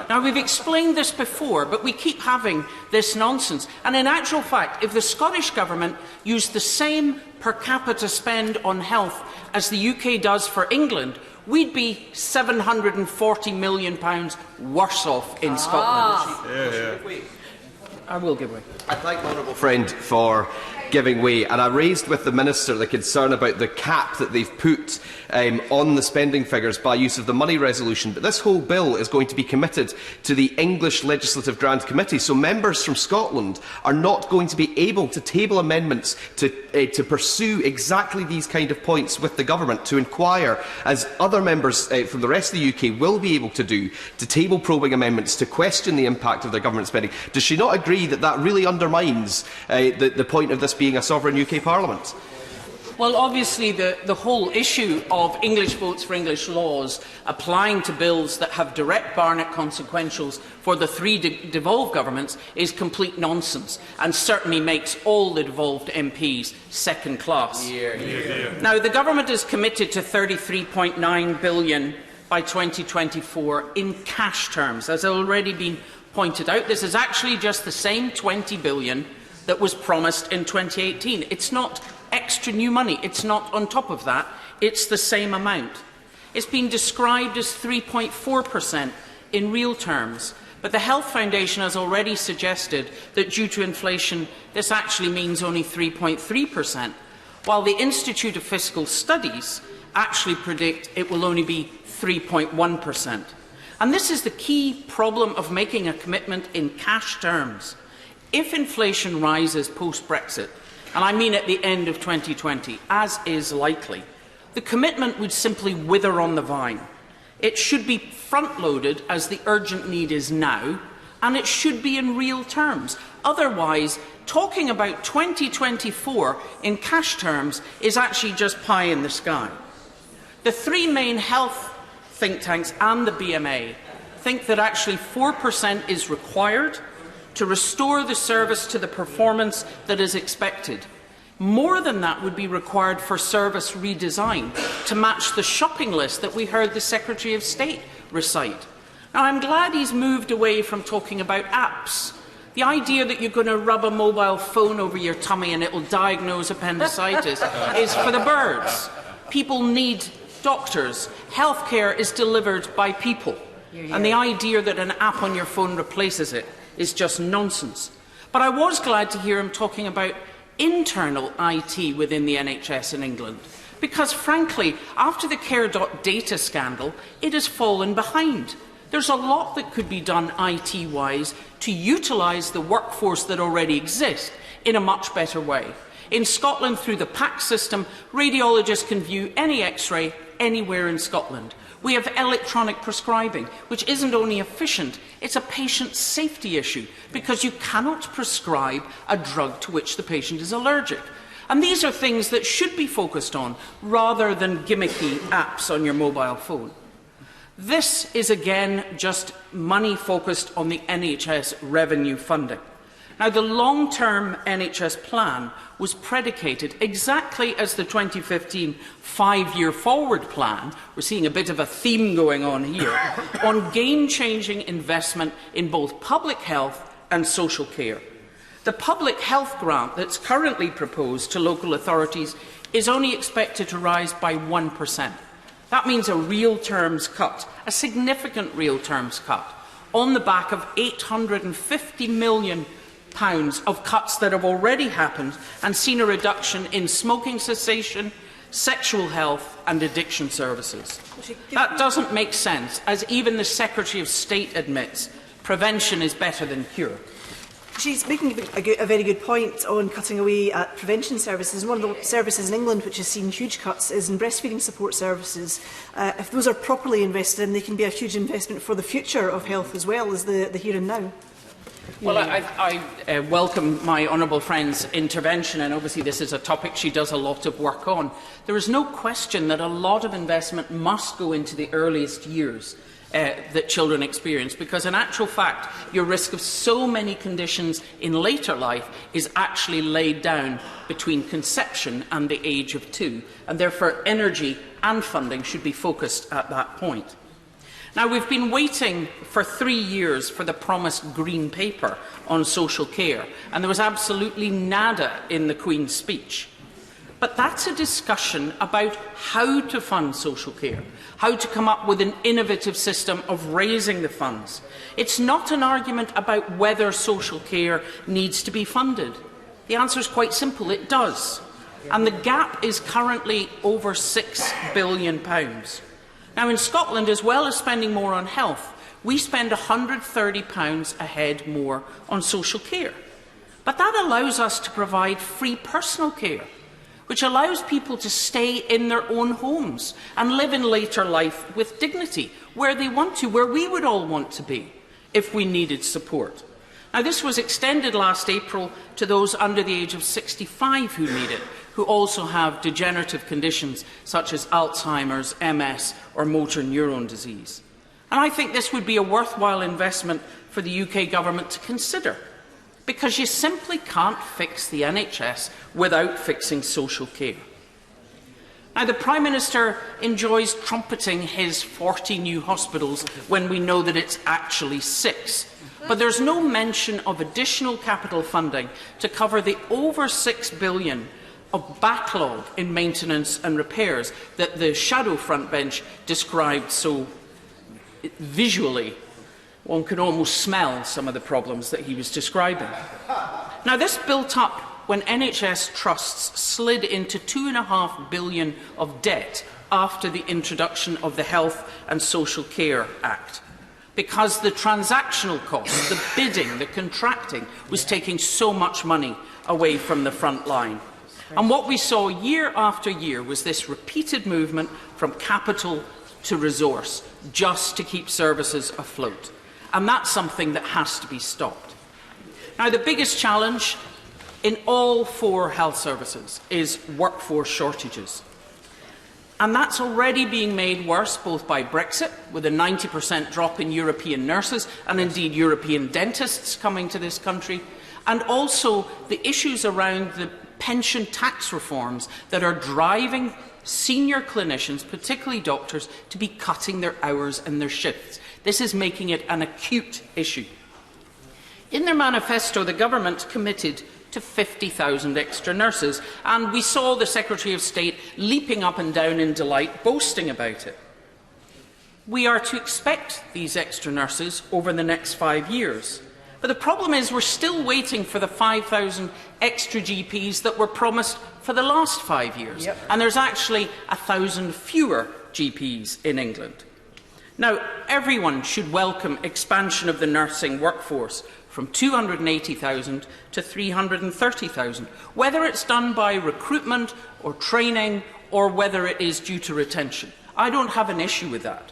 Now, we've explained this before, but we keep having this nonsense. And in actual fact, if the Scottish Government used the same per capita spend on health as the UK does for England, we'd be £740 million worse off in Scotland. I will give way. I thank the honourable friend for giving way, and I raised with the Minister the concern about the cap that they've put on the spending figures by use of the money resolution. But this whole bill is going to be committed to the English Legislative Grand Committee, so members from Scotland are not going to be able to table amendments to pursue exactly these kind of points with the government, to inquire, as other members from the rest of the UK will be able to do, to table probing amendments to question the impact of their government spending. Does she not agree that that really undermines the point of this being a sovereign UK Parliament? Well, obviously, the whole issue of English votes for English laws applying to bills that have direct Barnett consequentials for the three devolved governments is complete nonsense, and certainly makes all the devolved MPs second class. Now, the government is committed to £33.9 billion by 2024 in cash terms. As has already been pointed out, this is actually just the same £20 billion that was promised in 2018. It's not extra new money. It's not on top of that. It's the same amount. It's been described as 3.4% in real terms, but the Health Foundation has already suggested that due to inflation, this actually means only 3.3%, while the Institute of Fiscal Studies actually predict it will only be 3.1%. And this is the key problem of making a commitment in cash terms. If inflation rises post-Brexit, and I mean at the end of 2020, as is likely, the commitment would simply wither on the vine. It should be front-loaded as the urgent need is now, and it should be in real terms. Otherwise, talking about 2024 in cash terms is actually just pie in the sky. The three main health think tanks and the BMA think that actually 4% is required to restore the service to the performance that is expected. More than that would be required for service redesign to match the shopping list that we heard the Secretary of State recite. Now, I'm glad he's moved away from talking about apps. The idea that you're going to rub a mobile phone over your tummy and it will diagnose appendicitis is for the birds. People need doctors. Healthcare is delivered by people. And the idea that an app on your phone replaces it is just nonsense. But I was glad to hear him talking about internal IT within the NHS in England, because frankly, after the care.data scandal, it has fallen behind. There's a lot that could be done IT-wise to utilise the workforce that already exists in a much better way. In Scotland, through the PACS system, radiologists can view any X-ray anywhere in Scotland. We have electronic prescribing, which isn't only efficient, it's a patient safety issue, because you cannot prescribe a drug to which the patient is allergic. And these are things that should be focused on, rather than gimmicky apps on your mobile phone. This is again just money focused on the NHS revenue funding. Now, the long-term NHS plan was predicated exactly as the 2015 five-year forward plan, we're seeing a bit of a theme going on here, on game-changing investment in both public health and social care. The public health grant that's currently proposed to local authorities is only expected to rise by 1%. That means a real terms cut, a significant real terms cut, on the back of £850 million of cuts that have already happened and seen a reduction in smoking cessation, sexual health and addiction services. That doesn't make sense, as even the Secretary of State admits prevention is better than cure. She's making a very good point on cutting away at prevention services. One of the services in England which has seen huge cuts is in breastfeeding support services. If those are properly invested in, they can be a huge investment for the future of health as well as the here and now. Well, I welcome my honourable friend's intervention, and obviously this is a topic she does a lot of work on. There is no question that a lot of investment must go into the earliest years that children experience, because in actual fact your risk of so many conditions in later life is actually laid down between conception and the age of 2, and therefore energy and funding should be focused at that point. Now, we've been waiting for 3 years for the promised Green Paper on social care, and there was absolutely nada in the Queen's speech. But that's a discussion about how to fund social care, how to come up with an innovative system of raising the funds. It's not an argument about whether social care needs to be funded. The answer is quite simple, it does. And the gap is currently over £6 billion. Now, in Scotland, as well as spending more on health, we spend £130 a head more on social care. But that allows us to provide free personal care, which allows people to stay in their own homes and live in later life with dignity, where they want to, where we would all want to be, if we needed support. Now, this was extended last April to those under the age of 65 who need it, who also have degenerative conditions such as Alzheimer's, MS or motor neuron disease. And I think this would be a worthwhile investment for the UK government to consider, because you simply can't fix the NHS without fixing social care. Now, the Prime Minister enjoys trumpeting his 40 new hospitals when we know that it's actually 6. But there's no mention of additional capital funding to cover the over £6 billion of backlog in maintenance and repairs that the shadow front bench described so visually. One could almost smell some of the problems that he was describing. Now, this built up when NHS trusts slid into £2.5 billion of debt after the introduction of the Health and Social Care Act, because the transactional costs, the bidding, the contracting, was taking so much money away from the front line. And what we saw year after year was this repeated movement from capital to resource, just to keep services afloat. And that's something that has to be stopped. Now, the biggest challenge in all 4 health services is workforce shortages. And that's already being made worse both by Brexit, with a 90% drop in European nurses and indeed European dentists coming to this country, and also the issues around the pension tax reforms that are driving senior clinicians, particularly doctors, to be cutting their hours and their shifts. This is making it an acute issue. In their manifesto, the government committed to 50,000 extra nurses, and we saw the Secretary of State leaping up and down in delight, boasting about it. We are to expect these extra nurses over the next 5 years. But the problem is we're still waiting for the 5,000 extra GPs that were promised for the last 5 years. Yep. And there's actually 1,000 fewer GPs in England. Now, everyone should welcome expansion of the nursing workforce from 280,000 to 330,000, whether it's done by recruitment or training or whether it is due to retention. I don't have an issue with that.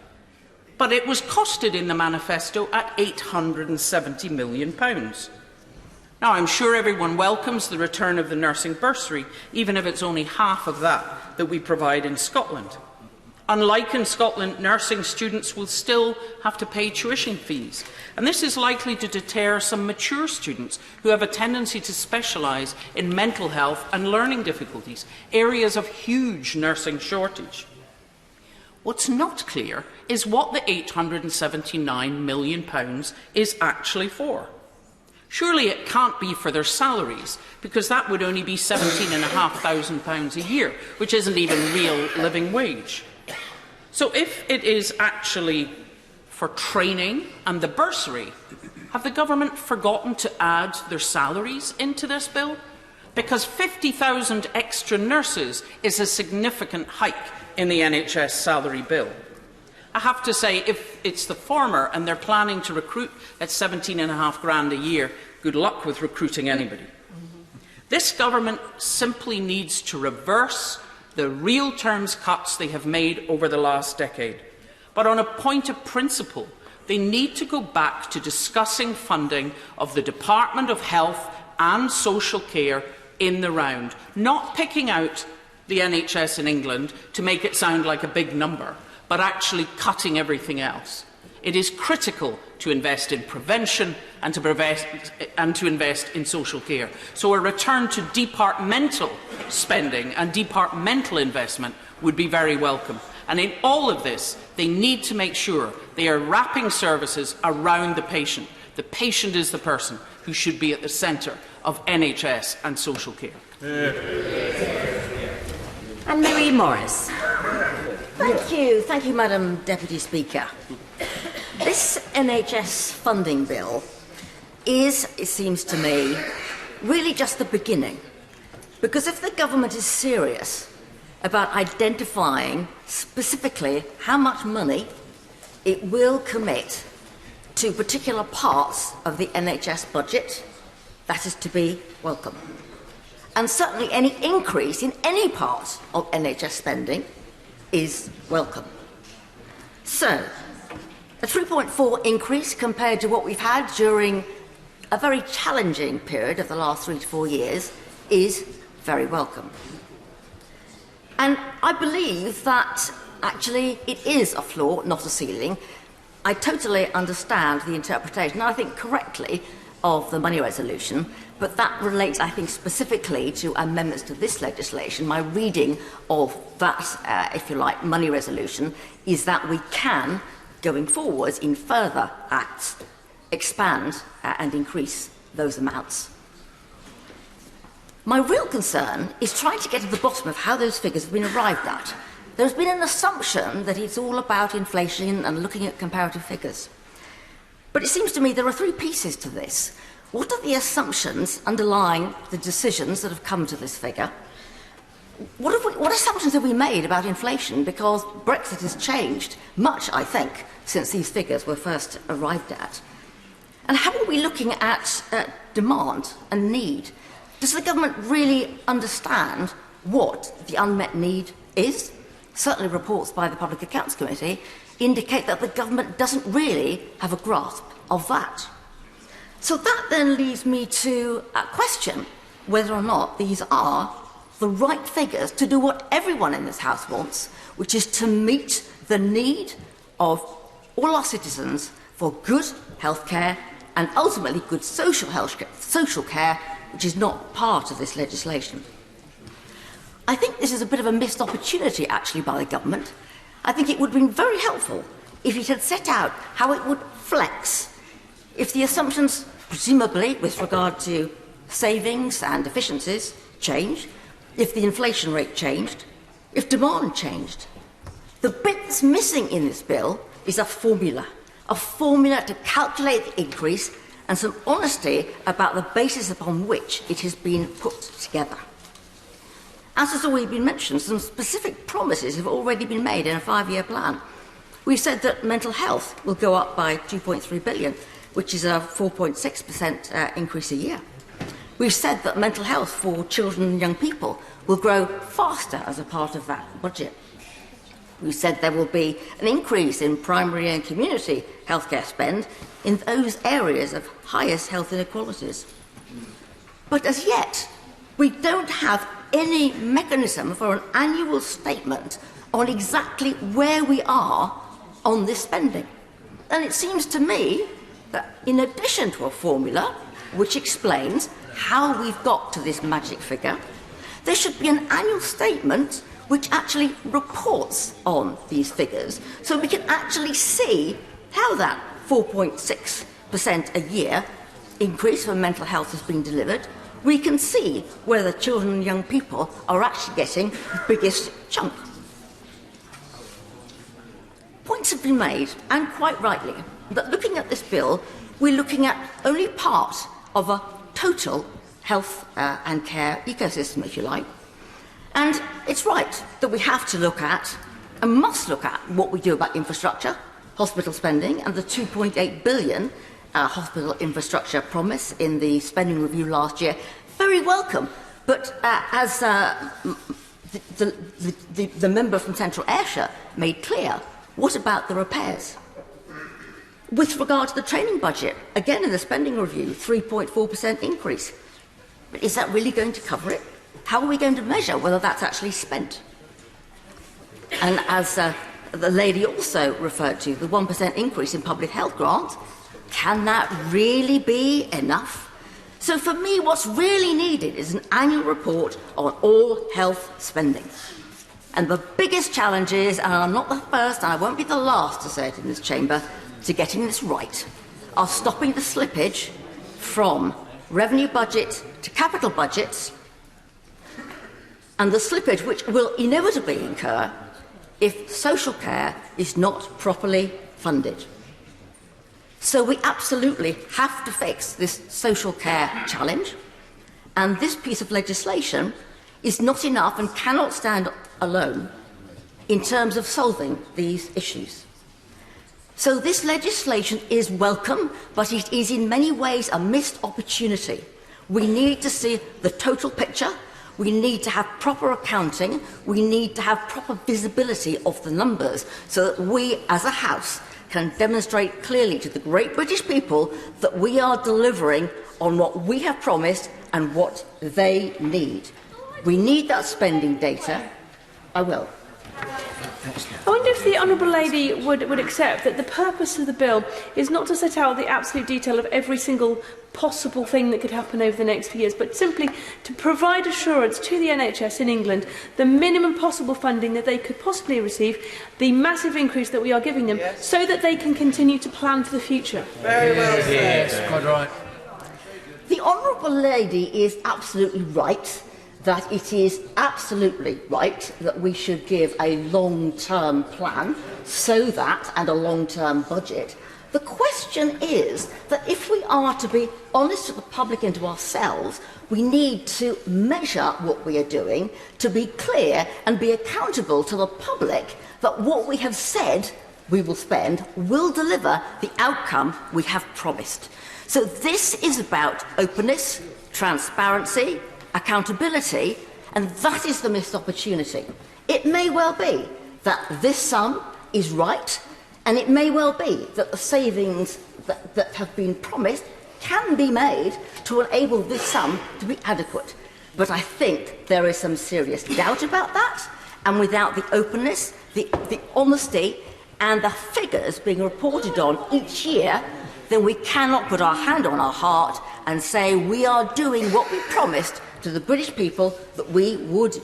But it was costed in the manifesto at £870 million. Now, I'm sure everyone welcomes the return of the nursing bursary, even if it's only half of that we provide in Scotland. Unlike in Scotland, nursing students will still have to pay tuition fees, and this is likely to deter some mature students who have a tendency to specialise in mental health and learning difficulties, areas of huge nursing shortage. What's not clear is what the £879 million is actually for. Surely it can't be for their salaries, because that would only be £17,500 a year, which isn't even real living wage. So if it is actually for training and the bursary, have the government forgotten to add their salaries into this bill? Because 50,000 extra nurses is a significant hike in the NHS salary bill. I have to say, if it's the former and they're planning to recruit at £17,500 a year, good luck with recruiting anybody. This government simply needs to reverse the real terms cuts they have made over the last decade. But on a point of principle, they need to go back to discussing funding of the Department of Health and Social Care in the round, not picking out the NHS in England to make it sound like a big number, but actually cutting everything else. It is critical to invest in prevention and to invest in social care. So a return to departmental spending and departmental investment would be very welcome. And in all of this, they need to make sure they are wrapping services around the patient. The patient is the person who should be at the centre of NHS and social care. And Mary Morris. Thank you, Madam Deputy Speaker. This NHS funding bill is, it seems to me, really just the beginning. Because if the government is serious about identifying specifically how much money it will commit to particular parts of the NHS budget, that is to be welcome. And certainly any increase in any part of NHS spending is welcome. So, a 3.4 increase compared to what we've had during a very challenging period of the last 3 to 4 years is very welcome. And I believe that actually it is a floor, not a ceiling. I totally understand the interpretation, I think correctly, of the money resolution, but that relates, I think, specifically to amendments to this legislation. My reading of that, if you like, money resolution is that we can, going forwards in further acts, expand and increase those amounts. My real concern is trying to get to the bottom of how those figures have been arrived at. There's been an assumption that it's all about inflation and looking at comparative figures. But it seems to me there are 3 pieces to this. What are the assumptions underlying the decisions that have come to this figure? What assumptions have we made about inflation? Because Brexit has changed much, I think, since these figures were first arrived at. And how are we looking at demand and need? Does the government really understand what the unmet need is? Certainly reports by the Public Accounts Committee indicate that the government doesn't really have a grasp of that. So that then leads me to question whether or not these are the right figures to do what everyone in this House wants, which is to meet the need of all our citizens for good healthcare and ultimately good social care, which is not part of this legislation. I think this is a bit of a missed opportunity, actually, by the government. I think it would have been very helpful if it had set out how it would flex if the assumptions, presumably with regard to savings and efficiencies, change, if the inflation rate changed, if demand changed. The bit that's missing in this bill is a formula to calculate the increase and some honesty about the basis upon which it has been put together. As has already been mentioned, some specific promises have already been made in a 5-year plan. We've said that mental health will go up by £2.3 billion, which is a 4.6% increase a year. We've said that mental health for children and young people will grow faster as a part of that budget. We said there will be an increase in primary and community healthcare spend in those areas of highest health inequalities. But as yet, we don't have any mechanism for an annual statement on exactly where we are on this spending. And it seems to me that in addition to a formula which explains how we've got to this magic figure, there should be an annual statement which actually reports on these figures, so we can actually see how that 4.6% a year increase for mental health has been delivered. We can see whether children and young people are actually getting the biggest chunk. Points have been made, and quite rightly, that looking at this bill, we're looking at only part of a total health and care ecosystem, if you like. And it's right that we have to look at, and must look at, what we do about infrastructure, hospital spending, and the £2.8 billion hospital infrastructure promise in the spending review last year. Very welcome. But as the member from Central Ayrshire made clear, what about the repairs? With regard to the training budget, again in the spending review, 3.4% increase. But is that really going to cover it? How are we going to measure whether that's actually spent? And as the lady also referred to, the 1% increase in public health grants, can that really be enough? So for me, what's really needed is an annual report on all health spending. And the biggest challenge is, and I'm not the first and I won't be the last to say it in this chamber, to getting this right, are stopping the slippage from revenue budget to capital budgets, and the slippage which will inevitably incur if social care is not properly funded. So we absolutely have to fix this social care challenge, and this piece of legislation is not enough and cannot stand alone in terms of solving these issues. So this legislation is welcome, but it is in many ways a missed opportunity. We need to see the total picture. We need to have proper accounting. We need to have proper visibility of the numbers so that we, as a House, can demonstrate clearly to the great British people that we are delivering on what we have promised and what they need. We need that spending data. I will. I wonder if the Honourable Lady would accept that the purpose of the bill is not to set out the absolute detail of every single possible thing that could happen over the next few years, but simply to provide assurance to the NHS in England the minimum possible funding that they could possibly receive, the massive increase that we are giving them, so that they can continue to plan for the future. Very well said. Yes, quite right. The Honourable Lady is absolutely right that it is absolutely right that we should give a long-term plan so that, and a long-term budget. The question is that if we are to be honest to the public and to ourselves, we need to measure what we are doing, to be clear and be accountable to the public that what we have said we will spend will deliver the outcome we have promised. So this is about openness, transparency, accountability, and that is the missed opportunity. It may well be that this sum is right, and it may well be that the savings that have been promised can be made to enable this sum to be adequate. But I think there is some serious doubt about that, and without the openness, the honesty, and the figures being reported on each year, then we cannot put our hand on our heart and say we are doing what we promised to the British people that we would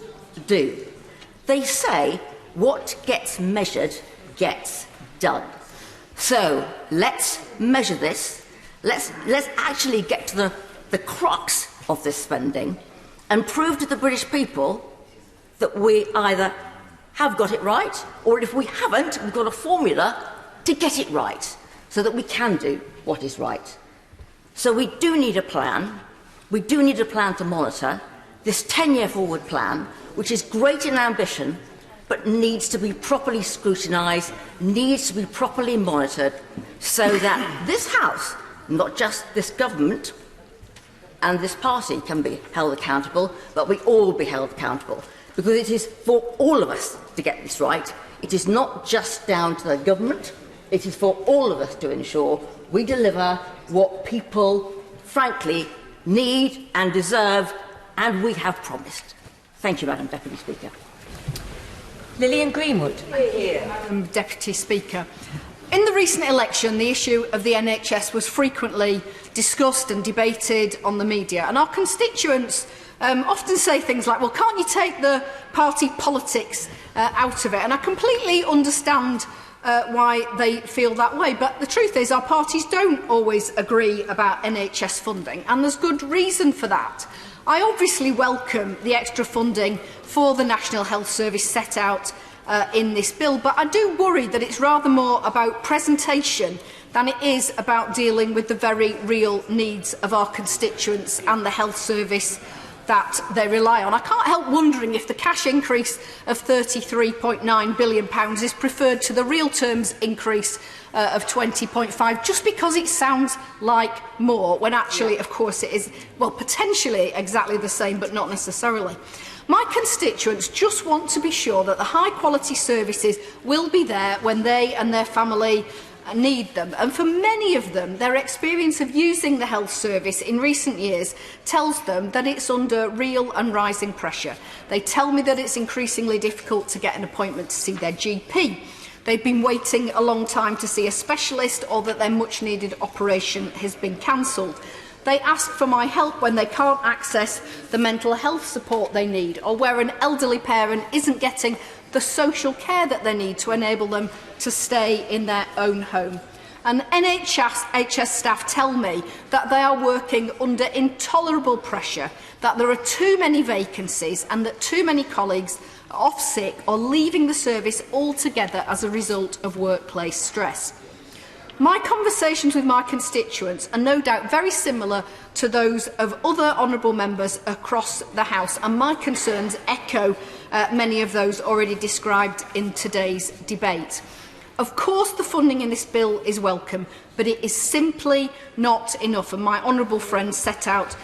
do. They say what gets measured gets done. So let's measure this. Let's actually get to the crux of this spending and prove to the British people that we either have got it right, or if we haven't, we've got a formula to get it right so that we can do what is right. So we do need a plan. We do need a plan to monitor this 10-year forward plan, which is great in ambition, but needs to be properly scrutinised, needs to be properly monitored, so that this House, not just this government and this party, can be held accountable, but we all be held accountable. Because it is for all of us to get this right. it is not just down to the government, it is for all of us to ensure we deliver what people, frankly, need and deserve, and we have promised. Thank you, Madam Deputy Speaker. Lillian Greenwood. Madam Deputy Speaker. In the recent election, the issue of the NHS was frequently discussed and debated on the media, and our constituents often say things like, well, can't you take the party politics out of it? And I completely understand why they feel that way, but the truth is our parties don't always agree about NHS funding, and there's good reason for that. I obviously welcome the extra funding for the National Health Service set out in this bill, but I do worry that it's rather more about presentation than it is about dealing with the very real needs of our constituents and the health service that they rely on. I can't help wondering if the cash increase of £33.9 billion is preferred to the real terms increase of 20.5, just because it sounds like more, when actually, of course, it is, well, potentially exactly the same, but not necessarily. My constituents just want to be sure that the high-quality services will be there when they and their family need them, and for many of them, their experience of using the health service in recent years tells them that it's under real and rising pressure. They tell me that it's increasingly difficult to get an appointment to see their GP. They've been waiting a long time to see a specialist, or that their much-needed operation has been cancelled. They ask for my help when they can't access the mental health support they need, or where an elderly parent isn't getting the social care that they need to enable them to stay in their own home. And NHS staff tell me that they are working under intolerable pressure, that there are too many vacancies, and that too many colleagues are off sick or leaving the service altogether as a result of workplace stress. My conversations with my constituents are no doubt very similar to those of other honourable members across the House, and my concerns echo many of those already described in today's debate. Of course, the funding in this bill is welcome, but it is simply not enough, and my honourable friend set out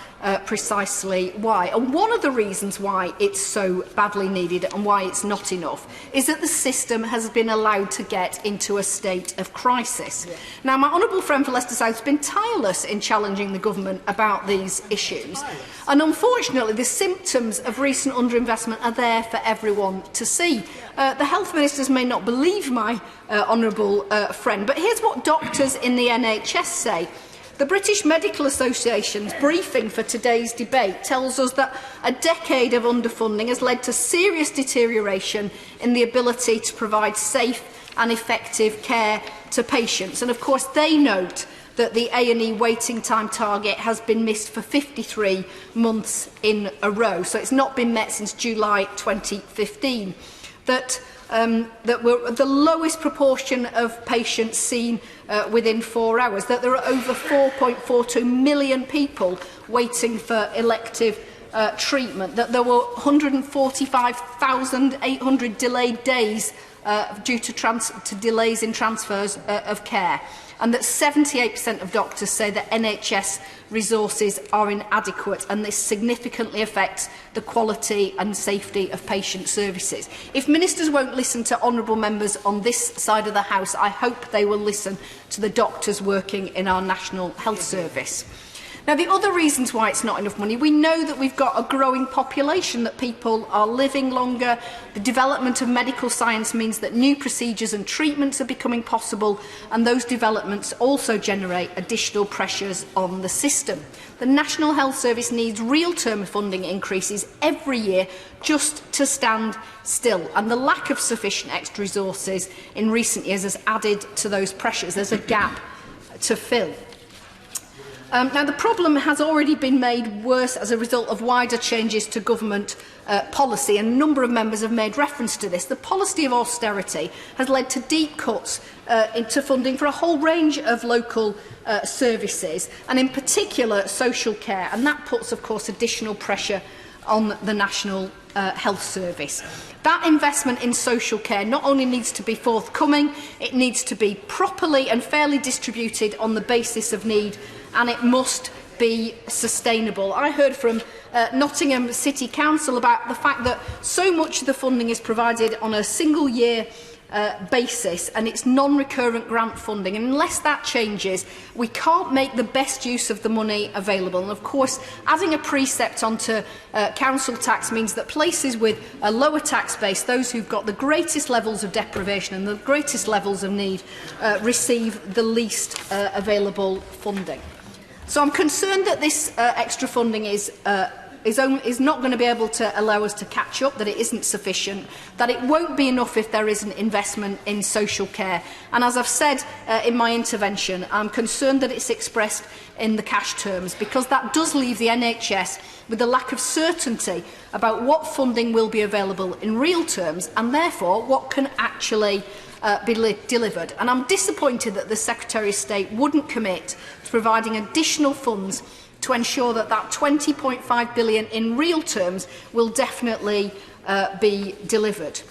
precisely why. And one of the reasons why it's so badly needed and why it's not enough is that the system has been allowed to get into a state of crisis. Yeah. Now, my honourable friend for Leicester South has been tireless in challenging the government about these issues, and unfortunately the symptoms of recent underinvestment are there for everyone to see. The health ministers may not believe my honourable friend, but here's what doctors in the NHS say. The British Medical Association's briefing for today's debate tells us that a decade of underfunding has led to serious deterioration in the ability to provide safe and effective care to patients. And of course, they note that the A&E waiting time target has been missed for 53 months in a row. So it's not been met since July 2015. That we're at the lowest proportion of patients seen within 4 hours, that there are over 4.42 million people waiting for elective treatment, that there were 145,800 delayed days due to delays in transfers of care, and that 78% of doctors say that NHS resources are inadequate, and this significantly affects the quality and safety of patient services. If ministers won't listen to honourable members on this side of the House, I hope they will listen to the doctors working in our National Health Service. Now, the other reasons why it's not enough money, we know that we've got a growing population, that people are living longer. The development of medical science means that new procedures and treatments are becoming possible, and those developments also generate additional pressures on the system. The National Health Service needs real-term funding increases every year just to stand still, and the lack of sufficient extra resources in recent years has added to those pressures. There's a gap to fill. Now, the problem has already been made worse as a result of wider changes to government policy, and a number of members have made reference to this. The policy of austerity has led to deep cuts into funding for a whole range of local services, and in particular social care, and that puts, of course, additional pressure on the National Health Service. That investment in social care not only needs to be forthcoming, it needs to be properly and fairly distributed on the basis of need, and it must be sustainable. I heard from Nottingham City Council about the fact that so much of the funding is provided on a single-year basis, and it's non-recurrent grant funding. And unless that changes, we can't make the best use of the money available. And of course, adding a precept onto council tax means that places with a lower tax base, those who've got the greatest levels of deprivation and the greatest levels of need, receive the least available funding. So I'm concerned that this extra funding is not going to be able to allow us to catch up, that it isn't sufficient, that it won't be enough if there isn't investment in social care. And as I've said in my intervention, I'm concerned that it's expressed in the cash terms, because that does leave the NHS with a lack of certainty about what funding will be available in real terms, and therefore what can actually be delivered. And I'm disappointed that the Secretary of State wouldn't commit to providing additional funds to ensure that that 20.5 billion in real terms will definitely be delivered.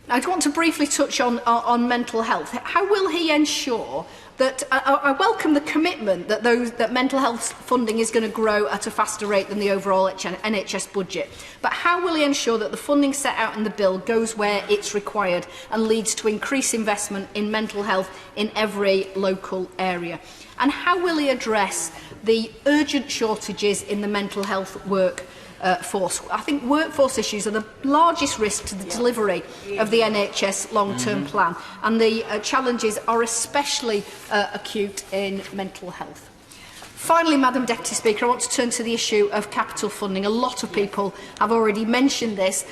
I want to briefly touch on mental health. How will he ensure that I welcome the commitment that mental health funding is going to grow at a faster rate than the overall NHS budget, but how will he ensure that the funding set out in the bill goes where it's required and leads to increased investment in mental health in every local area? And how will he address the urgent shortages in the mental health workforce? I think workforce issues are the largest risk to the delivery of the NHS long-term plan, and the challenges are especially acute in mental health. Finally, Madam Deputy Speaker, I want to turn to the issue of capital funding. A lot of people have already mentioned this.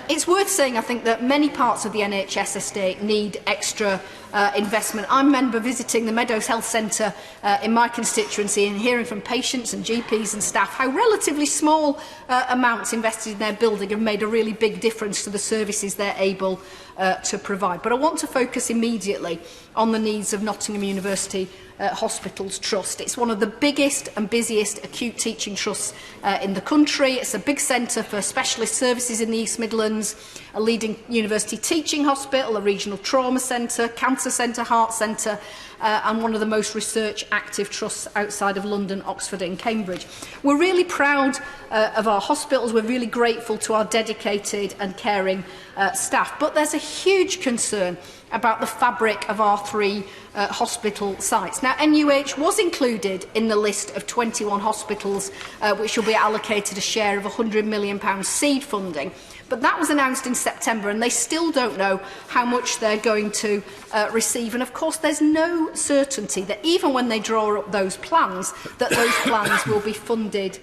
It's worth saying, I think, that many parts of the NHS estate need extra investment. I remember visiting the Meadows Health Centre in my constituency and hearing from patients and GPs and staff how relatively small amounts invested in their building have made a really big difference to the services they're able to provide. But I want to focus immediately on the needs of Nottingham University Hospitals Trust. It's one of the biggest and busiest acute teaching trusts in the country. It's a big centre for specialist services in the East Midlands, a leading university teaching hospital, a regional trauma centre, cancer centre, heart centre, and one of the most research active trusts outside of London, Oxford and Cambridge. We're really proud of our hospitals. We're really grateful to our dedicated and caring staff. But there's a huge concern about the fabric of our three hospital sites. Now, NUH was included in the list of 21 hospitals which will be allocated a share of £100 million seed funding. But that was announced in September, and they still don't know how much they're going to receive. And of course, there's no certainty that even when they draw up those plans, that those plans will be funded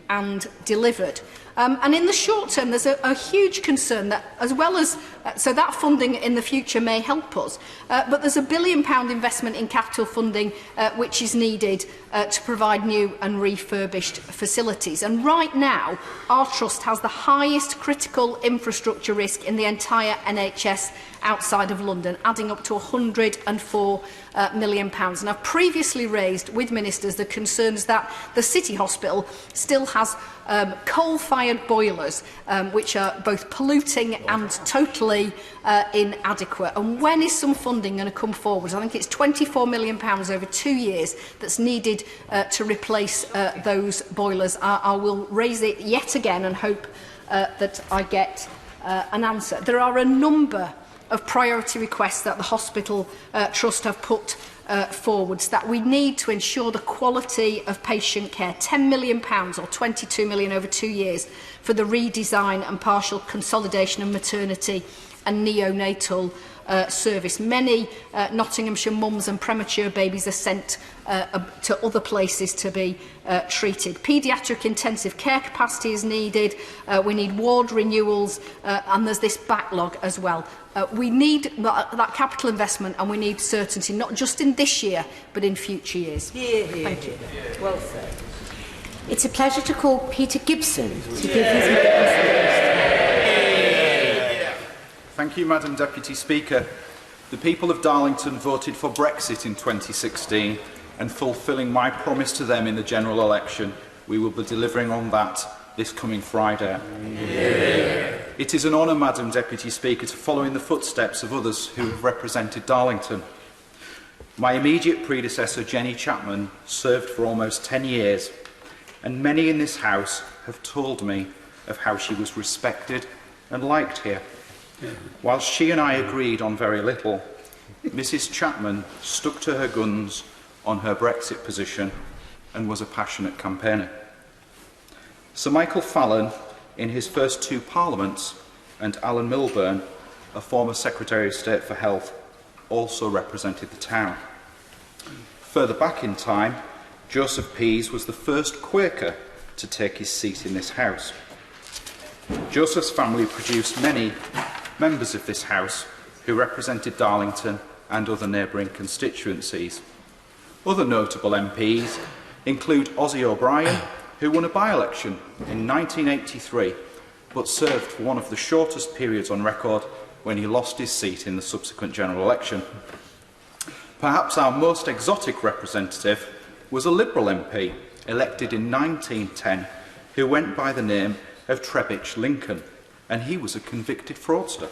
and delivered. And in the short term, there's a huge concern that, as well as so that funding in the future may help us, but there's £1 billion investment in capital funding which is needed to provide new and refurbished facilities. And right now, our trust has the highest critical infrastructure risk in the entire NHS outside of London, adding up to £104 million. And I've previously raised with ministers the concerns that the City Hospital still has coal-fired boilers, which are both polluting and totally inadequate. And when is some funding going to come forward? I think it's £24 million over 2 years that's needed to replace those boilers. I will raise it yet again and hope that I get an answer. There are a number of priority requests that the Hospital Trust have put forwards that we need to ensure the quality of patient care. £10 million or 22 million over 2 years for the redesign and partial consolidation of maternity and neonatal service. Many Nottinghamshire mums and premature babies are sent to other places to be treated. Paediatric intensive care capacity is needed. We need ward renewals, and there's this backlog as well. We need that capital investment, and we need certainty, not just in this year, but in future years. Thank you. Well said. It's a pleasure to call Peter Gibson to give his speech. Thank you, Madam Deputy Speaker. The people of Darlington voted for Brexit in 2016, and fulfilling my promise to them in the general election, we will be delivering on that this coming Friday. Yeah. It is an honour, Madam Deputy Speaker, to follow in the footsteps of others who have represented Darlington. My immediate predecessor, Jenny Chapman, served for almost 10 years, and many in this House have told me of how she was respected and liked here. Whilst she and I agreed on very little, Mrs Chapman stuck to her guns on her Brexit position and was a passionate campaigner. Sir Michael Fallon, in his first 2 parliaments, and Alan Milburn, a former Secretary of State for Health, also represented the town. Further back in time, Joseph Pease was the first Quaker to take his seat in this House. Joseph's family produced many members of this House who represented Darlington and other neighbouring constituencies. Other notable MPs include Ozzy O'Brien, who won a by-election in 1983, but served for one of the shortest periods on record when he lost his seat in the subsequent general election. Perhaps our most exotic representative was a Liberal MP, elected in 1910, who went by the name of Trebitch Lincoln, and he was a convicted fraudster.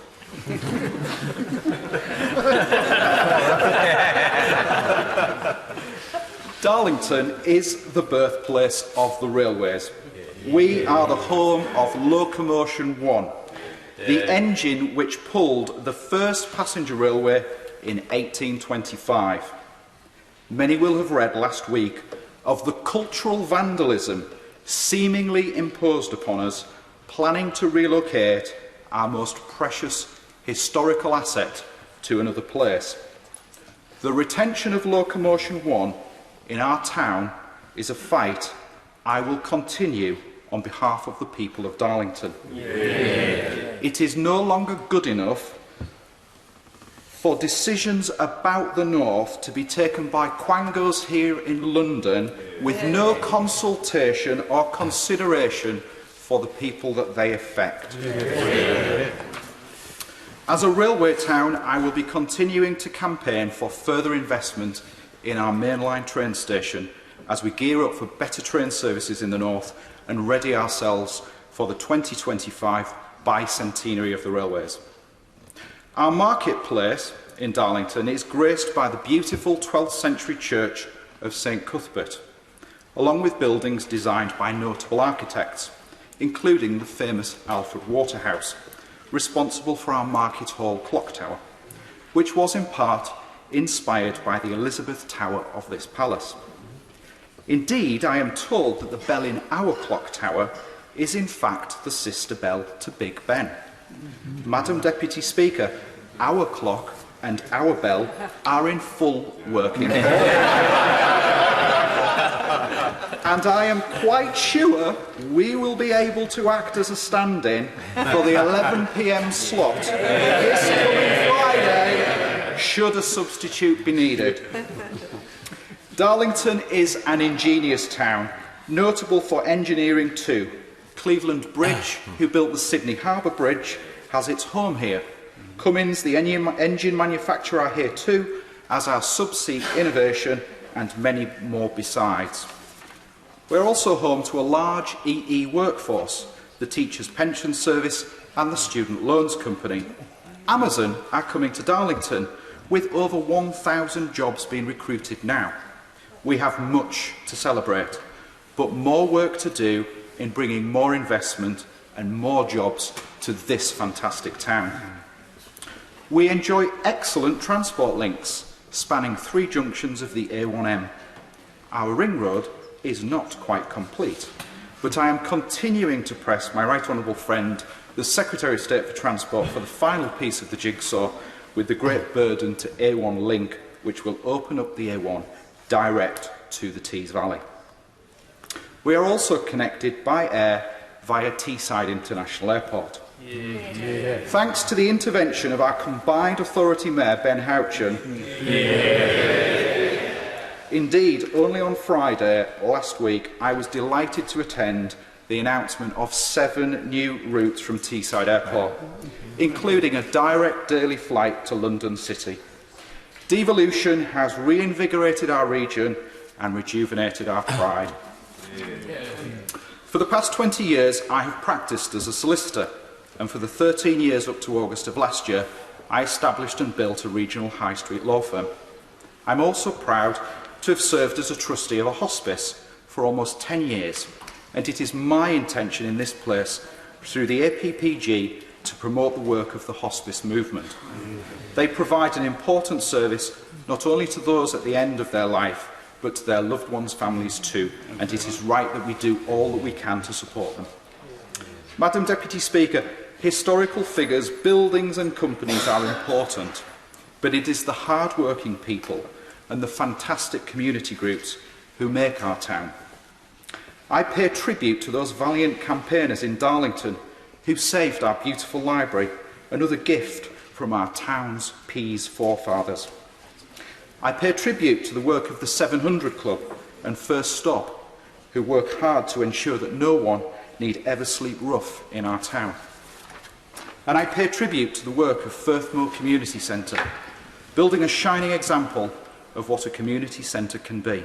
Darlington is the birthplace of the railways. We are the home of Locomotion 1, the engine which pulled the first passenger railway in 1825. Many will have read last week of the cultural vandalism seemingly imposed upon us, planning to relocate our most precious historical asset to another place. The retention of Locomotion 1 in our town is a fight I will continue on behalf of the people of Darlington. Yeah. It is no longer good enough for decisions about the North to be taken by quangos here in London with no consultation or consideration for the people that they affect. Yeah. As a railway town, I will be continuing to campaign for further investment in our mainline train station as we gear up for better train services in the North and ready ourselves for the 2025 bicentenary of the railways. Our marketplace in Darlington is graced by the beautiful 12th century church of St Cuthbert, along with buildings designed by notable architects, including the famous Alfred Waterhouse, responsible for our Market Hall clock tower, which was in part inspired by the Elizabeth Tower of this palace. Indeed, I am told that the bell in our clock tower is in fact the sister bell to Big Ben. Madam Deputy Speaker, our clock and our bell are in full working order. And I am quite sure we will be able to act as a stand-in for the 11 p.m. slot this coming Friday, should a substitute be needed. Darlington is an ingenious town, notable for engineering too. Cleveland Bridge, who built the Sydney Harbour Bridge, has its home here. Cummins, the engine manufacturer, are here too, as are Subsea Innovation and many more besides. We're also home to a large EE workforce, the Teachers' Pension Service and the Student Loans Company. Amazon are coming to Darlington, with over 1,000 jobs being recruited now. We have much to celebrate, but more work to do in bringing more investment and more jobs to this fantastic town. We enjoy excellent transport links, spanning 3 junctions of the A1M. Our ring road is not quite complete, but I am continuing to press my right honourable friend, the Secretary of State for Transport, for the final piece of the jigsaw with the great burden to A1 link, which will open up the A1 direct to the Tees Valley. We are also connected by air via Teesside International Airport. Yeah. Thanks to the intervention of our combined authority mayor, Ben Houchin. Yeah. Indeed, only on Friday last week, I was delighted to attend the announcement of 7 new routes from Teesside Airport, including a direct daily flight to London City. Devolution has reinvigorated our region and rejuvenated our pride. For the past 20 years, I have practised as a solicitor, and for the 13 years up to August of last year, I established and built a regional high street law firm. I'm also proud to have served as a trustee of a hospice for almost 10 years, and it is my intention in this place, through the APPG, to promote the work of the hospice movement. They provide an important service not only to those at the end of their life, but to their loved ones' families too, and it is right that we do all that we can to support them. Madam Deputy Speaker, historical figures, buildings and companies are important, but it is the hard-working people and the fantastic community groups who make our town. I pay tribute to those valiant campaigners in Darlington who saved our beautiful library, another gift from our town's Peas forefathers. I pay tribute to the work of the 700 Club and First Stop, who work hard to ensure that no one need ever sleep rough in our town. And I pay tribute to the work of Firthmoor Community Centre, building a shining example of what a community centre can be.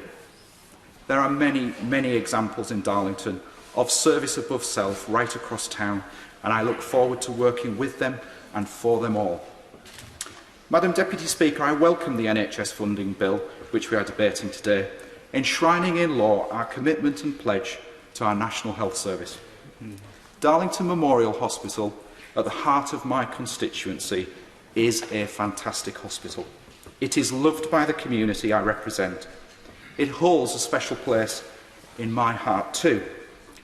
There are many, many examples in Darlington of service above self right across town, and I look forward to working with them and for them all. Madam Deputy Speaker, I welcome the NHS funding bill, which we are debating today, enshrining in law our commitment and pledge to our National Health Service. Darlington Memorial Hospital, at the heart of my constituency, is a fantastic hospital. It is loved by the community I represent. It holds a special place in my heart too,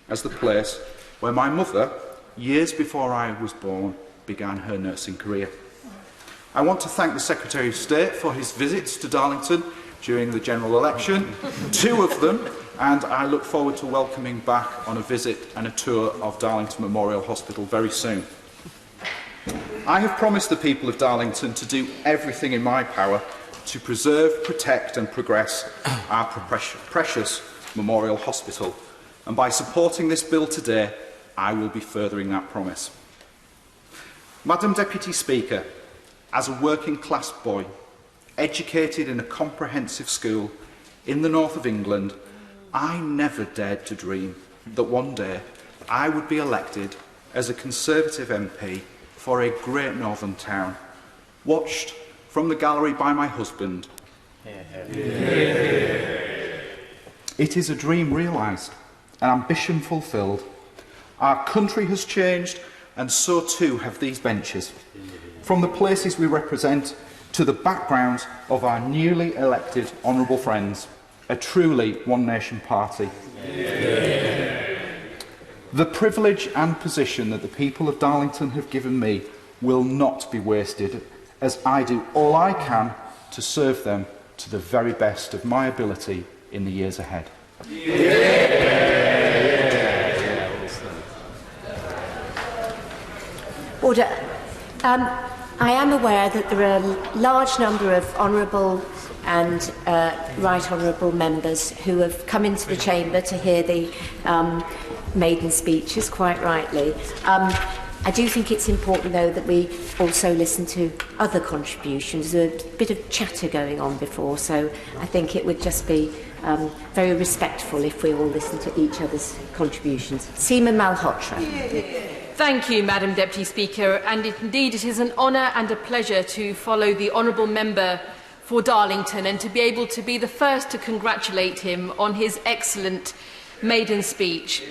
as the place where my mother, years before I was born, began her nursing career. I want to thank the Secretary of State for his visits to Darlington during the general election, 2 of them, and I look forward to welcoming back on a visit and a tour of Darlington Memorial Hospital very soon. I have promised the people of Darlington to do everything in my power to preserve, protect and progress our precious Memorial Hospital, and by supporting this bill today, I will be furthering that promise. Madam Deputy Speaker, as a working class boy, educated in a comprehensive school in the north of England, I never dared to dream that one day I would be elected as a Conservative MP for a great northern town, watched from the gallery by my husband. It is a dream realised, an ambition fulfilled. Our country has changed, and so too have these benches. From the places we represent to the backgrounds of our newly elected honourable friends, a truly one-nation party. The privilege and position that the people of Darlington have given me will not be wasted, as I do all I can to serve them to the very best of my ability in the years ahead. Order. I am aware that there are a large number of honourable and right honourable members who have come into the chamber to hear the maiden speeches, quite rightly. I do think it's important, though, that we also listen to other contributions. There's a bit of chatter going on before, so I think it would just be very respectful if we all listen to each other's contributions. Seema Malhotra. Thank you, Madam Deputy Speaker, and indeed it is an honour and a pleasure to follow the honourable member for Darlington and to be able to be the first to congratulate him on his excellent maiden speech.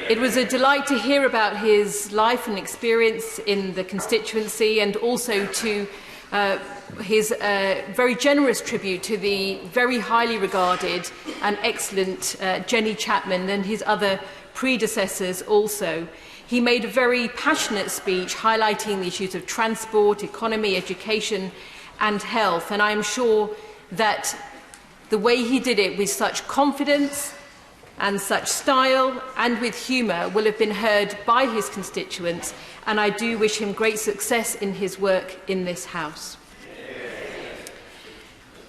It was a delight to hear about his life and experience in the constituency, and also to his very generous tribute to the very highly regarded and excellent Jenny Chapman and his other predecessors also. He made a very passionate speech highlighting the issues of transport, economy, education and health, and I am sure that the way he did it with such confidence and such style and with humour will have been heard by his constituents, and I do wish him great success in his work in this House.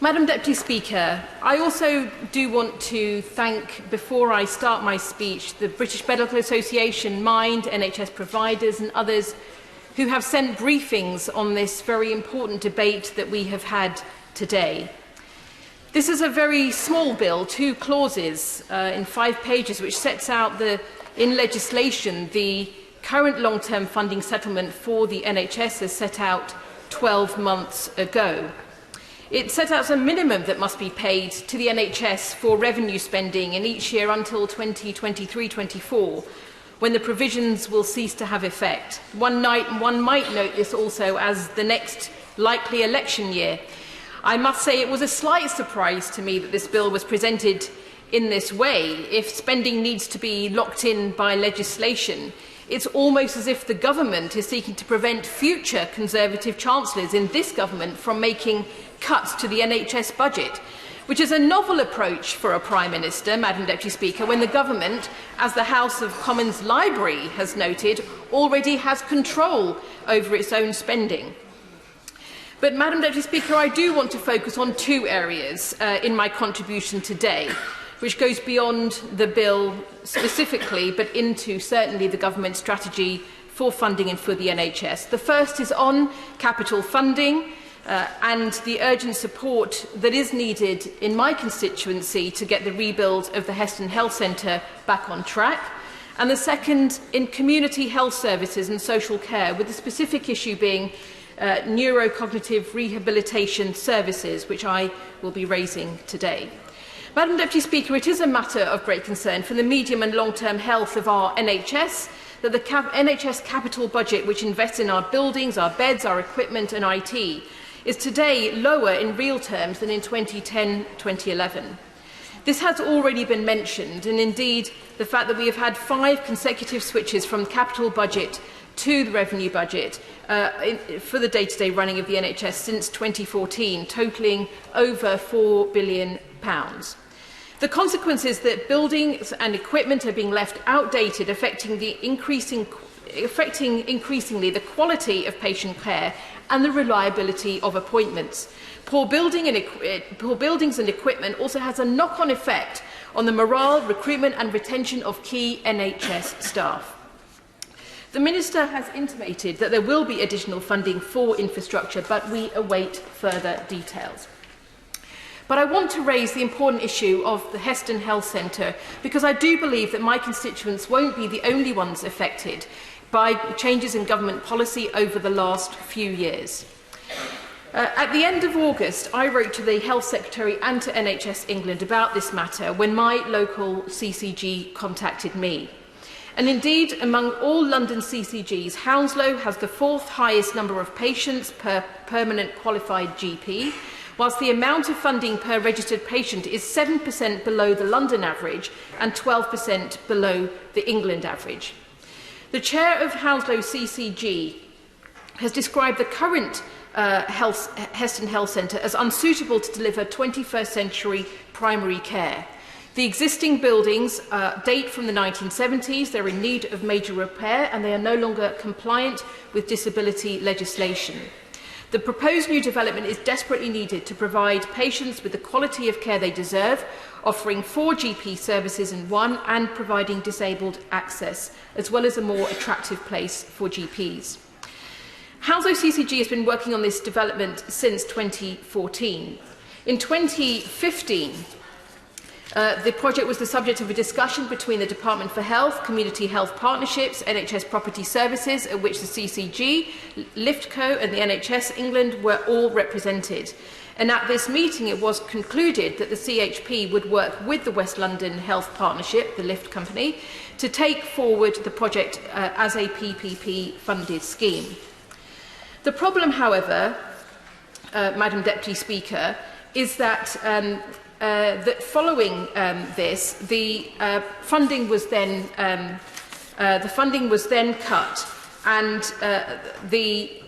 Madam Deputy Speaker, I also do want to thank, before I start my speech, the British Medical Association, Mind, NHS providers and others who have sent briefings on this very important debate that we have had today. This is a very small bill, 2 clauses in 5 pages, which sets out in legislation the current long-term funding settlement for the NHS as set out 12 months ago. It set out a minimum that must be paid to the NHS for revenue spending in each year until 2023-24, when the provisions will cease to have effect. One might note this also as the next likely election year. I must say it was a slight surprise to me that this bill was presented in this way. If spending needs to be locked in by legislation, it's almost as if the government is seeking to prevent future Conservative chancellors in this government from making cuts to the NHS budget, which is a novel approach for a Prime Minister, Madam Deputy Speaker, when the government, as the House of Commons Library has noted, already has control over its own spending. But, Madam Deputy Speaker, I do want to focus on two areas in my contribution today, which goes beyond the bill specifically, but into certainly the government strategy for funding and for the NHS. The first is on capital funding and the urgent support that is needed in my constituency to get the rebuild of the Heston Health Centre back on track. And the second in community health services and social care, with the specific issue being neurocognitive rehabilitation services, which I will be raising today. Madam Deputy Speaker, it is a matter of great concern for the medium and long-term health of our NHS that the NHS capital budget, which invests in our buildings, our beds, our equipment and IT, is today lower in real terms than in 2010-2011. This has already been mentioned, and indeed the fact that we have had 5 consecutive switches from the capital budget to the revenue budget for the day-to-day running of the NHS since 2014, totalling over £4 billion. The consequence is that buildings and equipment are being left outdated, affecting increasingly the quality of patient care and the reliability of appointments. Poor buildings and equipment also has a knock-on effect on the morale, recruitment and retention of key NHS staff. The Minister has intimated that there will be additional funding for infrastructure, but we await further details. But I want to raise the important issue of the Heston Health Centre because I do believe that my constituents won't be the only ones affected by changes in government policy over the last few years. At the end of August, I wrote to the Health Secretary and to NHS England about this matter when my local CCG contacted me. And indeed, among all London CCGs, Hounslow has the 4th highest number of patients per permanent qualified GP, whilst the amount of funding per registered patient is 7% below the London average and 12% below the England average. The chair of Hounslow CCG has described the current Heston Health Centre as unsuitable to deliver 21st century primary care. The existing buildings date from the 1970s, they're in need of major repair and they are no longer compliant with disability legislation. The proposed new development is desperately needed to provide patients with the quality of care they deserve, offering 4 GP services in one and providing disabled access, as well as a more attractive place for GPs. Hounslow CCG has been working on this development since 2014. In 2015, the project was the subject of a discussion between the Department for Health, Community Health Partnerships, NHS Property Services, at which the CCG, LiftCo and the NHS England were all represented. And at this meeting it was concluded that the CHP would work with the West London Health Partnership, the Lift company, to take forward the project as a PPP-funded scheme. The problem, however, Madam Deputy Speaker, is that that following this, the funding was then cut, and the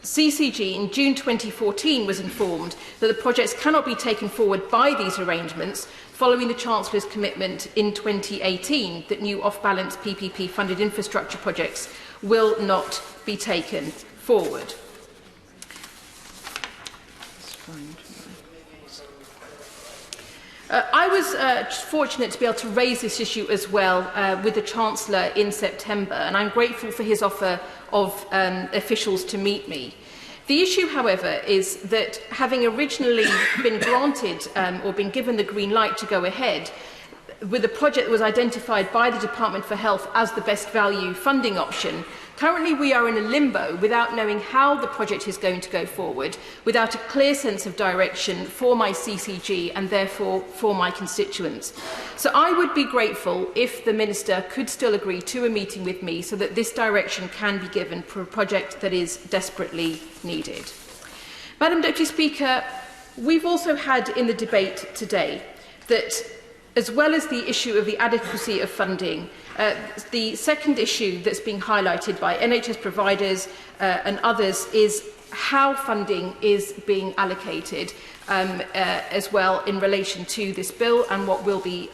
CCG in June 2014 was informed that the projects cannot be taken forward by these arrangements following the Chancellor's commitment in 2018 that new off-balance PPP-funded infrastructure projects will not be taken forward. I was fortunate to be able to raise this issue as well with the Chancellor in September, and I'm grateful for his offer of officials to meet me. The issue, however, is that having originally been granted or been given the green light to go ahead with a project that was identified by the Department for Health as the best value funding option, Currently, we are in a limbo without knowing how the project is going to go forward, without a clear sense of direction for my CCG and therefore for my constituents. So I would be grateful if the Minister could still agree to a meeting with me so that this direction can be given for a project that is desperately needed. Madam Deputy Speaker, we've also had in the debate today that, as well as the issue of the adequacy of funding, the second issue that's being highlighted by NHS providers and others is how funding is being allocated as well in relation to this bill and what will be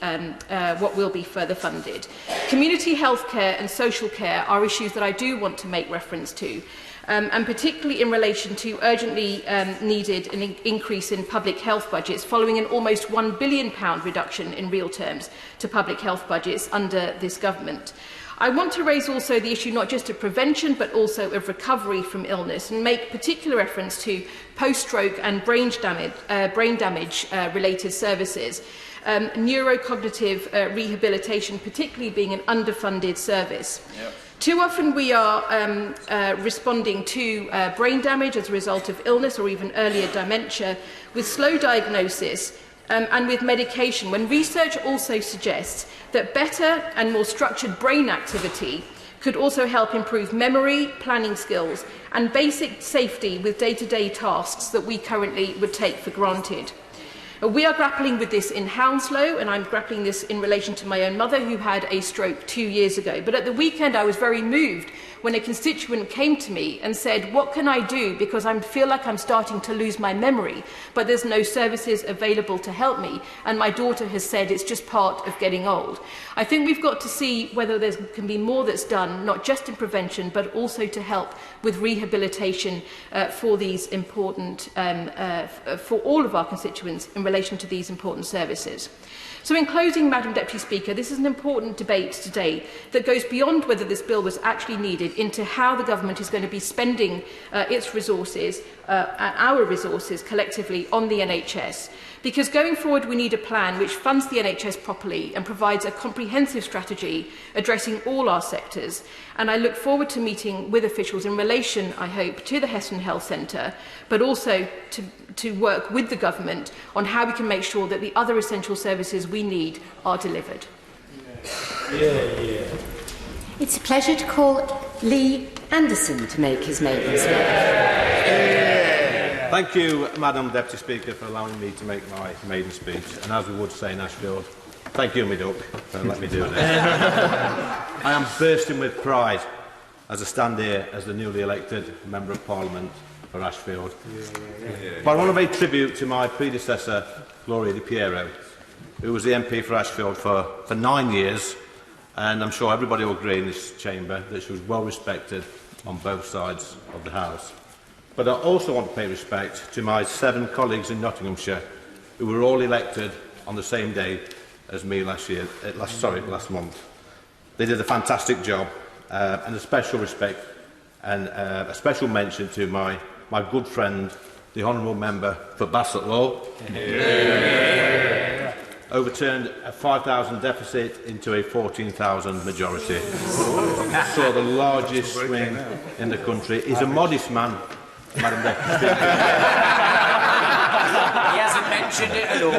further funded. Community health care and social care are issues that I do want to make reference to. And particularly in relation to urgently needed an increase in public health budgets following an almost £1 billion reduction in real terms to public health budgets under this government. I want to raise also the issue not just of prevention but also of recovery from illness and make particular reference to post-stroke and brain damage related services. Neurocognitive rehabilitation particularly being an underfunded service. Yep. Too often we are responding to brain damage as a result of illness or even earlier dementia with slow diagnosis and with medication, when research also suggests that better and more structured brain activity could also help improve memory, planning skills and basic safety with day-to-day tasks that we currently would take for granted. We are grappling with this in Hounslow, and I'm grappling this in relation to my own mother who had a stroke 2 years ago. But at the weekend I was very moved when a constituent came to me and said, what can I do because I feel like I'm starting to lose my memory, but there's no services available to help me, and my daughter has said it's just part of getting old. I think we've got to see whether there can be more that's done, not just in prevention, but also to help with rehabilitation for these important, for all of our constituents in relation to these important services. So in closing, Madam Deputy Speaker, this is an important debate today that goes beyond whether this bill was actually needed into how the government is going to be spending its resources, our resources collectively on the NHS. Because going forward we need a plan which funds the NHS properly and provides a comprehensive strategy addressing all our sectors. And I look forward to meeting with officials in relation, I hope, to the Heston Health Centre, but also to work with the government on how we can make sure that the other essential services we need are delivered. It's a pleasure to call Lee Anderson to make his maiden speech. Thank you, Madam Deputy Speaker, for allowing me to make my maiden speech. And as we would say in Ashfield, thank you, me duck, for letting me do this. I am bursting with pride as I stand here as the newly elected Member of Parliament for Ashfield. But I want to pay tribute to my predecessor, Gloria Di Piero, who was the MP for Ashfield for 9 years, and I'm sure everybody will agree in this chamber that she was well respected on both sides of the House. But I also want to pay respect to my 7 colleagues in Nottinghamshire who were all elected on the same day as me last month. They did a fantastic job, and a special respect and a special mention to my good friend, the Honourable Member for Bassett Law. Overturned a 5,000 deficit into a 14,000 majority. Saw the largest swing in the country. He's a modest man, Madam Deputy Speaker. He hasn't mentioned it at all.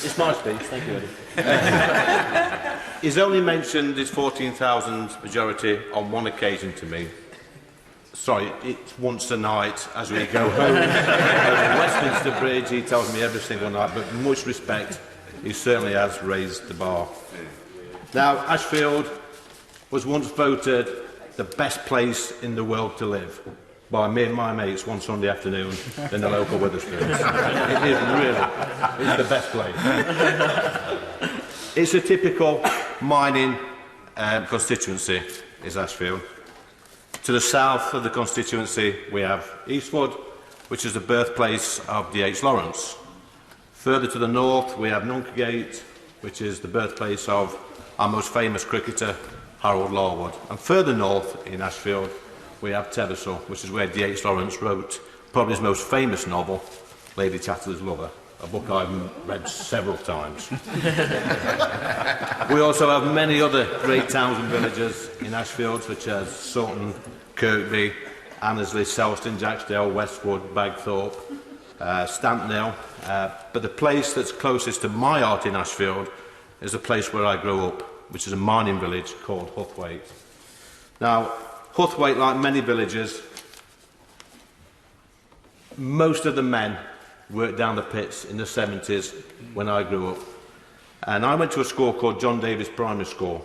It's my speech, thank you, Eddie. He's only mentioned his 14,000 majority on one occasion to me. Sorry, it's once a night as we go home over Westminster Bridge. He tells me every single night, but much respect, he certainly has raised the bar. Now, Ashfield was once voted the best place in the world to live by me and my mates one Sunday afternoon in the local Witherspoons. It is really, it's the best place. It's a typical mining constituency, is Ashfield. To the south of the constituency we have Eastwood, which is the birthplace of D.H. Lawrence. Further to the north we have Nunkagate, which is the birthplace of our most famous cricketer, Harold Larwood. And further north in Ashfield we have Teversall, which is where D.H. Lawrence wrote probably his most famous novel, Lady Chatterley's Lover, a book I've read several times. We also have many other great towns and villages in Ashfield, such as Sutton, Kirkby, Annesley, Selston, Jacksdale, Westwood, Bagthorpe, Stampnell. But the place that's closest to my heart in Ashfield is a place where I grew up, which is a mining village called Huthwaite. Now, Huthwaite, like many villages, most of the men worked down the pits in the 70s when I grew up. And I went to a school called John Davis Primary School.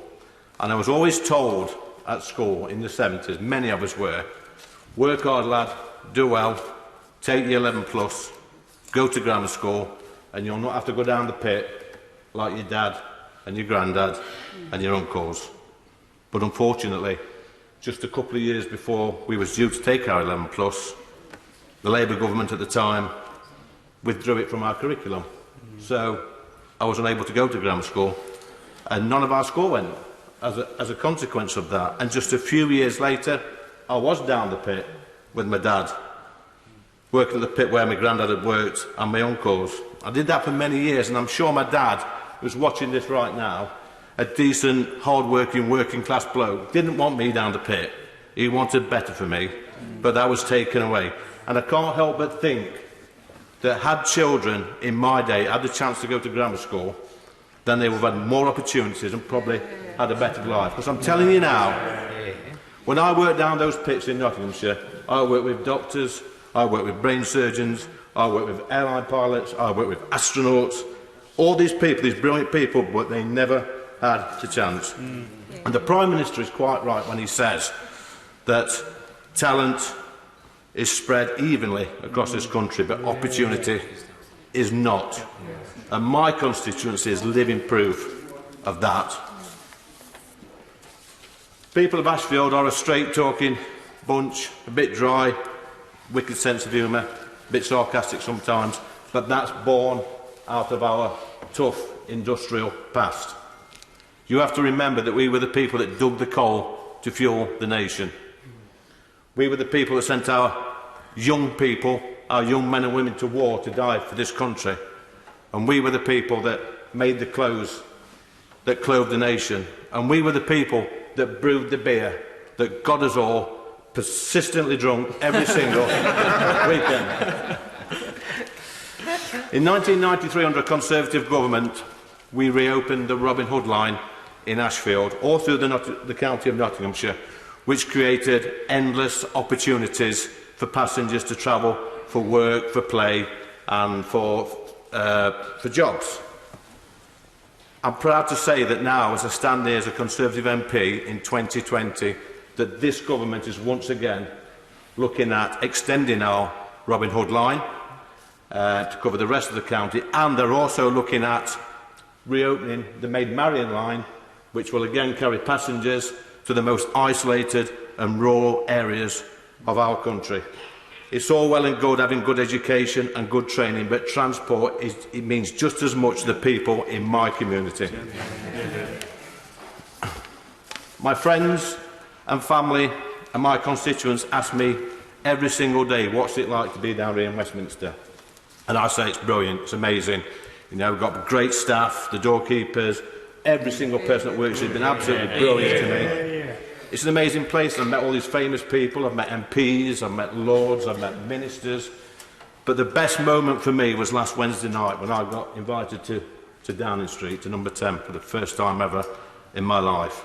And I was always told at school in the 70s, many of us were, work hard, lad, do well, take your 11 plus, go to grammar school, and you'll not have to go down the pit like your dad and your granddad and your uncles. But unfortunately, just a couple of years before we was due to take our 11 plus, the Labour government at the time withdrew it from our curriculum. So I was unable to go to grammar school, and none of our school went as a consequence of that. And just a few years later, I was down the pit with my dad, working at the pit where my granddad had worked and my uncles. I did that for many years, and I'm sure my dad, who's watching this right now, a decent, hard-working, working-class bloke, didn't want me down the pit. He wanted better for me, but that was taken away. And I can't help but think that had children in my day had the chance to go to grammar school, then they would have had more opportunities and probably had a better life. Because I'm telling you now, when I worked down those pits in Nottinghamshire, I worked with doctors, I worked with brain surgeons, I worked with airline pilots, I worked with astronauts, all these people, these brilliant people, but they never had the chance. And the Prime Minister is quite right when he says that talent is spread evenly across this country, but opportunity is not. And my constituency is living proof of that. People of Ashfield are a straight-talking bunch, a bit dry, wicked sense of humour, a bit sarcastic sometimes, but that's born out of our tough industrial past. You have to remember that we were the people that dug the coal to fuel the nation. We were the people that sent our young people, our young men and women to war to die for this country. And we were the people that made the clothes that clothed the nation. And we were the people that brewed the beer that got us all persistently drunk every single weekend. In 1993, under a Conservative government, we reopened the Robin Hood line in Ashfield, all through the county of Nottinghamshire, which created endless opportunities for passengers to travel for work, for play and for jobs. I'm proud to say that now, as I stand here as a Conservative MP in 2020, that this government is once again looking at extending our Robin Hood line to cover the rest of the county, and they're also looking at reopening the Maid Marian line, which will again carry passengers to the most isolated and rural areas of our country. It's all well and good having good education and good training, but transport it means just as much to the people in my community. My friends and family and my constituents ask me every single day, what's it like to be down here in Westminster? And I say it's brilliant, it's amazing. You know, we've got great staff, the doorkeepers, every single person that works here has been absolutely brilliant to me. It's an amazing place. I've met all these famous people, I've met MPs, I've met lords, I've met ministers. But the best moment for me was last Wednesday night when I got invited to Downing Street, to number 10, for the first time ever in my life.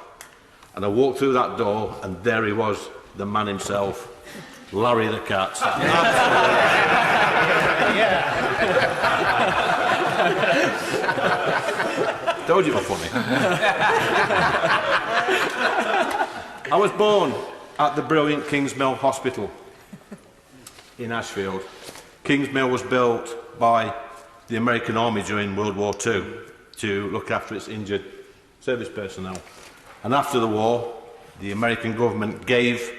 And I walked through that door and there he was, the man himself, Larry the Cat. Told you it was funny. I was born at the brilliant Kingsmill Hospital in Ashfield. Kingsmill was built by the American Army during World War II to look after its injured service personnel. And after the war, the American government gave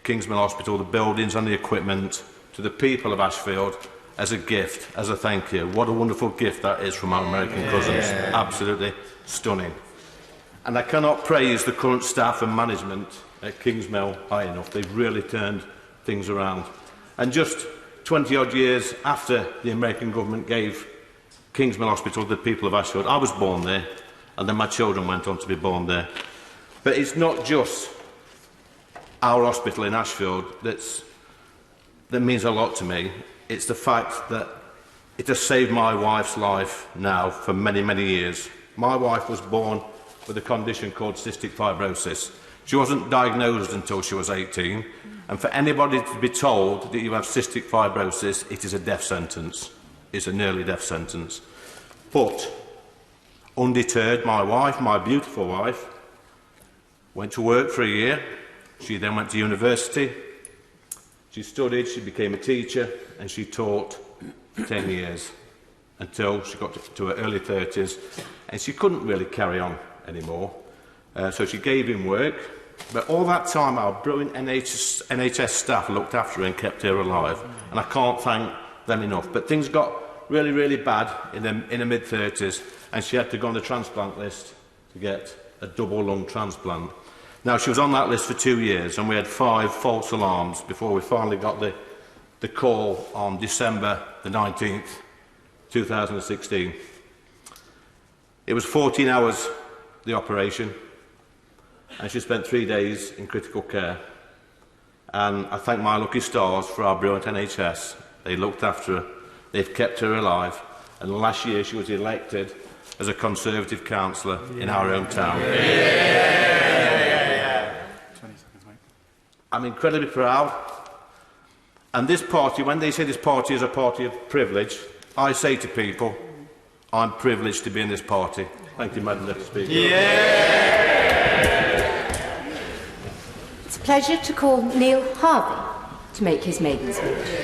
Kingsmill Hospital the buildings and the equipment to the people of Ashfield as a gift, as a thank you. What a wonderful gift that is from our American cousins. Absolutely stunning. And I cannot praise the current staff and management at Kingsmill high enough. They've really turned things around. And just 20-odd years after the American government gave Kingsmill Hospital, the people of Ashfield. I was born there, and then my children went on to be born there. But it's not just our hospital in Ashfield that means a lot to me. It's the fact that it has saved my wife's life now for many, many years. My wife was born with a condition called cystic fibrosis. She wasn't diagnosed until she was 18, and for anybody to be told that you have cystic fibrosis, it is a death sentence. It's an early death sentence. But, undeterred, my wife, my beautiful wife, went to work for a year. She then went to university. She studied, she became a teacher, and she taught for 10 years until she got to her early 30s, and she couldn't really carry on anymore. So she gave him work, but all that time our brilliant NHS staff looked after her and kept her alive, and I can't thank them enough. But things got really, really bad in the mid-30s, and she had to go on the transplant list to get a double lung transplant. Now, she was on that list for 2 years, and we had 5 false alarms before we finally got the call on December the 19th, 2016. It was 14 hours, the operation, and she spent 3 days in critical care. And I thank my lucky stars for our brilliant NHS. They looked after her, they've kept her alive, and last year she was elected as a Conservative councillor in our hometown. I'm incredibly proud. And this party, when they say this party is a party of privilege, I say to people, I'm privileged to be in this party. Thank you, Madam Deputy Speaker. It's a pleasure to call Neil Harvey to make his maiden speech.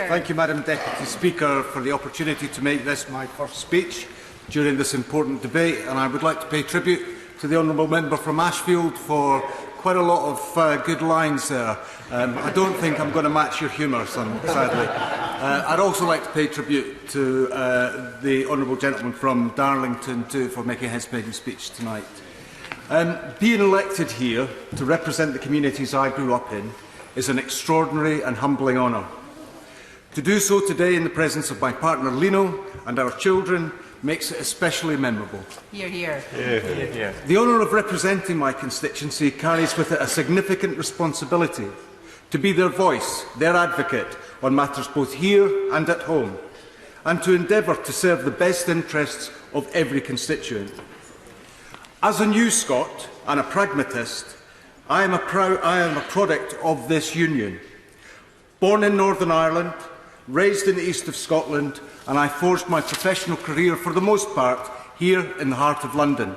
Thank you, Madam Deputy Speaker, for the opportunity to make this my first speech during this important debate, and I would like to pay tribute to the honourable member from Ashfield for quite a lot of good lines there. I don't think I'm going to match your humour, sadly. I'd also like to pay tribute to the honourable gentleman from Darlington too for making his maiden speech tonight. Being elected here to represent the communities I grew up in is an extraordinary and humbling honour. To do so today in the presence of my partner Lino and our children makes it especially memorable. Hear, hear. The honour of representing my constituency carries with it a significant responsibility to be their voice, their advocate on matters both here and at home, and to endeavour to serve the best interests of every constituent. As a new Scot and a pragmatist, I am a product of this union. Born in Northern Ireland, raised in the east of Scotland, and I forged my professional career, for the most part, here in the heart of London.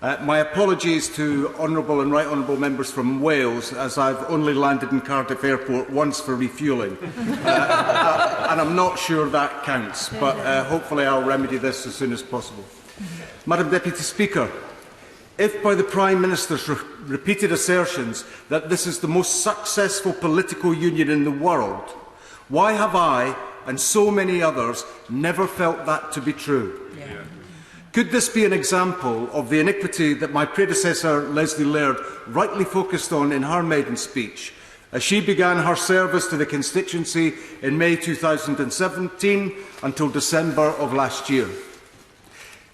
My apologies to honourable and right honourable members from Wales, as I've only landed in Cardiff Airport once for refuelling. And I'm not sure that counts, but hopefully I'll remedy this as soon as possible. Madam Deputy Speaker, if by the Prime Minister's repeated assertions that this is the most successful political union in the world, why have I and so many others never felt that to be true? Could this be an example of the iniquity that my predecessor Leslie Laird rightly focused on in her maiden speech, as she began her service to the constituency in May 2017 until December of last year?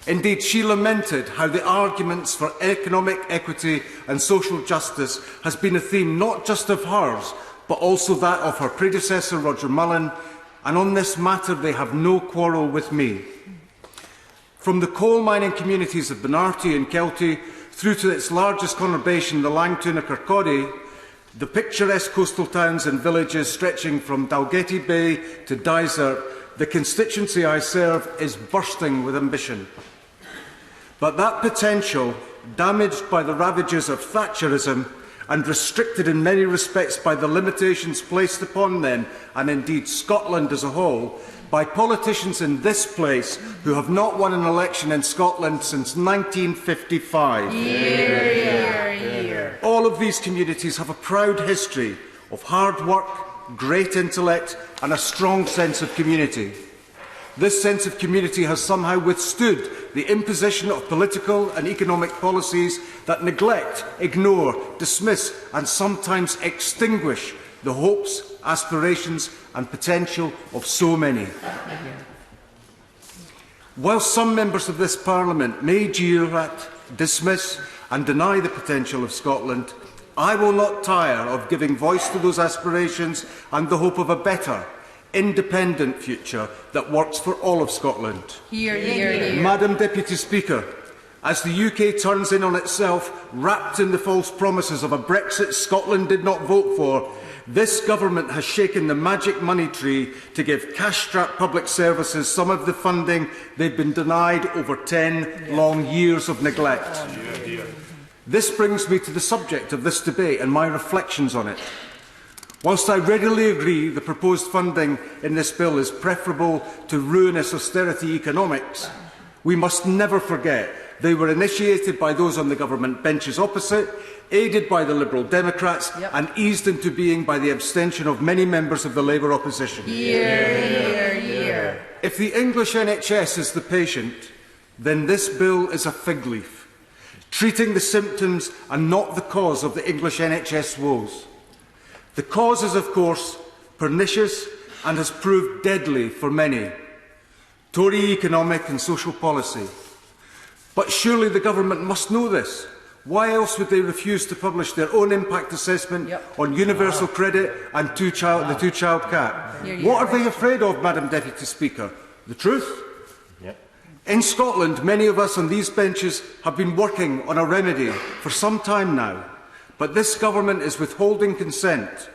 Indeed, she lamented how the arguments for economic equity and social justice has been a theme not just of hers, but also that of her predecessor, Roger Mullen, and on this matter they have no quarrel with me. From the coal mining communities of Benarty and Kelty through to its largest conurbation, the Langtoon of Kirkcaldy, the picturesque coastal towns and villages stretching from Dalgety Bay to Dysart, the constituency I serve is bursting with ambition. But that potential, damaged by the ravages of Thatcherism and restricted in many respects by the limitations placed upon them, and indeed Scotland as a whole, by politicians in this place who have not won an election in Scotland since 1955. All of these communities have a proud history of hard work, great intellect and a strong sense of community. This sense of community has somehow withstood the imposition of political and economic policies that neglect, ignore, dismiss and sometimes extinguish the hopes, aspirations and potential of so many. While some members of this Parliament may jeer at, dismiss and deny the potential of Scotland, I will not tire of giving voice to those aspirations and the hope of a better, independent future that works for all of Scotland. Hear, hear, hear. Madam Deputy Speaker, as the UK turns in on itself, wrapped in the false promises of a Brexit Scotland did not vote for, this government has shaken the magic money tree to give cash-strapped public services some of the funding they've been denied over 10 long years of neglect. This brings me to the subject of this debate and my reflections on it. Whilst I readily agree the proposed funding in this bill is preferable to ruinous austerity economics, we must never forget they were initiated by those on the government benches opposite, aided by the Liberal Democrats and eased into being by the abstention of many members of the Labour opposition. If the English NHS is the patient, then this bill is a fig leaf, treating the symptoms and not the cause of the English NHS woes. The cause is, of course, pernicious and has proved deadly for many. Tory economic and social policy. But surely the government must know this. Why else would they refuse to publish their own impact assessment on universal credit and the two-child cap? What are they afraid of, Madam Deputy Speaker? The truth? In Scotland, many of us on these benches have been working on a remedy for some time now, but this government is withholding consent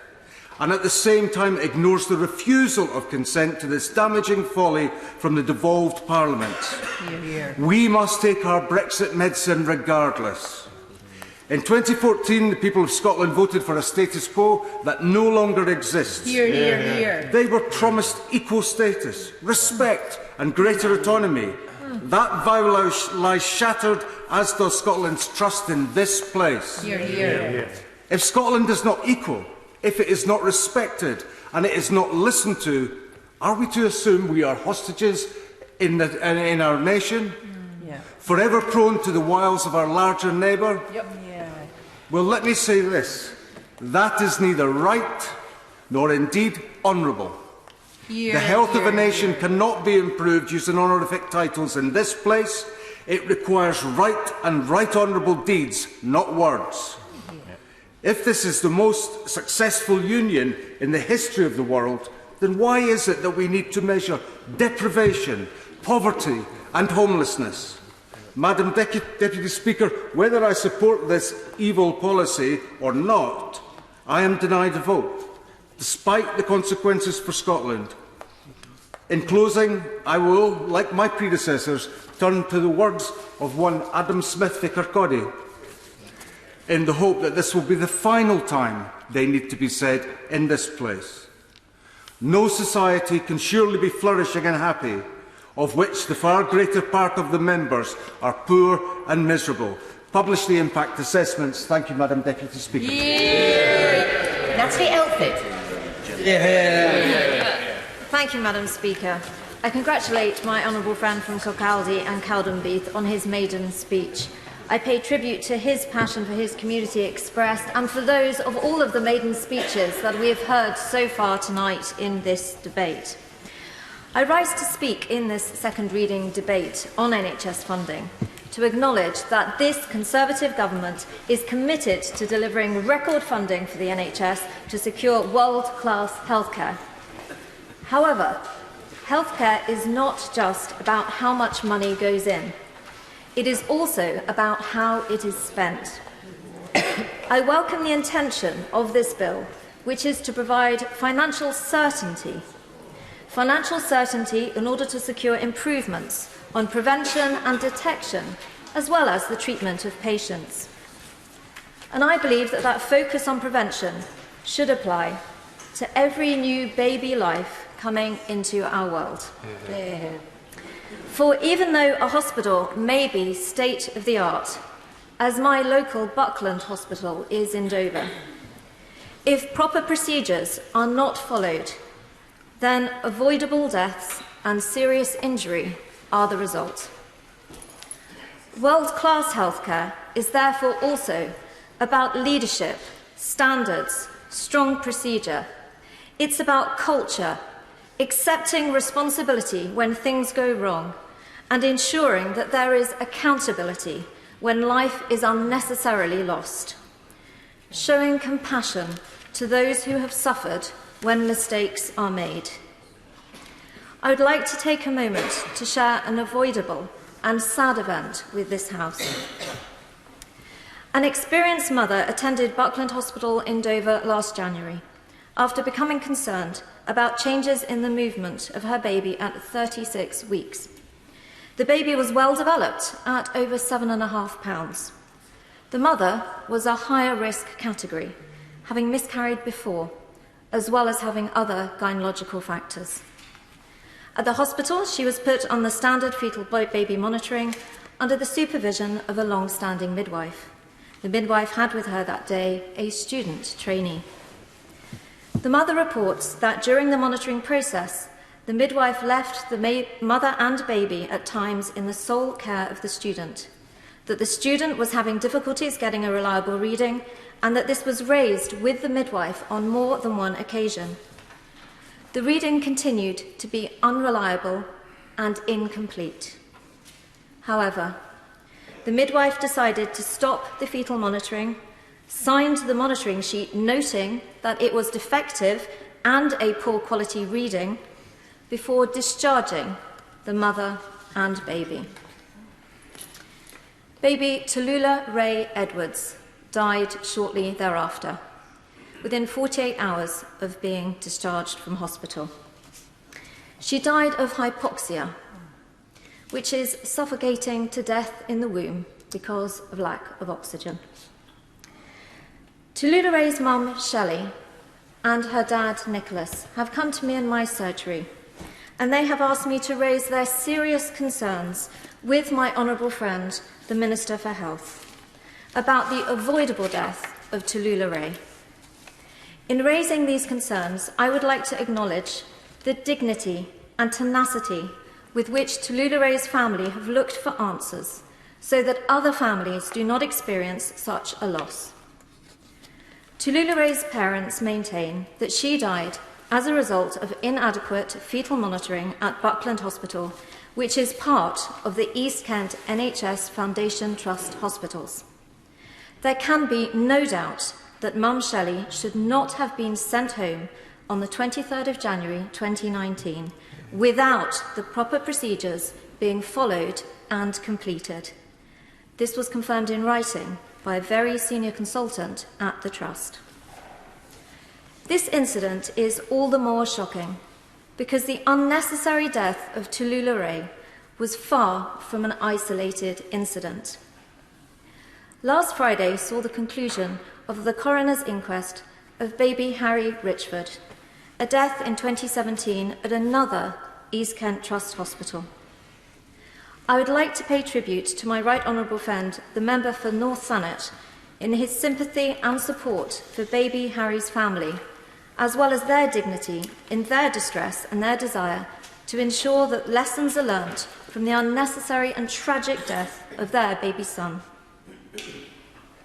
and at the same time ignores the refusal of consent to this damaging folly from the devolved Parliament. We must take our Brexit medicine regardless. In 2014, the people of Scotland voted for a status quo that no longer exists. They were promised equal status, respect and greater autonomy. That vow lies shattered, as does Scotland's trust in this place. If Scotland is not equal, if it is not respected and it is not listened to, are we to assume we are hostages in our nation? Forever prone to the wiles of our larger neighbour? Well, let me say this. That is neither right nor indeed honourable. The health of a nation cannot be improved using honorific titles in this place. It requires right and right honourable deeds, not words. If this is the most successful union in the history of the world, then why is it that we need to measure deprivation, poverty and homelessness? Madam Deputy Speaker, whether I support this evil policy or not, I am denied a vote, despite the consequences for Scotland. In closing, I will, like my predecessors, turn to the words of one Adam Smith Vicar-Cody, in the hope that this will be the final time they need to be said in this place. No society can surely be flourishing and happy, of which the far greater part of the members are poor and miserable. Publish the impact assessments. Thank you, Madam Deputy Speaker. Natalie Elphicke. Thank you, Madam Speaker. I congratulate my honourable friend from Kirkcaldy and Cowdenbeath on his maiden speech. I pay tribute to his passion for his community expressed and for those of all of the maiden speeches that we have heard so far tonight in this debate. I rise to speak in this second reading debate on NHS funding to acknowledge that this Conservative government is committed to delivering record funding for the NHS to secure world-class healthcare. However, healthcare is not just about how much money goes in. It is also about how it is spent. I welcome the intention of this bill, which is to provide financial certainty in order to secure improvements on prevention and detection, as well as the treatment of patients. And I believe that that focus on prevention should apply to every new baby life coming into our world. For even though a hospital may be state-of-the-art, as my local Buckland Hospital is in Dover, if proper procedures are not followed, then avoidable deaths and serious injury are the result. World-class healthcare is therefore also about leadership, standards, strong procedure. It's about culture, accepting responsibility when things go wrong, and ensuring that there is accountability when life is unnecessarily lost, showing compassion to those who have suffered when mistakes are made. I would like to take a moment to share an avoidable and sad event with this House. An experienced mother attended Buckland Hospital in Dover last January after becoming concerned about changes in the movement of her baby at 36 weeks. The baby was well developed at over 7.5 pounds. The mother was a higher risk category, having miscarried before, as well as having other gynecological factors. At the hospital, she was put on the standard fetal baby monitoring under the supervision of a long-standing midwife. The midwife had with her that day a student trainee. The mother reports that during the monitoring process, the midwife left the mother and baby at times in the sole care of the student, that the student was having difficulties getting a reliable reading, and that this was raised with the midwife on more than one occasion. The reading continued to be unreliable and incomplete. However, the midwife decided to stop the fetal monitoring, signed the monitoring sheet noting that it was defective and a poor quality reading, before discharging the mother and baby. Baby Tallulah Ray Edwards died shortly thereafter, within 48 hours of being discharged from hospital. She died of hypoxia, which is suffocating to death in the womb because of lack of oxygen. Tallulah Ray's mum, Shelley, and her dad, Nicholas, have come to me in my surgery, and they have asked me to raise their serious concerns with my honourable friend, the Minister for Health, about the avoidable death of Tallulah Ray. In raising these concerns, I would like to acknowledge the dignity and tenacity with which Tallulah Ray's family have looked for answers so that other families do not experience such a loss. Tallulah Ray's parents maintain that she died as a result of inadequate fetal monitoring at Buckland Hospital, which is part of the East Kent NHS Foundation Trust hospitals. There can be no doubt that Mum Shelley should not have been sent home on the 23rd of January 2019 without the proper procedures being followed and completed. This was confirmed in writing by a very senior consultant at the Trust. This incident is all the more shocking because the unnecessary death of Tallulah Ray was far from an isolated incident. Last Friday saw the conclusion of the coroner's inquest of baby Harry Richford, a death in 2017 at another East Kent Trust hospital. I would like to pay tribute to my right honourable friend, the member for North Thanet, in his sympathy and support for baby Harry's family, as well as their dignity in their distress and their desire to ensure that lessons are learnt from the unnecessary and tragic death of their baby son.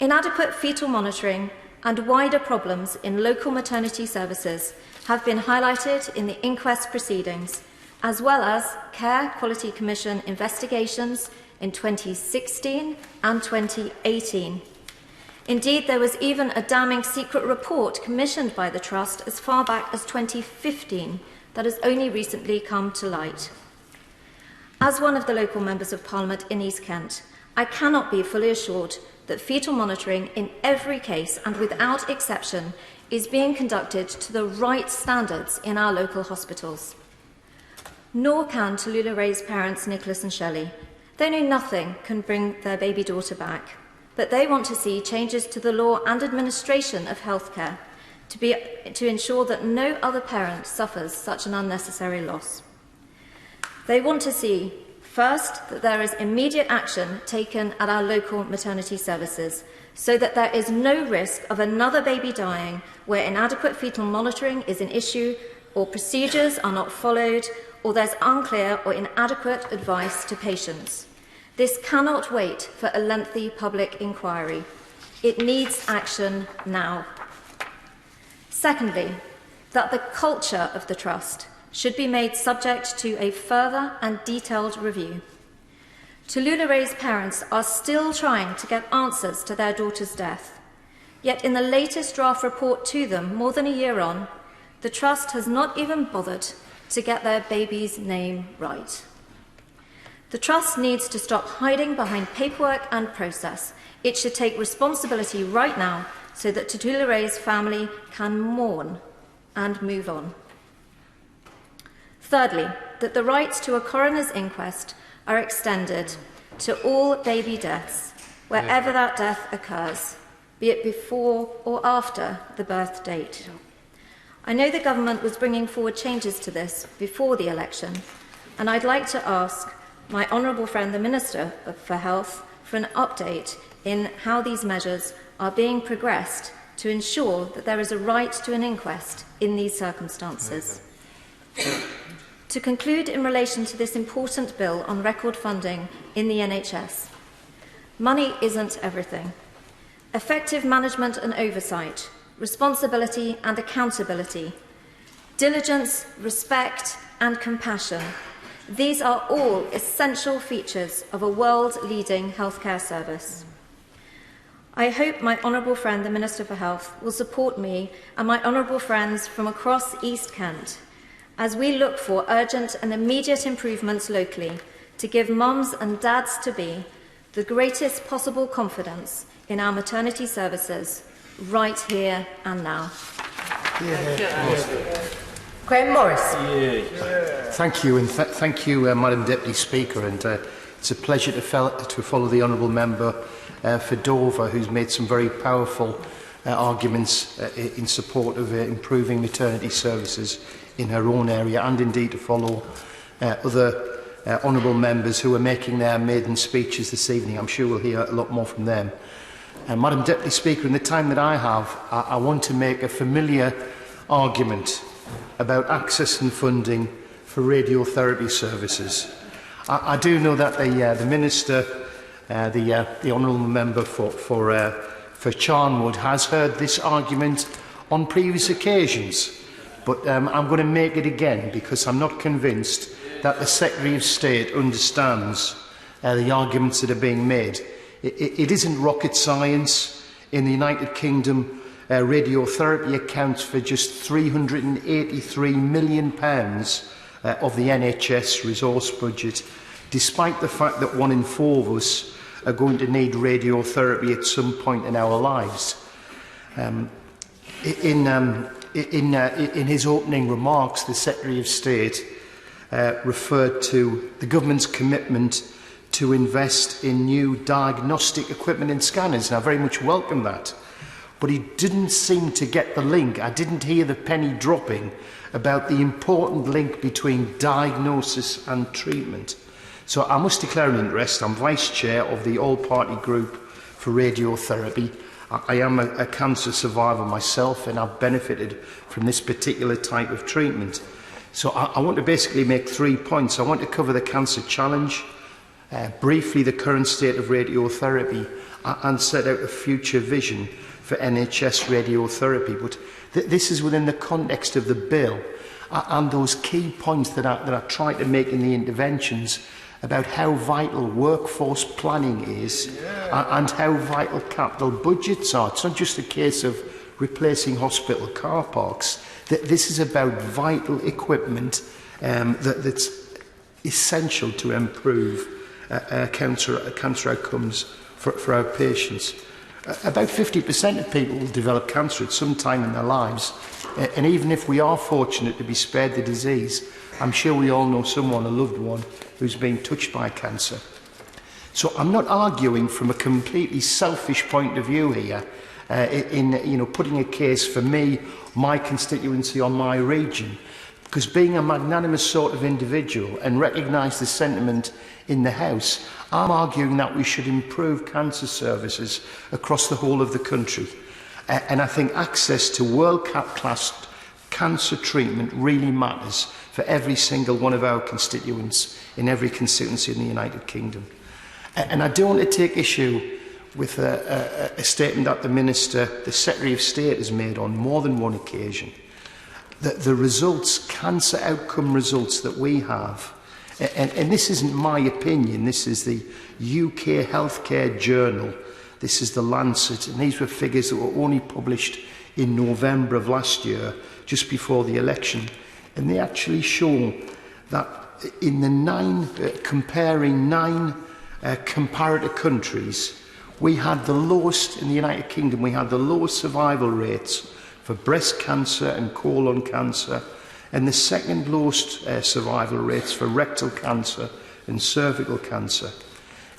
Inadequate fetal monitoring and wider problems in local maternity services have been highlighted in the inquest proceedings, as well as Care Quality Commission investigations in 2016 and 2018. Indeed, there was even a damning secret report commissioned by the Trust as far back as 2015 that has only recently come to light. As one of the local members of Parliament in East Kent, I cannot be fully assured that fetal monitoring in every case and without exception is being conducted to the right standards in our local hospitals. Nor can Tallulah Ray's parents, Nicholas and Shelley. They know nothing can bring their baby daughter back, but they want to see changes to the law and administration of healthcare to ensure that no other parent suffers such an unnecessary loss. They want to see, first, that there is immediate action taken at our local maternity services so that there is no risk of another baby dying where inadequate fetal monitoring is an issue or procedures are not followed or there's unclear or inadequate advice to patients. This cannot wait for a lengthy public inquiry. It needs action now. Secondly, that the culture of the Trust should be made subject to a further and detailed review. Tallulah Ray's parents are still trying to get answers to their daughter's death. Yet in the latest draft report to them, more than a year on, the Trust has not even bothered to get their baby's name right. The Trust needs to stop hiding behind paperwork and process. It should take responsibility right now so that Tallulah Ray's family can mourn and move on. Thirdly, that the rights to a coroner's inquest are extended to all baby deaths, wherever that death occurs, be it before or after the birth date. I know the government was bringing forward changes to this before the election, and I'd like to ask my honourable friend, the Minister for Health, for an update in how these measures are being progressed to ensure that there is a right to an inquest in these circumstances. To conclude in relation to this important bill on record funding in the NHS, money isn't everything. Effective management and oversight, responsibility and accountability, diligence, respect and compassion, these are all essential features of a world-leading healthcare service. I hope my honourable friend, the Minister for Health, will support me and my honourable friends from across East Kent as we look for urgent and immediate improvements locally to give mums and dads-to-be the greatest possible confidence in our maternity services right here and now. Graham Morris. Thank you, and thank you, Madam Deputy Speaker. And it's a pleasure to follow the honourable member for Dover, who's made some very powerful arguments in support of improving maternity services in her own area, and indeed to follow other honourable members who are making their maiden speeches this evening. I'm sure we'll hear a lot more from them. Madam Deputy Speaker, in the time that I have, I want to make a familiar argument about access and funding for radiotherapy services. I do know that the Minister, the honourable member for Charnwood, has heard this argument on previous occasions, but I'm going to make it again because I'm not convinced that the Secretary of State understands the arguments that are being made. It isn't rocket science. In the United Kingdom, radiotherapy accounts for just £383 million of the NHS resource budget, despite the fact that 1 in 4 of us are going to need radiotherapy at some point in our lives. In his opening remarks, the Secretary of State referred to the government's commitment to invest in new diagnostic equipment and scanners, and I very much welcome that. But he didn't seem to get the link. I didn't hear the penny dropping about the important link between diagnosis and treatment. So I must declare an interest. I'm Vice Chair of the All-Party Group for Radiotherapy. I am a cancer survivor myself, and I've benefited from this particular type of treatment. So I want to basically make 3 points. I want to cover the cancer challenge, briefly the current state of radiotherapy, and set out a future vision for NHS radiotherapy. But this is within the context of the bill and those key points that I tried to make in the interventions about how vital workforce planning is and how vital capital budgets are. It's not just a case of replacing hospital car parks. This is about vital equipment that's essential to improve cancer outcomes for our patients. About 50% of people will develop cancer at some time in their lives, and even if we are fortunate to be spared the disease, I'm sure we all know someone, a loved one, who's been touched by cancer. So I'm not arguing from a completely selfish point of view here, in putting a case for me, my constituency or my region, because being a magnanimous sort of individual and recognise the sentiment in the House, I'm arguing that we should improve cancer services across the whole of the country. And I think access to world-class cancer treatment really matters for every single one of our constituents in every constituency in the United Kingdom. And I do want to take issue with a statement that the Minister, the Secretary of State, has made on more than one occasion. That the results, cancer outcome results that we have And this isn't my opinion, this is the UK Healthcare Journal, this is the Lancet, and these were figures that were only published in November of last year, just before the election, and they actually show that in the comparing nine comparator countries, we had the lowest, in the United Kingdom, we had the lowest survival rates for breast cancer and colon cancer, and the second lowest survival rates for rectal cancer and cervical cancer.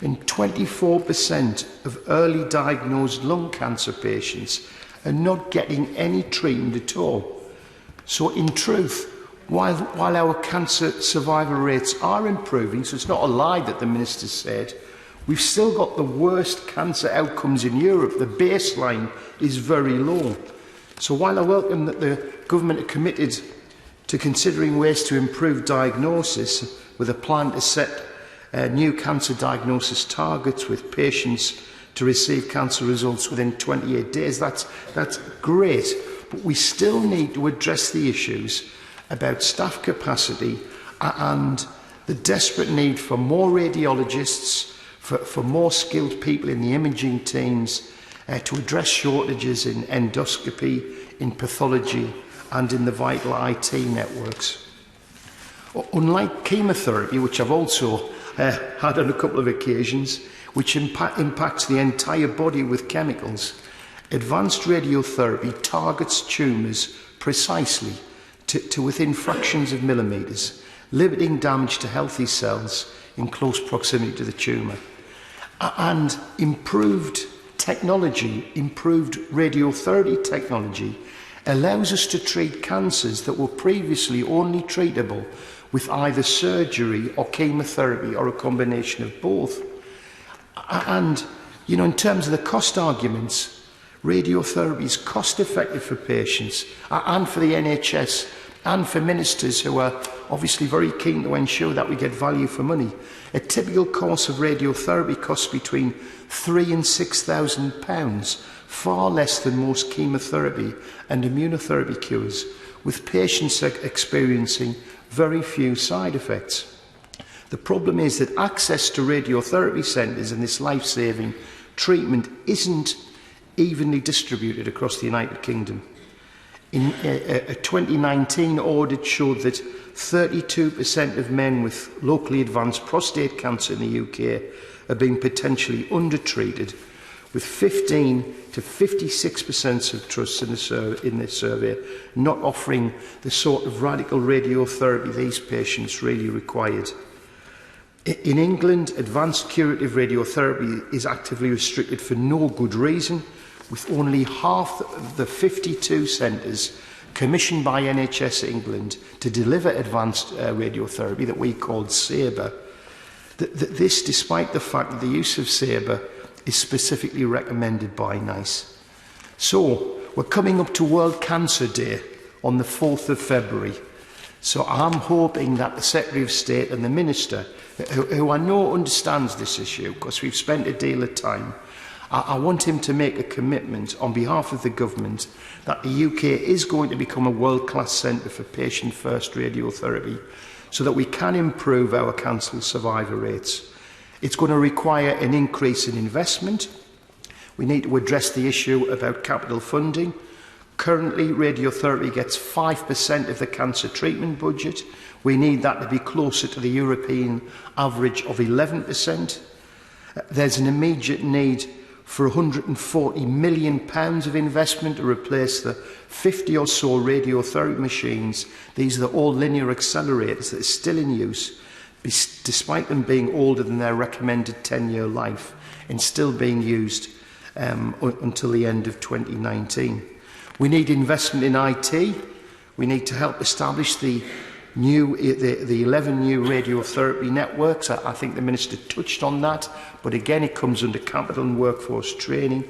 And 24% of early diagnosed lung cancer patients are not getting any treatment at all. So in truth, while our cancer survival rates are improving, so it's not a lie that the Minister said, we've still got the worst cancer outcomes in Europe. The baseline is very low. So while I welcome that the government are committed to considering ways to improve diagnosis with a plan to set new cancer diagnosis targets with patients to receive cancer results within 28 days, that's great. But we still need to address the issues about staff capacity and the desperate need for more radiologists, for more skilled people in the imaging teams, to address shortages in endoscopy, in pathology and in the vital IT networks. Unlike chemotherapy, which I've also had on a couple of occasions, which impacts the entire body with chemicals, advanced radiotherapy targets tumours precisely to within fractions of millimetres, limiting damage to healthy cells in close proximity to the tumour. And improved technology, improved radiotherapy technology, allows us to treat cancers that were previously only treatable with either surgery or chemotherapy or a combination of both. And, you know, in terms of the cost arguments, radiotherapy is cost effective for patients and for the NHS and for ministers who are obviously very keen to ensure that we get value for money. A typical course of radiotherapy costs between £3,000 and £6,000, far less than most chemotherapy and immunotherapy cures, with patients experiencing very few side effects. The problem is that access to radiotherapy centres and this life-saving treatment isn't evenly distributed across the United Kingdom. In a 2019 audit showed that 32% of men with locally advanced prostate cancer in the UK are being potentially undertreated, with 15 to 56% of trusts in this survey not offering the sort of radical radiotherapy these patients really required. In England, advanced curative radiotherapy is actively restricted for no good reason, with only half of the 52 centres commissioned by NHS England to deliver advanced radiotherapy that we called SABRE. This despite the fact that the use of SABRE is specifically recommended by NICE. So, we're coming up to World Cancer Day on the 4th of February. So I'm hoping that the Secretary of State and the Minister, who I know understands this issue, because we've spent a deal of time, I want him to make a commitment on behalf of the government that the UK is going to become a world-class centre for patient-first radiotherapy so that we can improve our cancer survivor rates. It's going to require an increase in investment. We need to address the issue about capital funding. Currently, radiotherapy gets 5% of the cancer treatment budget. We need that to be closer to the European average of 11%. There's an immediate need for £140 million of investment to replace the 50 or so radiotherapy machines. These are all linear accelerators that are still in use, despite them being older than their recommended 10-year life and still being used until the end of 2019. We need investment in IT. We need to help establish the 11 new radiotherapy networks. I think the Minister touched on that, but again it comes under capital and workforce training.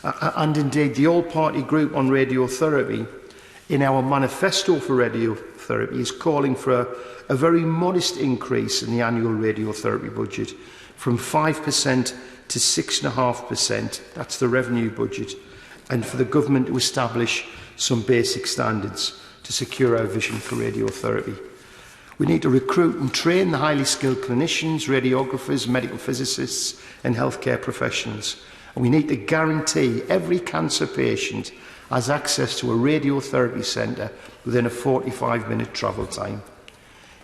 And indeed the all-party group on radiotherapy in our manifesto for radiotherapy is calling for a very modest increase in the annual radiotherapy budget from 5% to 6.5%, that's the revenue budget, and for the government to establish some basic standards to secure our vision for radiotherapy. We need to recruit and train the highly skilled clinicians, radiographers, medical physicists and healthcare professionals. And we need to guarantee every cancer patient has access to a radiotherapy centre within a 45-minute travel time.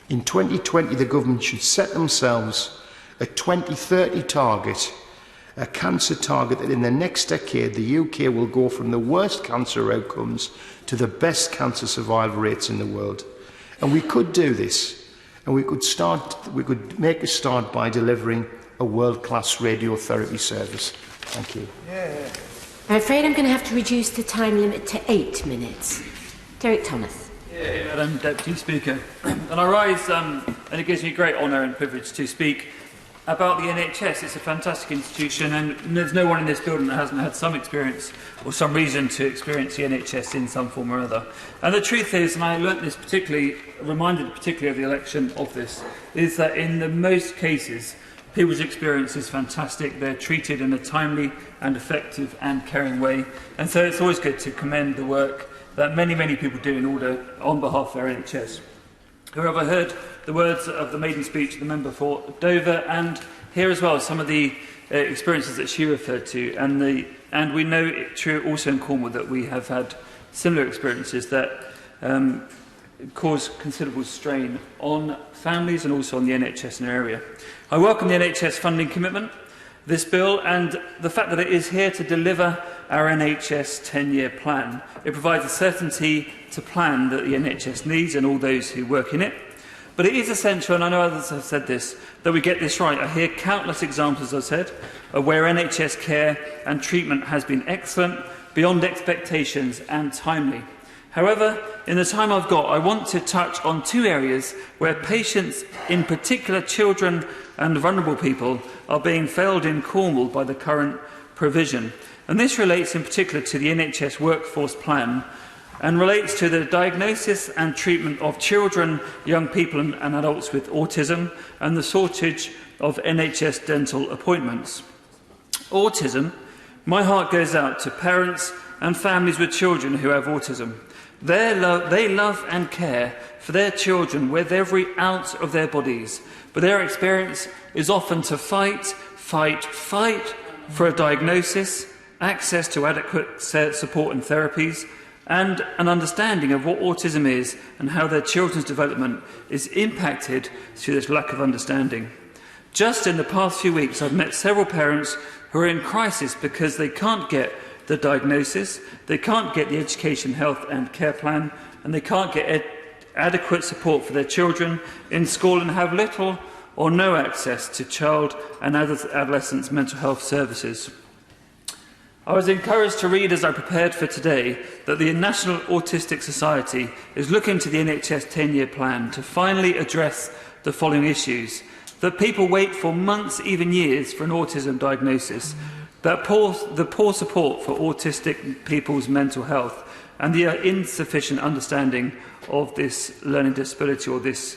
In 2020, the government should set themselves a 2030 target, a cancer target that in the next decade the UK will go from the worst cancer outcomes to the best cancer survival rates in the world. And we could do this, and we could make a start by delivering a world-class radiotherapy service. Thank you. Yeah. I'm afraid I'm going to have to reduce the time limit to 8 minutes. Derek Thomas. Madam Deputy Speaker, and I rise, and it gives me great honour and privilege to speak about the NHS. It's a fantastic institution, and there's no one in this building that hasn't had some experience or some reason to experience the NHS in some form or other. And the truth is, and I learnt this reminded particularly of the election of this, is that in the most cases, people's experience is fantastic. They're treated in a timely and effective and caring way. And so it's always good to commend the work that many, many people do on behalf of our NHS. However, I heard the words of the maiden speech of the member for Dover, and here as well some of the experiences that she referred to. And we know it true also in Cornwall that we have had similar experiences that cause considerable strain on families and also on the NHS in our area. I welcome the NHS funding commitment, this bill, and the fact that it is here to deliver our NHS 10-year plan. It provides a certainty to plan that the NHS needs and all those who work in it. But it is essential, and I know others have said this, that we get this right. I hear countless examples, as I said, of where NHS care and treatment has been excellent, beyond expectations and timely. However, in the time I've got, I want to touch on two areas where patients, in particular children and vulnerable people, are being failed in Cornwall by the current provision. And this relates in particular to the NHS workforce plan and relates to the diagnosis and treatment of children, young people and adults with autism and the shortage of NHS dental appointments. Autism, my heart goes out to parents and families with children who have autism. They love and care for their children with every ounce of their bodies, but their experience is often to fight for a diagnosis, access to adequate support and therapies, and an understanding of what autism is and how their children's development is impacted through this lack of understanding. Just in the past few weeks, I've met several parents who are in crisis because they can't get the diagnosis, they can't get the education, health and care plan, and they can't get adequate support for their children in school and have little or no access to child and adolescent mental health services. I was encouraged to read as I prepared for today that the National Autistic Society is looking to the NHS 10-year plan to finally address the following issues: that people wait for months, even years, for an autism diagnosis, the poor support for autistic people's mental health, and the insufficient understanding of this learning disability or this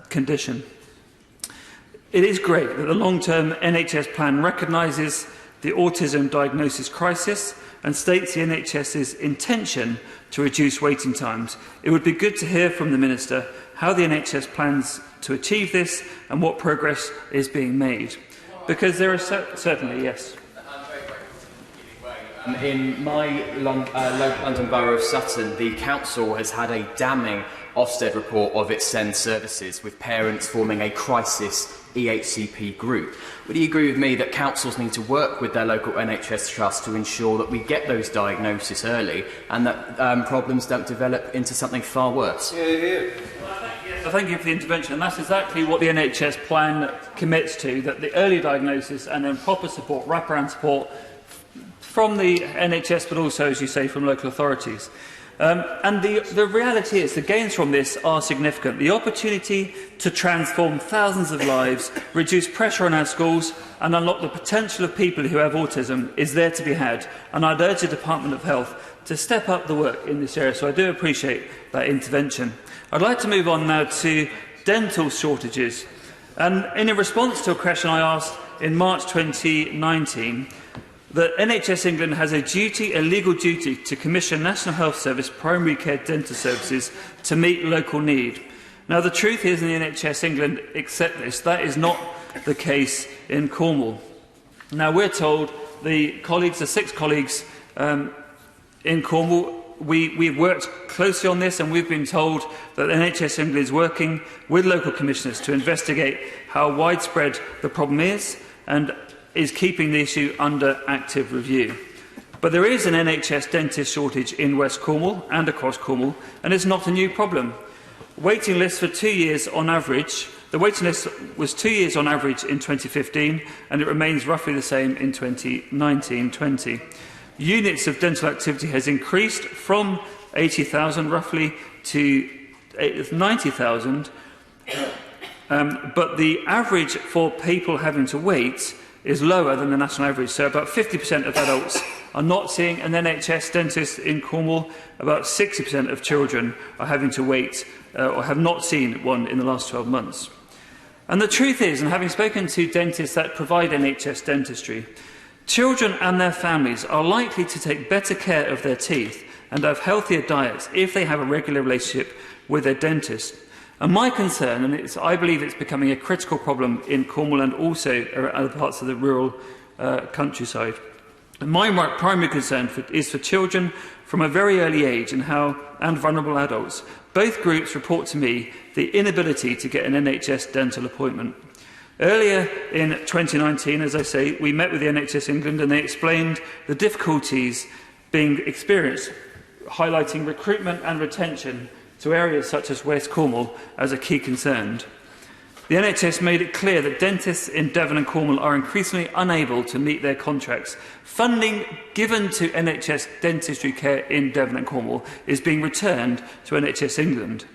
condition. It is great that the long-term NHS plan recognises the autism diagnosis crisis and states the NHS's intention to reduce waiting times. It would be good to hear from the Minister how the NHS plans to achieve this and what progress is being made. Because there are certainly, yes. In my local London Borough of Sutton, the council has had a damning Ofsted report of its SEND services, with parents forming a crisis EHCP group. Would you agree with me that councils need to work with their local NHS trusts to ensure that we get those diagnoses early and that problems don't develop into something far worse? So thank you for the intervention, and that's exactly what the NHS plan commits to, that the early diagnosis and then proper support, wraparound support from the NHS, but also, as you say, from local authorities. And the reality is the gains from this are significant. The opportunity to transform thousands of lives, reduce pressure on our schools and unlock the potential of people who have autism is there to be had. And I'd urge the Department of Health to step up the work in this area. So I do appreciate that intervention. I'd like to move on now to dental shortages. And in a response to a question I asked in March 2019, that NHS England has a legal duty to commission National Health Service primary care dental services to meet local need. Now, the truth is, in the NHS England accept this. That is not the case in Cornwall. Now, we're told, the 6 colleagues in Cornwall, we've worked closely on this, and we've been told that NHS England is working with local commissioners to investigate how widespread the problem is and is keeping the issue under active review. But there is an NHS dentist shortage in West Cornwall and across Cornwall, and it's not a new problem. Waiting lists for 2 years on average. The waiting list was 2 years on average in 2015, and it remains roughly the same in 2019-20. Units of dental activity has increased from 80,000 roughly to 90,000, but the average for people having to wait is lower than the national average. So about 50% of adults are not seeing an NHS dentist in Cornwall. About 60% of children are having to wait or have not seen one in the last 12 months. And the truth is, and having spoken to dentists that provide NHS dentistry, children and their families are likely to take better care of their teeth and have healthier diets if they have a regular relationship with their dentist. And my concern, and I believe it's becoming a critical problem in Cornwall and also other parts of the rural countryside, and my primary concern is for children from a very early age and vulnerable adults. Both groups report to me the inability to get an NHS dental appointment. Earlier in 2019, as I say, we met with the NHS England and they explained the difficulties being experienced, highlighting recruitment and retention to areas such as West Cornwall as a key concern. The NHS made it clear that dentists in Devon and Cornwall are increasingly unable to meet their contracts. Funding given to NHS dentistry care in Devon and Cornwall is being returned to NHS England.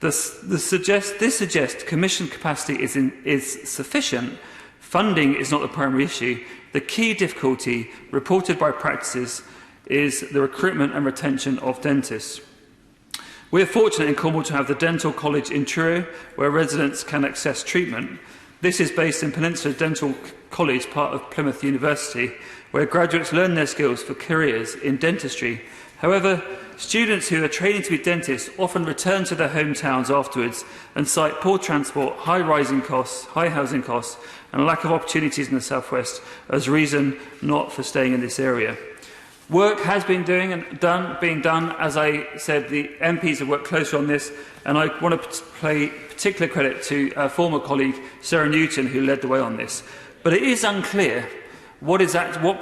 This suggests commission capacity is sufficient. Funding is not the primary issue. The key difficulty reported by practices is the recruitment and retention of dentists. We are fortunate in Cornwall to have the Dental College in Truro, where residents can access treatment. This is based in Peninsula Dental College, part of Plymouth University, where graduates learn their skills for careers in dentistry. However, students who are training to be dentists often return to their hometowns afterwards and cite poor transport, high housing costs, and a lack of opportunities in the southwest as reason not for staying in this area. Work has been being done. As I said, the MPs have worked closely on this, and I want to pay particular credit to our former colleague Sarah Newton, who led the way on this. But it is unclear what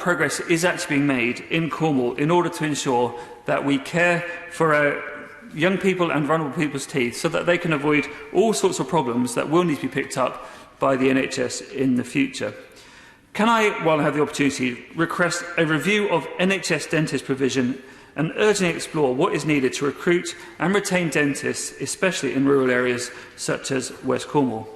progress is actually being made in Cornwall in order to ensure that we care for our young people and vulnerable people's teeth so that they can avoid all sorts of problems that will need to be picked up by the NHS in the future. Can I, while I have the opportunity, request a review of NHS dentist provision and urgently explore what is needed to recruit and retain dentists, especially in rural areas such as West Cornwall?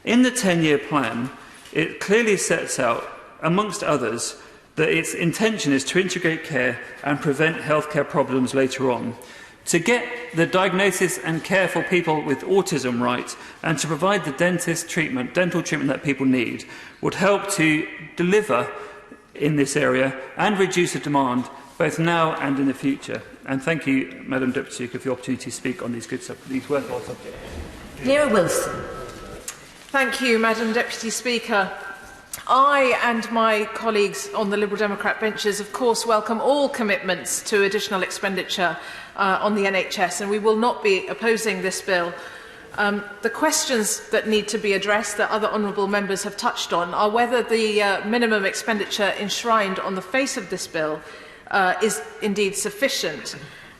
In the 10-year plan, it clearly sets out, amongst others, that its intention is to integrate care and prevent healthcare problems later on, to get the diagnosis and care for people with autism right, and to provide the dental treatment that people need, would help to deliver in this area and reduce the demand both now and in the future. And thank you, Madam Deputy Speaker, for the opportunity to speak on these worthwhile subjects. Neera Wilson. Thank you, Madam Deputy Speaker. I and my colleagues on the Liberal Democrat benches, of course, welcome all commitments to additional expenditure on the NHS, and we will not be opposing this bill. The questions that need to be addressed that other honourable members have touched on are whether the minimum expenditure enshrined on the face of this bill is indeed sufficient,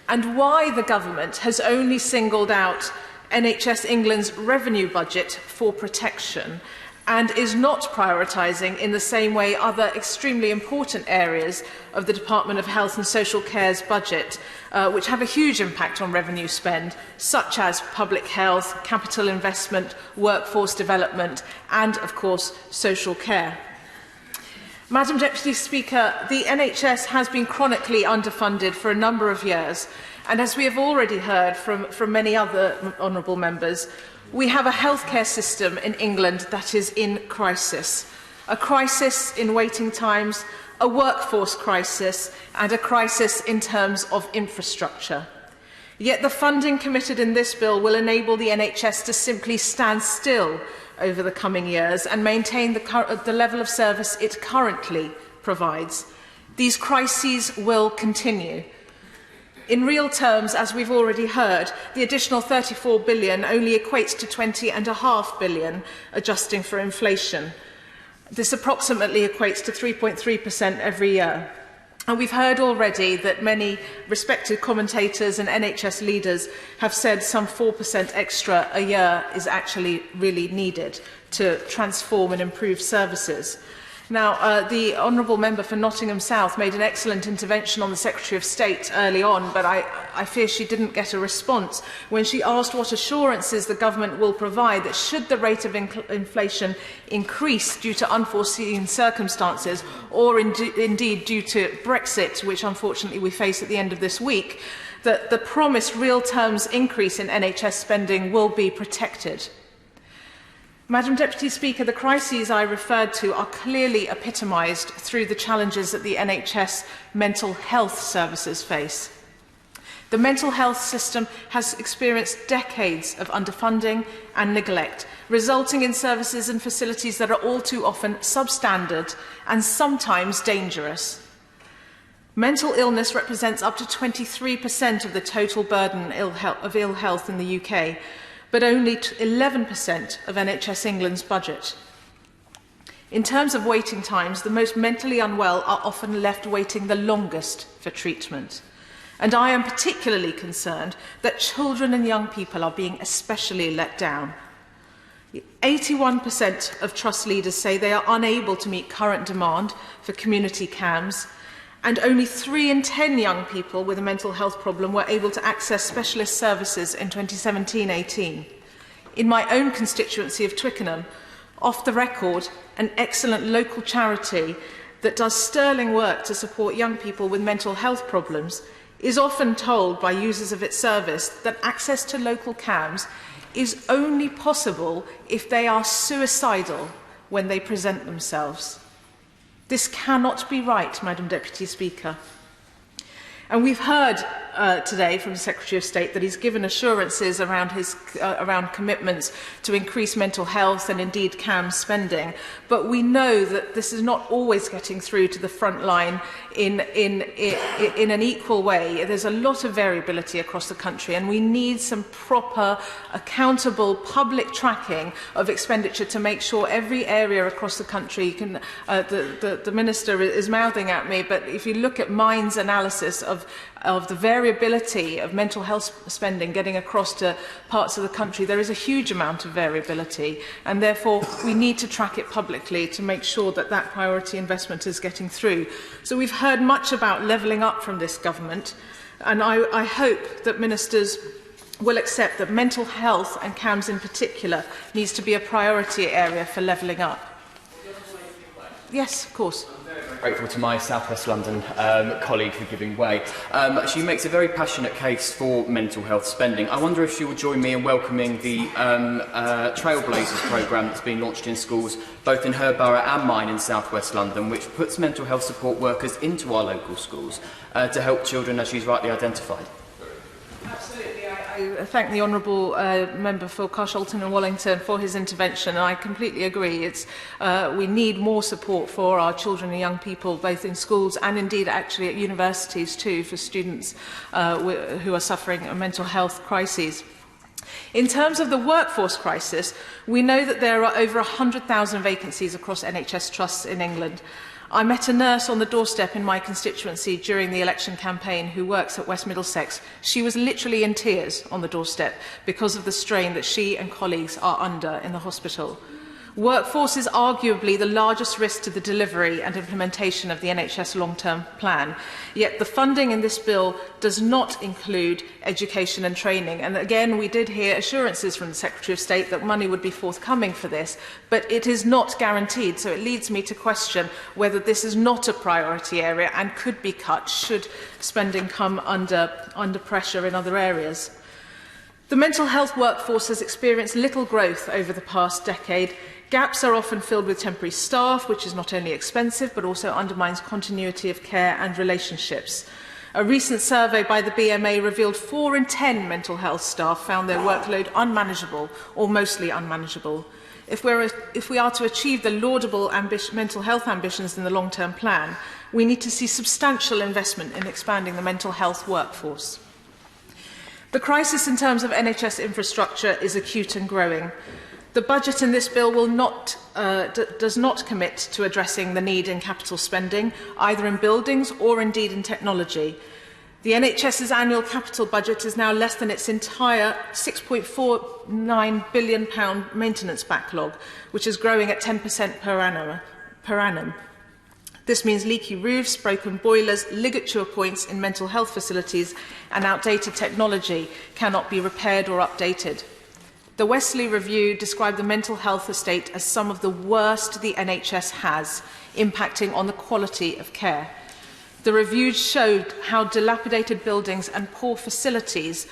and why the government has only singled out NHS England's revenue budget for protection and is not prioritising in the same way other extremely important areas of the Department of Health and Social Care's budget, which have a huge impact on revenue spend, such as public health, capital investment, workforce development, and, of course, social care. Madam Deputy Speaker, the NHS has been chronically underfunded for a number of years, and as we have already heard from many other honourable members, we have a healthcare system in England that is in crisis. A crisis in waiting times, a workforce crisis, and a crisis in terms of infrastructure. Yet the funding committed in this bill will enable the NHS to simply stand still over the coming years and maintain the level of service it currently provides. These crises will continue. In real terms, as we've already heard, the additional £34 billion only equates to £20.5 billion, adjusting for inflation. This approximately equates to 3.3% every year. And we've heard already that many respected commentators and NHS leaders have said some 4% extra a year is actually really needed to transform and improve services. Now, the Honourable Member for Nottingham South made an excellent intervention on the Secretary of State early on, but I fear she didn't get a response when she asked what assurances the government will provide that should the rate of inflation increase due to unforeseen circumstances or indeed due to Brexit, which unfortunately we face at the end of this week, that the promised real terms increase in NHS spending will be protected. Madam Deputy Speaker, the crises I referred to are clearly epitomised through the challenges that the NHS mental health services face. The mental health system has experienced decades of underfunding and neglect, resulting in services and facilities that are all too often substandard and sometimes dangerous. Mental illness represents up to 23% of the total burden of ill health in the UK, but only 11% of NHS England's budget. In terms of waiting times, the most mentally unwell are often left waiting the longest for treatment. And I am particularly concerned that children and young people are being especially let down. 81% of trust leaders say they are unable to meet current demand for community CAMs, and only 3 in 10 young people with a mental health problem were able to access specialist services in 2017-18. In my own constituency of Twickenham, Off the Record, an excellent local charity that does sterling work to support young people with mental health problems, is often told by users of its service that access to local CAMs is only possible if they are suicidal when they present themselves. This cannot be right, Madam Deputy Speaker. And we've heard today from the Secretary of State that he's given assurances around around commitments to increase mental health and indeed CAM spending. But we know that this is not always getting through to the front line in an equal way. There's a lot of variability across the country, and we need some proper, accountable public tracking of expenditure to make sure every area across the country can. The Minister is mouthing at me, but if you look at Mind's analysis of the variability of mental health spending getting across to parts of the country, there is a huge amount of variability, and therefore we need to track it publicly to make sure that that priority investment is getting through. So we've heard much about levelling up from this government, and I hope that ministers will accept that mental health, and CAMS in particular, needs to be a priority area for levelling up. Yes, of course. Grateful to my South West London colleague for giving way. She makes a very passionate case for mental health spending. I wonder if she will join me in welcoming the Trailblazers programme that's been launched in schools, both in her borough and mine in South West London, which puts mental health support workers into our local schools to help children, as she's rightly identified. Absolutely. I thank the Honourable Member for Carshalton and Wallington for his intervention, and I completely agree. We need more support for our children and young people, both in schools and indeed actually at universities too, for students who are suffering a mental health crises. In terms of the workforce crisis, we know that there are over 100,000 vacancies across NHS trusts in England. I met a nurse on the doorstep in my constituency during the election campaign who works at West Middlesex. She was literally in tears on the doorstep because of the strain that she and colleagues are under in the hospital. Workforce is arguably the largest risk to the delivery and implementation of the NHS long-term plan, yet the funding in this bill does not include education and training. And again, we did hear assurances from the Secretary of State that money would be forthcoming for this, but it is not guaranteed. So it leads me to question whether this is not a priority area and could be cut should spending come under pressure in other areas. The mental health workforce has experienced little growth over the past decade. Gaps are often filled with temporary staff, which is not only expensive but also undermines continuity of care and relationships. A recent survey by the BMA revealed 4 in 10 mental health staff found their workload unmanageable or mostly unmanageable. If we are to achieve the laudable mental health ambitions in the long-term plan, we need to see substantial investment in expanding the mental health workforce. The crisis in terms of NHS infrastructure is acute and growing. The budget in this bill does not commit to addressing the need in capital spending, either in buildings or indeed in technology. The NHS's annual capital budget is now less than its entire £6.49 billion maintenance backlog, which is growing at 10% per annum. This means leaky roofs, broken boilers, ligature points in mental health facilities and outdated technology cannot be repaired or updated. The Wesley Review described the mental health estate as some of the worst the NHS has, impacting on the quality of care. The review showed how dilapidated buildings and poor facilities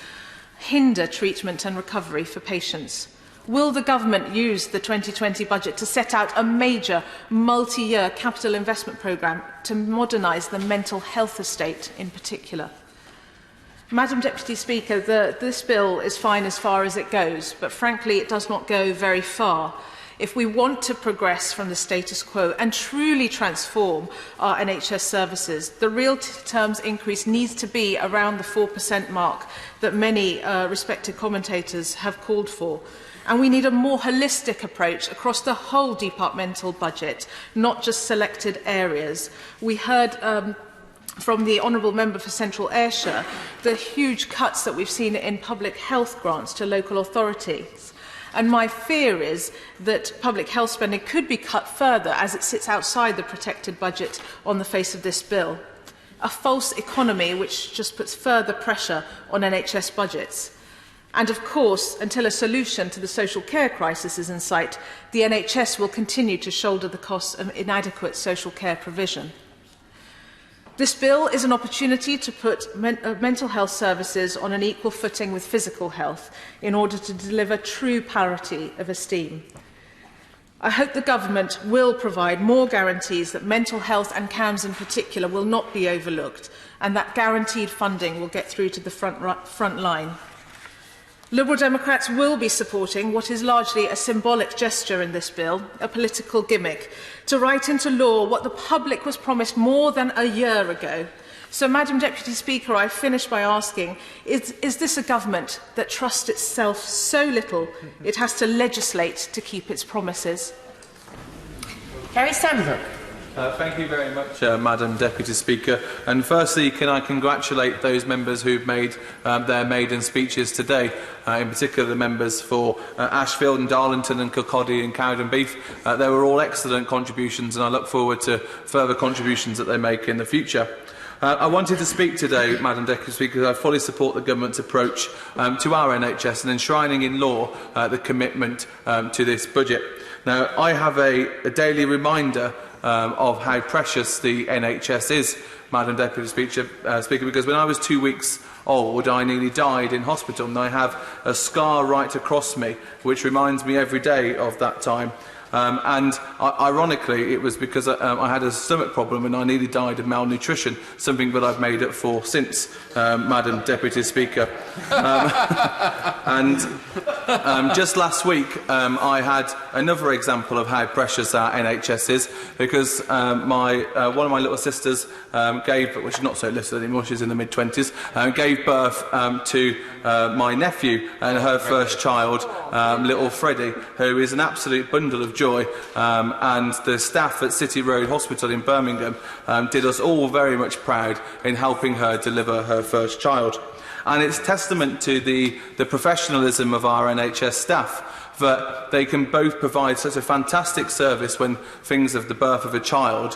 hinder treatment and recovery for patients. Will the government use the 2020 budget to set out a major multi-year capital investment programme to modernise the mental health estate in particular? Madam Deputy Speaker, this bill is fine as far as it goes, but frankly it does not go very far. If we want to progress from the status quo and truly transform our NHS services, the real terms increase needs to be around the 4% mark that many respected commentators have called for. And we need a more holistic approach across the whole departmental budget, not just selected areas. We heard from the Honourable Member for Central Ayrshire the huge cuts that we've seen in public health grants to local authorities. And my fear is that public health spending could be cut further as it sits outside the protected budget on the face of this bill. A false economy which just puts further pressure on NHS budgets. And of course, until a solution to the social care crisis is in sight, the NHS will continue to shoulder the costs of inadequate social care provision. This bill is an opportunity to put mental health services on an equal footing with physical health in order to deliver true parity of esteem. I hope the government will provide more guarantees that mental health and CAMHS in particular will not be overlooked and that guaranteed funding will get through to the front line. Liberal Democrats will be supporting what is largely a symbolic gesture in this bill, a political gimmick, to write into law what the public was promised more than a year ago. So, Madam Deputy Speaker, I finish by asking, is this a government that trusts itself so little it has to legislate to keep its promises? Kerry Sandbrook. Thank you very much, Madam Deputy Speaker. And firstly, can I congratulate those members who've made their maiden speeches today, in particular the members for Ashfield and Darlington and Kirkcaldy and Cowdenbeath. They were all excellent contributions and I look forward to further contributions that they make in the future. I wanted to speak today, Madam Deputy Speaker, because I fully support the Government's approach to our NHS and enshrining in law the commitment to this budget. Now, I have a daily reminder of how precious the NHS is, Madam Deputy Speaker, because when I was 2 weeks old, I nearly died in hospital, and I have a scar right across me, which reminds me every day of that time. Ironically, it was because I had a stomach problem and I nearly died of malnutrition, something that I've made up for since, Madam Deputy Speaker. Just last week, I had another example of how precious our NHS is, because one of my little sisters gave, well, she's not so little anymore, she's in the mid-20s, gave birth to my nephew and her first child, little Freddie, who is an absolute bundle of joy, and the staff at City Road Hospital in Birmingham did us all very much proud in helping her deliver her first child. And it's testament to the professionalism of our NHS staff that they can both provide such a fantastic service when things of the birth of a child,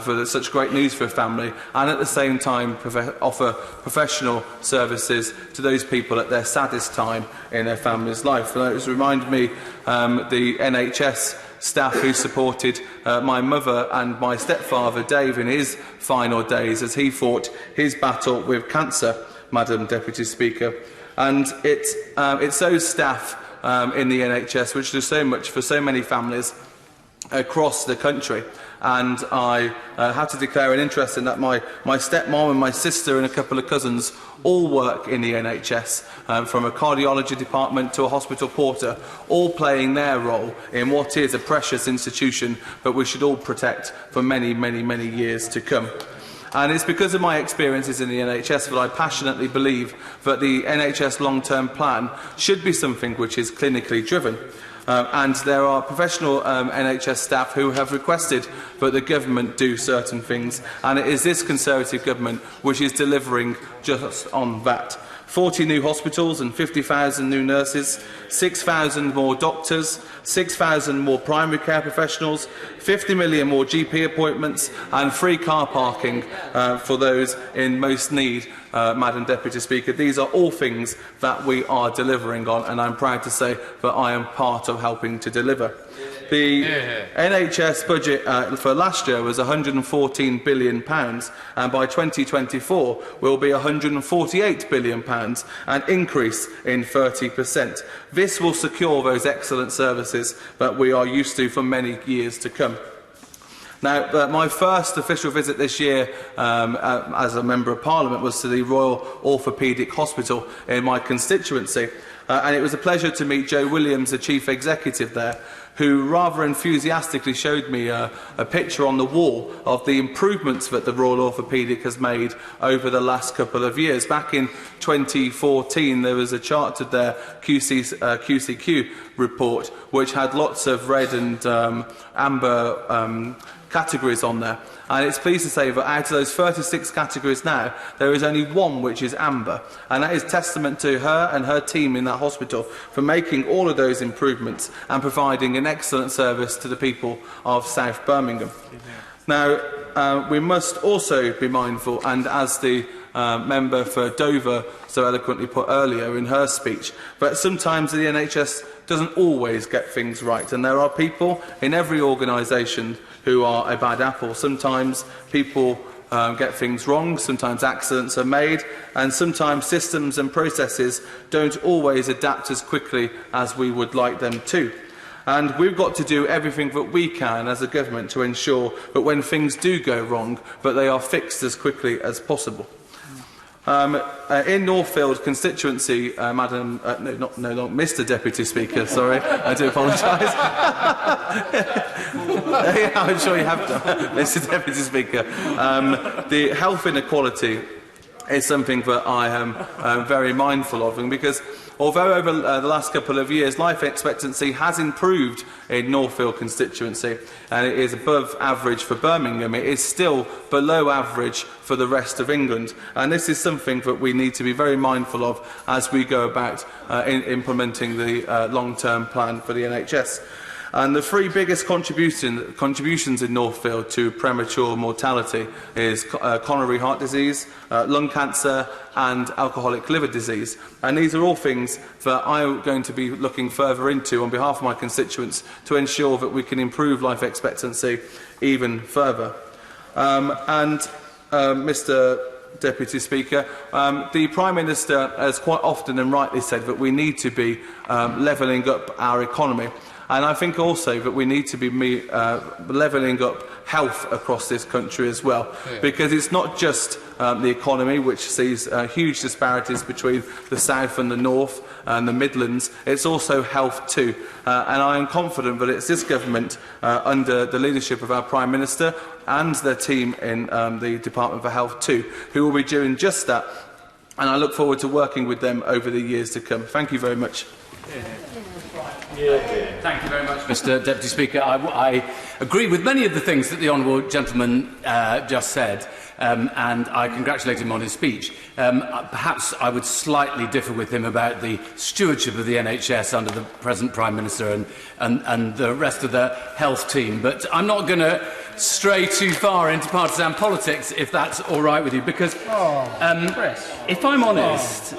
for such great news for a family, and at the same time offer professional services to those people at their saddest time in their family's life. And it was reminded me the NHS staff who supported my mother and my stepfather Dave in his final days as he fought his battle with cancer, Madam Deputy Speaker. And it's those staff in the NHS which do so much for so many families, across the country. And I have to declare an interest in that my stepmom and my sister and a couple of cousins all work in the NHS, from a cardiology department to a hospital porter, all playing their role in what is a precious institution that we should all protect for many, many, many years to come. And it's because of my experiences in the NHS that I passionately believe that the NHS long-term plan should be something which is clinically driven. And there are professional NHS staff who have requested that the government do certain things, and it is this Conservative government which is delivering just on that. 40 new hospitals and 50,000 new nurses, 6,000 more doctors, 6,000 more primary care professionals, 50 million more GP appointments and free car parking for those in most need, Madam Deputy Speaker. These are all things that we are delivering on, and I'm proud to say that I am part of helping to deliver. The NHS budget for last year was £114 billion, and by 2024 will be £148 billion, an increase in 30%. This will secure those excellent services that we are used to for many years to come. Now, my first official visit this year as a Member of Parliament was to the Royal Orthopaedic Hospital in my constituency, and it was a pleasure to meet Joe Williams, the Chief Executive there, who rather enthusiastically showed me a picture on the wall of the improvements that the Royal Orthopaedic has made over the last couple of years. Back in 2014, there was a charted there QCQ report, which had lots of red and amber categories on there, and it's pleased to say that out of those 36 categories now, there is only one which is amber, and that is testament to her and her team in that hospital for making all of those improvements and providing an excellent service to the people of South Birmingham. Now, we must also be mindful, and as the member for Dover so eloquently put earlier in her speech, but sometimes the NHS doesn't always get things right, and there are people in every organisation who are a bad apple. Sometimes people get things wrong, sometimes accidents are made, and sometimes systems and processes don't always adapt as quickly as we would like them to. And we've got to do everything that we can as a government to ensure that when things do go wrong, that they are fixed as quickly as possible. In Northfield constituency, Mr. Deputy Speaker, sorry, I do apologise. Yeah, I'm sure you have done, Mr. Deputy Speaker. The health inequality is something that I am very mindful of, and because although over the last couple of years life expectancy has improved in Northfield constituency and it is above average for Birmingham, it is still below average for the rest of England, and this is something that we need to be very mindful of as we go about implementing the long-term plan for the NHS. And the three biggest contributions in Northfield to premature mortality is coronary heart disease, lung cancer and alcoholic liver disease. And these are all things that I'm going to be looking further into on behalf of my constituents to ensure that we can improve life expectancy even further. Mr. Deputy Speaker, the Prime Minister has quite often and rightly said that we need to be levelling up our economy. And I think also that we need to be levelling up health across this country as well, because it's not just the economy which sees huge disparities between the south and the north and the Midlands, it's also health too. And I am confident that it's this government, under the leadership of our Prime Minister and their team in the Department for Health too, who will be doing just that. And I look forward to working with them over the years to come. Thank you very much. Thank you very much, Mr. Deputy Speaker. I agree with many of the things that the honourable gentleman just said, and I congratulate him on his speech. Perhaps I would slightly differ with him about the stewardship of the NHS under the present Prime Minister and the rest of the health team, but I'm not going to stray too far into partisan politics, if that's all right with you, because if I'm honest,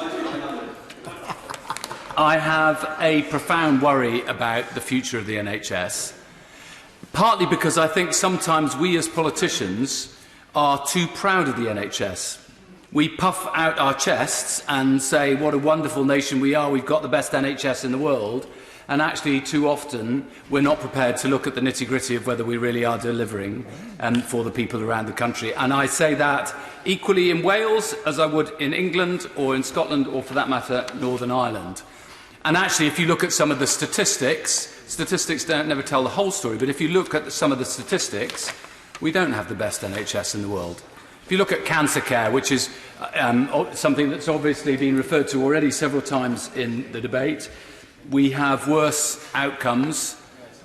I have a profound worry about the future of the NHS, partly because I think sometimes we as politicians are too proud of the NHS. we puff out our chests and say what a wonderful nation we are, we've got the best NHS in the world, and actually too often we're not prepared to look at the nitty-gritty of whether we really are delivering for the people around the country. And I say that equally in Wales as I would in England or in Scotland or, for that matter, Northern Ireland. And actually, if you look at some of the statistics don't never tell the whole story, but if you look at some of the statistics, we don't have the best NHS in the world. If you look at cancer care, which is something that's obviously been referred to already several times in the debate, we have worse outcomes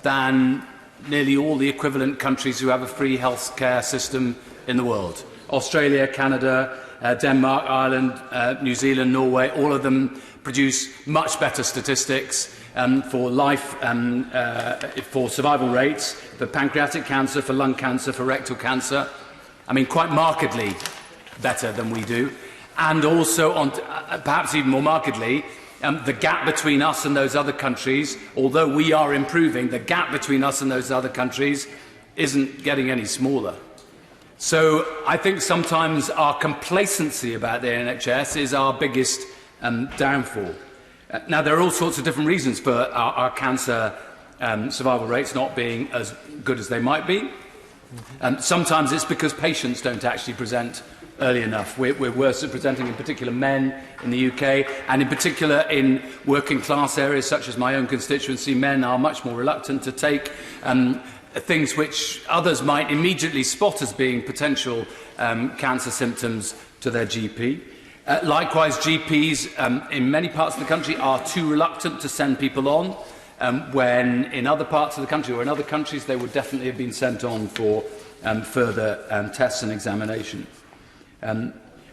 than nearly all the equivalent countries who have a free health care system in the world. Australia, Canada, Denmark, Ireland, New Zealand, Norway, all of them produce much better statistics for life, for survival rates, for pancreatic cancer, for lung cancer, for rectal cancer. I mean, quite markedly better than we do. And also, perhaps even more markedly, the gap between us and those other countries, although we are improving, the gap between us and those other countries isn't getting any smaller. So I think sometimes our complacency about the NHS is our biggest downfall. Now, there are all sorts of different reasons for our cancer survival rates not being as good as they might be. Sometimes it's because patients don't actually present early enough. We're worse at presenting, in particular, men in the UK, and in particular in working class areas such as my own constituency. Men are much more reluctant to take things which others might immediately spot as being potential cancer symptoms to their GP. Likewise, GPs in many parts of the country are too reluctant to send people on, when in other parts of the country or in other countries they would definitely have been sent on for further tests and examination.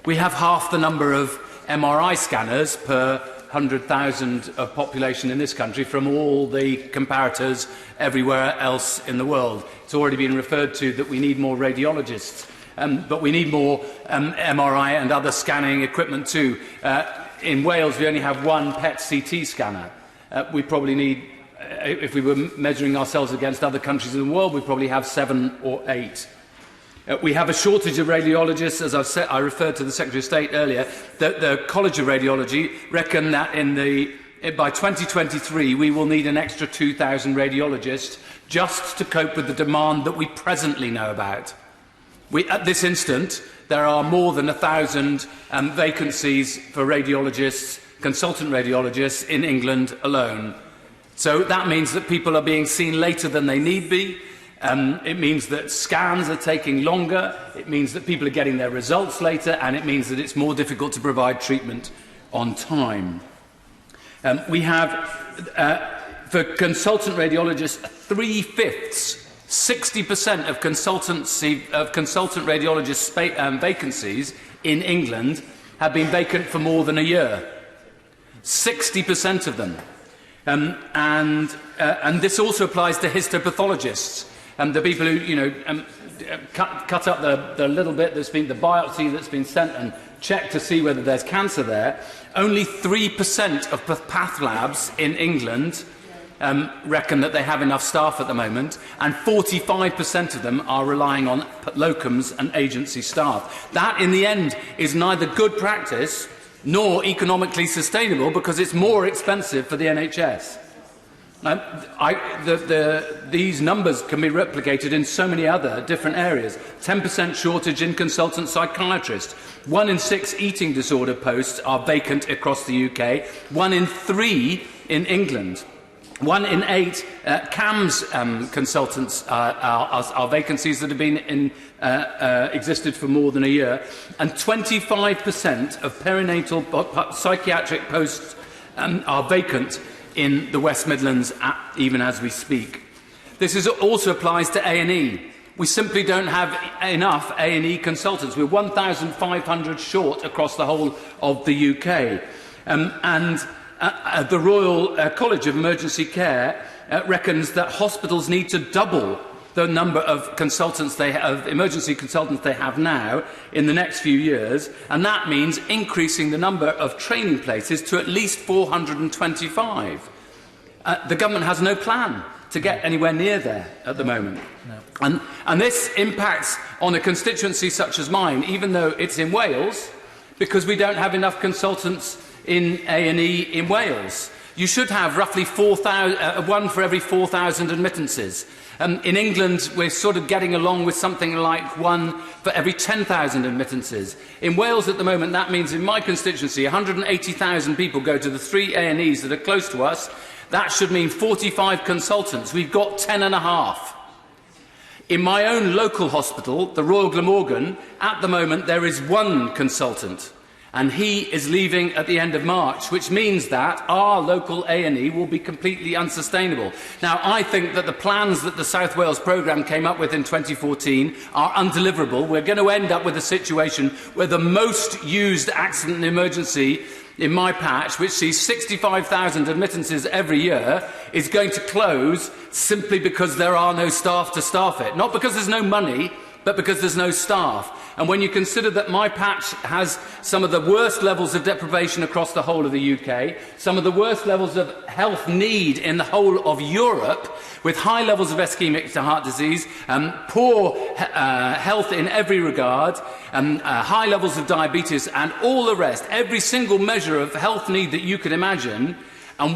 We have half the number of MRI scanners per 100,000 of population in this country from all the comparators everywhere else in the world. It's already been referred to that we need more radiologists, but we need more MRI and other scanning equipment too. In Wales, we only have one PET CT scanner. We probably need, if we were measuring ourselves against other countries in the world, we probably have 7 or 8. We have a shortage of radiologists, as I've said. I referred to the Secretary of State earlier. The College of Radiology reckon that by 2023 we will need an extra 2,000 radiologists just to cope with the demand that we presently know about. At this instant, there are more than 1,000 vacancies for radiologists, consultant radiologists, in England alone. So that means that people are being seen later than they need be. It means that scans are taking longer, it means that people are getting their results later, and it means that it's more difficult to provide treatment on time. We have, for consultant radiologists, 3/5, 60% of consultant radiologist vacancies in England have been vacant for more than a year. 60% of them. And this also applies to histopathologists. The people who, cut up the little bit that's been, the biopsy that's been sent and check to see whether there's cancer there. Only 3% of path labs in England reckon that they have enough staff at the moment, and 45% of them are relying on locums and agency staff. That, in the end, is neither good practice nor economically sustainable, because it's more expensive for the NHS. These numbers can be replicated in so many other different areas. 10% shortage in consultant psychiatrists. 1 in 6 eating disorder posts are vacant across the UK. 1 in 3 in England. 1 in 8 CAMS consultants are vacancies that have been existed for more than a year. And 25% of perinatal psychiatric posts are vacant in the West Midlands, even as we speak. This also applies to A&E. We simply don't have enough A&E consultants. We're 1,500 short across the whole of the UK. The Royal College of Emergency Care reckons that hospitals need to double the number of emergency consultants they have now in the next few years, and that means increasing the number of training places to at least 425. The government has no plan to get anywhere near there at the moment. No. And this impacts on a constituency such as mine, even though it's in Wales, because we don't have enough consultants in A&E in Wales. You should have roughly 1 for every 4,000 admittances. In England, we're sort of getting along with something like 1 for every 10,000 admittances. In Wales at the moment, that means in my constituency, 180,000 people go to the 3 A&Es that are close to us. That should mean 45 consultants. We've got 10.5. In my own local hospital, the Royal Glamorgan, at the moment there is 1 consultant, and he is leaving at the end of March, which means that our local A&E will be completely unsustainable. Now, I think that the plans that the South Wales programme came up with in 2014 are undeliverable. We're going to end up with a situation where the most used accident and emergency in my patch, which sees 65,000 admittances every year, is going to close simply because there are no staff to staff it. Not because there's no money, but because there's no staff. And when you consider that my patch has some of the worst levels of deprivation across the whole of the UK, some of the worst levels of health need in the whole of Europe, with high levels of ischemic heart disease, poor health in every regard, high levels of diabetes and all the rest, every single measure of health need that you could imagine, and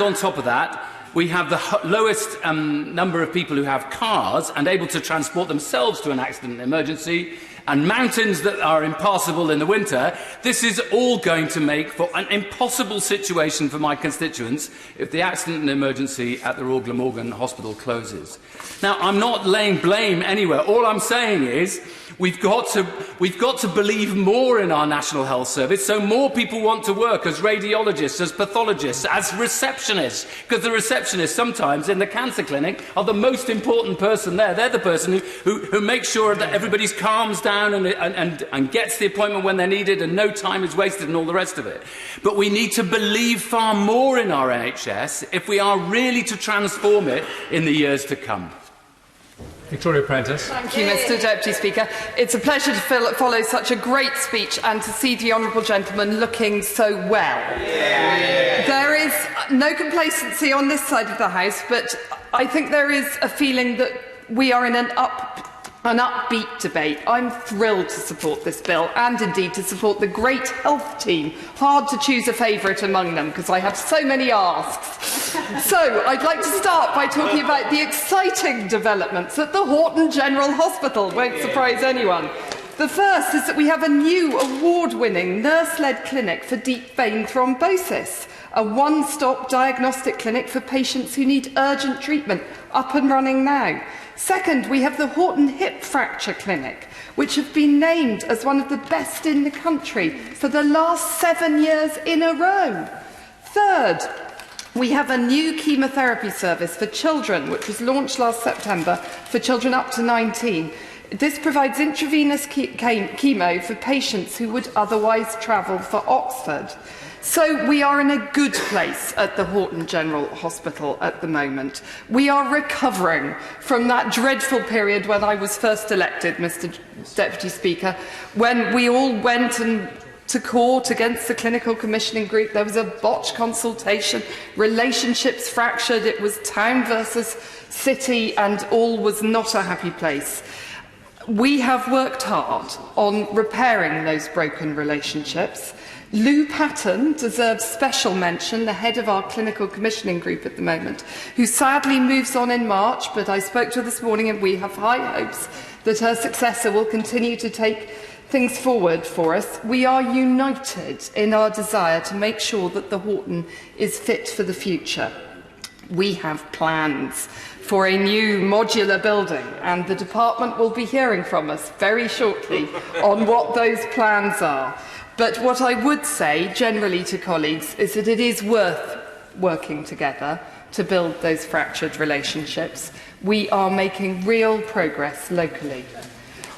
on top of that, we have the lowest number of people who have cars and able to transport themselves to an accident and emergency, and mountains that are impassable in the winter. This is all going to make for an impossible situation for my constituents if the accident and emergency at the Royal Glamorgan Hospital closes. Now, I'm not laying blame anywhere. All I'm saying is we've got to believe more in our National Health Service, so more people want to work as radiologists, as pathologists, as receptionists, because the receptionists sometimes in the cancer clinic are the most important person there. They're the person who makes sure that everybody calms down and gets the appointment when they're needed and no time is wasted and all the rest of it. But we need to believe far more in our NHS if we are really to transform it in the years to come. Victoria Prentice. Thank you, Mr Deputy Speaker. It's a pleasure to follow such a great speech and to see the honourable gentleman looking so well. Yeah. There is no complacency on this side of the House, but I think there is a feeling that we are in an upbeat debate. I'm thrilled to support this bill and indeed to support the great health team. Hard to choose a favourite among them because I have so many asks. So I'd like to start by talking about the exciting developments at the Horton General Hospital. Won't surprise anyone. The first is that we have a new award-winning nurse-led clinic for deep vein thrombosis, a one-stop diagnostic clinic for patients who need urgent treatment, up and running now. Second, we have the Horton Hip Fracture Clinic, which have been named as one of the best in the country for the last 7 years in a row. Third, we have a new chemotherapy service for children, which was launched last September for children up to 19. This provides intravenous chemo for patients who would otherwise travel for Oxford. So we are in a good place at the Horton General Hospital at the moment. We are recovering from that dreadful period when I was first elected, Mr Deputy Speaker, when we all went to court against the clinical commissioning group. There was a botched consultation, relationships fractured, it was town versus city, and all was not a happy place. We have worked hard on repairing those broken relationships. Lou Patton deserves special mention, the head of our clinical commissioning group at the moment, who sadly moves on in March, but I spoke to her this morning and we have high hopes that her successor will continue to take things forward for us. We are united in our desire to make sure that the Horton is fit for the future. We have plans for a new modular building, and the department will be hearing from us very shortly on what those plans are. But what I would say generally to colleagues is that it is worth working together to build those fractured relationships. We are making real progress locally.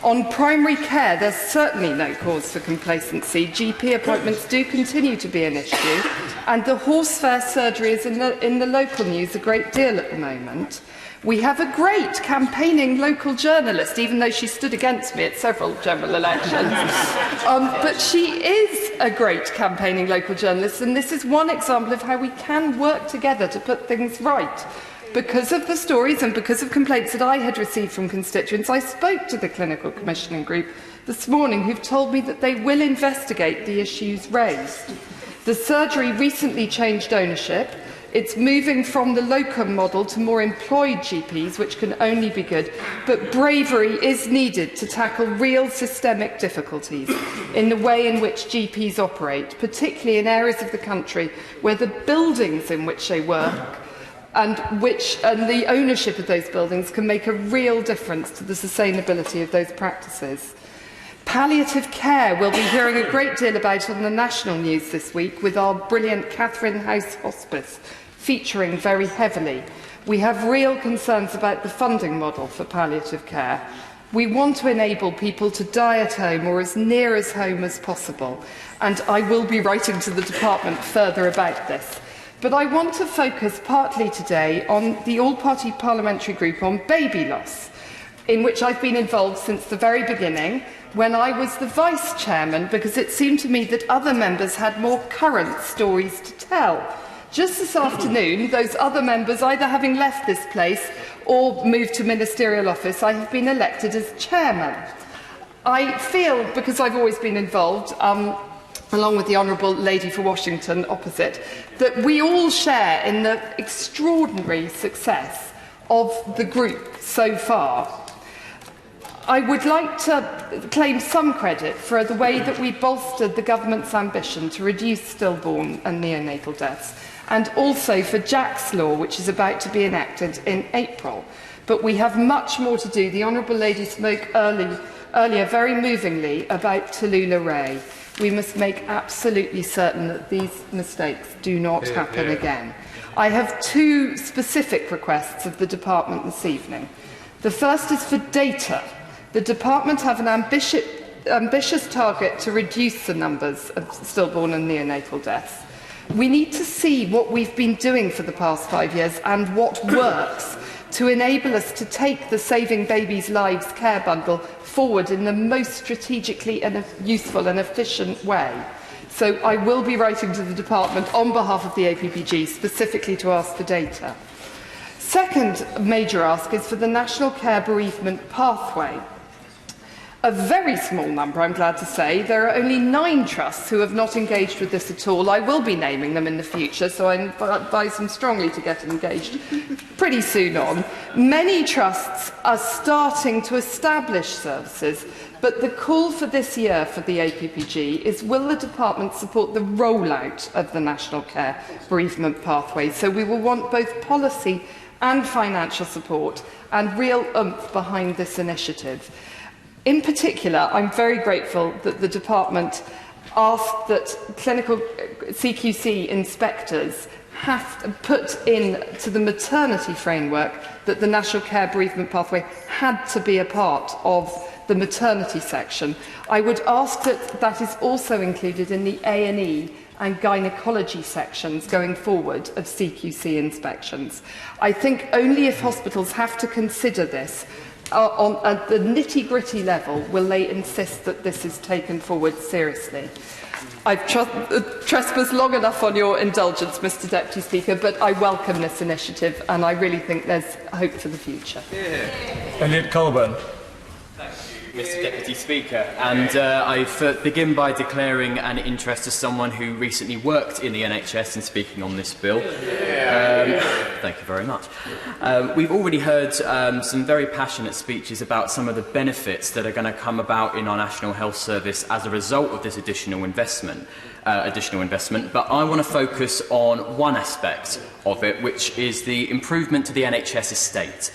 On primary care, there's certainly no cause for complacency. GP appointments do continue to be an issue, and the horsefair surgery is in the local news a great deal at the moment. We have a great campaigning local journalist, even though she stood against me at several general elections. But she is a great campaigning local journalist, and this is one example of how we can work together to put things right. Because of the stories and because of complaints that I had received from constituents, I spoke to the Clinical Commissioning Group this morning, who've told me that they will investigate the issues raised. The surgery recently changed ownership. It's moving from the locum model to more employed GPs, which can only be good, but bravery is needed to tackle real systemic difficulties in the way in which GPs operate, particularly in areas of the country where the buildings in which they work and the ownership of those buildings can make a real difference to the sustainability of those practices. Palliative care we'll be hearing a great deal about on the national news this week, with our brilliant Catherine House Hospice featuring very heavily. We have real concerns about the funding model for palliative care. We want to enable people to die at home or as near as home as possible, and I will be writing to the department further about this. But I want to focus partly today on the all-party parliamentary group on baby loss, in which I've been involved since the very beginning, when I was the vice chairman, because it seemed to me that other members had more current stories to tell. Just this afternoon, those other members either having left this place or moved to ministerial office, I have been elected as chairman. I feel, because I've always been involved, along with the Honourable Lady for Washington opposite, that we all share in the extraordinary success of the group so far. I would like to claim some credit for the way that we bolstered the government's ambition to reduce stillborn and neonatal deaths, and also for Jack's Law, which is about to be enacted in April. But we have much more to do. The Honourable Lady spoke earlier very movingly about Tallulah Ray. We must make absolutely certain that these mistakes do not happen again. I have two specific requests of the department this evening. The first is for data. The department have an ambitious target to reduce the numbers of stillborn and neonatal deaths. We need to see what we've been doing for the past 5 years and what works to enable us to take the Saving Babies' Lives care bundle forward in the most strategically and useful and efficient way. So I will be writing to the department on behalf of the APPG specifically to ask for data. Second major ask is for the National Care Bereavement Pathway. A very small number, I'm glad to say. There are only 9 trusts who have not engaged with this at all. I will be naming them in the future, so I advise them strongly to get engaged pretty soon on. Many trusts are starting to establish services, but the call for this year for the APPG is, will the department support the rollout of the National Care Bereavement Pathway? So we will want both policy and financial support and real oomph behind this initiative. In particular, I'm very grateful that the department asked that clinical CQC inspectors have to put into the maternity framework that the National Care Bereavement Pathway had to be a part of the maternity section. I would ask that that is also included in the A&E and gynecology sections going forward of CQC inspections. I think only if hospitals have to consider this at the nitty-gritty level will they insist that this is taken forward seriously. I've trespassed long enough on your indulgence, Mr Deputy Speaker, but I welcome this initiative and I really think there's hope for the future. Elliot Colburn. Mr Deputy Speaker, and I begin by declaring an interest as someone who recently worked in the NHS and speaking on this bill. Thank you very much. We've already heard some very passionate speeches about some of the benefits that are going to come about in our National Health Service as a result of this additional investment. But I want to focus on one aspect of it, which is the improvement to the NHS estate.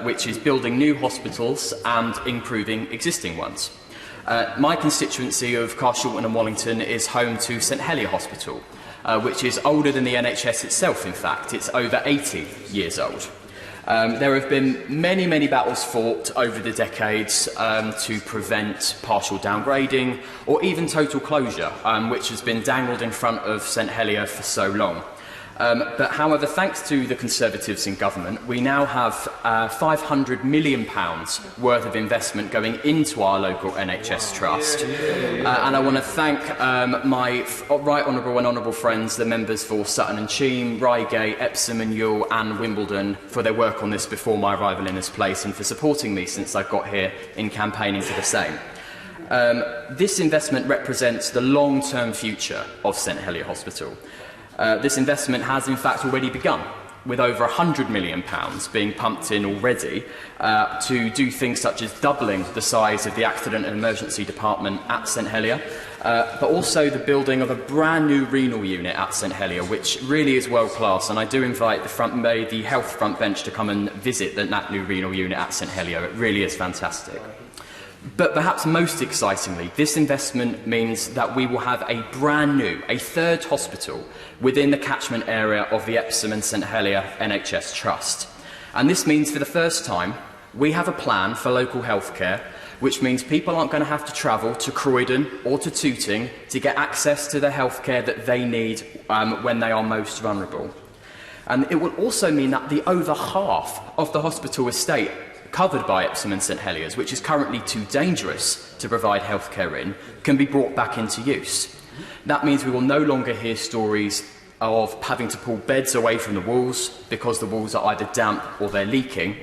Which is building new hospitals and improving existing ones. My constituency of Carshalton and Wallington is home to St Helier Hospital, which is older than the NHS itself, in fact. It's over 80 years old. There have been many, many battles fought over the decades to prevent partial downgrading or even total closure, which has been dangled in front of St Helier for so long. But however, thanks to the Conservatives in government, we now have £500 million worth of investment going into our local NHS trust. And I want to thank my right honourable and honourable friends, the members for Sutton and Cheam, Reigate, Epsom and Ewell and Wimbledon for their work on this before my arrival in this place and for supporting me since I got here in campaigning for the same. This investment represents the long-term future of St Helier Hospital. This investment has in fact already begun, with over £100 million being pumped in already to do things such as doubling the size of the Accident and Emergency Department at St Helier, but also the building of a brand new renal unit at St Helier, which really is world class. And I do invite the health front bench to come and visit that new renal unit at St Helier. It really is fantastic. But perhaps most excitingly, this investment means that we will have a brand new, a third hospital within the catchment area of the Epsom and St Helier NHS Trust. And this means for the first time, we have a plan for local healthcare, which means people aren't going to have to travel to Croydon or to Tooting to get access to the healthcare that they need when they are most vulnerable. And it will also mean that the over half of the hospital estate covered by Epsom and St Heliers, which is currently too dangerous to provide healthcare in, can be brought back into use. That means we will no longer hear stories of having to pull beds away from the walls because the walls are either damp or they're leaking.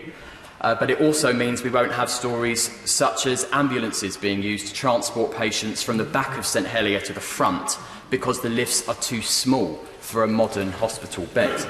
But it also means we won't have stories such as ambulances being used to transport patients from the back of St Helier to the front because the lifts are too small for a modern hospital bed.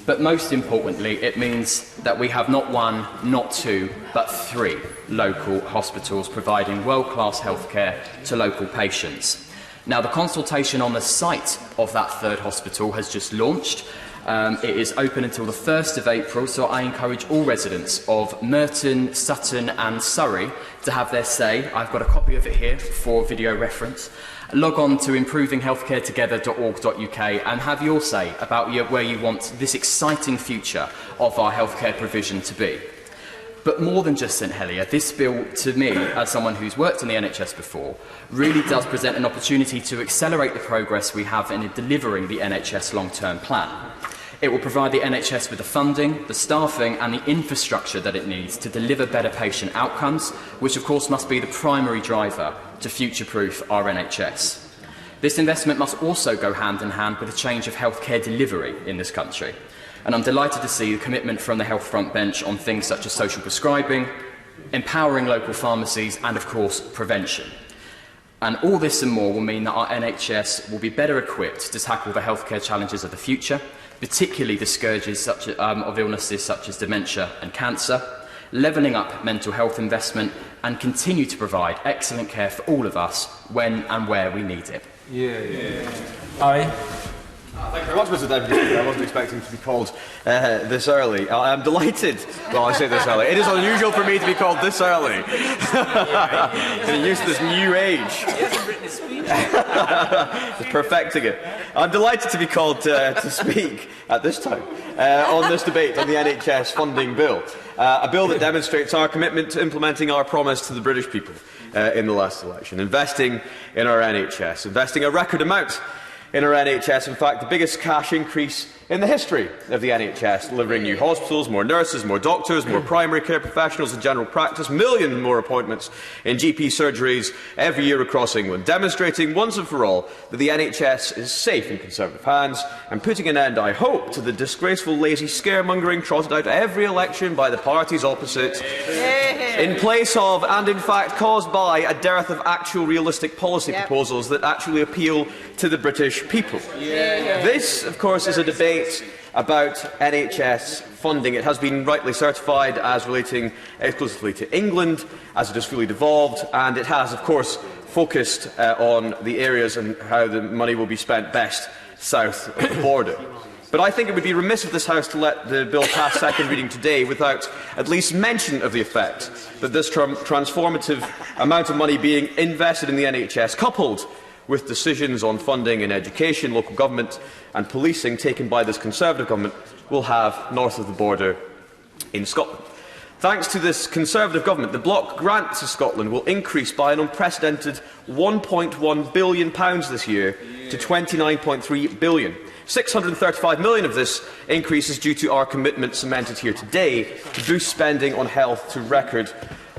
But most importantly, it means that we have not one, not two, but three local hospitals providing world-class healthcare to local patients. Now, the consultation on the site of that third hospital has just launched. It is open until the 1st of April, so I encourage all residents of Merton, Sutton and Surrey to have their say. I've got a copy of it here for video reference. Log on to improvinghealthcaretogether.org.uk and have your say about where you want this exciting future of our healthcare provision to be. But more than just St Helier, this bill, to me, as someone who's worked in the NHS before, really does present an opportunity to accelerate the progress we have in delivering the NHS long-term plan. It will provide the NHS with the funding, the staffing and the infrastructure that it needs to deliver better patient outcomes, which of course must be the primary driver to future-proof our NHS. This investment must also go hand in hand with a change of healthcare delivery in this country. And I'm delighted to see the commitment from the health front bench on things such as social prescribing, empowering local pharmacies and of course prevention. And all this and more will mean that our NHS will be better equipped to tackle the healthcare challenges of the future, particularly the scourges of illnesses such as dementia and cancer, levelling up mental health investment and continue to provide excellent care for all of us when and where we need it. Aye. Thank you very much, Mr Deputy Speaker. I wasn't expecting to be called this early. I am delighted. Well, I say this early. It is unusual for me to be called this early. Getting used to this new age. He hasn't written a speech. Just perfecting it. I'm delighted to be called to speak at this time on this debate on the NHS funding bill. A bill that demonstrates our commitment to implementing our promise to the British people in the last election. Investing in our NHS. Investing a record amount in our NHS, in fact, the biggest cash increase in the history of the NHS, delivering new hospitals, more nurses, more doctors, more primary care professionals in general practice, millions more appointments in GP surgeries every year across England, demonstrating once and for all that the NHS is safe in Conservative hands and putting an end, I hope, to the disgraceful lazy scaremongering trotted out every election by the parties opposite, in place of, and in fact caused by, a dearth of actual realistic policy proposals that actually appeal to the British people. This, of course, is a debate about NHS funding. It has been rightly certified as relating exclusively to England, as it is fully devolved, and it has, of course, focused on the areas and how the money will be spent best south of the border. But I think it would be remiss of this House to let the bill pass second reading today without at least mention of the effect that this transformative amount of money being invested in the NHS, coupled with decisions on funding in education, local government and policing taken by this Conservative government, will have north of the border in Scotland. Thanks to this Conservative government, the block grant to Scotland will increase by an unprecedented £1.1 billion this year to £29.3 billion. 635 million of this increase is due to our commitment cemented here today to boost spending on health to record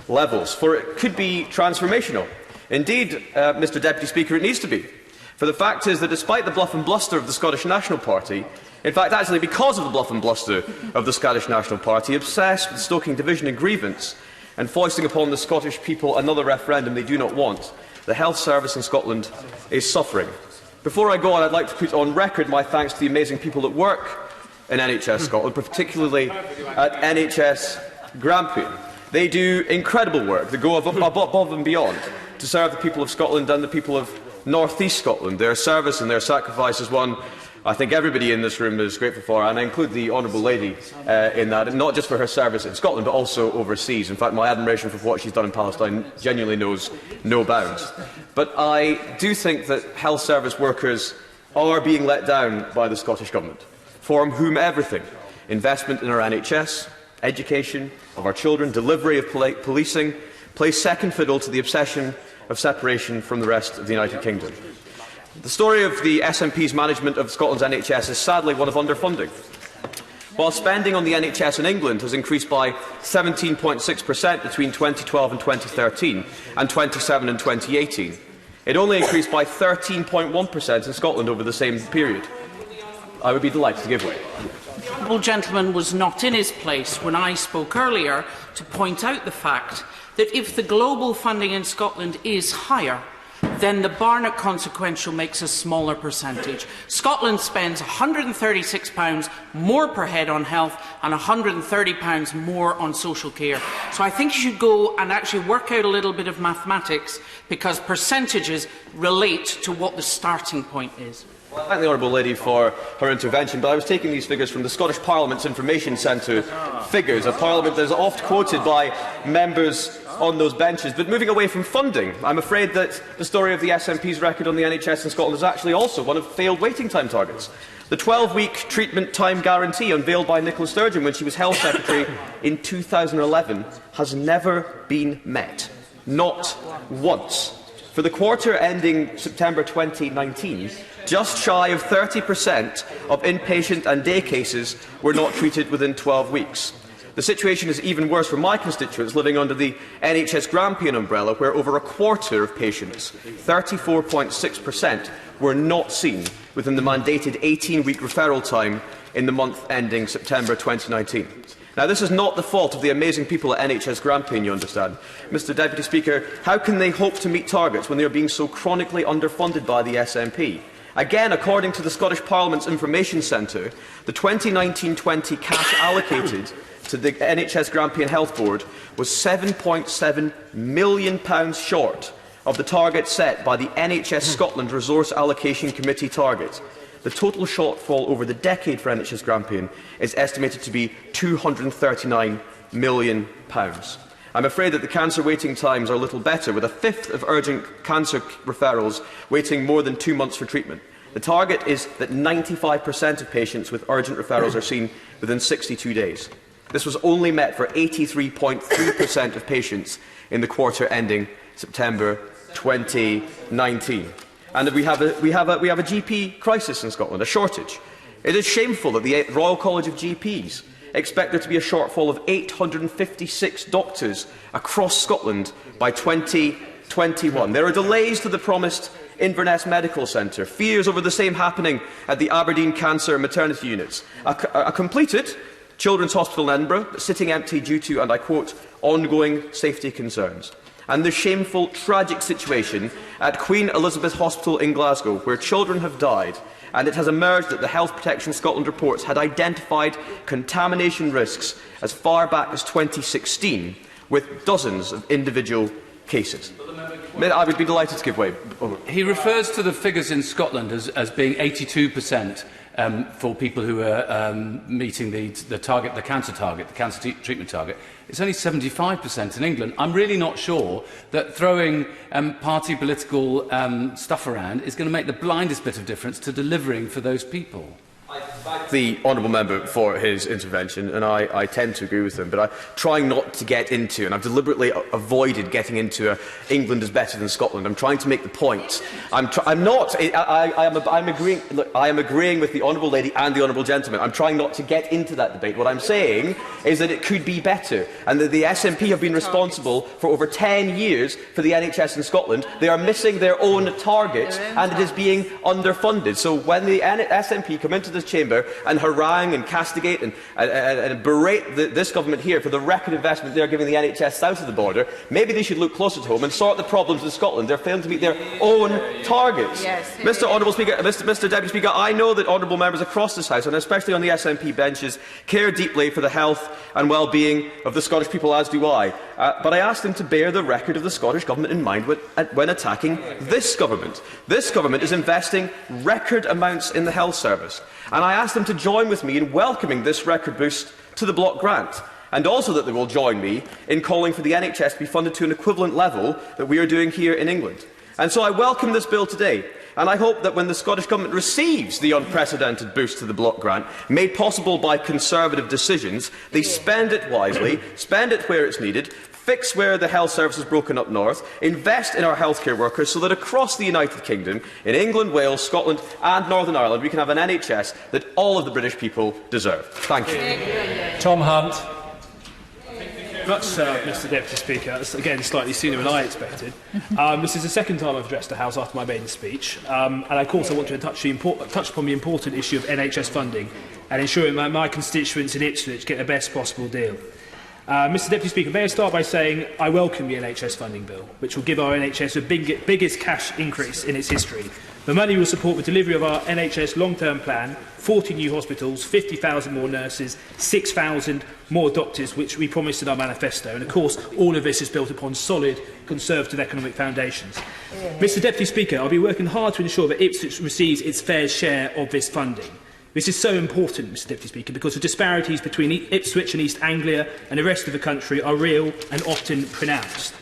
levels, for it could be transformational. Indeed, Mr Deputy Speaker, it needs to be. For the fact is that despite the bluff and bluster of the Scottish National Party, in fact actually because of the bluff and bluster of the Scottish National Party, obsessed with stoking division and grievance and foisting upon the Scottish people another referendum they do not want, the health service in Scotland is suffering. Before I go on, I'd like to put on record my thanks to the amazing people that work in NHS Scotland, particularly at NHS Grampian. They do incredible work. They go above and beyond to serve the people of Scotland and the people of North East Scotland. Their service and their sacrifice is one I think everybody in this room is grateful for, and I include the Honourable Lady in that, and not just for her service in Scotland, but also overseas. In fact, my admiration for what she's done in Palestine genuinely knows no bounds. But I do think that health service workers are being let down by the Scottish Government, for whom everything, investment in our NHS, education of our children, delivery of policing, plays second fiddle to the obsession of separation from the rest of the United Kingdom. The story of the SNP's management of Scotland's NHS is sadly one of underfunding. While spending on the NHS in England has increased by 17.6% between 2012 and 2013 and 27% in 2018, it only increased by 13.1% in Scotland over the same period. I would be delighted to give way. The honourable gentleman was not in his place when I spoke earlier to point out the fact that if the global funding in Scotland is higher, then the Barnett consequential makes a smaller percentage. Scotland spends £136 more per head on health and £130 more on social care. So I think you should go and actually work out a little bit of mathematics, because percentages relate to what the starting point is. Well, I thank the Honourable Lady for her intervention, but I was taking these figures from the Scottish Parliament's Information Centre figures, a Parliament that is oft quoted by members on those benches. But moving away from funding, I'm afraid that the story of the SNP's record on the NHS in Scotland is actually also one of failed waiting time targets. The 12-week treatment time guarantee unveiled by Nicola Sturgeon when she was Health Secretary in 2011 has never been met. Not once. For the quarter ending September 2019, just shy of 30% of inpatient and day cases were not treated within 12 weeks. The situation is even worse for my constituents living under the NHS Grampian umbrella, where over a quarter of patients, 34.6%, were not seen within the mandated 18-week referral time in the month ending September 2019. Now, this is not the fault of the amazing people at NHS Grampian, you understand. Mr Deputy Speaker, how can they hope to meet targets when they are being so chronically underfunded by the SNP? Again, according to the Scottish Parliament's Information Centre, the 2019-20 cash allocated to the NHS Grampian Health Board was £7.7 million short of the target set by the NHS Scotland Resource Allocation Committee target. The total shortfall over the decade for NHS Grampian is estimated to be £239 million. I'm afraid that the cancer waiting times are little better, with a fifth of urgent cancer referrals waiting more than 2 months for treatment. The target is that 95% of patients with urgent referrals are seen within 62 days. This was only met for 83.3% of patients in the quarter ending September 2019. And we have a GP crisis in Scotland, a shortage. It is shameful that the Royal College of GPs expect there to be a shortfall of 856 doctors across Scotland by 2021. There are delays to the promised Inverness Medical Centre, fears over the same happening at the Aberdeen Cancer and Maternity Units, a completed Children's Hospital in Edinburgh, but sitting empty due to, and I quote, ongoing safety concerns. And the shameful, tragic situation at Queen Elizabeth Hospital in Glasgow, where children have died, and it has emerged that the Health Protection Scotland reports had identified contamination risks as far back as 2016, with dozens of individual cases. I would be delighted to give way. He refers to the figures in Scotland as being 82% for people who are meeting the target, the cancer treatment target. It's only 75% in England. I'm really not sure that throwing party political stuff around is going to make the blindest bit of difference to delivering for those people. thank the honourable member for his intervention, and I tend to agree with him, but I'm trying not to get into, and I've deliberately avoided getting into England is better than Scotland. I'm trying to make the point. I'm agreeing. Look, I am agreeing with the honourable lady and the honourable gentleman. I'm trying not to get into that debate. What I'm saying is that it could be better, and that the SNP have been responsible for over 10 years for the NHS in Scotland. They are missing their own targets, and it is being underfunded. So when the SNP come into this chamber and harangue and castigate and berate this government here for the record investment they are giving the NHS south of the border, maybe they should look closer to home and sort the problems in Scotland. They're failing to meet their own targets. Yes. Mr. Honourable Speaker, Mr. Deputy Speaker, I know that honourable members across this House, and especially on the SNP benches, care deeply for the health and well-being of the Scottish people, as do I. But I ask them to bear the record of the Scottish Government in mind when attacking this government. This government is investing record amounts in the health service, and I ask them to join with me in welcoming this record boost to the block grant, and also that they will join me in calling for the NHS to be funded to an equivalent level that we are doing here in England. And so I welcome this bill today, and I hope that when the Scottish Government receives the unprecedented boost to the block grant, made possible by Conservative decisions, they spend it wisely, spend it where it's needed, fix where the health service is broken up north, invest in our healthcare workers so that across the United Kingdom, in England, Wales, Scotland and Northern Ireland, we can have an NHS that all of the British people deserve. Thank you. Tom Hunt. Much, Mr Deputy Speaker. That's, again, slightly sooner than I expected. This is the second time I've addressed the House after my maiden speech, and of course I want to touch upon the important issue of NHS funding and ensuring that my constituents in Ipswich get the best possible deal. Mr Deputy Speaker, may I start by saying I welcome the NHS funding bill, which will give our NHS the biggest cash increase in its history. The money will support the delivery of our NHS long-term plan, 40 new hospitals, 50,000 more nurses, 6,000 more doctors, which we promised in our manifesto. And of course, all of this is built upon solid Conservative economic foundations. Mr Deputy Speaker, I'll be working hard to ensure that Ipswich receives its fair share of this funding. This is so important, Mr Deputy Speaker, because the disparities between Ipswich and East Anglia and the rest of the country are real and often pronounced.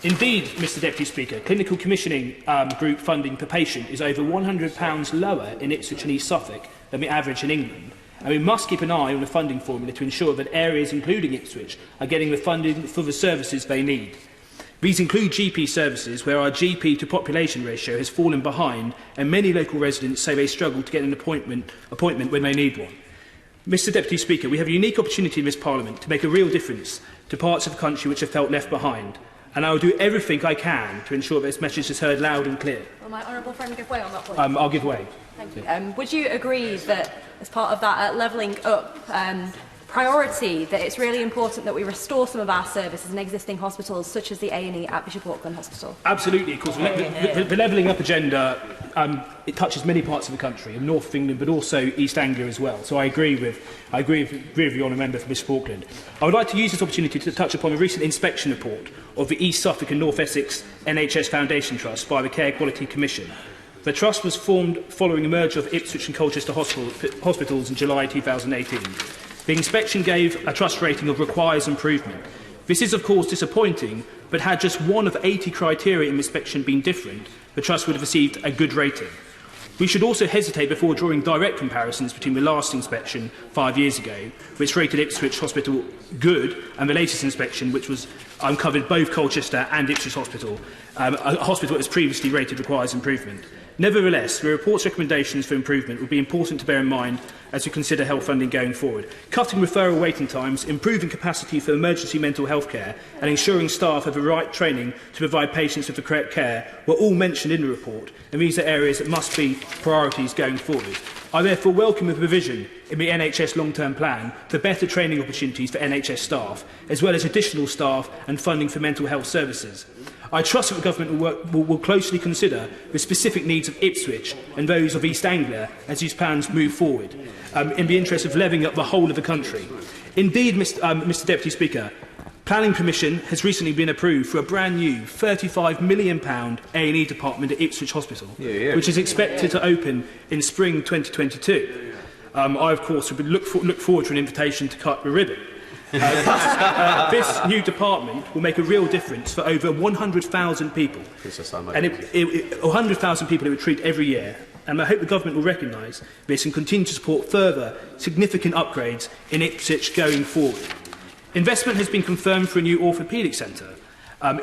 Indeed, Mr Deputy Speaker, clinical commissioning group funding per patient is over £100 lower in Ipswich and East Suffolk than the average in England. And we must keep an eye on the funding formula to ensure that areas including Ipswich are getting the funding for the services they need. These include GP services, where our GP to population ratio has fallen behind, and many local residents say they struggle to get an appointment when they need one. Mr Deputy Speaker, we have a unique opportunity in this Parliament to make a real difference to parts of the country which have felt left behind, and I will do everything I can to ensure that this message is heard loud and clear. Will my honourable friend give way on that point? I'll give way. Thank you. Would you agree that, as part of that levelling up priority, that it's really important that we restore some of our services in existing hospitals, such as the A&E at Bishop Auckland Hospital? Absolutely, of course. The levelling up agenda, it touches many parts of the country, in North of England, but also East Anglia as well. So I agree with the honourable member for Bishop Auckland. I would like to use this opportunity to touch upon a recent inspection report of the East Suffolk and North Essex NHS Foundation Trust by the Care Quality Commission. The trust was formed following a merger of Ipswich and Colchester hospitals in July 2018. The inspection gave a trust rating of requires improvement. This is of course disappointing, but had just one of 80 criteria in the inspection been different, the trust would have received a good rating. We should also hesitate before drawing direct comparisons between the last inspection 5 years ago, which rated Ipswich Hospital good, and the latest inspection, which was uncovered both Colchester and Ipswich Hospital, a hospital that was previously rated requires improvement. Nevertheless, the report's recommendations for improvement will be important to bear in mind as we consider health funding going forward. Cutting referral waiting times, improving capacity for emergency mental health care and ensuring staff have the right training to provide patients with the correct care were all mentioned in the report, and these are areas that must be priorities going forward. I therefore welcome the provision in the NHS long-term plan for better training opportunities for NHS staff, as well as additional staff and funding for mental health services. I trust that the Government will closely consider the specific needs of Ipswich and those of East Anglia as these plans move forward, in the interest of levelling up the whole of the country. Indeed, Mr Deputy Speaker, planning permission has recently been approved for a brand new £35 million A&E department at Ipswich Hospital, which is expected to open in spring 2022. I, of course, would look forward to an invitation to cut the ribbon. This new department will make a real difference for over 100,000 people. And 100,000 people it would treat every year. and I hope the Government will recognise this and continue to support further significant upgrades in Ipswich going forward. Investment has been confirmed for a new orthopaedic centre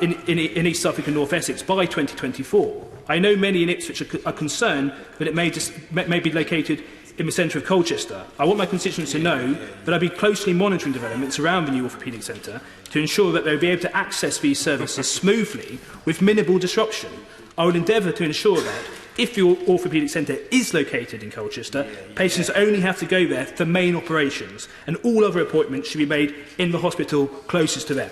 in East Suffolk and North Essex by 2024. I know many in Ipswich are concerned that it may be located in the centre of Colchester. I want my constituents to know that I'll be closely monitoring developments around the new orthopaedic centre to ensure that they'll be able to access these services smoothly with minimal disruption. I will endeavour to ensure that if the orthopaedic centre is located in Colchester, patients only have to go there for main operations, and all other appointments should be made in the hospital closest to them.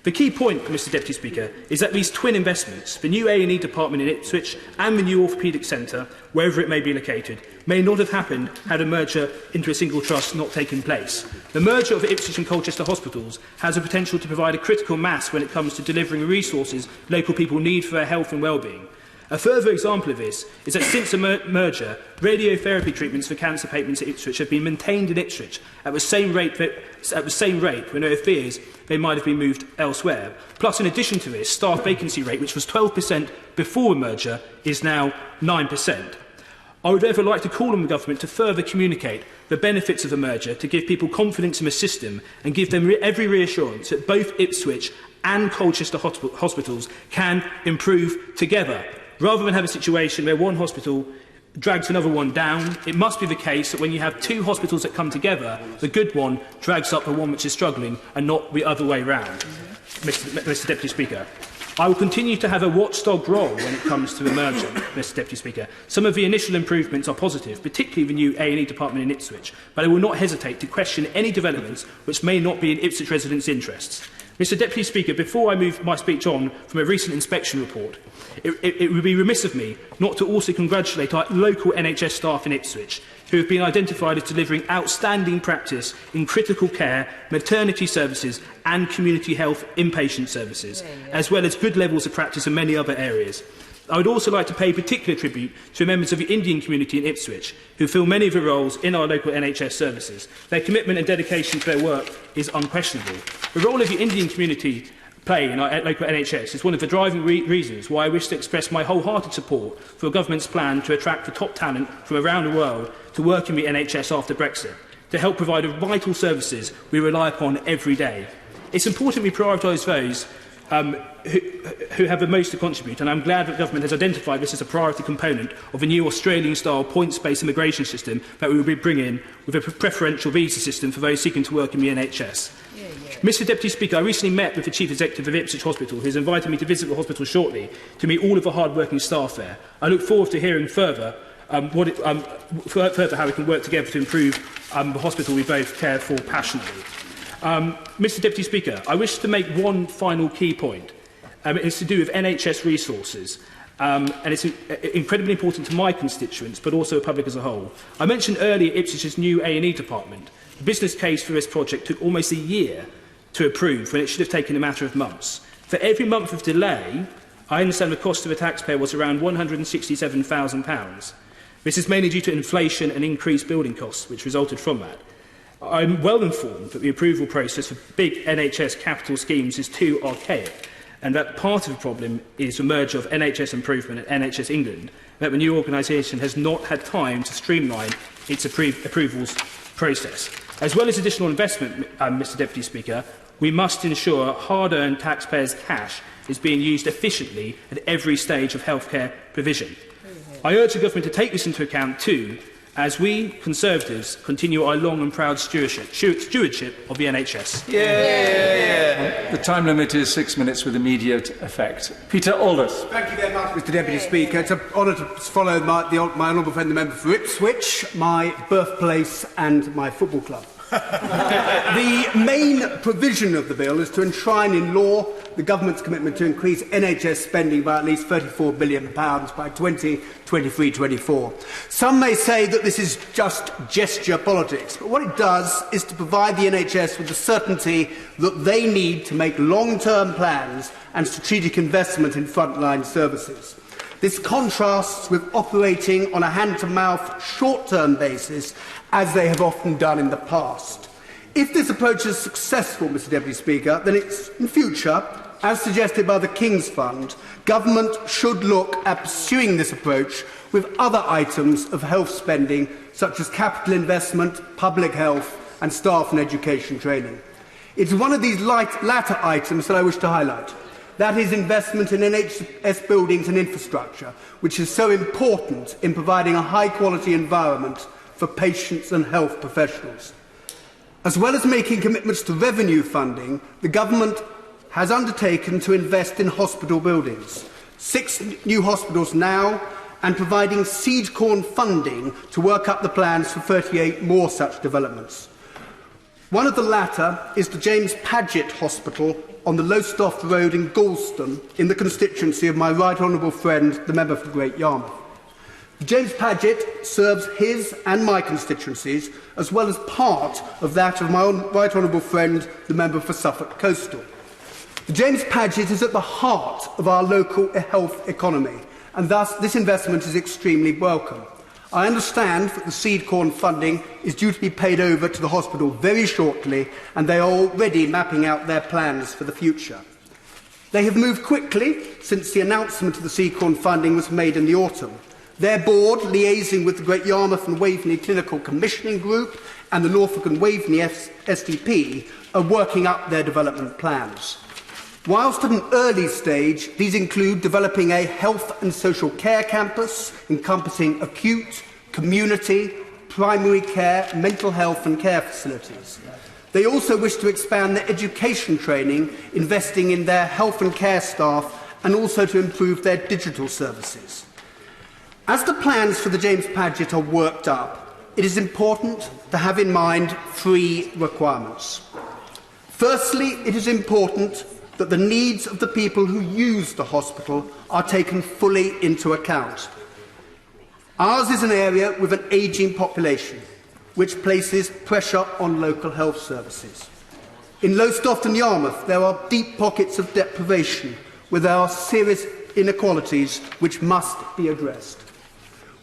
The key point, Mr Deputy Speaker, is that these twin investments, the new A&E department in Ipswich and the new orthopaedic centre, wherever it may be located, may not have happened had a merger into a single trust not taken place. The merger of Ipswich and Colchester hospitals has the potential to provide a critical mass when it comes to delivering the resources local people need for their health and well-being. A further example of this is that since the merger, radiotherapy treatments for cancer patients at Ipswich have been maintained in Ipswich at the same rate when there are fears they might have been moved elsewhere. Plus, in addition to this, staff vacancy rate, which was 12% before the merger, is now 9%. I would therefore like to call on the Government to further communicate the benefits of the merger, to give people confidence in the system and give them every reassurance that both Ipswich and Colchester hospitals can improve together. Rather than have a situation where one hospital drags another one down, it must be the case that when you have two hospitals that come together, the good one drags up the one which is struggling and not the other way round. Mr Deputy Speaker, I will continue to have a watchdog role when it comes to the merger, Mr Deputy Speaker. Some of the initial improvements are positive, particularly the new A&E department in Ipswich, but I will not hesitate to question any developments which may not be in Ipswich residents' interests. Mr Deputy Speaker, before I move my speech on from a recent inspection report, it would be remiss of me not to also congratulate our local NHS staff in Ipswich, who have been identified as delivering outstanding practice in critical care, maternity services and community health inpatient services, as well as good levels of practice in many other areas. I would also like to pay particular tribute to members of the Indian community in Ipswich, who fill many of the roles in our local NHS services. Their commitment and dedication to their work is unquestionable. The role of the Indian community play in our local NHS is one of the driving reasons why I wish to express my wholehearted support for the Government's plan to attract the top talent from around the world to work in the NHS after Brexit, to help provide the vital services we rely upon every day. It's important we prioritise those who have the most to contribute, and I'm glad that the Government has identified this as a priority component of a new Australian-style points-based immigration system that we will be bringing with a preferential visa system for those seeking to work in the NHS. Mr Deputy Speaker, I recently met with the Chief Executive of Ipswich Hospital, who has invited me to visit the hospital shortly to meet all of the hard-working staff there. I look forward to hearing further further how we can work together to improve the hospital we both care for passionately. Mr Deputy Speaker, I wish to make one final key point. It's to do with NHS resources, and it's incredibly important to my constituents, but also the public as a whole. I mentioned earlier Ipswich's new A&E department. The business case for this project took almost a year to approve, when it should have taken a matter of months. For every month of delay, I understand the cost to the taxpayer was around £167,000. This is mainly due to inflation and increased building costs, which resulted from that. I'm well informed that the approval process for big NHS capital schemes is too archaic, and that part of the problem is the merger of NHS Improvement and NHS England, that the new organisation has not had time to streamline its approvals process. As well as additional investment, Mr Deputy Speaker, we must ensure hard-earned taxpayers' cash is being used efficiently at every stage of healthcare provision. I urge the Government to take this into account too, as we, Conservatives, continue our long and proud stewardship of the NHS. The time limit is 6 minutes with immediate effect. Peter Aldous. Thank you very much, Mr Deputy Speaker. It's an honour to follow my honourable friend, the member for Ipswich, my birthplace and my football club. The main provision of the bill is to enshrine in law the Government's commitment to increase NHS spending by at least £34 billion by 2023-24. Some may say that this is just gesture politics, but what it does is to provide the NHS with the certainty that they need to make long-term plans and strategic investment in frontline services. This contrasts with operating on a hand-to-mouth, short-term basis, as they have often done in the past. If this approach is successful, Mr Deputy Speaker, then it's, in future, as suggested by the King's Fund, government should look at pursuing this approach with other items of health spending such as capital investment, public health and staff and education training. It's one of these latter items that I wish to highlight. That is investment in NHS buildings and infrastructure, which is so important in providing a high-quality environment for patients and health professionals. As well as making commitments to revenue funding, the Government has undertaken to invest in hospital buildings, 6 new hospitals now, and providing seed corn funding to work up the plans for 38 more such developments. One of the latter is the James Paget Hospital on the Lowestoft Road in Galston, in the constituency of my right honourable friend, the member for Great Yarmouth. James Paget serves his and my constituencies, as well as part of that of my right honourable friend, the member for Suffolk Coastal. James Paget is at the heart of our local health economy, and thus this investment is extremely welcome. I understand that the seed corn funding is due to be paid over to the hospital very shortly, and they are already mapping out their plans for the future. They have moved quickly since the announcement of the seed corn funding was made in the autumn. Their board, liaising with the Great Yarmouth and Waveney Clinical Commissioning Group and the Norfolk and Waveney SDP, are working up their development plans. Whilst at an early stage, these include developing a health and social care campus encompassing acute, community, primary care, mental health and care facilities. They also wish to expand their education training, investing in their health and care staff, and also to improve their digital services. As the plans for the James Paget are worked up, it is important to have in mind 3 requirements. Firstly, it is important that the needs of the people who use the hospital are taken fully into account. Ours is an area with an ageing population, which places pressure on local health services. In Lowestoft and Yarmouth, there are deep pockets of deprivation, where there are serious inequalities which must be addressed.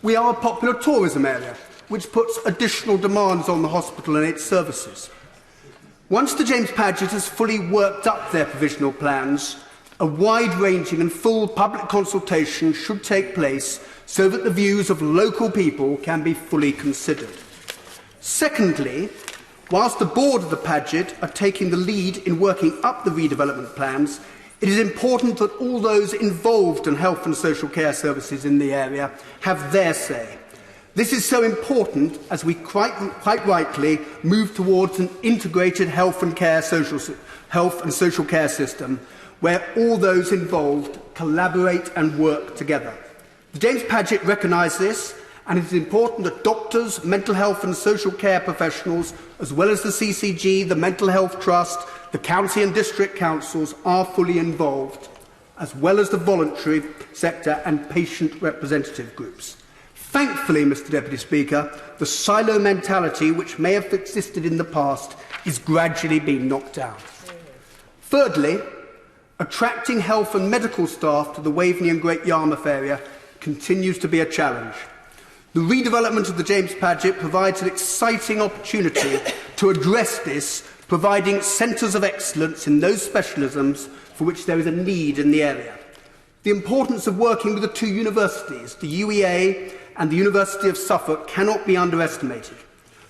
We are a popular tourism area, which puts additional demands on the hospital and its services. Once the James Paget has fully worked up their provisional plans, a wide-ranging and full public consultation should take place so that the views of local people can be fully considered. Secondly, whilst the board of the Paget are taking the lead in working up the redevelopment plans, it is important that all those involved in health and social care services in the area have their say. This is so important as we quite rightly move towards an integrated health and social care system where all those involved collaborate and work together. The James Paget recognised this, and it is important that doctors, mental health and social care professionals, as well as the CCG, the Mental Health Trust, the county and district councils are fully involved, as well as the voluntary sector and patient representative groups. Thankfully, Mr Deputy Speaker, the silo mentality which may have existed in the past is gradually being knocked down. Thirdly, attracting health and medical staff to the Waveney and Great Yarmouth area continues to be a challenge. The redevelopment of the James Paget provides an exciting opportunity to address this, providing centres of excellence in those specialisms for which there is a need in the area. The importance of working with the 2 universities, the UEA and the University of Suffolk, cannot be underestimated.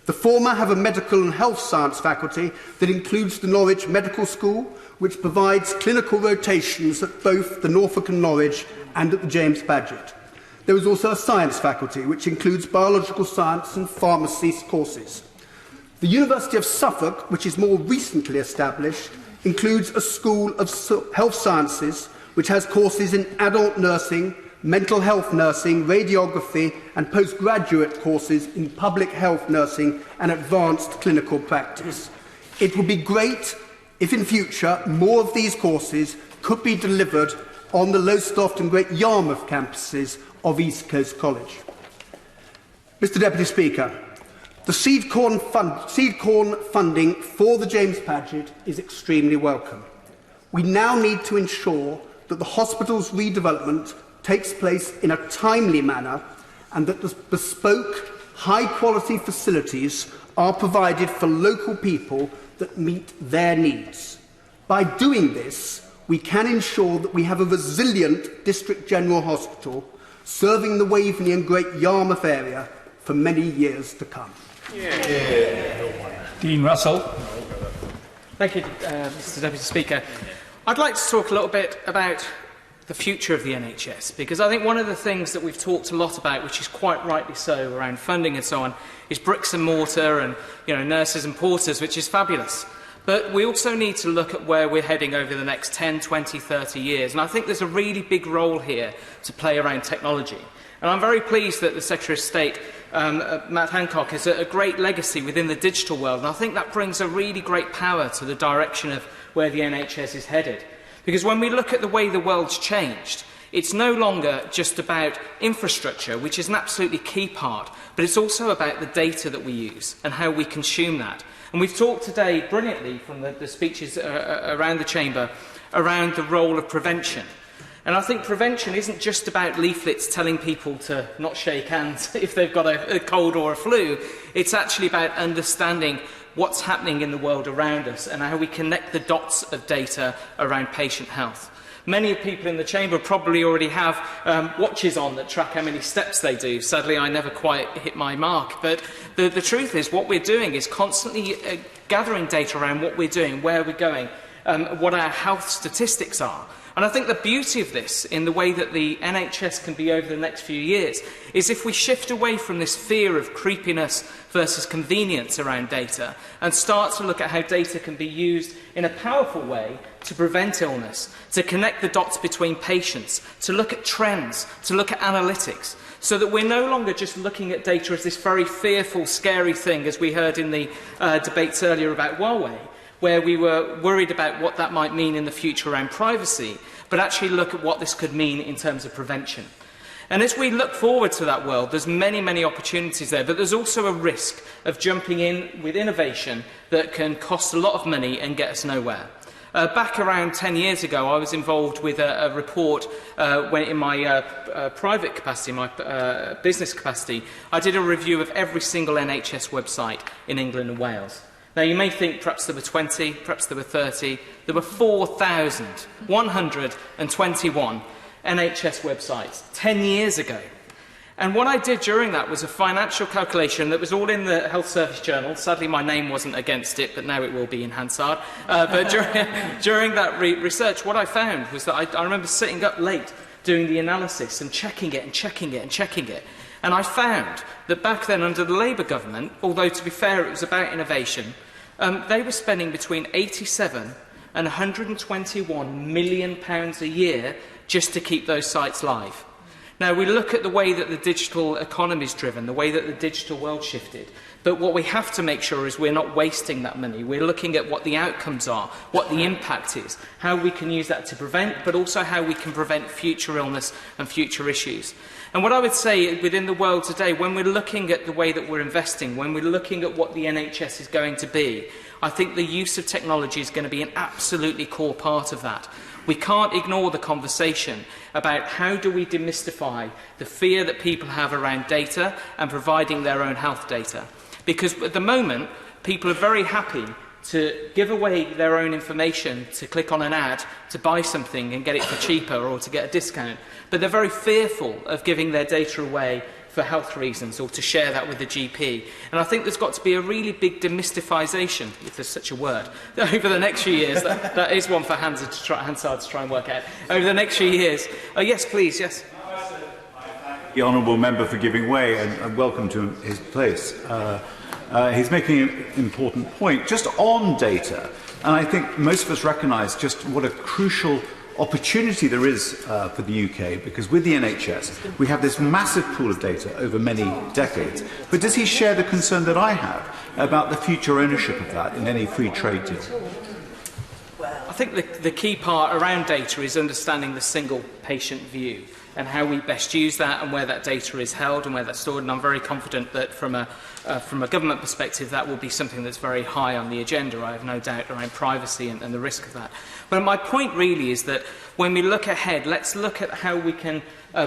The former have a medical and health science faculty that includes the Norwich Medical School, which provides clinical rotations at both the Norfolk and Norwich and at the James Paget. There is also a science faculty, which includes biological science and pharmacy courses. The University of Suffolk, which is more recently established, includes a School of Health Sciences, which has courses in adult nursing, mental health nursing, radiography and postgraduate courses in public health nursing and advanced clinical practice. It would be great if in future more of these courses could be delivered on the Lowestoft and Great Yarmouth campuses of East Coast College. Mr Deputy Speaker, the seed corn funding for the James Paget is extremely welcome. We now need to ensure that the hospital's redevelopment takes place in a timely manner and that the bespoke, high-quality facilities are provided for local people that meet their needs. By doing this, we can ensure that we have a resilient District General Hospital serving the Waveney and Great Yarmouth area for many years to come. Dean Russell. Thank you, Mr Deputy Speaker. I'd like to talk a little bit about the future of the NHS, because I think one of the things that we've talked a lot about, which is quite rightly so, around funding and so on, is bricks and mortar and nurses and porters, which is fabulous. But we also need to look at where we're heading over the next 10, 20, 30 years. And I think there's a really big role here to play around technology. And I'm very pleased that the Secretary of State, Matt Hancock, has a great legacy within the digital world. And I think that brings a really great power to the direction of where the NHS is headed. Because when we look at the way the world's changed, it's no longer just about infrastructure, which is an absolutely key part, but it's also about the data that we use and how we consume that. And we've talked today brilliantly from the speeches around the chamber around the role of prevention. And I think prevention isn't just about leaflets telling people to not shake hands if they've got a cold or a flu. It's actually about understanding what's happening in the world around us and how we connect the dots of data around patient health. Many people in the chamber probably already have watches on that track how many steps they do. Sadly, I never quite hit my mark. But the truth is what we're doing is constantly gathering data around what we're doing, where we're going, what our health statistics are. And I think the beauty of this, in the way that the NHS can be over the next few years, is if we shift away from this fear of creepiness versus convenience around data and start to look at how data can be used in a powerful way to prevent illness, to connect the dots between patients, to look at trends, to look at analytics, so that we're no longer just looking at data as this very fearful, scary thing, as we heard in the debates earlier about Huawei, where we were worried about what that might mean in the future around privacy, but actually look at what this could mean in terms of prevention. And as we look forward to that world, there's many, many opportunities there, but there's also a risk of jumping in with innovation that can cost a lot of money and get us nowhere. Back around 10 years ago, I was involved with a report when in my private capacity, my business capacity. I did a review of every single NHS website in England and Wales. Now, you may think perhaps there were 20, perhaps there were 30. There were 4,121 NHS websites 10 years ago. And what I did during that was a financial calculation that was all in the Health Service Journal. Sadly, my name wasn't against it, but now it will be in Hansard. But during that research, what I found was that I remember sitting up late doing the analysis and checking it and checking it and checking it. And I found that back then, under the Labour government, although to be fair it was about innovation, they were spending between 87 and £121 million a year just to keep those sites live. Now, we look at the way that the digital economy is driven, the way that the digital world shifted, but what we have to make sure is we're not wasting that money. We're looking at what the outcomes are, what the impact is, how we can use that to prevent, but also how we can prevent future illness and future issues. And what I would say within the world today, when we're looking at the way that we're investing, when we're looking at what the NHS is going to be, I think the use of technology is going to be an absolutely core part of that. We can't ignore the conversation about how do we demystify the fear that people have around data and providing their own health data. Because at the moment, people are very happy to give away their own information, to click on an ad, to buy something and get it for cheaper or to get a discount. But they're very fearful of giving their data away for health reasons or to share that with the GP. And I think there's got to be a really big demystification, if there's such a word, over the next few years. That is one for Hansard to try and work out. Over the next few years. Yes, please, yes. The honourable member for giving way and welcome to his place. He's making an important point just on data, and I think most of us recognise just what a crucial opportunity there is for the UK, because with the NHS we have this massive pool of data over many decades. But does he share the concern that I have about the future ownership of that in any free trade deal? I think the key part around data is understanding the single patient view and how we best use that and where that data is held and where that's stored. And I'm very confident that from a government perspective that will be something that's very high on the agenda. I have no doubt around privacy and the risk of that. But my point really is that when we look ahead, let's look at how we can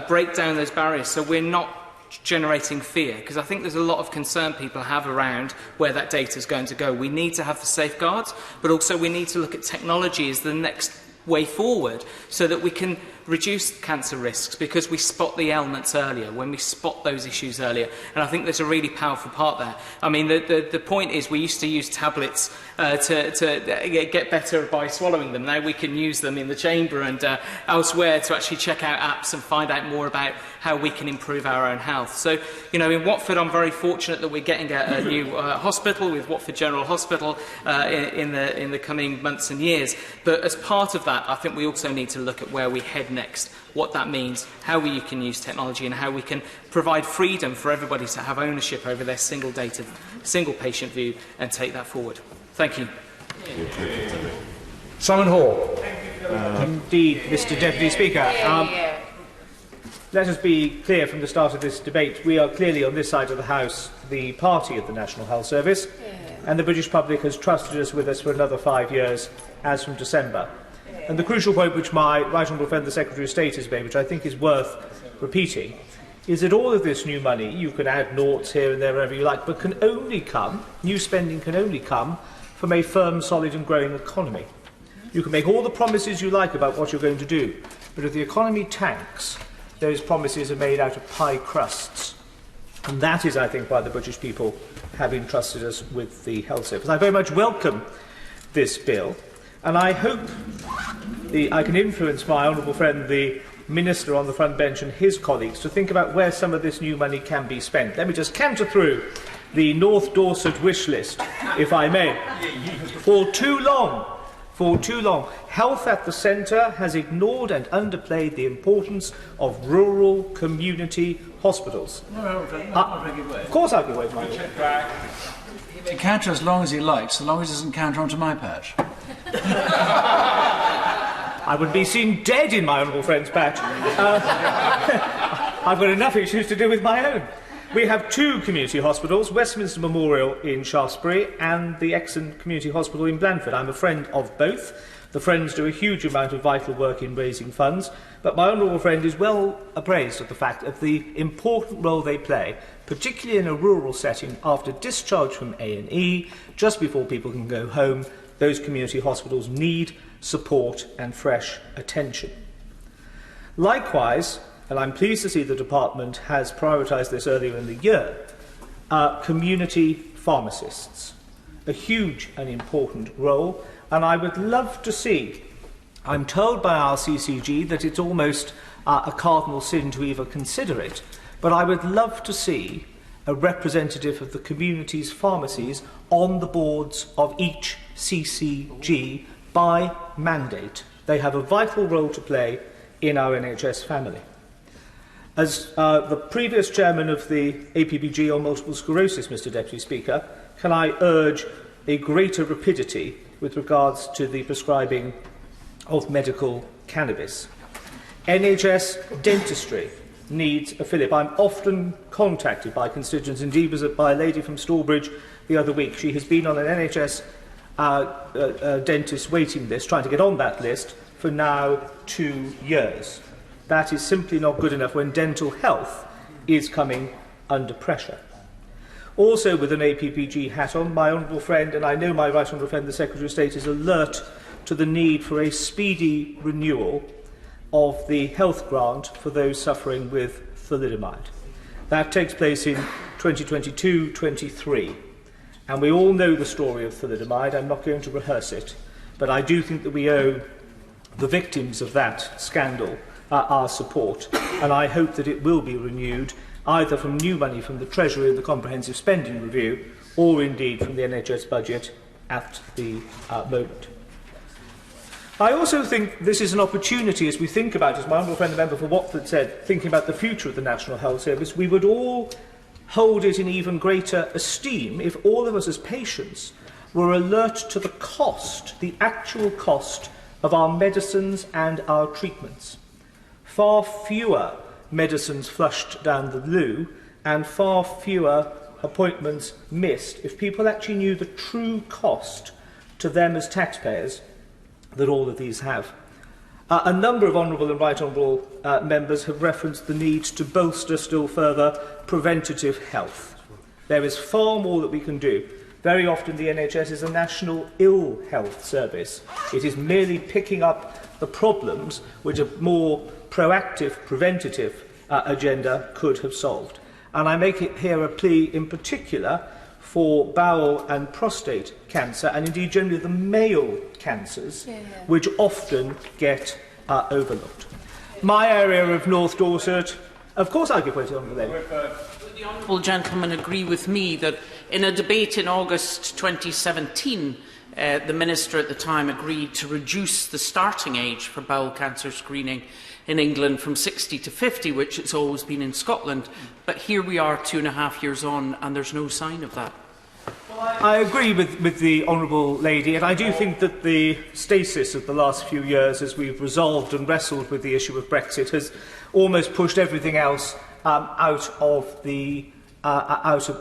break down those barriers so we're not generating fear, because I think there's a lot of concern people have around where that data is going to go. We need to have the safeguards, but also we need to look at technology as the next way forward so that we can reduce cancer risks because we spot the ailments earlier, when we spot those issues earlier. And I think there's a really powerful part there. I mean, the point is we used to use tablets to get better by swallowing them. Now we can use them in the chamber and elsewhere to actually check out apps and find out more about how we can improve our own health. So, you know, in Watford, I'm very fortunate that we're getting a new hospital with Watford General Hospital in the coming months and years. But as part of that, I think we also need to look at where we head next, what that means, how we can use technology and how we can provide freedom for everybody to have ownership over their single patient view and take that forward. Thank you. Simon Hall. Indeed, Mr Deputy Speaker. Let us be clear from the start of this debate, we are clearly on this side of the House the party of the National Health Service, and the British public has trusted us with us for another 5 years, as from December. And the crucial point which my right honourable friend the Secretary of State has made, which I think is worth repeating, is that all of this new money, you can add noughts here and there wherever you like, but can only come, new spending can only come from a firm, solid and growing economy. You can make all the promises you like about what you're going to do, but if the economy tanks, those promises are made out of pie crusts. And that is, I think, why the British people have entrusted us with the health service. I very much welcome this bill, and I hope I can influence my honourable friend, the Minister on the front bench, and his colleagues to think about where some of this new money can be spent. Let me just canter through the North Dorset wish list, if I may. For too long, health at the centre has ignored and underplayed the importance of rural community hospitals. Of course I can wave my hand. He may canter as long as he likes, so long as he doesn't canter onto my patch. I would be seen dead in my honourable friend's patch. I've got enough issues to do with my own. We have two community hospitals, Westminster Memorial in Shaftesbury and the Exon Community Hospital in Blandford. I'm a friend of both. The Friends do a huge amount of vital work in raising funds, but my honourable friend is well appraised of the fact of the important role they play, particularly in a rural setting after discharge from A&E, just before people can go home. Those community hospitals need support and fresh attention. Likewise, and I'm pleased to see the Department has prioritised this earlier in the year, community pharmacists. A huge and important role, and I would love to see, I'm told by our CCG that it's almost a cardinal sin to even consider it, but I would love to see a representative of the community's pharmacies on the boards of each CCG by mandate. They have a vital role to play in our NHS family. As the previous chairman of the APBG on multiple sclerosis, Mr Deputy Speaker, can I urge a greater rapidity with regards to the prescribing of medical cannabis. NHS dentistry needs a fillip. I'm often contacted by constituents, indeed was by a lady from Stallbridge the other week. She has been on an NHS dentist waiting list, trying to get on that list for now 2 years. That is simply not good enough when dental health is coming under pressure. Also, with an APPG hat on, my honourable friend, and I know my right honourable friend, the Secretary of State, is alert to the need for a speedy renewal of the health grant for those suffering with thalidomide. That takes place in 2022-23. And we all know the story of thalidomide. I'm not going to rehearse it. But I do think that we owe the victims of that scandal our support. And I hope that it will be renewed, either from new money from the Treasury and the Comprehensive Spending Review, or indeed from the NHS budget at the moment. I also think this is an opportunity, as we think about, as my honourable friend the member for Watford said, thinking about the future of the National Health Service, we would all hold it in even greater esteem if all of us as patients were alert to the cost, the actual cost of our medicines and our treatments. Far fewer medicines flushed down the loo and far fewer appointments missed if people actually knew the true cost to them as taxpayers that all of these have. A number of honourable and right honourable members have referenced the need to bolster still further preventative health. There is far more that we can do. Very often the NHS is a national ill health service. It is merely picking up the problems which a more proactive, preventative agenda could have solved. And I make it here a plea in particular for bowel and prostate cancer, and indeed generally the male cancers, which often get overlooked. My area of North Dorset, of course I'll give way to the Honourable Lady. Would the Honourable Gentleman agree with me that in a debate in August 2017, the Minister at the time agreed to reduce the starting age for bowel cancer screening in England from 60 to 50, which it's always been in Scotland. But here we are 2.5 years on and there's no sign of that. I agree with the Honourable Lady, and I do think that the stasis of the last few years, as we've resolved and wrestled with the issue of Brexit, has almost pushed everything else out of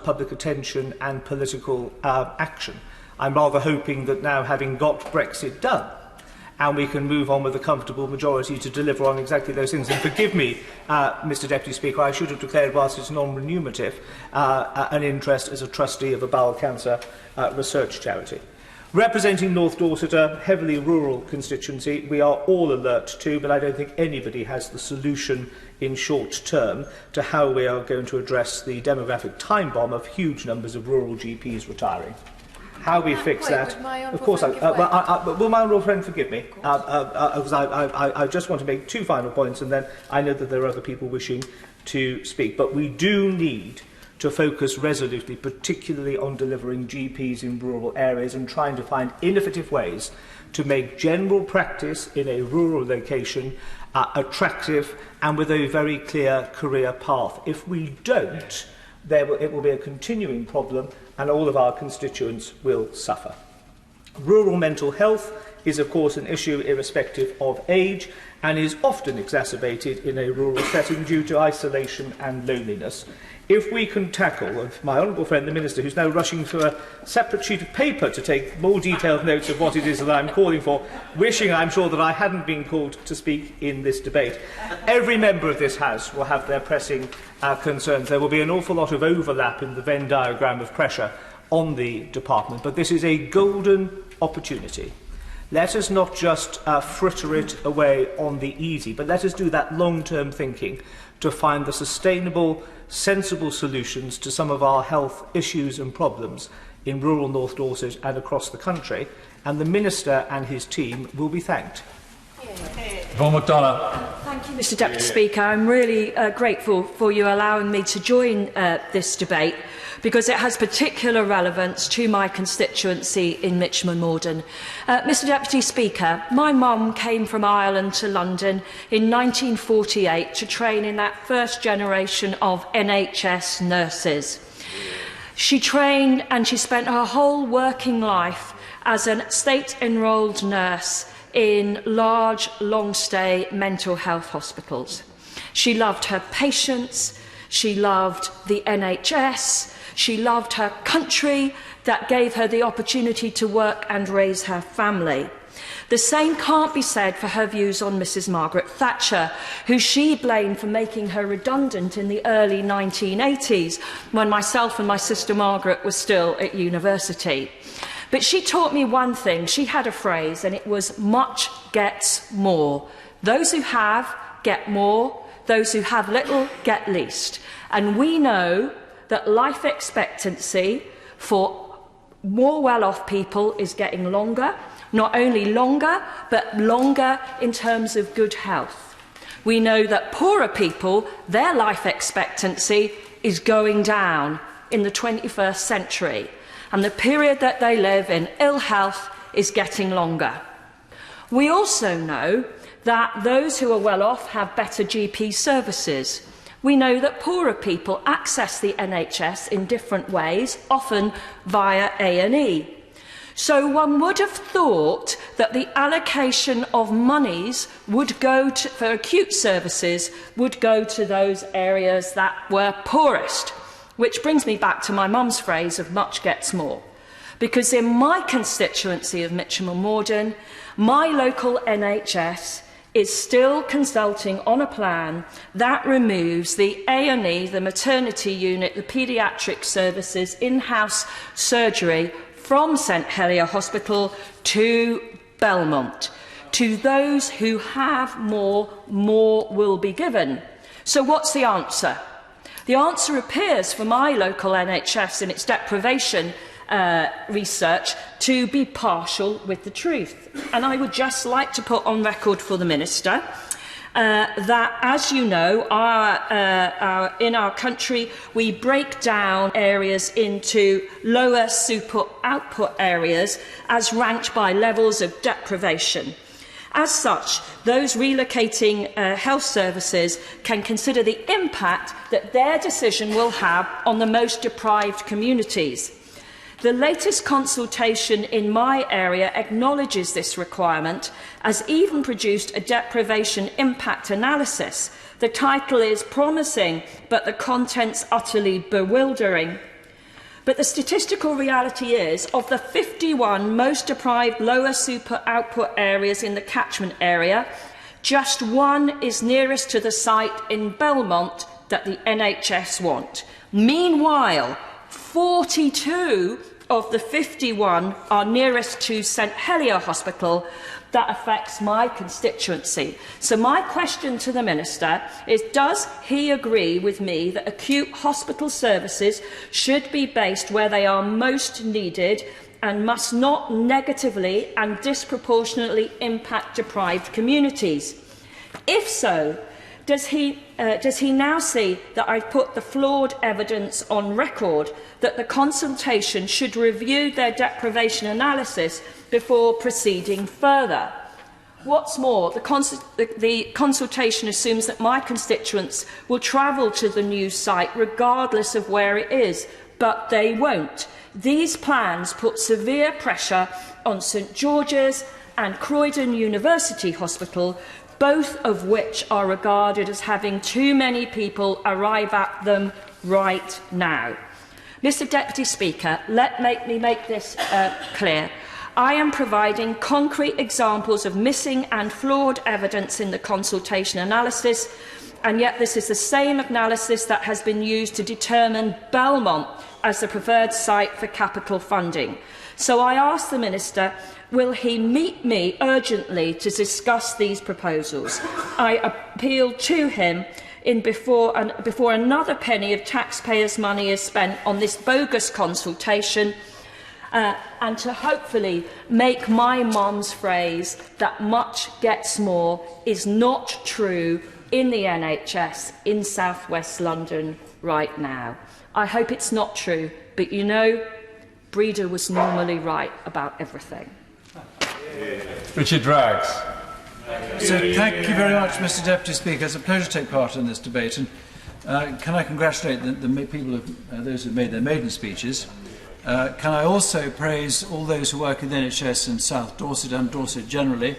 public attention and political action. I'm rather hoping that now, having got Brexit done, and we can move on with a comfortable majority to deliver on exactly those things. And forgive me, Mr Deputy Speaker, I should have declared, whilst it's non-remunerative, an interest as a trustee of a bowel cancer research charity. Representing North Dorset, a heavily rural constituency, we are all alert to, but I don't think anybody has the solution in short term to how we are going to address the demographic time bomb of huge numbers of rural GPs retiring. How we fix that? Of course, will my honourable friend forgive me? Because I just want to make two final points, and then I know that there are other people wishing to speak. But we do need to focus resolutely, particularly on delivering GPs in rural areas and trying to find innovative ways to make general practice in a rural location attractive and with a very clear career path. If we don't, it will be a continuing problem and all of our constituents will suffer. Rural mental health is, of course, an issue irrespective of age and is often exacerbated in a rural setting due to isolation and loneliness. If we can tackle, with my honourable friend the Minister, who's now rushing through a separate sheet of paper to take more detailed notes of what it is that I'm calling for, wishing, I'm sure, that I hadn't been called to speak in this debate. Every member of this House will have their pressing concerns. There will be an awful lot of overlap in the Venn diagram of pressure on the department, but this is a golden opportunity. Let us not just fritter it away on the easy, but let us do that long-term thinking to find the sustainable, sensible solutions to some of our health issues and problems in rural North Dorset and across the country, and the Minister and his team will be thanked. Yvonne McDonough. Thank you, Mr Deputy Speaker. I'm really grateful for you allowing me to join this debate because it has particular relevance to my constituency in Mitcham and Morden. Mr Deputy Speaker, my mum came from Ireland to London in 1948 to train in that first generation of NHS nurses. She trained and she spent her whole working life as a state-enrolled nurse in large, long-stay mental health hospitals. She loved her patients, she loved the NHS, she loved her country that gave her the opportunity to work and raise her family. The same can't be said for her views on Mrs Margaret Thatcher, who she blamed for making her redundant in the early 1980s, when myself and my sister Margaret were still at university. But she taught me one thing. She had a phrase, and it was, much gets more. Those who have get more, those who have little get least. And we know that life expectancy for more well-off people is getting longer, not only longer, but longer in terms of good health. We know that poorer people, their life expectancy is going down in the 21st century. And the period that they live in ill health is getting longer. We also know that those who are well off have better GP services. We know that poorer people access the NHS in different ways, often via A&E. So one would have thought that the allocation of monies would go to, for acute services would go to those areas that were poorest. Which brings me back to my mum's phrase of much gets more. Because in my constituency of Mitcham and Morden, my local NHS is still consulting on a plan that removes the A&E, the maternity unit, the paediatric services, in-house surgery from St Helier Hospital to Belmont. To those who have more will be given. So what's the answer? The answer appears for my local NHS in its deprivation research to be partial with the truth. And I would just like to put on record for the Minister that, as you know, in our country we break down areas into lower super output areas as ranked by levels of deprivation. As such, those relocating health services can consider the impact that their decision will have on the most deprived communities. The latest consultation in my area acknowledges this requirement, has even produced a deprivation impact analysis. The title is promising, but the content's utterly bewildering. But the statistical reality is, of the 51 most deprived lower super output areas in the catchment area, just one is nearest to the site in Belmont that the NHS want. Meanwhile, 42 of the 51 are nearest to St Helier Hospital. That affects my constituency. So my question to the Minister is, does he agree with me that acute hospital services should be based where they are most needed and must not negatively and disproportionately impact deprived communities? If so, does he now see that I've put the flawed evidence on record that the consultation should review their deprivation analysis before proceeding further? What's more, the consultation assumes that my constituents will travel to the new site regardless of where it is, but they won't. These plans put severe pressure on St George's and Croydon University Hospital, both of which are regarded as having too many people arrive at them right now. Mr Deputy Speaker, let me make this clear. I am providing concrete examples of missing and flawed evidence in the consultation analysis, and yet this is the same analysis that has been used to determine Belmont as the preferred site for capital funding. So I ask the Minister, will he meet me urgently to discuss these proposals? I appeal to him before another penny of taxpayers' money is spent on this bogus consultation, and to hopefully make my mum's phrase that much gets more is not true in the NHS in South West London right now. I hope it's not true, but you know, Breeder was normally right about everything. Richard Draggs. So thank you very much, Mr Deputy Speaker. It's a pleasure to take part in this debate. And can I congratulate the people, those who have made their maiden speeches. Can I also praise all those who work in the NHS in South Dorset and Dorset generally.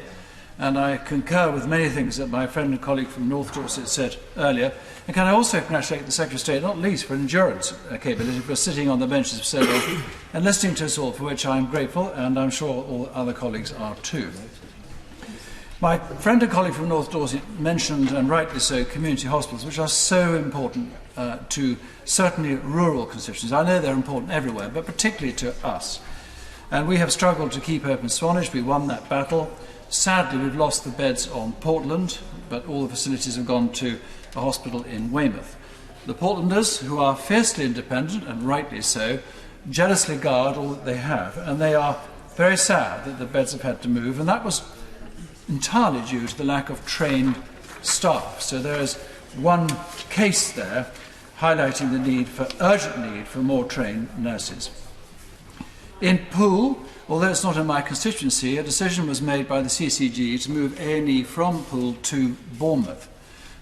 And I concur with many things that my friend and colleague from North Dorset said earlier. And can I also congratulate the Secretary of State, not least for endurance capability, for sitting on the benches for so long and listening to us all, for which I am grateful, and I'm sure all other colleagues are too. My friend and colleague from North Dorset mentioned, and rightly so, community hospitals, which are so important to certainly rural constituencies. I know they're important everywhere, but particularly to us. And we have struggled to keep open Swanage. We won that battle. Sadly, we've lost the beds on Portland, but all the facilities have gone to a hospital in Weymouth. The Portlanders, who are fiercely independent, and rightly so, jealously guard all that they have, and they are very sad that the beds have had to move, and that was entirely due to the lack of trained staff. So there is one case there highlighting the urgent need for more trained nurses. In Poole, although it's not in my constituency, a decision was made by the CCG to move A&E from Poole to Bournemouth.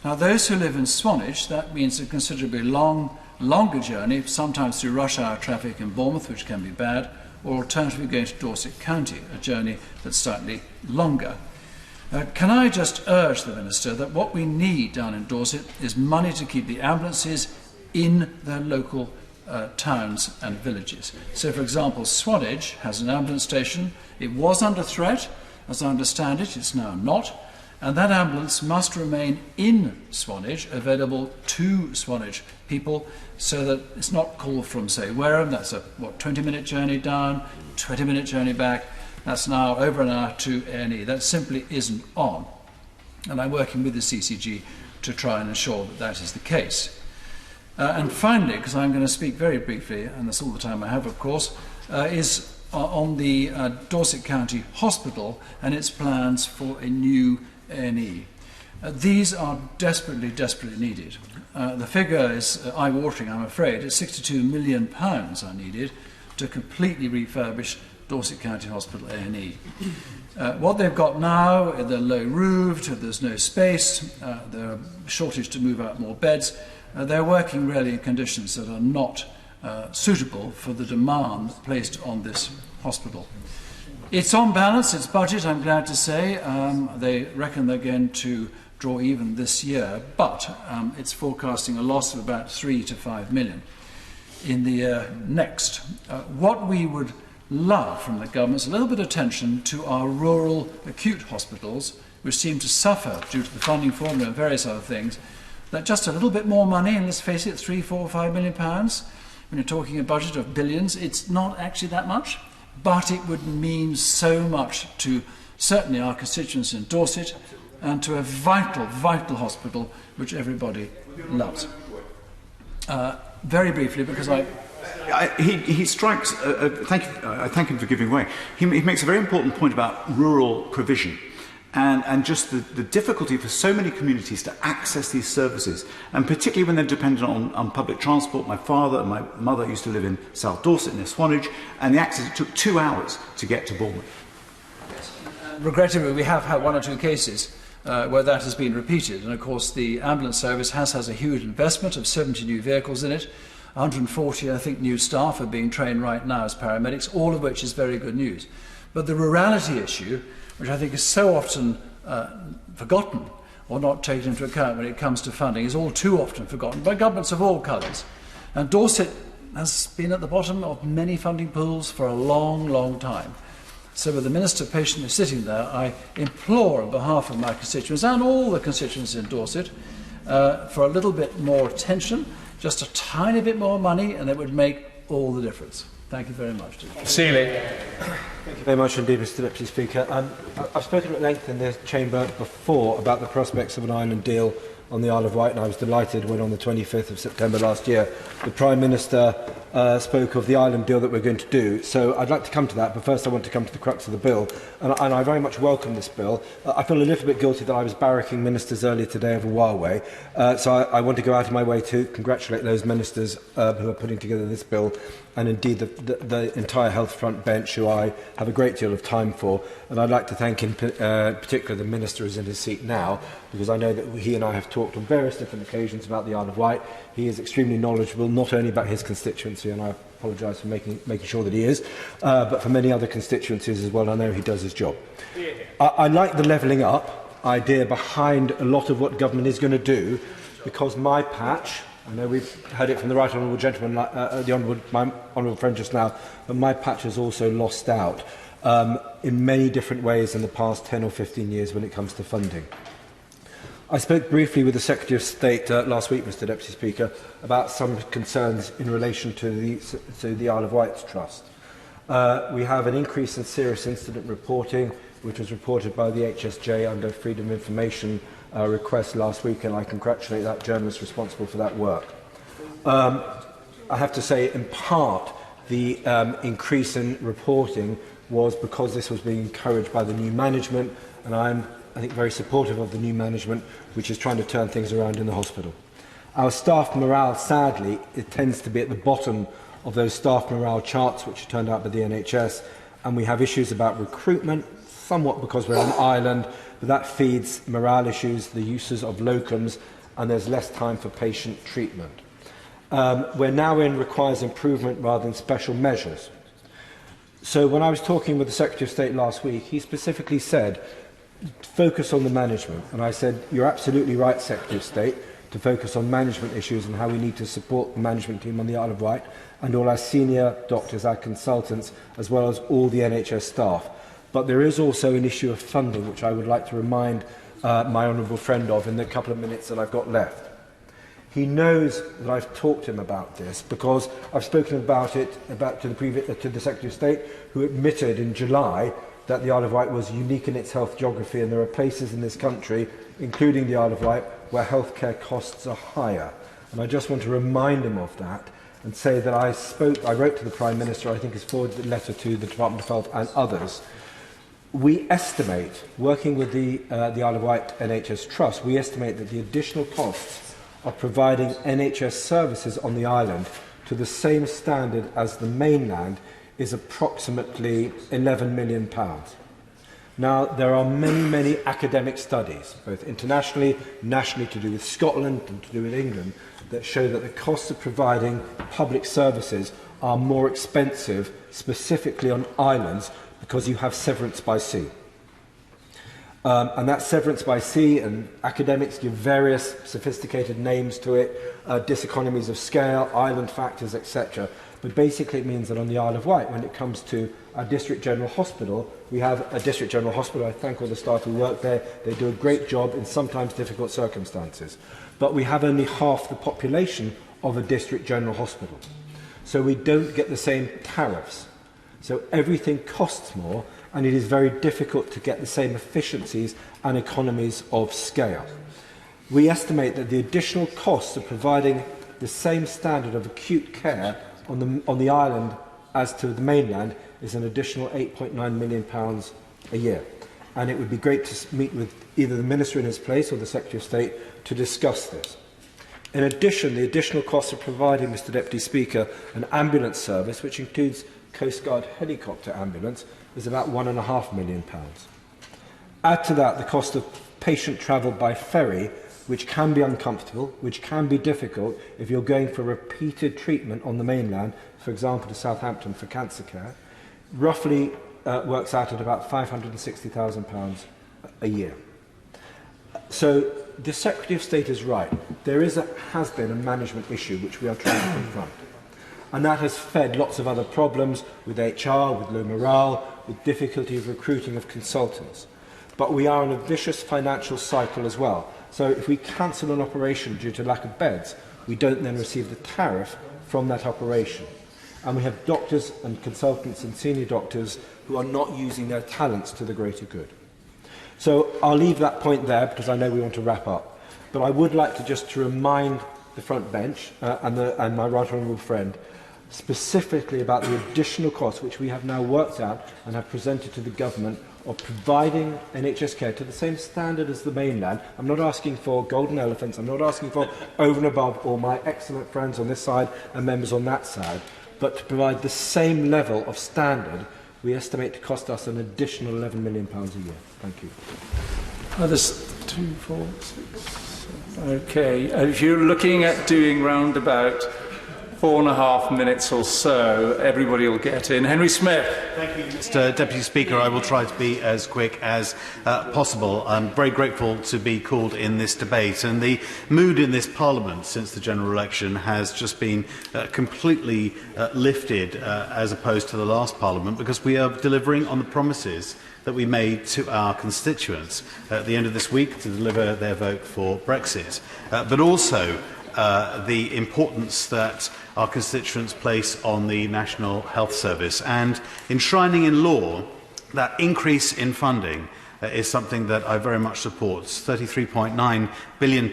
Now, those who live in Swanage, that means a considerably longer journey, sometimes through rush hour traffic in Bournemouth, which can be bad, or alternatively going to Dorset County, a journey that's slightly longer. Can I just urge the Minister that what we need down in Dorset is money to keep the ambulances in their local towns and villages. So, for example, Swanage has an ambulance station. It was under threat, as I understand it. It's now not. And that ambulance must remain in Swanage, available to Swanage people, so that it's not called from, say, Wareham. That's a 20-minute journey down, 20-minute journey back. That's now over an hour to A&E. That simply isn't on. And I'm working with the CCG to try and ensure that that is the case. And finally, because I'm going to speak very briefly, and that's all the time I have, of course, is on the Dorset County Hospital and its plans for a new A&E. These are desperately, desperately needed. The figure is eye-watering, I'm afraid. It's £62 million are needed to completely refurbish Dorset County Hospital A&E. What they've got now, they're low-roofed, there's no space, there's a shortage to move out more beds. They're working really in conditions that are not suitable for the demand placed on this hospital. It's on balance, its budget, I'm glad to say. They reckon they're going to draw even this year, but it's forecasting a loss of about 3 to 5 million in the year next. What we would love from the government is a little bit of attention to our rural acute hospitals, which seem to suffer due to the funding formula and various other things. That just a little bit more money, and let's face it, 3, 4, 5 million pounds. When you're talking a budget of billions, it's not actually that much, but it would mean so much to certainly our constituents in Dorset and to a vital, vital hospital which everybody loves. Very briefly, because he strikes. I thank him for giving way. He makes a very important point about rural provision. And just the difficulty for so many communities to access these services, and particularly when they're dependent on public transport. My father and my mother used to live in South Dorset near Swanage, and the access, it took 2 hours to get to Bournemouth. Regrettably, we have had 1 or 2 cases where that has been repeated, and of course the ambulance service has a huge investment of 70 new vehicles in it. 140, I think, new staff are being trained right now as paramedics, all of which is very good news. But the rurality issue, which I think is so often forgotten or not taken into account when it comes to funding, is all too often forgotten by governments of all colours. And Dorset has been at the bottom of many funding pools for a long, long time. So with the Minister patiently sitting there, I implore on behalf of my constituents and all the constituents in Dorset for a little bit more attention, just a tiny bit more money, and it would make all the difference. Thank you very much. Seeley. Thank you very much indeed, Mr Deputy Speaker. I've spoken at length in this chamber before about the prospects of an island deal on the Isle of Wight, and I was delighted when on the 25th of September last year the Prime Minister spoke of the island deal that we're going to do. So I'd like to come to that, but first I want to come to the crux of the bill, and I very much welcome this bill. I feel a little bit guilty that I was barracking ministers earlier today over Huawei, so I want to go out of my way to congratulate those ministers who are putting together this bill, and indeed the entire health front bench, who I have a great deal of time for. And I'd like to thank in particular the Minister who's in his seat now, because I know that he and I have talked on various different occasions about the Isle of Wight. He is extremely knowledgeable, not only about his constituency, and I apologise for making sure that he is, but for many other constituencies as well. I know he does his job. I like the levelling up idea behind a lot of what government is going to do, because my patch, I know we've heard it from the right honourable gentleman, my honourable friend just now, but my patch has also lost out in many different ways in the past 10 or 15 years when it comes to funding. I spoke briefly with the Secretary of State last week, Mr Deputy Speaker, about some concerns in relation to the Isle of Wight's Trust. We have an increase in serious incident reporting, which was reported by the HSJ under Freedom of Information request last week, and I congratulate that journalist responsible for that work. I have to say, in part, the increase in reporting was because this was being encouraged by the new management, and I'm, I think, very supportive of the new management, which is trying to turn things around in the hospital. Our staff morale, sadly, it tends to be at the bottom of those staff morale charts, which are turned out by the NHS, and we have issues about recruitment, somewhat because we're an island, but that feeds morale issues, the uses of locums, and there's less time for patient treatment. We're now in requires improvement rather than special measures. So when I was talking with the Secretary of State last week, he specifically said, focus on the management. And I said, you're absolutely right, Secretary of State, to focus on management issues and how we need to support the management team on the Isle of Wight and all our senior doctors, our consultants, as well as all the NHS staff. But there is also an issue of funding, which I would like to remind my honourable friend of in the couple of minutes that I've got left. He knows that I've talked to him about this because I've spoken about it to the Secretary of State, who admitted in July that the Isle of Wight was unique in its health geography, and there are places in this country, including the Isle of Wight, where healthcare costs are higher. And I just want to remind him of that and say that I wrote to the Prime Minister, I think he's forwarded the letter to the Department of Health and others. We estimate, working with the Isle of Wight NHS Trust, we estimate that the additional costs of providing NHS services on the island to the same standard as the mainland is approximately £11 million. Now, there are many, many academic studies, both internationally, nationally, to do with Scotland and to do with England, that show that the costs of providing public services are more expensive, specifically on islands, because you have severance by sea. And that severance by sea, and academics give various sophisticated names to it, diseconomies of scale, island factors, etc. But basically it means that on the Isle of Wight, when it comes to our District General Hospital, we have a District General Hospital. I thank all the staff who work there. They do a great job in sometimes difficult circumstances. But we have only half the population of a District General Hospital. So we don't get the same tariffs. So everything costs more, and it is very difficult to get the same efficiencies and economies of scale. We estimate that the additional costs of providing the same standard of acute care on the island as to the mainland is an additional £8.9 million a year. And it would be great to meet with either the Minister in his place or the Secretary of State to discuss this. In addition, the additional costs of providing, Mr Deputy Speaker, an ambulance service, which includes Coast Guard helicopter ambulance, is about £1.5 million. Add to that the cost of patient travel by ferry, which can be uncomfortable, which can be difficult if you're going for repeated treatment on the mainland, for example to Southampton for cancer care, roughly works out at about £560,000 a year. So the Secretary of State is right. There has been a management issue which we are trying to confront. And that has fed lots of other problems with HR, with low morale, with difficulty of recruiting of consultants. But we are in a vicious financial cycle as well. So if we cancel an operation due to lack of beds, we don't then receive the tariff from that operation. And we have doctors and consultants and senior doctors who are not using their talents to the greater good. So I'll leave that point there because I know we want to wrap up. But I would like to remind the front bench and my right honourable friend specifically about the additional costs which we have now worked out and have presented to the government of providing NHS care to the same standard as the mainland. I'm not asking for golden elephants, I'm not asking for over and above all my excellent friends on this side and members on that side, but to provide the same level of standard we estimate to cost us an additional £11 million a year. Thank you. There's 2, 4, 6, 7. Okay, if you're looking at doing round about 4.5 minutes or so, everybody will get in. Henry Smith. Thank you, Mr Deputy Speaker. I will try to be as quick as possible. I'm very grateful to be called in this debate, and the mood in this Parliament since the general election has just been completely lifted as opposed to the last Parliament, because we are delivering on the promises that we made to our constituents at the end of this week to deliver their vote for Brexit, but also the importance that our constituents place on the National Health Service, and enshrining in law that increase in funding is something that I very much support. £33.9 billion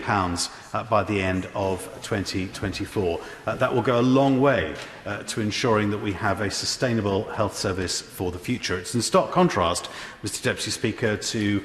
by the end of 2024. That will go a long way to ensuring that we have a sustainable health service for the future. It's in stark contrast, Mr Deputy Speaker, to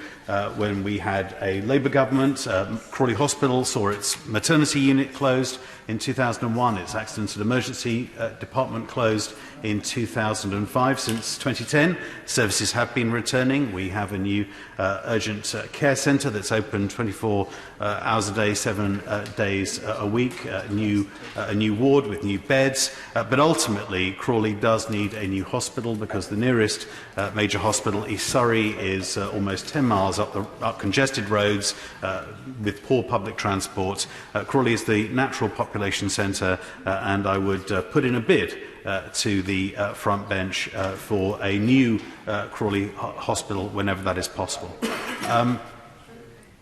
when we had a Labour government. Crawley Hospital saw its maternity unit closed in 2001, its accident and emergency department closed in 2005. Since 2010, services have been returning. We have a new urgent care centre that's open 24 hours a day, 7 days a week, a new ward with new beds. But ultimately, Crawley does need a new hospital because the nearest major hospital, East Surrey, is almost 10 miles up congested roads with poor public transport. Crawley is the natural population centre, and I would put in a bid to the front bench for a new Crawley Hospital whenever that is possible.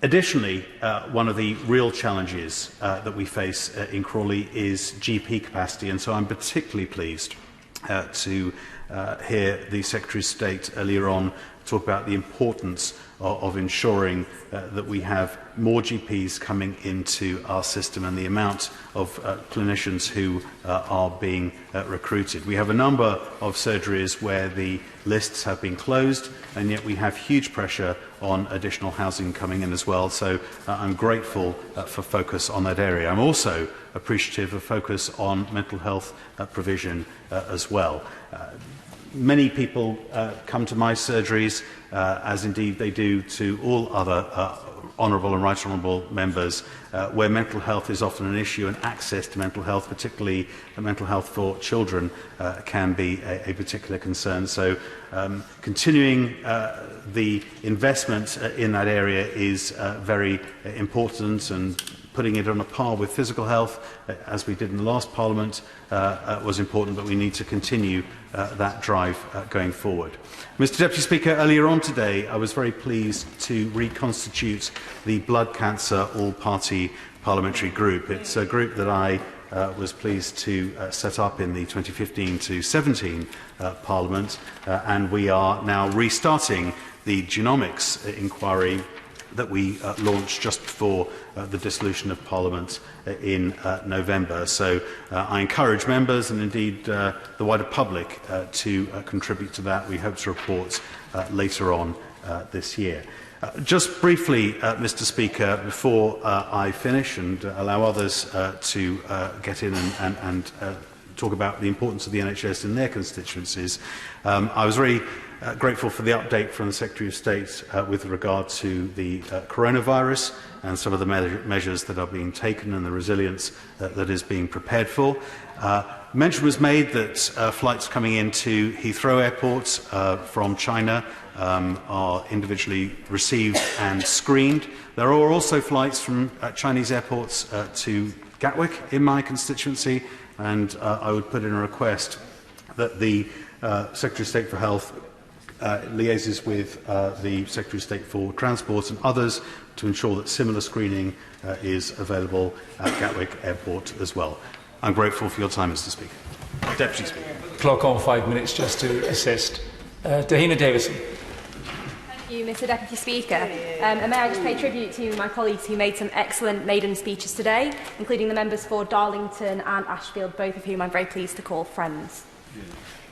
Additionally, one of the real challenges that we face in Crawley is GP capacity, and so I'm particularly pleased to hear the Secretary of State earlier on talk about the importance of ensuring that we have more GPs coming into our system and the amount of clinicians who are being recruited. We have a number of surgeries where the lists have been closed, and yet we have huge pressure on additional housing coming in as well. So I'm grateful for focus on that area. I'm also appreciative of focus on mental health provision as well. Many people come to my surgeries, as indeed they do to all other honourable and right honourable members, where mental health is often an issue, and access to mental health, particularly mental health for children, can be a particular concern. So continuing the investment in that area is very important, and putting it on a par with physical health, as we did in the last Parliament, was important, but we need to continue that drive going forward. Mr Deputy Speaker, earlier on today I was very pleased to reconstitute the Blood Cancer All-Party Parliamentary Group. It's a group that I was pleased to set up in the 2015-17 Parliament, and we are now restarting the genomics inquiry that we launched just before the dissolution of Parliament in November. So I encourage members and indeed the wider public to contribute to that. We hope to report later on this year. Just briefly, Mr Speaker, before I finish and allow others to get in and talk about the importance of the NHS in their constituencies, I was very grateful for the update from the Secretary of State with regard to the coronavirus and some of the measures that are being taken and the resilience that is being prepared for. Mention was made that flights coming into Heathrow Airport from China are individually received and screened. There are also flights from Chinese airports to Gatwick in my constituency, and I would put in a request that the Secretary of State for Health liaises with the Secretary of State for Transport and others to ensure that similar screening is available at Gatwick Airport as well. I'm grateful for your time, Mr Speaker. Deputy Speaker. Clock on 5 minutes just to assist. Dahina Davison. Thank you, Mr Deputy Speaker. And may I just pay tribute to my colleagues who made some excellent maiden speeches today, including the members for Darlington and Ashfield, both of whom I'm very pleased to call friends.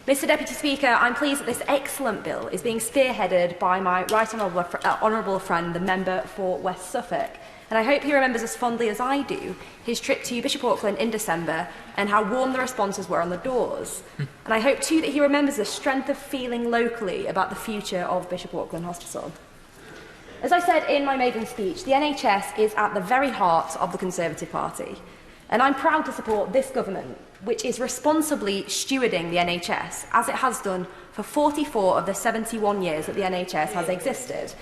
Mr Deputy Speaker, I'm pleased that this excellent bill is being spearheaded by my right honourable friend, the member for West Suffolk. And I hope he remembers as fondly as I do his trip to Bishop Auckland in December and how warm the responses were on the doors. And I hope too that he remembers the strength of feeling locally about the future of Bishop Auckland Hospital. As I said in my maiden speech, the NHS is at the very heart of the Conservative Party. And I'm proud to support this government, which is responsibly stewarding the NHS, as it has done for 44 of the 71 years that the NHS has existed.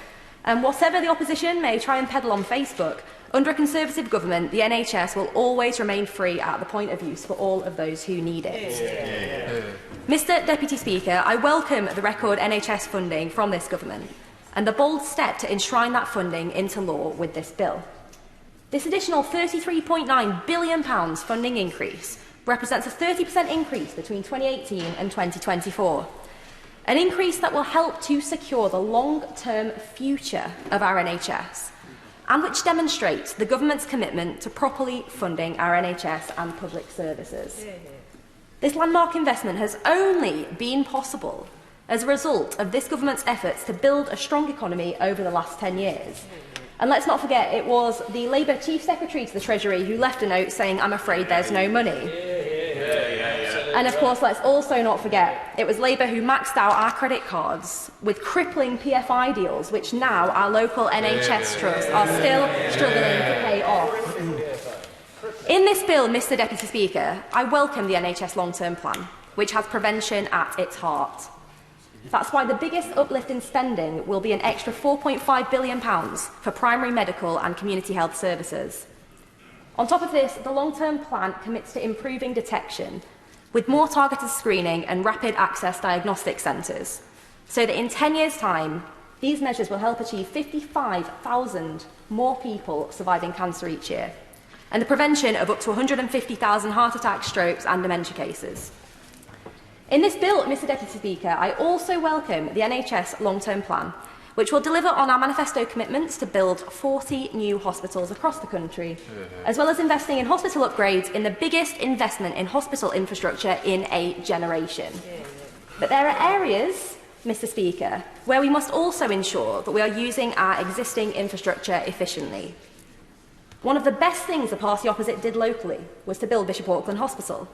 And whatever the opposition may try and peddle on Facebook, under a Conservative government, the NHS will always remain free at the point of use for all of those who need it. Mr Deputy Speaker, I welcome the record NHS funding from this government and the bold step to enshrine that funding into law with this bill. This additional £33.9 billion funding increase represents a 30% increase between 2018 and 2024. An increase that will help to secure the long-term future of our NHS and which demonstrates the government's commitment to properly funding our NHS and public services. This landmark investment has only been possible as a result of this government's efforts to build a strong economy over the last 10 years. And let's not forget, it was the Labour Chief Secretary to the Treasury who left a note saying, "I'm afraid there's no money." And of course, let's also not forget, it was Labour who maxed out our credit cards with crippling PFI deals, which now our local NHS trusts are still struggling to pay off. In this bill, Mr Deputy Speaker, I welcome the NHS long-term plan, which has prevention at its heart. That's why the biggest uplift in spending will be an extra £4.5 billion for primary medical and community health services. On top of this, the long-term plan commits to improving detection with more targeted screening and rapid access diagnostic centres, so that in 10 years' time, These measures will help achieve 55,000 more people surviving cancer each year, and the prevention of up to 150,000 heart attacks, strokes and dementia cases. In this bill, Mr Deputy Speaker, I also welcome the NHS long-term plan, which will deliver on our manifesto commitments to build 40 new hospitals across the country, as well as investing in hospital upgrades in the biggest investment in hospital infrastructure in a generation. But there are areas, Mr Speaker, where we must also ensure that we are using our existing infrastructure efficiently. One of the best things the party opposite did locally was to build Bishop Auckland Hospital.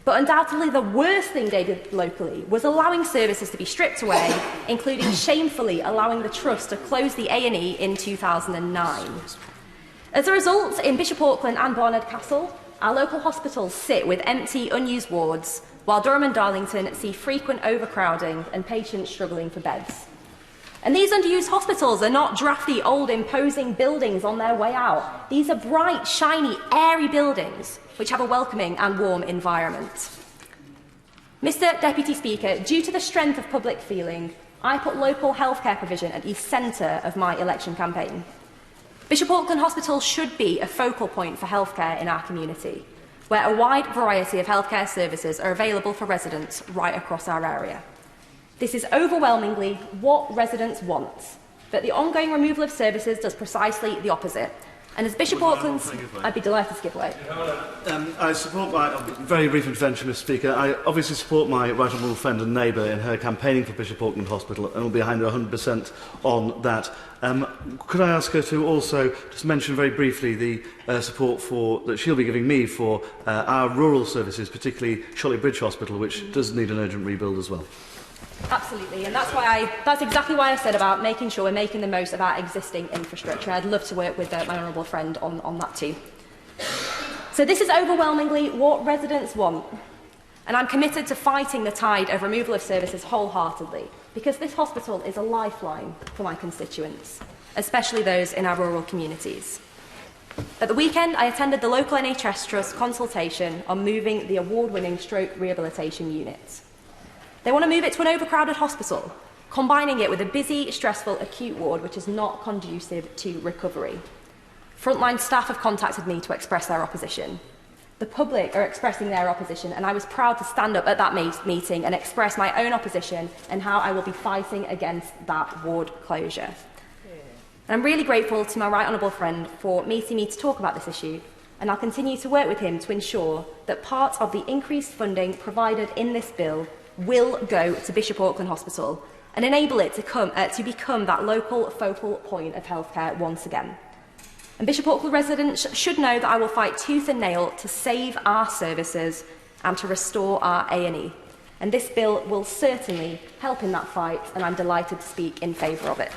But undoubtedly the worst thing they did locally was allowing services to be stripped away, including shamefully allowing the Trust to close the A&E in 2009. As a result, in Bishop Auckland and Barnard Castle, our local hospitals sit with empty, unused wards, while Durham and Darlington see frequent overcrowding and patients struggling for beds. And these underused hospitals are not drafty, old, imposing buildings on their way out. These are bright, shiny, airy buildings which have a welcoming and warm environment. Mr Deputy Speaker, due to the strength of public feeling, I put local healthcare provision at the centre of my election campaign. Bishop Auckland Hospital should be a focal point for healthcare in our community, where a wide variety of healthcare services are available for residents right across our area. This is overwhelmingly what residents want, but the ongoing removal of services does precisely the opposite. And as Bishop Auckland's, I'd be delighted to give way. I support my very brief intervention, Mr. Speaker. I obviously support my right honourable friend and neighbour in her campaigning for Bishop Auckland Hospital, and will be behind her 100% on that. Could I ask her to also just mention very briefly the support that she'll be giving me for our rural services, particularly Shotley Bridge Hospital, which does need an urgent rebuild as well? Absolutely, and that's exactly why I said about making sure we're making the most of our existing infrastructure. I'd love to work with my honourable friend on that too. So this is overwhelmingly what residents want, and I'm committed to fighting the tide of removal of services wholeheartedly, because this hospital is a lifeline for my constituents, especially those in our rural communities. At the weekend, I attended the local NHS Trust consultation on moving the award-winning stroke rehabilitation unit. They want to move it to an overcrowded hospital, combining it with a busy, stressful acute ward which is not conducive to recovery. Frontline staff have contacted me to express their opposition. The public are expressing their opposition, and I was proud to stand up at that meeting and express my own opposition and how I will be fighting against that ward closure. And I'm really grateful to my right honourable friend for meeting me to talk about this issue, and I'll continue to work with him to ensure that part of the increased funding provided in this bill will go to Bishop Auckland Hospital and enable it to become that local focal point of healthcare once again. And Bishop Auckland residents should know that I will fight tooth and nail to save our services and to restore our A&E. And this bill will certainly help in that fight, and I'm delighted to speak in favour of it.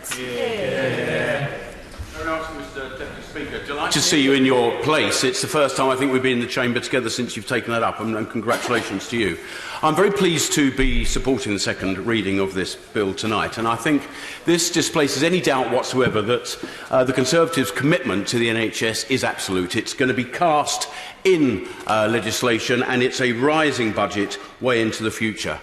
Very much, Mr Deputy Speaker. Delighted to see you in your place. It's the first time I think we've been in the chamber together since you've taken that up, and congratulations to you. I'm very pleased to be supporting the second reading of this bill tonight, and I think this displaces any doubt whatsoever that the Conservatives' commitment to the NHS is absolute. It's going to be cast in legislation, and it's a rising budget way into the future.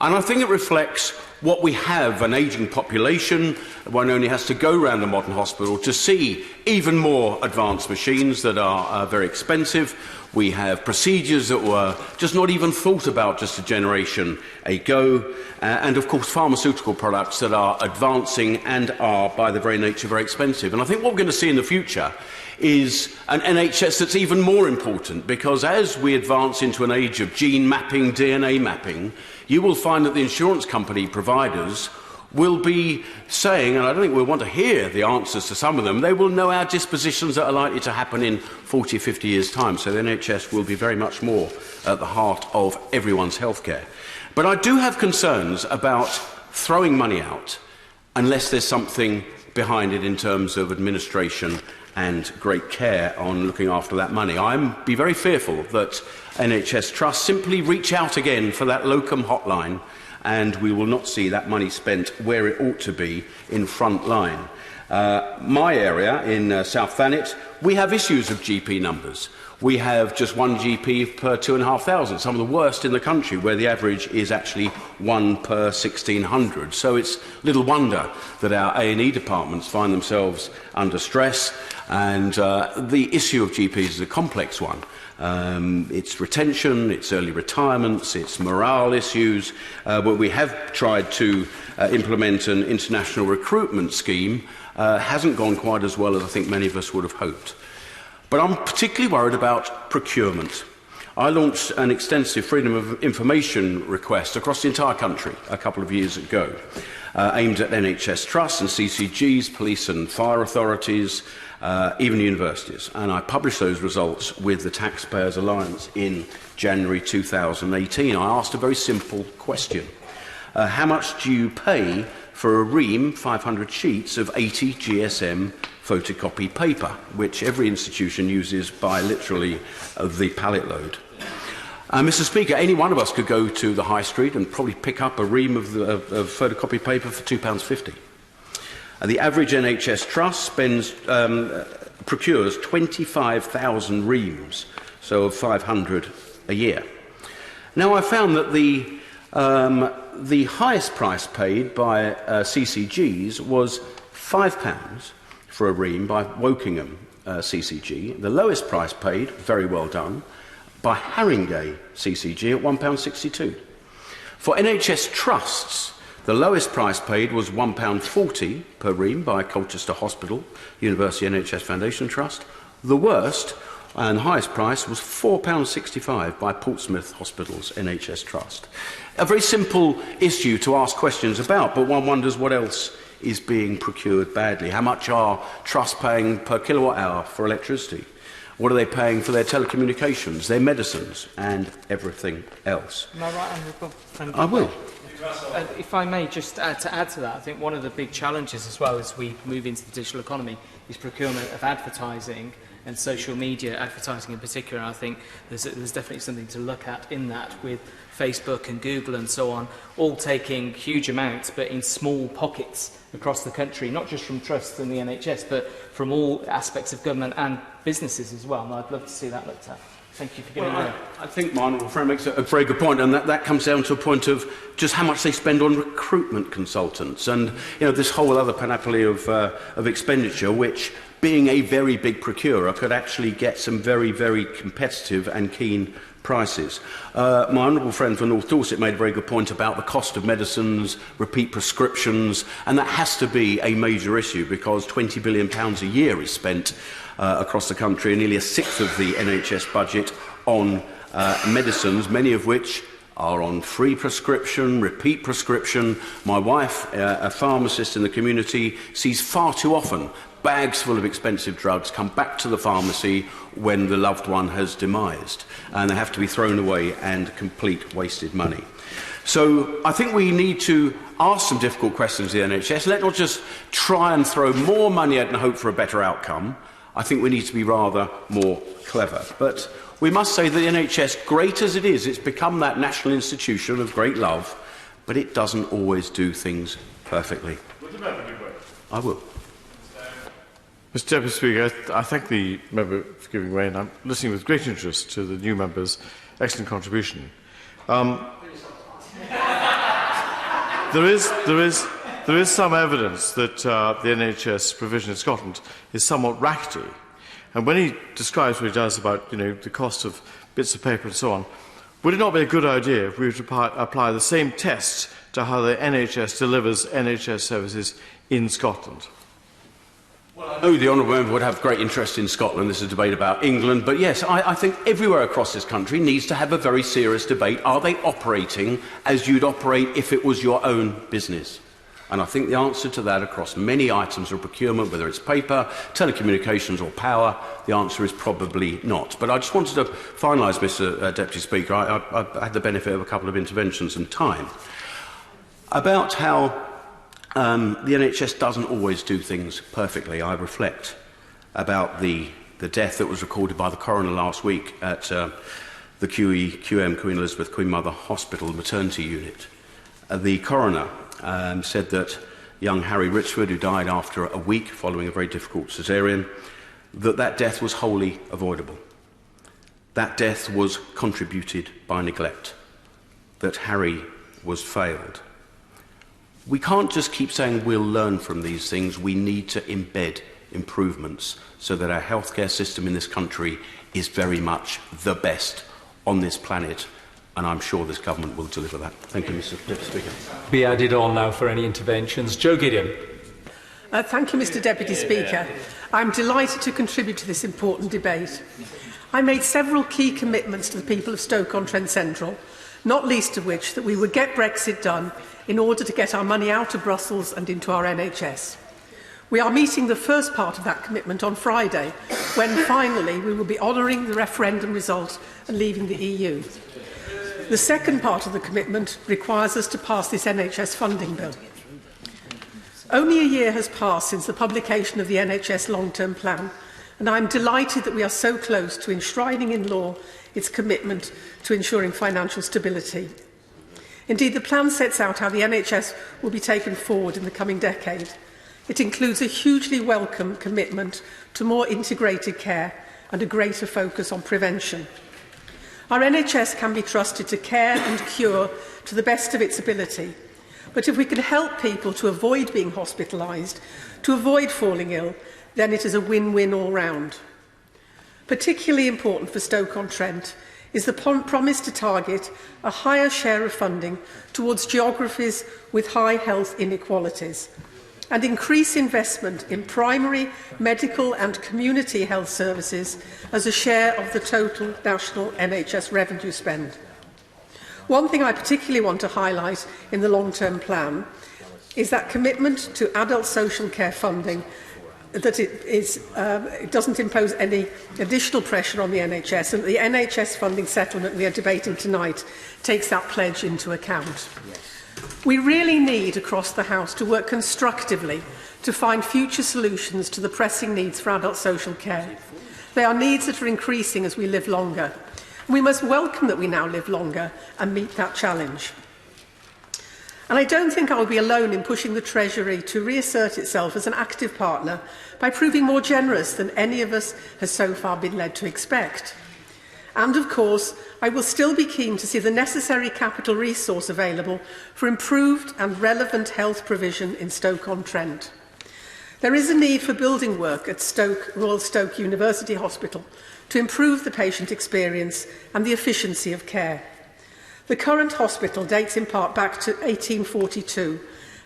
And I think it reflects what we have, an ageing population. One only has to go around a modern hospital to see even more advanced machines that are very expensive. We have procedures that were just not even thought about just a generation ago. And, of course, pharmaceutical products that are advancing and are, by their very nature, very expensive. And I think what we're going to see in the future is an NHS that's even more important, because as we advance into an age of gene mapping, DNA mapping, you will find that the insurance company providers will be saying, and I don't think we'll want to hear the answers to some of them, they will know our dispositions that are likely to happen in 40, 50 years' time. So the NHS will be very much more at the heart of everyone's healthcare. But I do have concerns about throwing money out unless there's something behind it in terms of administration and great care on looking after that money. I'd be very fearful that NHS Trust simply reach out again for that locum hotline, and we will not see that money spent where it ought to be in front line. My area in South Thanet, we have issues of GP numbers. we have just one GP per 2,500, some of the worst in the country, where the average is actually 1 per 1,600. So it's little wonder that our A&E departments find themselves under stress, and the issue of GPs is a complex one. It's retention, it's early retirements, it's morale issues, but we have tried to implement an international recruitment scheme. Hasn't gone quite as well as I think many of us would have hoped. But I'm particularly worried about procurement. I launched an extensive freedom of information request across the entire country a couple of years ago, aimed at NHS trusts and CCGs, police and fire authorities, even universities. And I published those results with the Taxpayers Alliance in January 2018. I asked a very simple question. How much do you pay for a ream, 500 sheets of 80 GSM photocopy paper, which every institution uses by literally the pallet load? Mr. Speaker, any one of us could go to the high street and probably pick up a ream of photocopy paper for £2.50. The average NHS trust procures 25,000 reams, so of 500 a year. Now, I found that the highest price paid by CCGs was £5 for a ream by Wokingham CCG. The lowest price paid, very well done, by Haringey CCG at £1.62. For NHS trusts, the lowest price paid was £1.40 per ream by Colchester Hospital, University NHS Foundation Trust. The worst and highest price was £4.65 by Portsmouth Hospital's NHS Trust. A very simple issue to ask questions about, but one wonders what else is being procured badly. How much are trusts paying per kilowatt hour for electricity? What are they paying for their telecommunications, their medicines, and everything else? Am I right, Honourable? I will. If I may just to add to that, I think one of the big challenges as well as we move into the digital economy is procurement of advertising and social media advertising in particular. I think there's definitely something to look at in that, with Facebook and Google and so on, all taking huge amounts but in small pockets across the country, not just from trusts and the NHS, but from all aspects of government and businesses as well. And I'd love to see that looked at. Thank you for giving me that. I think my honourable friend makes a very good point, and that comes down to a point of just how much they spend on recruitment consultants, and this whole other panoply of expenditure, which, being a very big procurer, could actually get some very, very competitive and keen prices. My honourable friend from North Dorset made a very good point about the cost of medicines, repeat prescriptions, and that has to be a major issue because £20 billion a year is spent across the country, and nearly a sixth of the NHS budget on medicines, many of which are on free prescription, repeat prescription. My wife, a pharmacist in the community, sees far too often bags full of expensive drugs come back to the pharmacy when the loved one has demised, and they have to be thrown away and complete wasted money. So I think we need to ask some difficult questions to the NHS. Let's not just try and throw more money at and hope for a better outcome. I think we need to be rather more clever. But we must say that the NHS, great as it is, it's become that national institution of great love, but it doesn't always do things perfectly. I will. Mr Deputy Speaker, I thank the member for giving way, and I'm listening with great interest to the new member's excellent contribution. There is some evidence that the NHS provision in Scotland is somewhat rackety, and when he describes what he does about the cost of bits of paper and so on, would it not be a good idea if we were to apply the same tests to how the NHS delivers NHS services in Scotland? Well, I know the honourable member would have great interest in Scotland. This is a debate about England. But yes, I think everywhere across this country needs to have a very serious debate. Are they operating as you'd operate if it was your own business? And I think the answer to that across many items of procurement, whether it's paper, telecommunications or power, the answer is probably not. But I just wanted to finalise, Mr Deputy Speaker. I had the benefit of a couple of interventions and time about how the NHS doesn't always do things perfectly. I reflect about the death that was recorded by the coroner last week at the QEQM, Queen Elizabeth Queen Mother Hospital maternity unit. The coroner said that young Harry Richford, who died after a week following a very difficult caesarean, that death was wholly avoidable. that death was contributed by neglect, that Harry was failed. We can't just keep saying we'll learn from these things. We need to embed improvements so that our healthcare system in this country is very much the best on this planet, and I'm sure this government will deliver that. Thank you, Mr. Deputy Speaker. Be added on now for any interventions. Joe Gideon. Thank you, Mr. Deputy Speaker. I'm delighted to contribute to this important debate. I made several key commitments to the people of Stoke-on-Trent Central, not least of which that we would get Brexit done in order to get our money out of Brussels and into our NHS. We are meeting the first part of that commitment on Friday, when finally we will be honouring the referendum result and leaving the EU. The second part of the commitment requires us to pass this NHS funding bill. Only a year has passed since the publication of the NHS long-term plan, and I am delighted that we are so close to enshrining in law its commitment to ensuring financial stability. Indeed, the plan sets out how the NHS will be taken forward in the coming decade. It includes a hugely welcome commitment to more integrated care and a greater focus on prevention. Our NHS can be trusted to care and cure to the best of its ability, but if we can help people to avoid being hospitalised, to avoid falling ill, then it is a win-win all round. Particularly important for Stoke-on-Trent is the promise to target a higher share of funding towards geographies with high health inequalities and increase investment in primary, medical and community health services as a share of the total national NHS revenue spend. One thing I particularly want to highlight in the long-term plan is that commitment to adult social care funding, that it doesn't impose any additional pressure on the NHS, and the NHS funding settlement we are debating tonight takes that pledge into account. We really need across the House to work constructively to find future solutions to the pressing needs for adult social care. They are needs that are increasing as we live longer. We must welcome that we now live longer and meet that challenge. And I don't think I will be alone in pushing the Treasury to reassert itself as an active partner by proving more generous than any of us has so far been led to expect. And of course, I will still be keen to see the necessary capital resource available for improved and relevant health provision in Stoke-on-Trent. There is a need for building work at Royal Stoke University Hospital to improve the patient experience and the efficiency of care. The current hospital dates in part back to 1842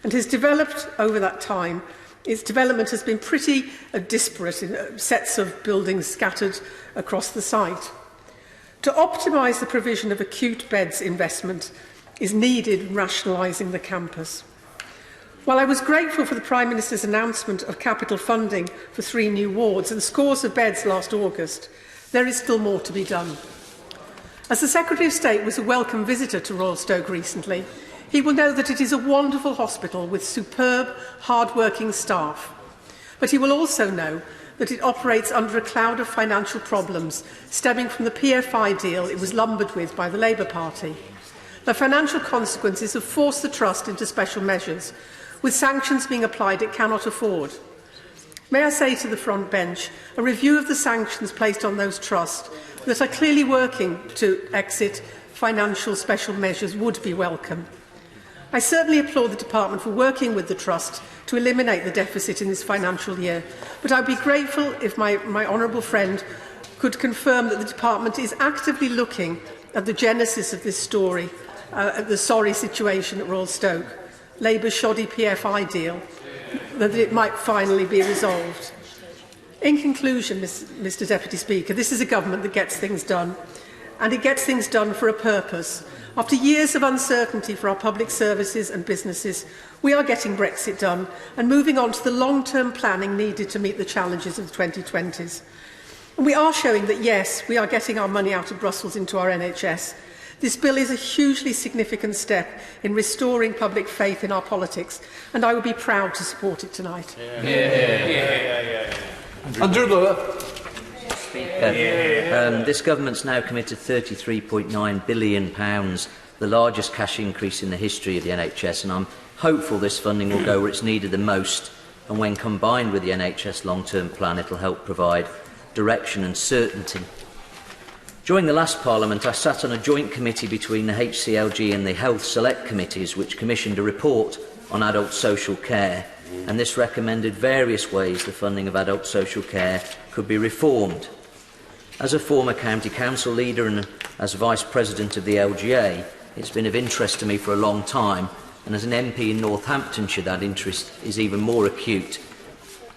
and has developed over that time. Its development has been pretty disparate in sets of buildings scattered across the site. To optimise the provision of acute beds investment is needed in rationalising the campus. While I was grateful for the Prime Minister's announcement of capital funding for 3 new wards and scores of beds last August, there is still more to be done. As the Secretary of State was a welcome visitor to Royal Stoke recently, he will know that it is a wonderful hospital with superb, hard-working staff. But he will also know that it operates under a cloud of financial problems stemming from the PFI deal it was lumbered with by the Labour Party. The financial consequences have forced the Trust into special measures, with sanctions being applied it cannot afford. May I say to the front bench, a review of the sanctions placed on those trusts that are clearly working to exit financial special measures would be welcome. I certainly applaud the Department for working with the Trust to eliminate the deficit in this financial year, but I would be grateful if my honourable friend could confirm that the Department is actively looking at the genesis of this story, at the sorry situation at Royal Stoke, Labour's shoddy PFI deal, that it might finally be resolved. In conclusion, Mr. Deputy Speaker, this is a government that gets things done, and it gets things done for a purpose. After years of uncertainty for our public services and businesses, we are getting Brexit done and moving on to the long-term planning needed to meet the challenges of the 2020s. And we are showing that, yes, we are getting our money out of Brussels into our NHS. This bill is a hugely significant step in restoring public faith in our politics, and I would be proud to support it tonight. Andrew Lower. This government's now committed £33.9 billion, the largest cash increase in the history of the NHS, and I'm hopeful this funding will go where it's needed the most, and when combined with the NHS long-term plan, it will help provide direction and certainty During the last Parliament, I sat on a joint committee between the HCLG and the Health Select Committees, which commissioned a report on adult social care, and this recommended various ways the funding of adult social care could be reformed. As a former county council leader and as Vice President of the LGA, it's been of interest to me for a long time, and as an MP in Northamptonshire, that interest is even more acute,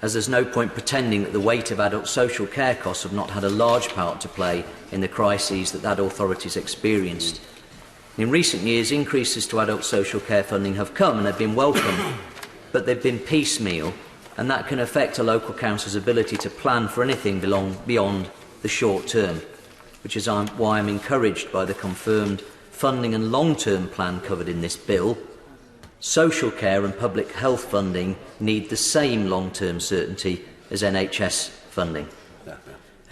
as there's no point pretending that the weight of adult social care costs have not had a large part to play in the crises that authorities experienced. In recent years, increases to adult social care funding have come and have been welcome, but they've been piecemeal, and that can affect a local council's ability to plan for anything beyond the short term, which is why I'm encouraged by the confirmed funding and long-term plan covered in this bill. Social care and public health funding need the same long-term certainty as NHS funding.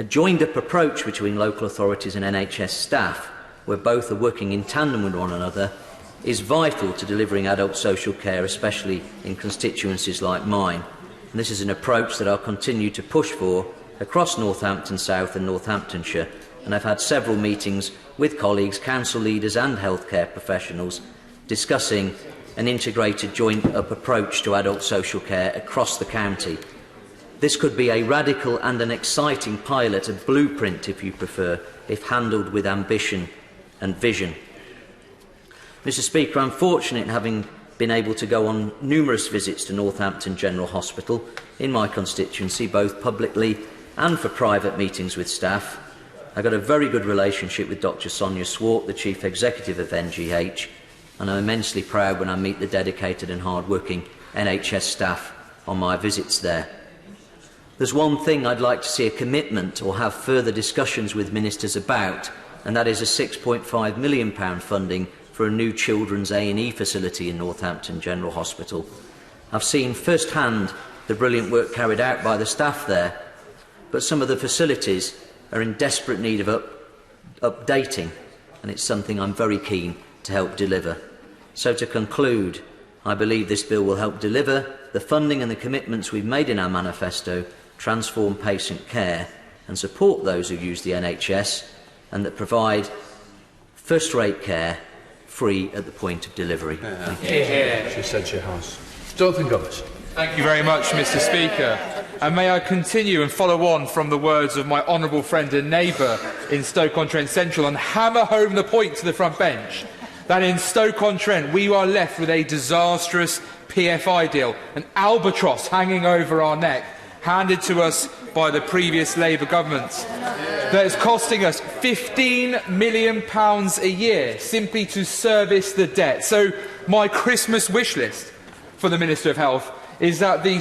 A joined-up approach between local authorities and NHS staff, where both are working in tandem with one another, is vital to delivering adult social care, especially in constituencies like mine. And this is an approach that I'll continue to push for across Northampton South and Northamptonshire, and I've had several meetings with colleagues, council leaders and healthcare professionals discussing an integrated joined-up approach to adult social care across the county. This could be a radical and an exciting pilot, a blueprint if you prefer, if handled with ambition and vision. Mr Speaker, I'm fortunate in having been able to go on numerous visits to Northampton General Hospital in my constituency, both publicly and for private meetings with staff. I've got a very good relationship with Dr Sonia Swart, the Chief Executive of NGH, and I'm immensely proud when I meet the dedicated and hard-working NHS staff on my visits there. There's one thing I'd like to see a commitment or have further discussions with ministers about, and that is a £6.5 million funding for a new children's A&E facility in Northampton General Hospital. I've seen firsthand the brilliant work carried out by the staff there, but some of the facilities are in desperate need of updating, and it's something I'm very keen to help deliver. So to conclude, I believe this bill will help deliver the funding and the commitments we've made in our manifesto, transform patient care and support those who use the NHS and that provide first-rate care free at the point of delivery. Thank you. She said she has. Jonathan Gomez. Thank you very much, Mr Speaker. And may I continue and follow on from the words of my honourable friend and neighbour in Stoke-on-Trent Central and hammer home the point to the front bench that in Stoke-on-Trent we are left with a disastrous PFI deal, an albatross hanging over our neck, handed to us by the previous Labour government, that is costing us £15 million a year simply to service the debt. So my Christmas wish list for the Minister of Health is that the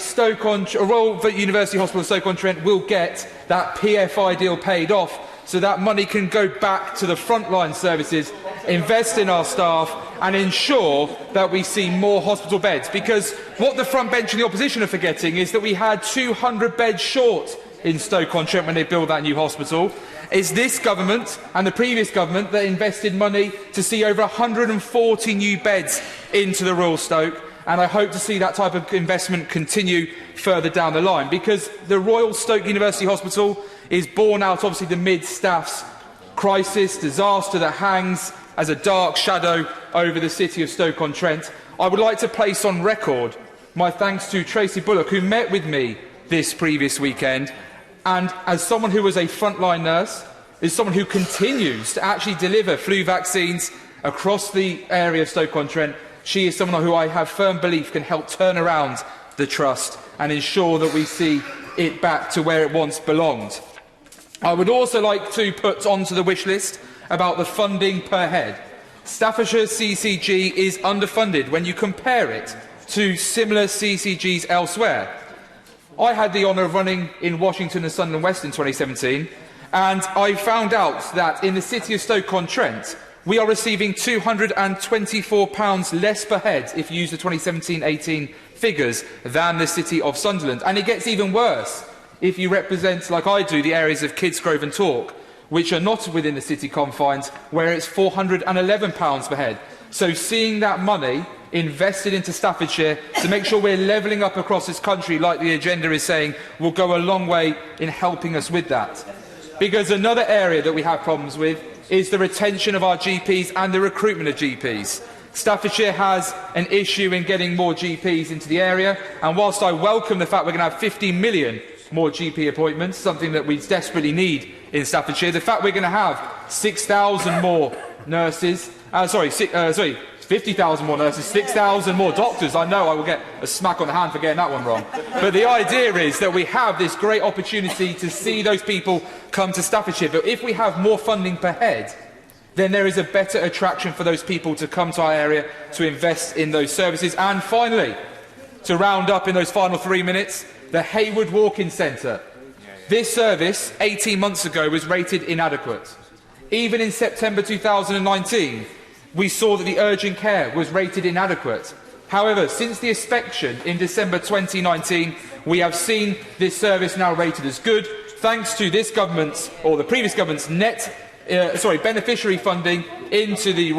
Royal University Hospital of Stoke-on-Trent will get that PFI deal paid off so that money can go back to the frontline services, invest in our staff and ensure that we see more hospital beds. Because what the front bench and the opposition are forgetting is that we had 200 beds short in Stoke-on-Trent when they built that new hospital. It's this government and the previous government that invested money to see over 140 new beds into the Royal Stoke, and I hope to see that type of investment continue further down the line, because the Royal Stoke University Hospital is born out, obviously, the mid-staff's crisis, disaster that hangs as a dark shadow over the city of Stoke-on-Trent. I would like to place on record my thanks to Tracy Bullock, who met with me this previous weekend, and as someone who was a frontline nurse, is someone who continues to actually deliver flu vaccines across the area of Stoke-on-Trent. She is someone who I have firm belief can help turn around the trust and ensure that we see it back to where it once belonged. I would also like to put onto the wish list about the funding per head. Staffordshire CCG is underfunded when you compare it to similar CCGs elsewhere. I had the honour of running in Washington and Sunderland West in 2017, and I found out that in the city of Stoke-on-Trent, we are receiving £224 less per head if you use the 2017-18 figures than the city of Sunderland. And it gets even worse if you represent, like I do, the areas of Kidsgrove and Torque, which are not within the city confines, where it's £411 per head. So seeing that money invested into Staffordshire to make sure we're levelling up across this country, like the agenda is saying, will go a long way in helping us with that. Because another area that we have problems with is the retention of our GPs and the recruitment of GPs. Staffordshire has an issue in getting more GPs into the area, and whilst I welcome the fact we're going to have 50 million more GP appointments, something that we desperately need in Staffordshire, the fact we're going to have 6,000 more nurses, 50,000 more nurses, 6,000 more doctors. I know I will get a smack on the hand for getting that one wrong. But the idea is that we have this great opportunity to see those people come to Staffordshire. But if we have more funding per head, then there is a better attraction for those people to come to our area to invest in those services. And finally, to round up in those final 3 minutes, the Hayward Walk-in Centre. This service, 18 months ago, was rated inadequate. Even in September 2019, we saw that the urgent care was rated inadequate. However, since the inspection in December 2019, we have seen this service now rated as good, thanks to this government's, or the previous government's, beneficiary funding into the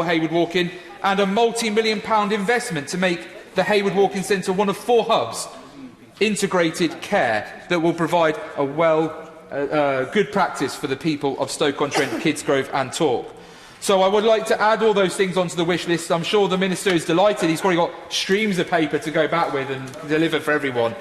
Hayward Walk-in, and a multi-million-pound investment to make the Hayward Walk-in Centre one of 4 hubs, integrated care that will provide a good practice for the people of Stoke-on-Trent, Kidsgrove and Torque. So I would like to add all those things onto the wish list. I'm sure the Minister is delighted. He's probably got streams of paper to go back with and deliver for everyone.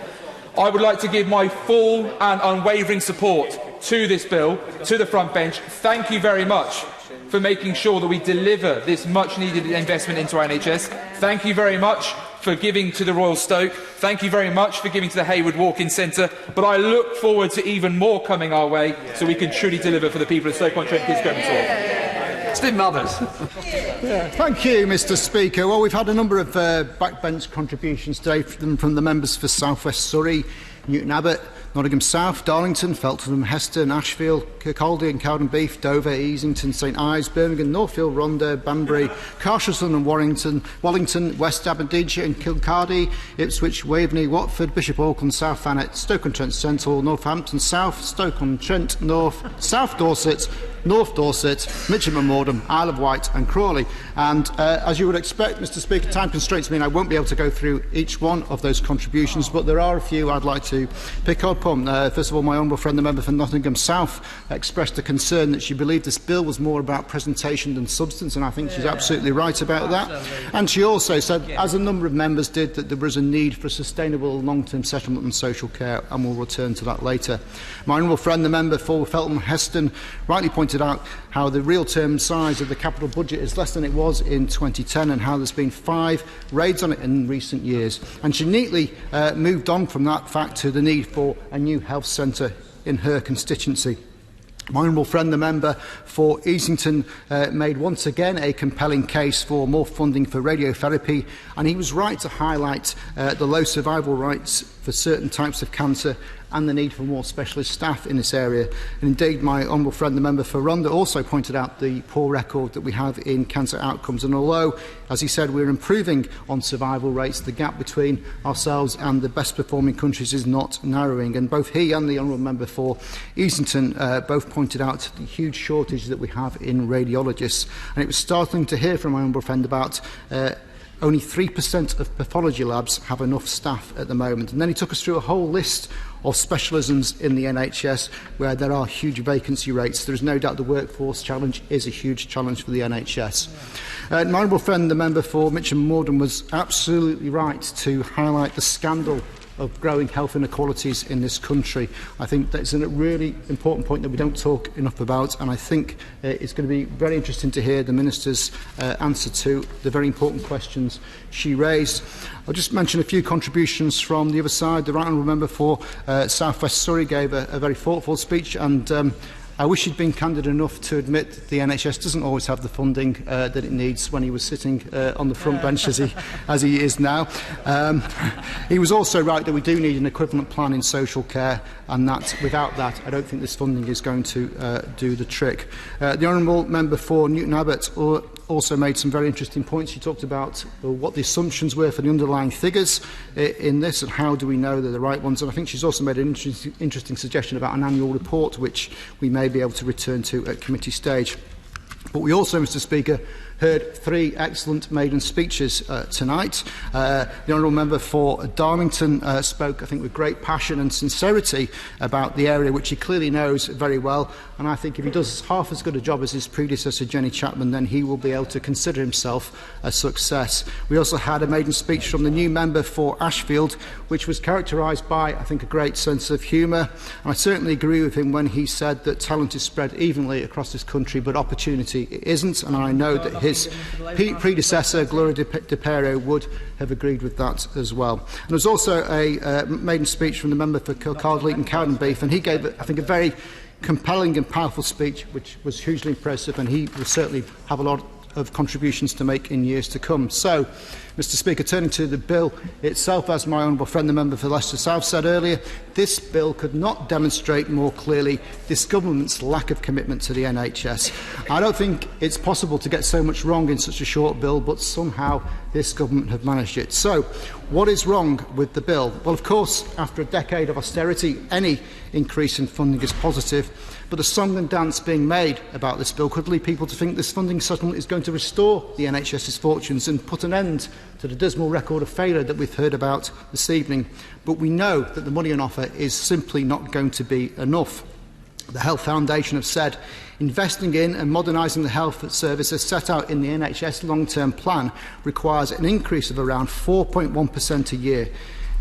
I would like to give my full and unwavering support to this bill, to the front bench. Thank you very much for making sure that we deliver this much-needed investment into our NHS. Thank you very much for giving to the Royal Stoke. Thank you very much for giving to the Hayward Walk-in Centre. But I look forward to even more coming our way so we can truly deliver for the people of Stoke-on-Trent, Kidsgrove and Torque. Steve Mothers. Thank you, Mr. Speaker. Well, we've had a number of backbench contributions today from the members for South West Surrey, Newton Abbott, Nottingham South, Darlington, Feltham, Heston, Ashfield, Kirkcaldy and Cowdenbeath, Dover, Easington, St Ives, Birmingham, Northfield, Rhondda, Banbury, Carshalton and Wallington, West Aberdeenshire and Kilcardy, Ipswich, Waveney, Watford, Bishop Auckland, South Thanet, Stoke-on-Trent Central, Northampton South, Stoke-on-Trent North, South Dorset, North Dorset, Mitcham and Morden, Isle of Wight and Crawley. And as you would expect, Mr. Speaker, time constraints mean I won't be able to go through each one of those contributions, but there are a few I'd like to pick up on. First of all, my honourable friend, the member for Nottingham South, expressed a concern that she believed this bill was more about presentation than substance, and I think she's absolutely right about that. And she also said, as a number of members did, that there was a need for sustainable long-term settlement and social care, and we'll return to that later. My honourable friend, the member for Feltham Heston, rightly pointed out how the real term size of the capital budget is less than it was in 2010 and how there's been 5 raids on it in recent years. And she neatly moved on from that fact to the need for a new health centre in her constituency. My honourable friend, the member for Easington, made once again a compelling case for more funding for radiotherapy, and he was right to highlight the low survival rates for certain types of cancer and the need for more specialist staff in this area. And indeed, my honourable friend, the member for Rhondda, also pointed out the poor record that we have in cancer outcomes. And although, as he said, we're improving on survival rates, the gap between ourselves and the best performing countries is not narrowing. And both he and the honourable member for Easington both pointed out the huge shortage that we have in radiologists. And it was startling to hear from my honourable friend about only 3% of pathology labs have enough staff at the moment. And then he took us through a whole list of specialisms in the NHS where there are huge vacancy rates. There is no doubt the workforce challenge is a huge challenge for the NHS. My honourable friend, the member for Mitcham and Morden, was absolutely right to highlight the scandal of growing health inequalities in this country. I think that's a really important point that we don't talk enough about, and I think it's going to be very interesting to hear the Minister's answer to the very important questions she raised. I'll just mention a few contributions from the other side. The right honourable member for South West Surrey gave a very thoughtful speech, and I wish he'd been candid enough to admit that the NHS doesn't always have the funding that it needs when he was sitting on the front bench as he is now. He was also right that we do need an equivalent plan in social care, and that without that I don't think this funding is going to do the trick. The honourable member for Newton Abbott also made some very interesting points. She talked about what the assumptions were for the underlying figures in this and how do we know they're the right ones. And I think she's also made an interesting suggestion about an annual report which we may be able to return to at committee stage. But we also, Mr. Speaker, heard three excellent maiden speeches tonight. The Honourable Member for Darlington spoke, I think, with great passion and sincerity about the area which he clearly knows very well, and I think if he does half as good a job as his predecessor, Jenny Chapman, then he will be able to consider himself a success. We also had a maiden speech from the new member for Ashfield, which was characterised by, I think, a great sense of humour. And I certainly agree with him when he said that talent is spread evenly across this country, but opportunity isn't. And I know that his predecessor, Gloria De Pero, would have agreed with that as well. And there was also a maiden speech from the member for Kirkcaldy and Cowdenbeath, and he gave, I think, a very compelling and powerful speech, which was hugely impressive, and he will certainly have a lot of contributions to make in years to come. So, Mr Speaker, turning to the bill itself, as my honourable friend, the member for Leicester South, said earlier, this bill could not demonstrate more clearly this government's lack of commitment to the NHS. I don't think it's possible to get so much wrong in such a short bill, but somehow this government have managed it. So, what is wrong with the bill? Well, of course, after a decade of austerity, any increase in funding is positive, but the song and dance being made about this bill could lead people to think this funding settlement is going to restore the NHS's fortunes and put an end to the dismal record of failure that we've heard about this evening. But we know that the money on offer is simply not going to be enough. The Health Foundation have said investing in and modernising the health service as set out in the NHS long-term plan requires an increase of around 4.1% a year.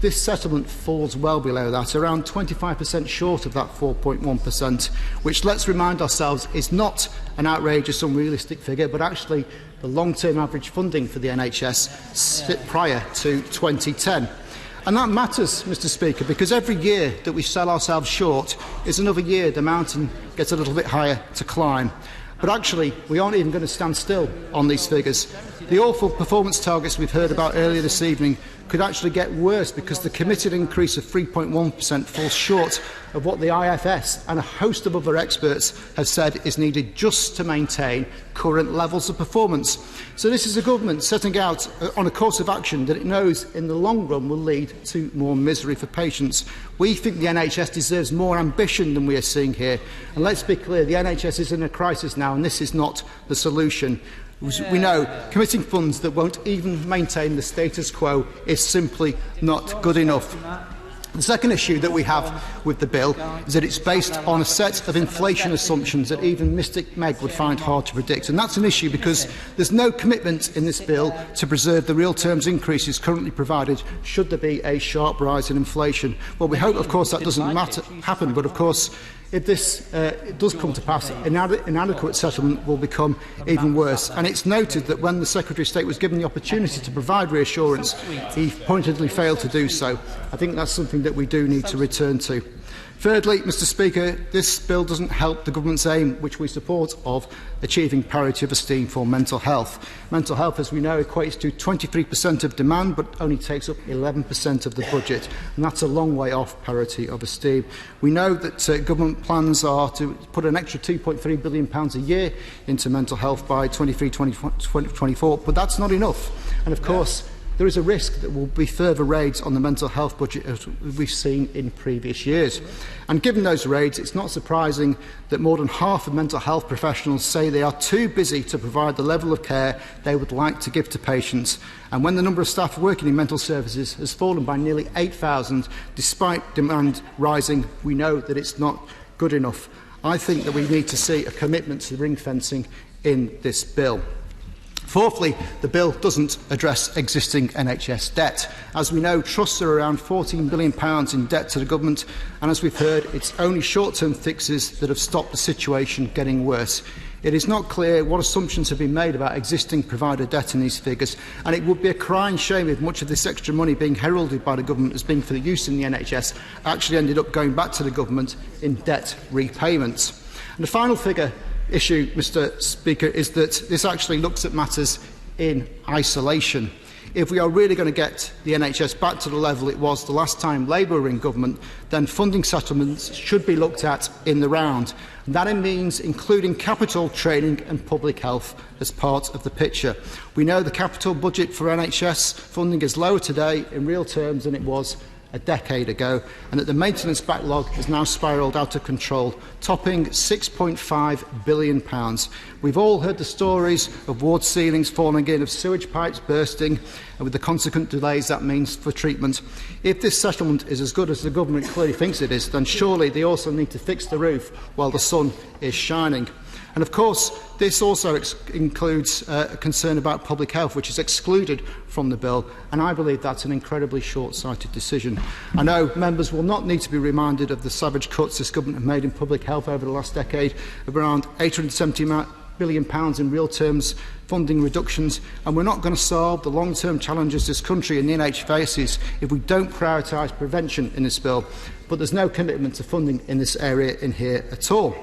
This settlement falls well below that, around 25% short of that 4.1%, which, let's remind ourselves, is not an outrageous, unrealistic figure, but actually the long-term average funding for the NHS prior to 2010. And that matters, Mr Speaker, because every year that we sell ourselves short is another year the mountain gets a little bit higher to climb. But actually, we aren't even going to stand still on these figures. The awful performance targets we've heard about earlier this evening could actually get worse because the committed increase of 3.1% falls short of what the IFS and a host of other experts have said is needed just to maintain current levels of performance. So this is a government setting out on a course of action that it knows in the long run will lead to more misery for patients. We think the NHS deserves more ambition than we are seeing here. And let's be clear, the NHS is in a crisis now, and this is not the solution. We know committing funds that won't even maintain the status quo is simply not good enough. The second issue that we have with the bill is that it's based on a set of inflation assumptions that even Mystic Meg would find hard to predict. And that's an issue because there's no commitment in this bill to preserve the real terms increases currently provided should there be a sharp rise in inflation. Well, we hope, of course, that doesn't happen, but of course, if this does come to pass, inadequate settlement will become even worse. And it's noted that when the Secretary of State was given the opportunity to provide reassurance, he pointedly failed to do so. I think that's something that we do need to return to. Thirdly, Mr Speaker, this bill doesn't help the government's aim, which we support, of achieving parity of esteem for mental health. Mental health, as we know, equates to 23% of demand, but only takes up 11% of the budget, and that's a long way off parity of esteem. We know that government plans are to put an extra £2.3 billion a year into mental health by 2023-2024, but that's not enough. And of course, there is a risk that there will be further raids on the mental health budget as we've seen in previous years. And given those raids, it's not surprising that more than half of mental health professionals say they are too busy to provide the level of care they would like to give to patients. And when the number of staff working in mental services has fallen by nearly 8,000, despite demand rising, we know that it's not good enough. I think that we need to see a commitment to ring fencing in this bill. Fourthly, the bill doesn't address existing NHS debt. As we know, trusts are around £14 billion in debt to the government, and as we've heard, it's only short-term fixes that have stopped the situation getting worse. It is not clear what assumptions have been made about existing provider debt in these figures, and it would be a crying shame if much of this extra money being heralded by the government as being for the use in the NHS actually ended up going back to the government in debt repayments. And the final issue, Mr Speaker, is that this actually looks at matters in isolation. If we are really going to get the NHS back to the level it was the last time Labour were in government, then funding settlements should be looked at in the round. And that means including capital, training and public health as part of the picture. We know the capital budget for NHS funding is lower today in real terms than it was a decade ago, and that the maintenance backlog has now spiralled out of control, topping £6.5 billion. We've all heard the stories of ward ceilings falling in, of sewage pipes bursting, and with the consequent delays that means for treatment. If this settlement is as good as the government clearly thinks it is, then surely they also need to fix the roof while the sun is shining. And of course, this also includes a concern about public health, which is excluded from the bill, and I believe that's an incredibly short-sighted decision. I know members will not need to be reminded of the savage cuts this government have made in public health over the last decade, of around £870 billion in real terms funding reductions, and we're not going to solve the long-term challenges this country and the NHS faces if we don't prioritise prevention in this bill. But there's no commitment to funding in this area in here at all.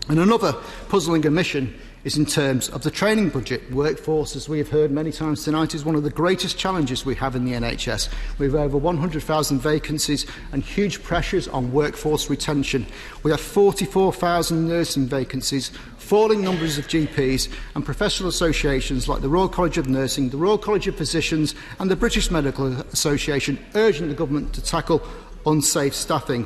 And another puzzling omission is in terms of the training budget. Workforce, as we have heard many times tonight, is one of the greatest challenges we have in the NHS. We have over 100,000 vacancies and huge pressures on workforce retention. We have 44,000 nursing vacancies, falling numbers of GPs, and professional associations like the Royal College of Nursing, the Royal College of Physicians and the British Medical Association urging the government to tackle unsafe staffing.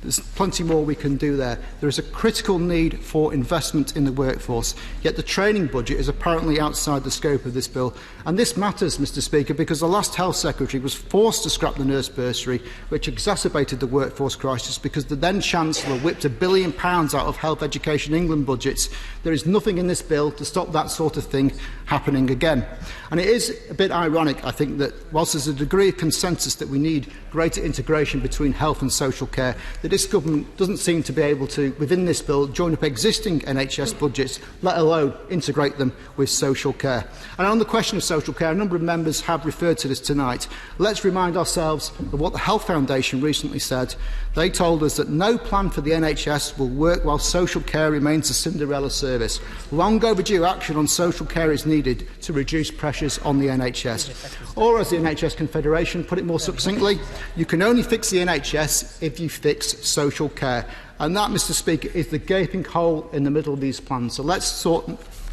There's plenty more we can do there. There is a critical need for investment in the workforce, yet the training budget is apparently outside the scope of this bill. And this matters, Mr Speaker, because the last Health Secretary was forced to scrap the nurse bursary, which exacerbated the workforce crisis because the then Chancellor whipped £1 billion out of Health Education England budgets. There is nothing in this bill to stop that sort of thing happening again. And it is a bit ironic, I think, that whilst there's a degree of consensus that we need greater integration between health and social care, that this government doesn't seem to be able to, within this bill, join up existing NHS budgets, let alone integrate them with social care. And on the question of social care, a number of members have referred to this tonight. Let's remind ourselves of what the Health Foundation recently said. They told us that no plan for the NHS will work while social care remains a Cinderella service. Long overdue action on social care is needed to reduce pressures on the NHS. Or, as the NHS Confederation put it more succinctly, you can only fix the NHS if you fix social care. And that, Mr Speaker, is the gaping hole in the middle of these plans. So let's sort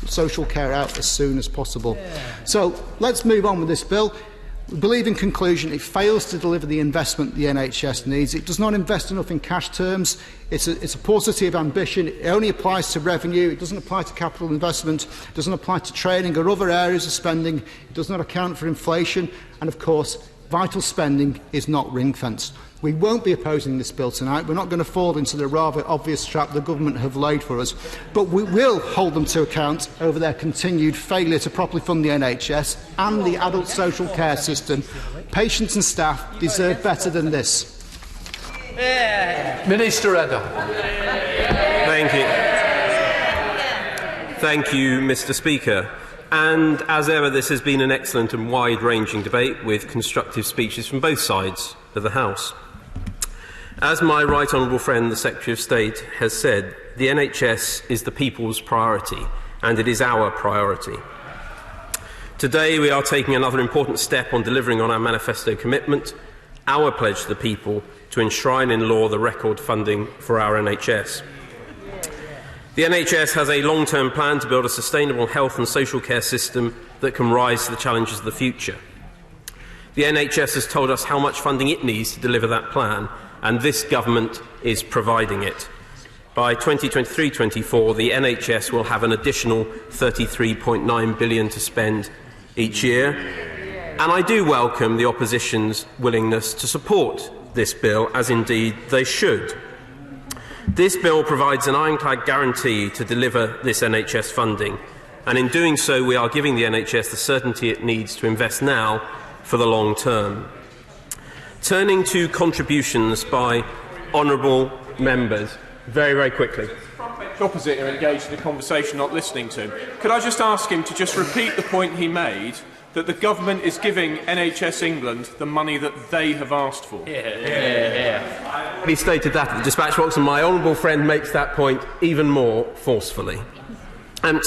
social care out as soon as possible. So let's move on with this bill. We believe, in conclusion, it fails to deliver the investment the NHS needs. It does not invest enough in cash terms. It's a paucity of ambition. It only applies to revenue. It doesn't apply to capital investment. It doesn't apply to training or other areas of spending. It does not account for inflation. And, of course, vital spending is not ring-fenced. We won't be opposing this bill tonight. We're not going to fall into the rather obvious trap the government have laid for us. But we will hold them to account over their continued failure to properly fund the NHS and the adult social care system. Patients and staff deserve better than this. Ministerial. Thank you. Thank you, Mr Speaker. And as ever, this has been an excellent and wide-ranging debate with constructive speeches from both sides of the House. As my right honourable friend, the Secretary of State, has said, the NHS is the people's priority, and it is our priority. Today we are taking another important step on delivering on our manifesto commitment, our pledge to the people to enshrine in law the record funding for our NHS. The NHS has a long-term plan to build a sustainable health and social care system that can rise to the challenges of the future. The NHS has told us how much funding it needs to deliver that plan, and this government is providing it. By 2023-24, the NHS will have an additional £33.9 billion to spend each year, and I do welcome the opposition's willingness to support this bill, as indeed they should. This bill provides an ironclad guarantee to deliver this NHS funding, and in doing so we are giving the NHS the certainty it needs to invest now for the long term. Turning to contributions by honourable members, very, very quickly. The opposite are engaged in a conversation, not listening to him. Could I just ask him to just repeat the point he made, that the government is giving NHS England the money that they have asked for? He stated that at the dispatch box, and my honourable friend makes that point even more forcefully.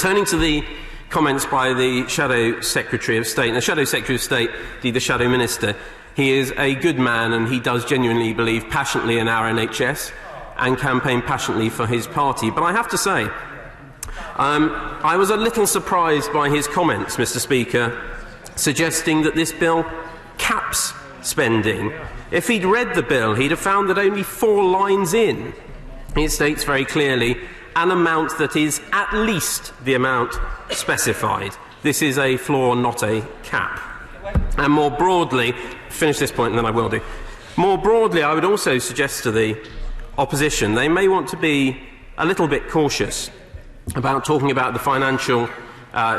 Turning to the comments by the Shadow Secretary of State. And the Shadow Secretary of State, the Shadow Minister, he is a good man and he does genuinely believe passionately in our NHS and campaign passionately for his party. But I have to say, I was a little surprised by his comments, Mr Speaker, suggesting that this bill caps spending. If he'd read the bill, he'd have found that only 4 lines in, it states very clearly an amount that is at least the amount specified. This is a floor, not a cap. And more broadly, finish this point and then I will do. More broadly, I would also suggest to the opposition they may want to be a little bit cautious about talking about the financial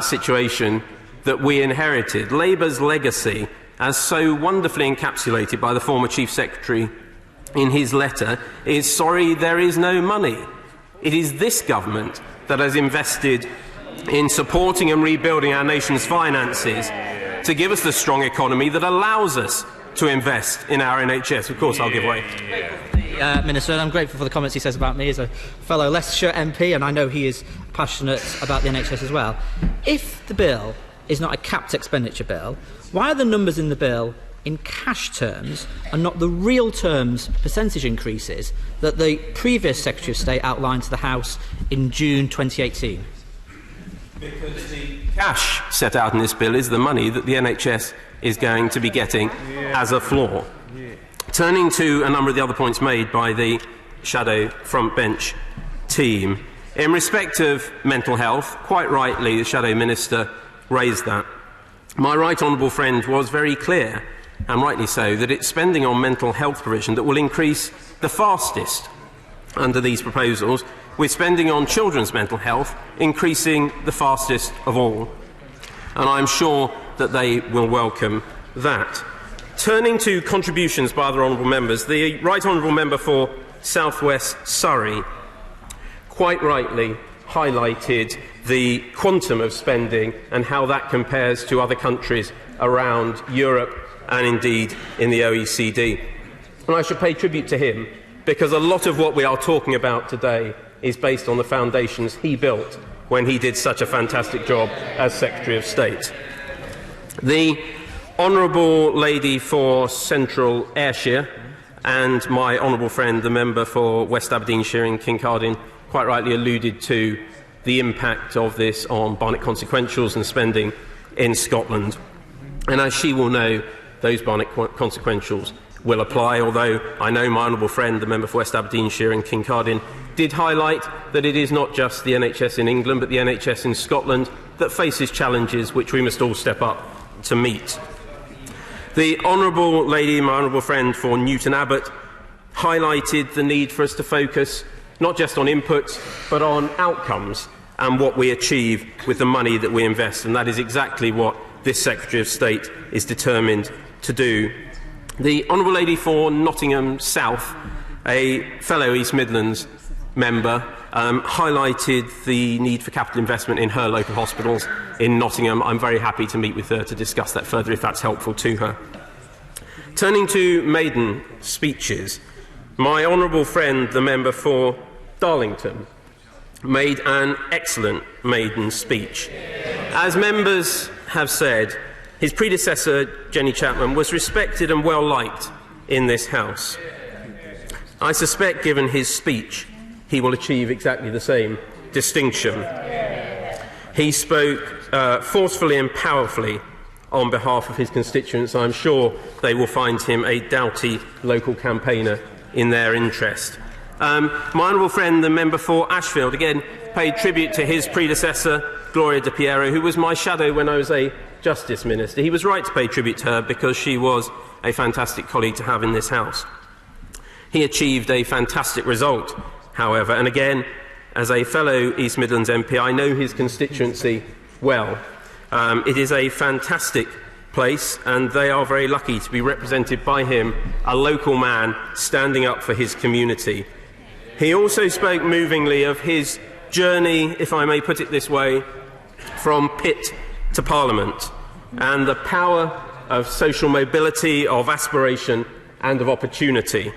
situation that we inherited. Labour's legacy, as so wonderfully encapsulated by the former Chief Secretary in his letter, is sorry there is no money. It is this government that has invested in supporting and rebuilding our nation's finances to give us the strong economy that allows us to invest in our NHS. Of course, I'll give way. Minister, and I'm grateful for the comments he says about me as a fellow Leicestershire MP, and I know he is passionate about the NHS as well. If the bill is not a capped expenditure bill, why are the numbers in the bill in cash terms and not the real terms percentage increases that the previous Secretary of State outlined to the House in June 2018? Because the cash set out in this bill is the money that the NHS is going to be getting as a floor. Turning to a number of the other points made by the shadow front bench team, in respect of mental health, quite rightly the shadow minister raised that. My right honourable friend was very clear, and rightly so, that it's spending on mental health provision that will increase the fastest under these proposals, with spending on children's mental health increasing the fastest of all. And I'm sure that they will welcome that. Turning to contributions by other honourable members, the right honourable member for South West Surrey quite rightly highlighted the quantum of spending and how that compares to other countries around Europe and indeed in the OECD. And I should pay tribute to him, because a lot of what we are talking about today is based on the foundations he built when he did such a fantastic job as Secretary of State. The honourable lady for Central Ayrshire and my honourable friend, the member for West Aberdeenshire and Kincardine, quite rightly alluded to the impact of this on Barnett consequentials and spending in Scotland. And as she will know, those Barnett consequentials will apply, although I know my honourable friend, the member for West Aberdeenshire and Kincardine, did highlight that it is not just the NHS in England but the NHS in Scotland that faces challenges which we must all step up to meet. The honourable lady, my honourable friend for Newton Abbot, highlighted the need for us to focus not just on inputs but on outcomes and what we achieve with the money that we invest, and that is exactly what this Secretary of State is determined to do. The honourable lady for Nottingham South, a fellow East Midlands member, highlighted the need for capital investment in her local hospitals in Nottingham. I'm very happy to meet with her to discuss that further if that's helpful to her. Turning to maiden speeches, my honourable friend, the member for Darlington, made an excellent maiden speech. As members have said, his predecessor, Jenny Chapman, was respected and well liked in this House. I suspect, given his speech, he will achieve exactly the same distinction. He spoke forcefully and powerfully on behalf of his constituents. I'm sure they will find him a doughty local campaigner in their interest. My honourable friend, the member for Ashfield, again paid tribute to his predecessor, Gloria De Piero, who was my shadow when I was a Justice Minister. He was right to pay tribute to her because she was a fantastic colleague to have in this House. He achieved a fantastic result, however, and again, as a fellow East Midlands MP, I know his constituency well. It is a fantastic place, and they are very lucky to be represented by him, a local man standing up for his community. He also spoke movingly of his journey, if I may put it this way, from pit to Parliament, and the power of social mobility, of aspiration and of opportunity.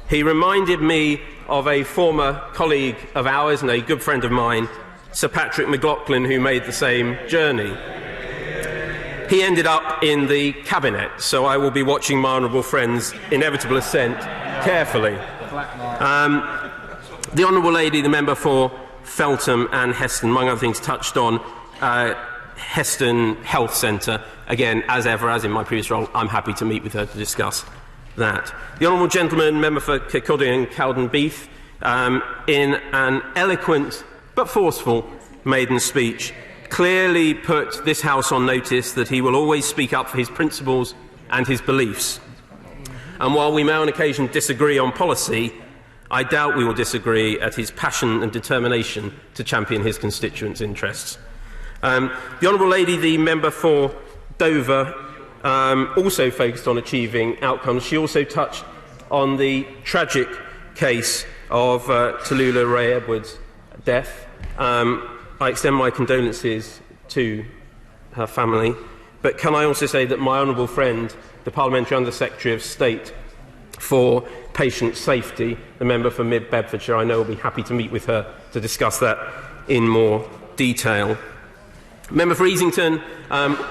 He reminded me of a former colleague of ours and a good friend of mine, Sir Patrick McLaughlin, who made the same journey. He ended up in the Cabinet, so I will be watching my honourable friend's inevitable ascent carefully. The honourable lady, the member for Feltham and Heston, among other things, touched on Heston Health Centre. Again, as ever, as in my previous role, I'm happy to meet with her to discuss that. The Honourable Gentleman, Member for Kirkcaldy and Cowdenbeath, in an eloquent but forceful maiden speech, clearly put this House on notice that he will always speak up for his principles and his beliefs. And while we may on occasion disagree on policy, I doubt we will disagree at his passion and determination to champion his constituents' interests. The Honourable Lady, the Member for Dover, also focused on achieving outcomes. She also touched on the tragic case of Tallulah Ray Edwards' death. I extend my condolences to her family, but can I also say that my honourable friend, the Parliamentary Under-Secretary of State for Patient Safety, the member for Mid Bedfordshire, I know will be happy to meet with her to discuss that in more detail. Member for Easington,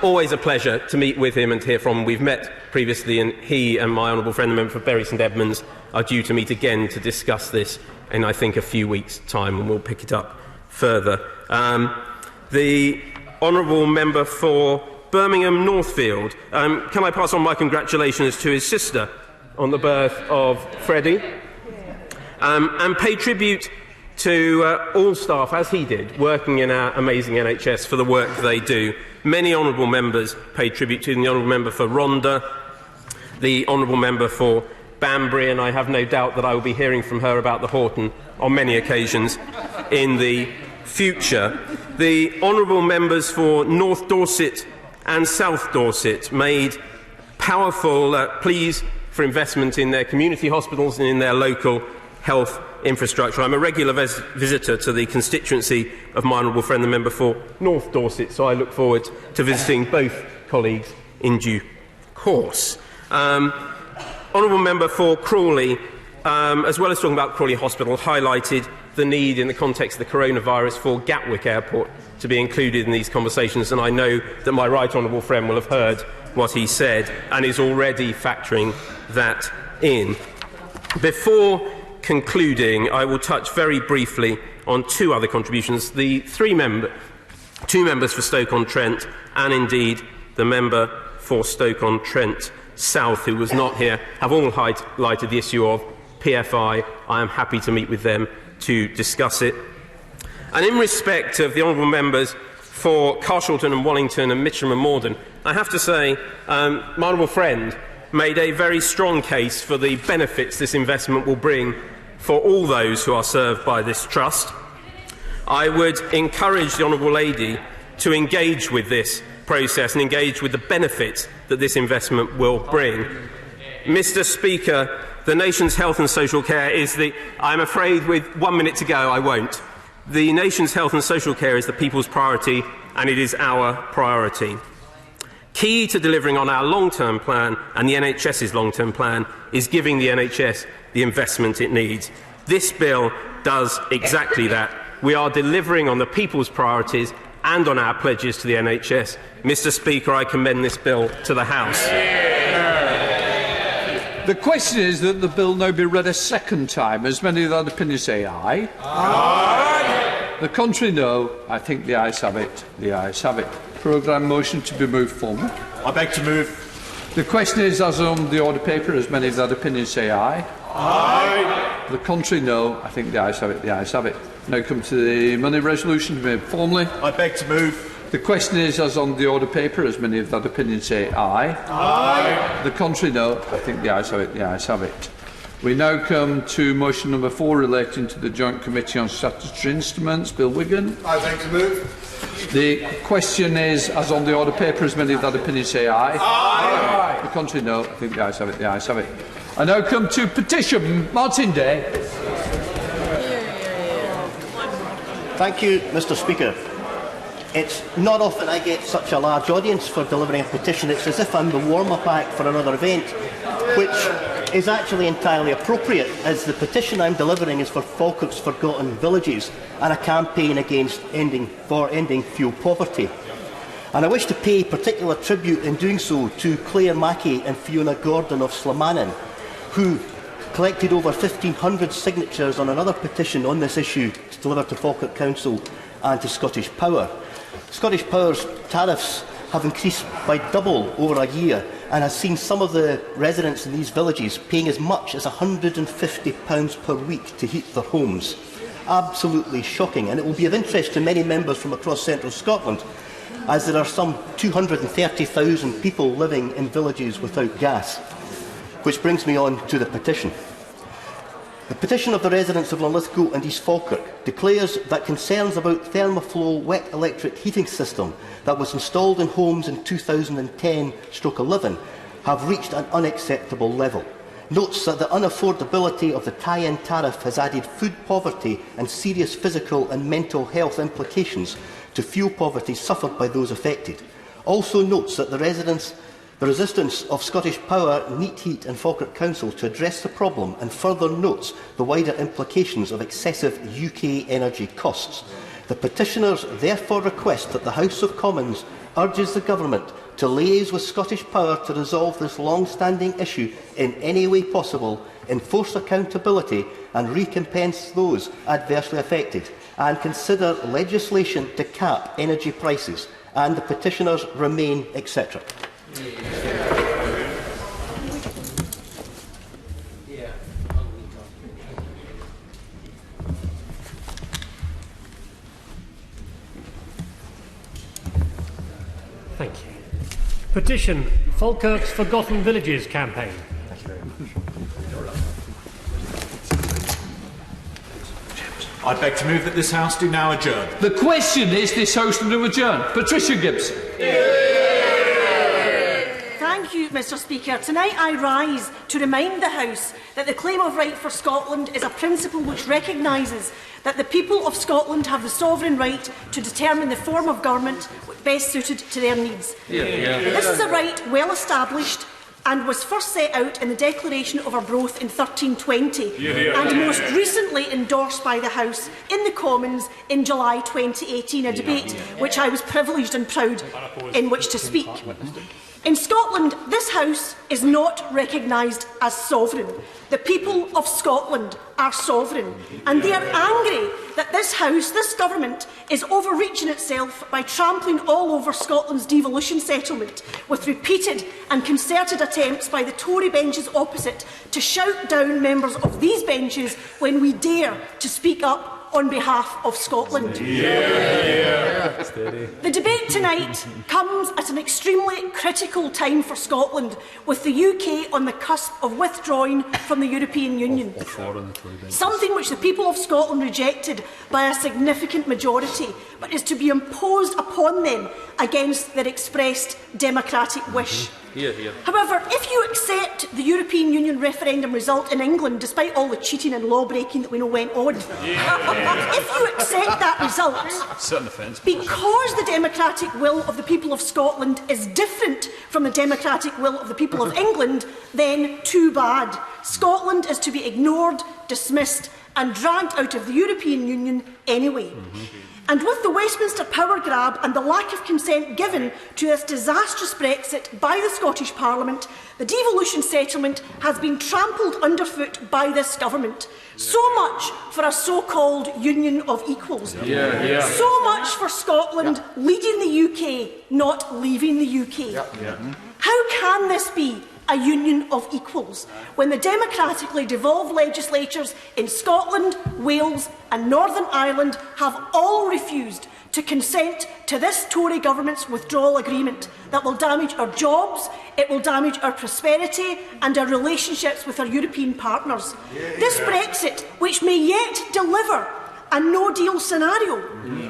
always a pleasure to meet with him and to hear from him. We've met previously, and he and my honourable friend, the member for Bury St Edmunds, are due to meet again to discuss this in, I think, a few weeks' time, and we'll pick it up further. The honourable member for Birmingham Northfield, can I pass on my congratulations to his sister on the birth of Freddie, and pay tribute to all staff, as he did, working in our amazing NHS for the work they do. Many honourable members paid tribute to them, the honourable member for Rhondda, the honourable member for Banbury, and I have no doubt that I will be hearing from her about the Horton on many occasions in the future. The honourable members for North Dorset and South Dorset made powerful pleas for investment in their community hospitals and in their local health infrastructure. I'm a regular visitor to the constituency of my honourable friend, the member for North Dorset, so I look forward to visiting both colleagues in due course. Honourable member for Crawley, as well as talking about Crawley Hospital, highlighted the need in the context of the coronavirus for Gatwick Airport to be included in these conversations, and I know that my right honourable friend will have heard what he said and is already factoring that in. Before concluding, I will touch very briefly on two other contributions. The two members for Stoke-on-Trent and indeed the member for Stoke-on-Trent South, who was not here, have all highlighted the issue of PFI. I am happy to meet with them to discuss it. And in respect of the honourable members for Carshalton and Wallington and Mitcham and Morden, I have to say my honourable friend made a very strong case for the benefits this investment will bring for all those who are served by this trust. I would encourage the honourable lady to engage with this process and engage with the benefits that this investment will bring. Mr. Speaker, the nation's health and social care is the... I'm afraid with 1 minute to go I won't. The nation's health and social care is the people's priority, and it is our priority. Key to delivering on our long-term plan and the NHS's long-term plan is giving the NHS the investment it needs. This bill does exactly that. We are delivering on the people's priorities and on our pledges to the NHS. Mr. Speaker, I commend this bill to the House. The question is that the bill now be read a second time. As many of the other opinions say aye. Aye. The contrary, no. I think the ayes have it. The ayes have it. Programme motion to be moved forward. I beg to move. The question is, as on the order paper, as many of the other opinions say aye. Aye. The contrary, no. I think the ayes have it. The ayes have it. Now come to the money resolution to be made formally. I beg to move. The question is, as on the order paper, as many of that opinion say aye. Aye. The contrary, no. I think the ayes have it. The ayes have it. We now come to motion number 4 relating to the Joint Committee on Statutory Instruments. Bill Wigan. I beg to move. The question is, as on the order paper, as many of that opinion say aye. Aye. The contrary, no. I think the ayes have it. The ayes have it. I now come to petition. Martin Day. Thank you, Mr. Speaker. It's not often I get such a large audience for delivering a petition. It's as if I'm the warm-up act for another event, which is actually entirely appropriate, as the petition I'm delivering is for Falkirk's Forgotten Villages and a campaign against ending fuel poverty. And I wish to pay particular tribute in doing so to Claire Mackey and Fiona Gordon of Slamanan, who collected over 1,500 signatures on another petition on this issue to deliver to Falkirk Council and to Scottish Power. Scottish Power's tariffs have increased by double over a year and has seen some of the residents in these villages paying as much as £150 per week to heat their homes. Absolutely shocking, and it will be of interest to many members from across central Scotland, as there are some 230,000 people living in villages without gas. Which brings me on to the petition. The petition of the residents of Linlithgow and East Falkirk declares that concerns about Thermoflow wet electric heating system that was installed in homes in 2010/11 have reached an unacceptable level. Notes that the unaffordability of the tie-in tariff has added food poverty and serious physical and mental health implications to fuel poverty suffered by those affected. Also notes that the resistance of Scottish Power, Neat Heat and Falkirk Council to address the problem, and further notes the wider implications of excessive UK energy costs. The petitioners therefore request that the House of Commons urges the Government to liaise with Scottish Power to resolve this long-standing issue in any way possible, enforce accountability and recompense those adversely affected, and consider legislation to cap energy prices, and the petitioners remain, etc. Thank you. Petition Falkirk's Forgotten Villages campaign. I beg to move that this House do now adjourn. The question is this House to adjourn. Patricia Gibson. Thank you, Mr Speaker. Tonight I rise to remind the House that the claim of right for Scotland is a principle which recognises that the people of Scotland have the sovereign right to determine the form of government best suited to their needs. This is a right well established and was first set out in the Declaration of Arbroath in 1320 and most recently endorsed by the House in the Commons in July 2018, a debate which I was privileged and proud in which to speak. In Scotland, this House is not recognised as sovereign. The people of Scotland are sovereign, and they are angry that this House, this Government, is overreaching itself by trampling all over Scotland's devolution settlement, with repeated and concerted attempts by the Tory benches opposite to shout down members of these benches when we dare to speak up on behalf of Scotland. The debate tonight comes at an extremely critical time for Scotland, with the UK on the cusp of withdrawing from the European Union, something which the people of Scotland rejected by a significant majority, but is to be imposed upon them against their expressed democratic wish. However, if you accept the European Union referendum result in England, despite all the cheating and law-breaking that we know went on, if you accept that result, because the democratic will of the people of Scotland is different from the democratic will of the people of England, then too bad. Scotland is to be ignored, dismissed and dragged out of the European Union anyway. And with the Westminster power grab and the lack of consent given to this disastrous Brexit by the Scottish Parliament, the devolution settlement has been trampled underfoot by this government. So much for a so-called union of equals. So much for Scotland leading the UK, not leaving the UK. How can this be a union of equals when the democratically devolved legislatures in Scotland, Wales and Northern Ireland have all refused to consent to this Tory government's withdrawal agreement that will damage our jobs, it will damage our prosperity and our relationships with our European partners. This Brexit, which may yet deliver a no-deal scenario,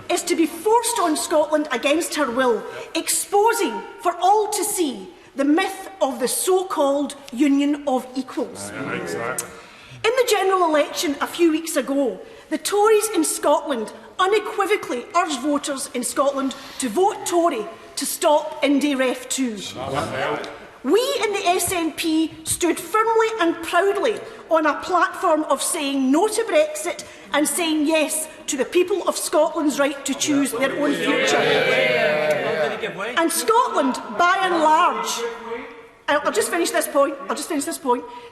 is to be forced on Scotland against her will, exposing for all to see the myth of the so-called union of equals. In the general election a few weeks ago, the Tories in Scotland unequivocally urged voters in Scotland to vote Tory to stop Indie Ref 2. We in the SNP stood firmly and proudly on a platform of saying no to Brexit and saying yes to the people of Scotland's right to choose their own future. And Scotland, by and large, I'll just finish this point.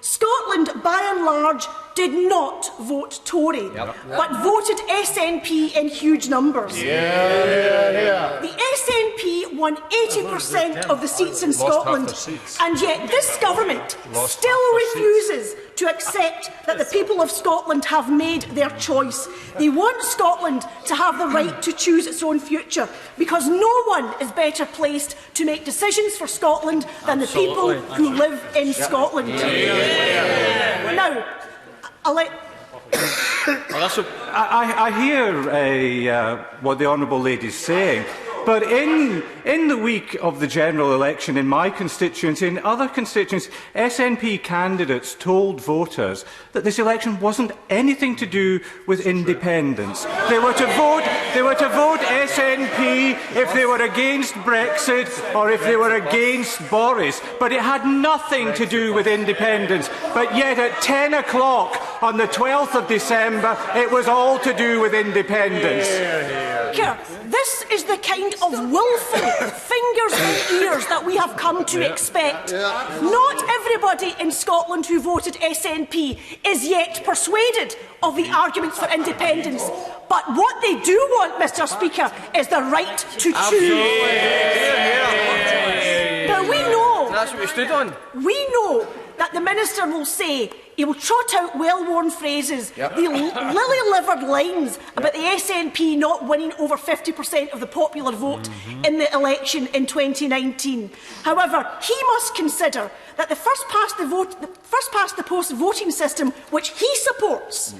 Scotland, by and large, did not vote Tory, but voted SNP in huge numbers. The SNP won 80% of the seats in Scotland, and yet this government still refuses to accept that the people of Scotland have made their choice. They want Scotland to have the right to choose its own future, because no one is better placed to make decisions for Scotland than the people who live in Scotland. Now, I hear what the Honourable Lady is saying, but in the week of the general election in my constituency and other constituencies, SNP candidates told voters that this election wasn't anything to do with independence. They were to vote SNP if they were against Brexit or if they were against Boris, but it had nothing to do with independence. But yet at 10 o'clock on the 12th of December, it was all to do with independence. This is the kind of willful fingers and ears that we have come to expect. Not everybody in Scotland who voted SNP is yet persuaded of the arguments for independence. But what they do want, Mr. Speaker, is the right to choose. Now we know. That's what we stood on. We know that the Minister will say, he will trot out well-worn phrases, the lily-livered lines about the SNP not winning over 50% of the popular vote in the election in 2019. However, he must consider that the first-past-the-post voting system, which he supports,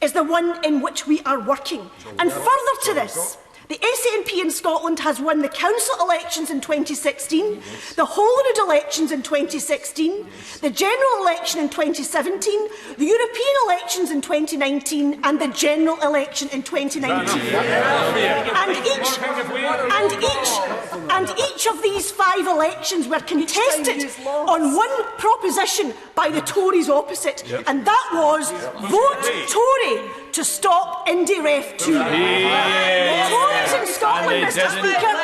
is the one in which we are working. And further to this, the SNP in Scotland has won the council elections in 2016, the Holyrood elections in 2016, the general election in 2017, the European elections in 2019 and the general election in 2019. And each of these 5 elections were contested on one proposition by the Tories opposite, and that was vote Tory to stop IndyRef 2. The Tories in Scotland, Mr. Speaker,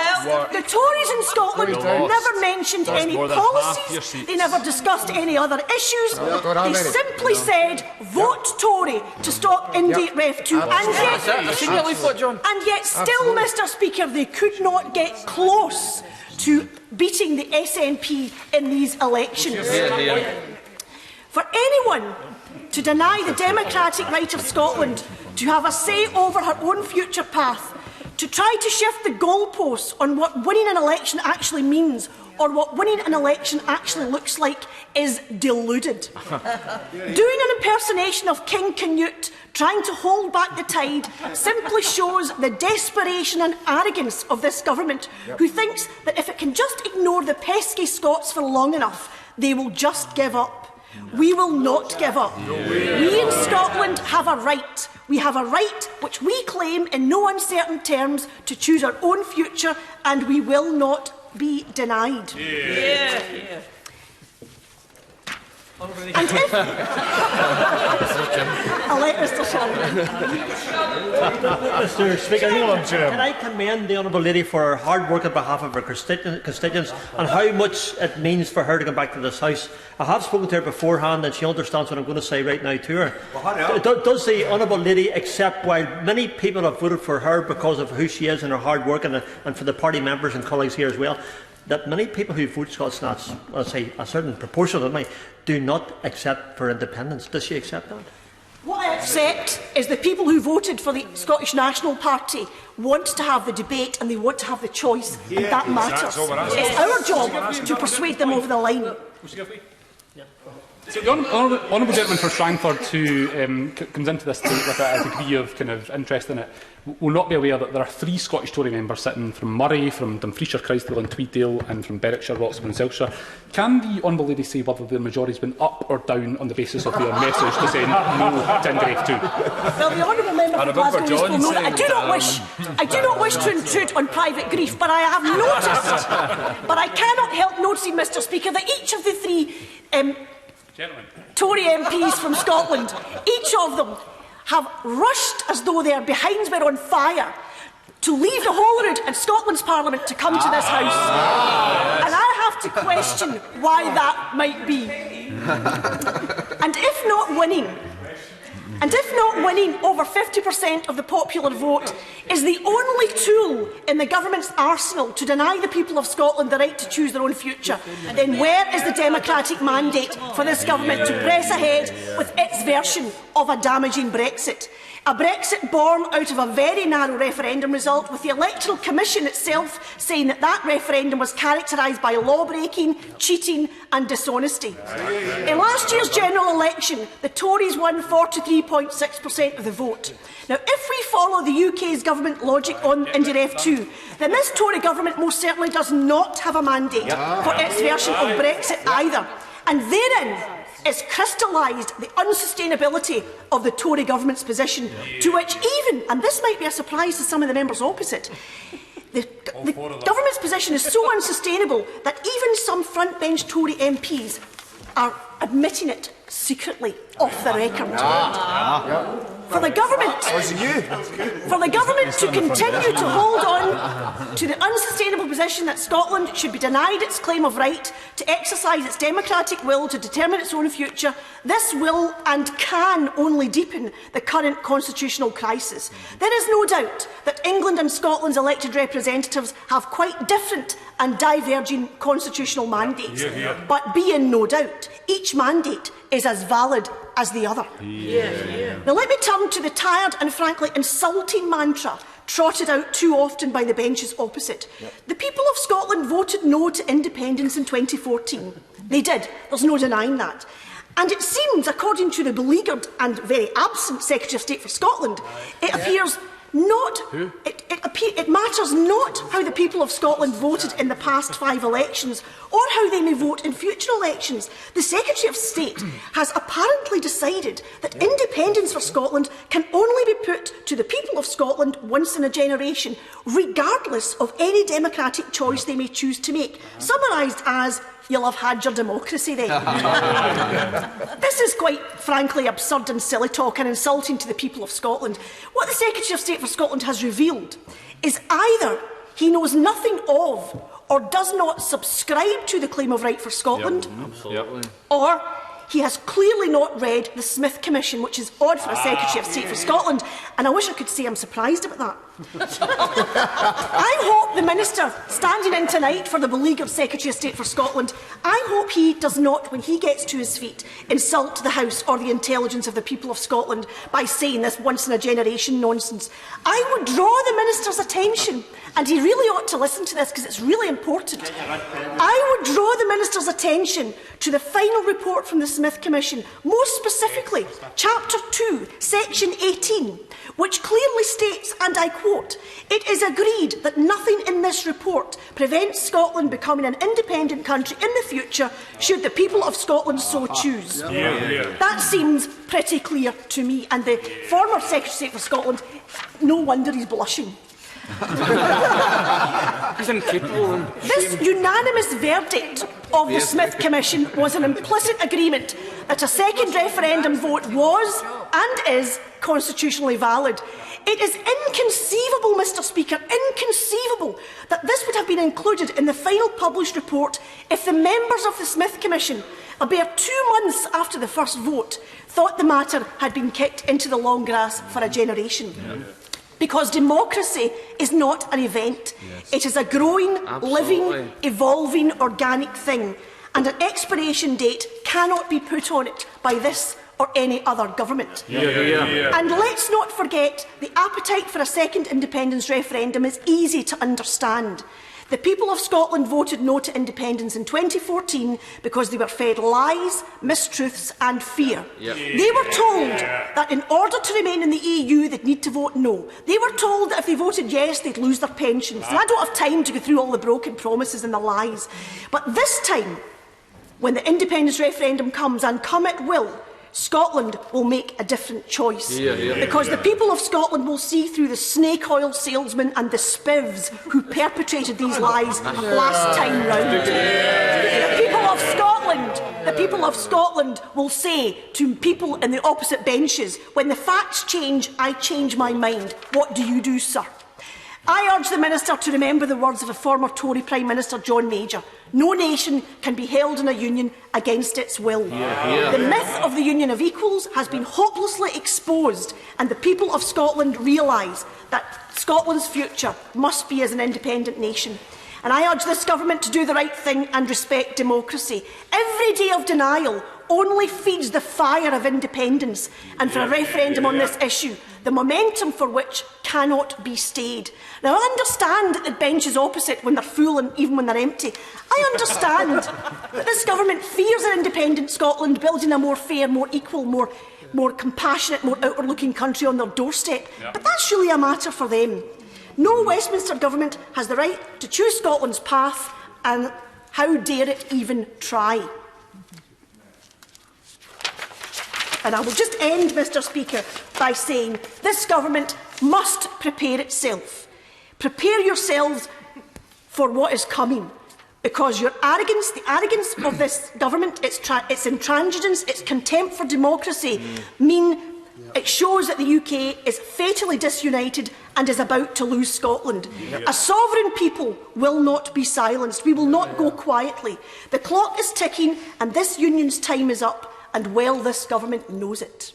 the Tories in Scotland never mentioned any policies, they never discussed any other issues, they simply said, vote Tory to stop IndyRef 2. And yet still, Mr. Speaker, they could not get close to beating the SNP in these elections. For anyone to deny the democratic right of Scotland to have a say over her own future path, to try to shift the goalposts on what winning an election actually means or what winning an election actually looks like is deluded. Doing an impersonation of King Canute, trying to hold back the tide, simply shows the desperation and arrogance of this government, who thinks that if it can just ignore the pesky Scots for long enough, they will just give up. We will not give up. We in Scotland have a right. We have a right which we claim in no uncertain terms to choose our own future, and we will not be denied. And if I'll let Mr. Shannon. Mr. Speaker, can I commend the Honourable Lady for her hard work on behalf of her constituents and how much it means for her to come back to this House. I have spoken to her beforehand and she understands what I'm going to say right now to her. Does the Honourable Lady accept, while many people have voted for her because of who she is and her hard work, and for the party members and colleagues here as well, that many people who vote Scots, I'll say a certain proportion of them, do not accept for independence? Does she accept that? What I accept is the people who voted for the Scottish National Party want to have the debate and they want to have the choice, and that matters. It's our job to persuade them over the line. So the Honourable Gentleman for Strangford, who comes into this with a degree of interest in it, will not be aware that there are 3 Scottish Tory members sitting from Murray, from Dumfriesshire, Crystal and Tweeddale, and from Berwickshire, Roxburgh and Selkshire. Can the Honourable Lady say whether the majority has been up or down on the basis of their message to say no to IndyRef 2? Well, the Honourable Member for Glasgow East will know that I do not wish to intrude on private grief, but I have noticed, but I cannot help noticing, Mr. Speaker, that each of the 3 Tory MPs from Scotland, each of them have rushed as though their behinds were on fire to leave the Holyrood and Scotland's Parliament to come to this House. And I have to question why that might be. And if not winning over 50% of the popular vote is the only tool in the government's arsenal to deny the people of Scotland the right to choose their own future, then where is the democratic mandate for this government to press ahead with its version of a damaging Brexit? A Brexit born out of a very narrow referendum result, with the Electoral Commission itself saying that that referendum was characterised by law-breaking, cheating and dishonesty. In last year's general election, the Tories won 43.6% of the vote. Now, if we follow the UK's government logic on Indiref 2, then this Tory government most certainly does not have a mandate for its version of Brexit either. And therein is crystallised the unsustainability of the Tory government's position, to which even, and this might be a surprise to some of the members opposite, the government's position is so unsustainable that even some frontbench Tory MPs are admitting it secretly off the record. For the government to continue to hold on to the unsustainable position that Scotland should be denied its claim of right to exercise its democratic will to determine its own future, this will and can only deepen the current constitutional crisis. There is no doubt that England and Scotland's elected representatives have quite different and diverging constitutional mandates. But be in no doubt, each mandate is as valid as the other. Now let me turn to the tired and frankly insulting mantra trotted out too often by the benches opposite. The people of Scotland voted no to independence in 2014. They did, there's no denying that. And it seems, according to the beleaguered and very absent Secretary of State for Scotland, it appears not. It matters not how the people of Scotland voted in the past 5 elections or how they may vote in future elections. The Secretary of State has apparently decided that independence for Scotland can only be put to the people of Scotland once in a generation, regardless of any democratic choice they may choose to make. Summarised as, you'll have had your democracy then. This is quite frankly absurd and silly talk and insulting to the people of Scotland. What the Secretary of State for Scotland has revealed is either he knows nothing of or does not subscribe to the claim of right for Scotland, or he has clearly not read the Smith Commission, which is odd for a Secretary of State for Scotland, and I wish I could say I'm surprised about that. I hope the Minister standing in tonight for the beleaguered Secretary of State for Scotland, I hope he does not, when he gets to his feet, insult the House or the intelligence of the people of Scotland by saying this once-in-a-generation nonsense. I would draw the Minister's attention, and he really ought to listen to this because it's really important. I would draw the Minister's attention to the final report from the Smith Commission, most specifically Chapter 2, Section 18, which clearly states, and I quote, "It is agreed that nothing in this report prevents Scotland becoming an independent country in the future, should the people of Scotland so choose." That seems pretty clear to me, and the former Secretary of State for Scotland, no wonder he's blushing. This unanimous verdict of the Smith Commission was an implicit agreement that a second referendum vote was and is constitutionally valid. It is inconceivable, Mr Speaker, inconceivable that this would have been included in the final published report if the members of the Smith Commission, a bare 2 months after the first vote, thought the matter had been kicked into the long grass for a generation. Because democracy is not an event. It is a growing, living, evolving, organic thing. And an expiration date cannot be put on it by this or any other government. And let's not forget, the appetite for a second independence referendum is easy to understand. The people of Scotland voted no to independence in 2014 because they were fed lies, mistruths and fear. They were told that in order to remain in the EU they'd need to vote no. They were told that if they voted yes they'd lose their pensions. And I don't have time to go through all the broken promises and the lies. But this time, when the independence referendum comes, and come it will, Scotland will make a different choice. Because the people of Scotland will see through the snake oil salesmen and the spivs who perpetrated these lies last time round. The people of Scotland will say to people in the opposite benches, when the facts change, I change my mind. What do you do, sir? I urge the Minister to remember the words of the former Tory Prime Minister John Major. No nation can be held in a union against its will. The myth of the Union of Equals has been hopelessly exposed, and the people of Scotland realise that Scotland's future must be as an independent nation. And I urge this government to do the right thing and respect democracy. Every day of denial only feeds the fire of independence, and for a referendum on this issue, the momentum for which cannot be stayed. Now, I understand that the benches opposite, when they're full and even when they're empty, I understand that this government fears an independent Scotland building a more fair, more equal, more compassionate, more outward-looking country on their doorstep. But that's surely a matter for them. No Westminster government has the right to choose Scotland's path, and how dare it even try? And I will just end, Mr Speaker, by saying this government must prepare itself. Prepare yourselves for what is coming, because your arrogance, the arrogance of this government, its intransigence, its contempt for democracy, mean it shows that the UK is fatally disunited and is about to lose Scotland. A sovereign people will not be silenced. We will not go quietly. The clock is ticking and this union's time is up, and well this government knows it.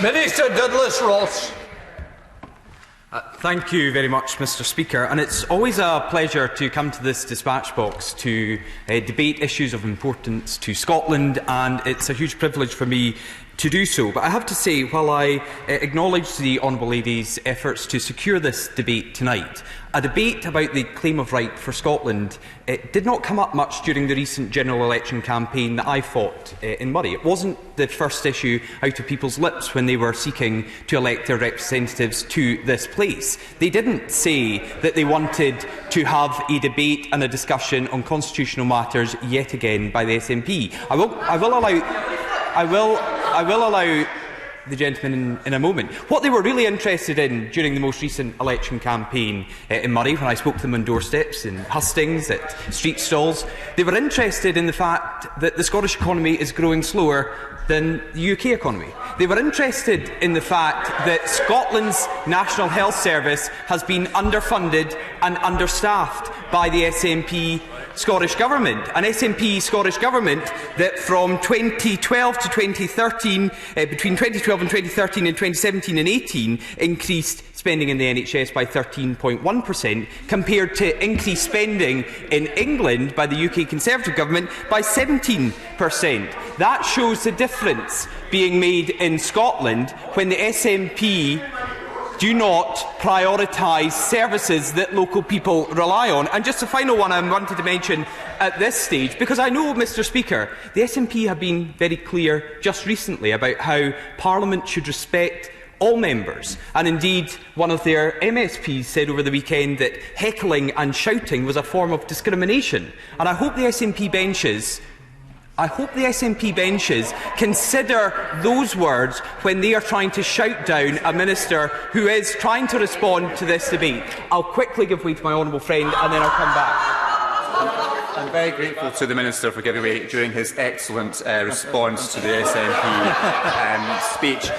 Minister Douglas Ross. Thank you very much, Mr Speaker. And it's always a pleasure to come to this dispatch box to debate issues of importance to Scotland, and it's a huge privilege for me to do so. But I have to say, while I acknowledge the Honourable Lady's efforts to secure this debate tonight, a debate about the claim of right for Scotland did not come up much during the recent general election campaign that I fought in Murray. It wasn't the first issue out of people's lips when they were seeking to elect their representatives to this place. They didn't say that they wanted to have a debate and a discussion on constitutional matters yet again by the SNP. I will allow the gentleman in a moment. What they were really interested in during the most recent election campaign in Murray, when I spoke to them on doorsteps, in hustings, at street stalls, they were interested in the fact that the Scottish economy is growing slower than the UK economy. They were interested in the fact that Scotland's National Health Service has been underfunded and understaffed by the SNP Scottish Government, an SNP Scottish Government that from 2012 to 2013, between 2012 and 2013 and 2017 and 18, increased spending in the NHS by 13.1%, compared to increased spending in England by the UK Conservative Government by 17%. That shows the difference being made in Scotland when the SNP do not prioritise services that local people rely on. And just a final one I wanted to mention at this stage, because I know, Mr Speaker, the SNP have been very clear just recently about how Parliament should respect all members, and indeed one of their MSPs said over the weekend that heckling and shouting was a form of discrimination. And I hope the SNP benches consider those words when they are trying to shout down a minister who is trying to respond to this debate. I'll quickly give way to my honourable friend and then I'll come back. I'm very grateful to the Minister for giving way during his excellent response to the SNP speech.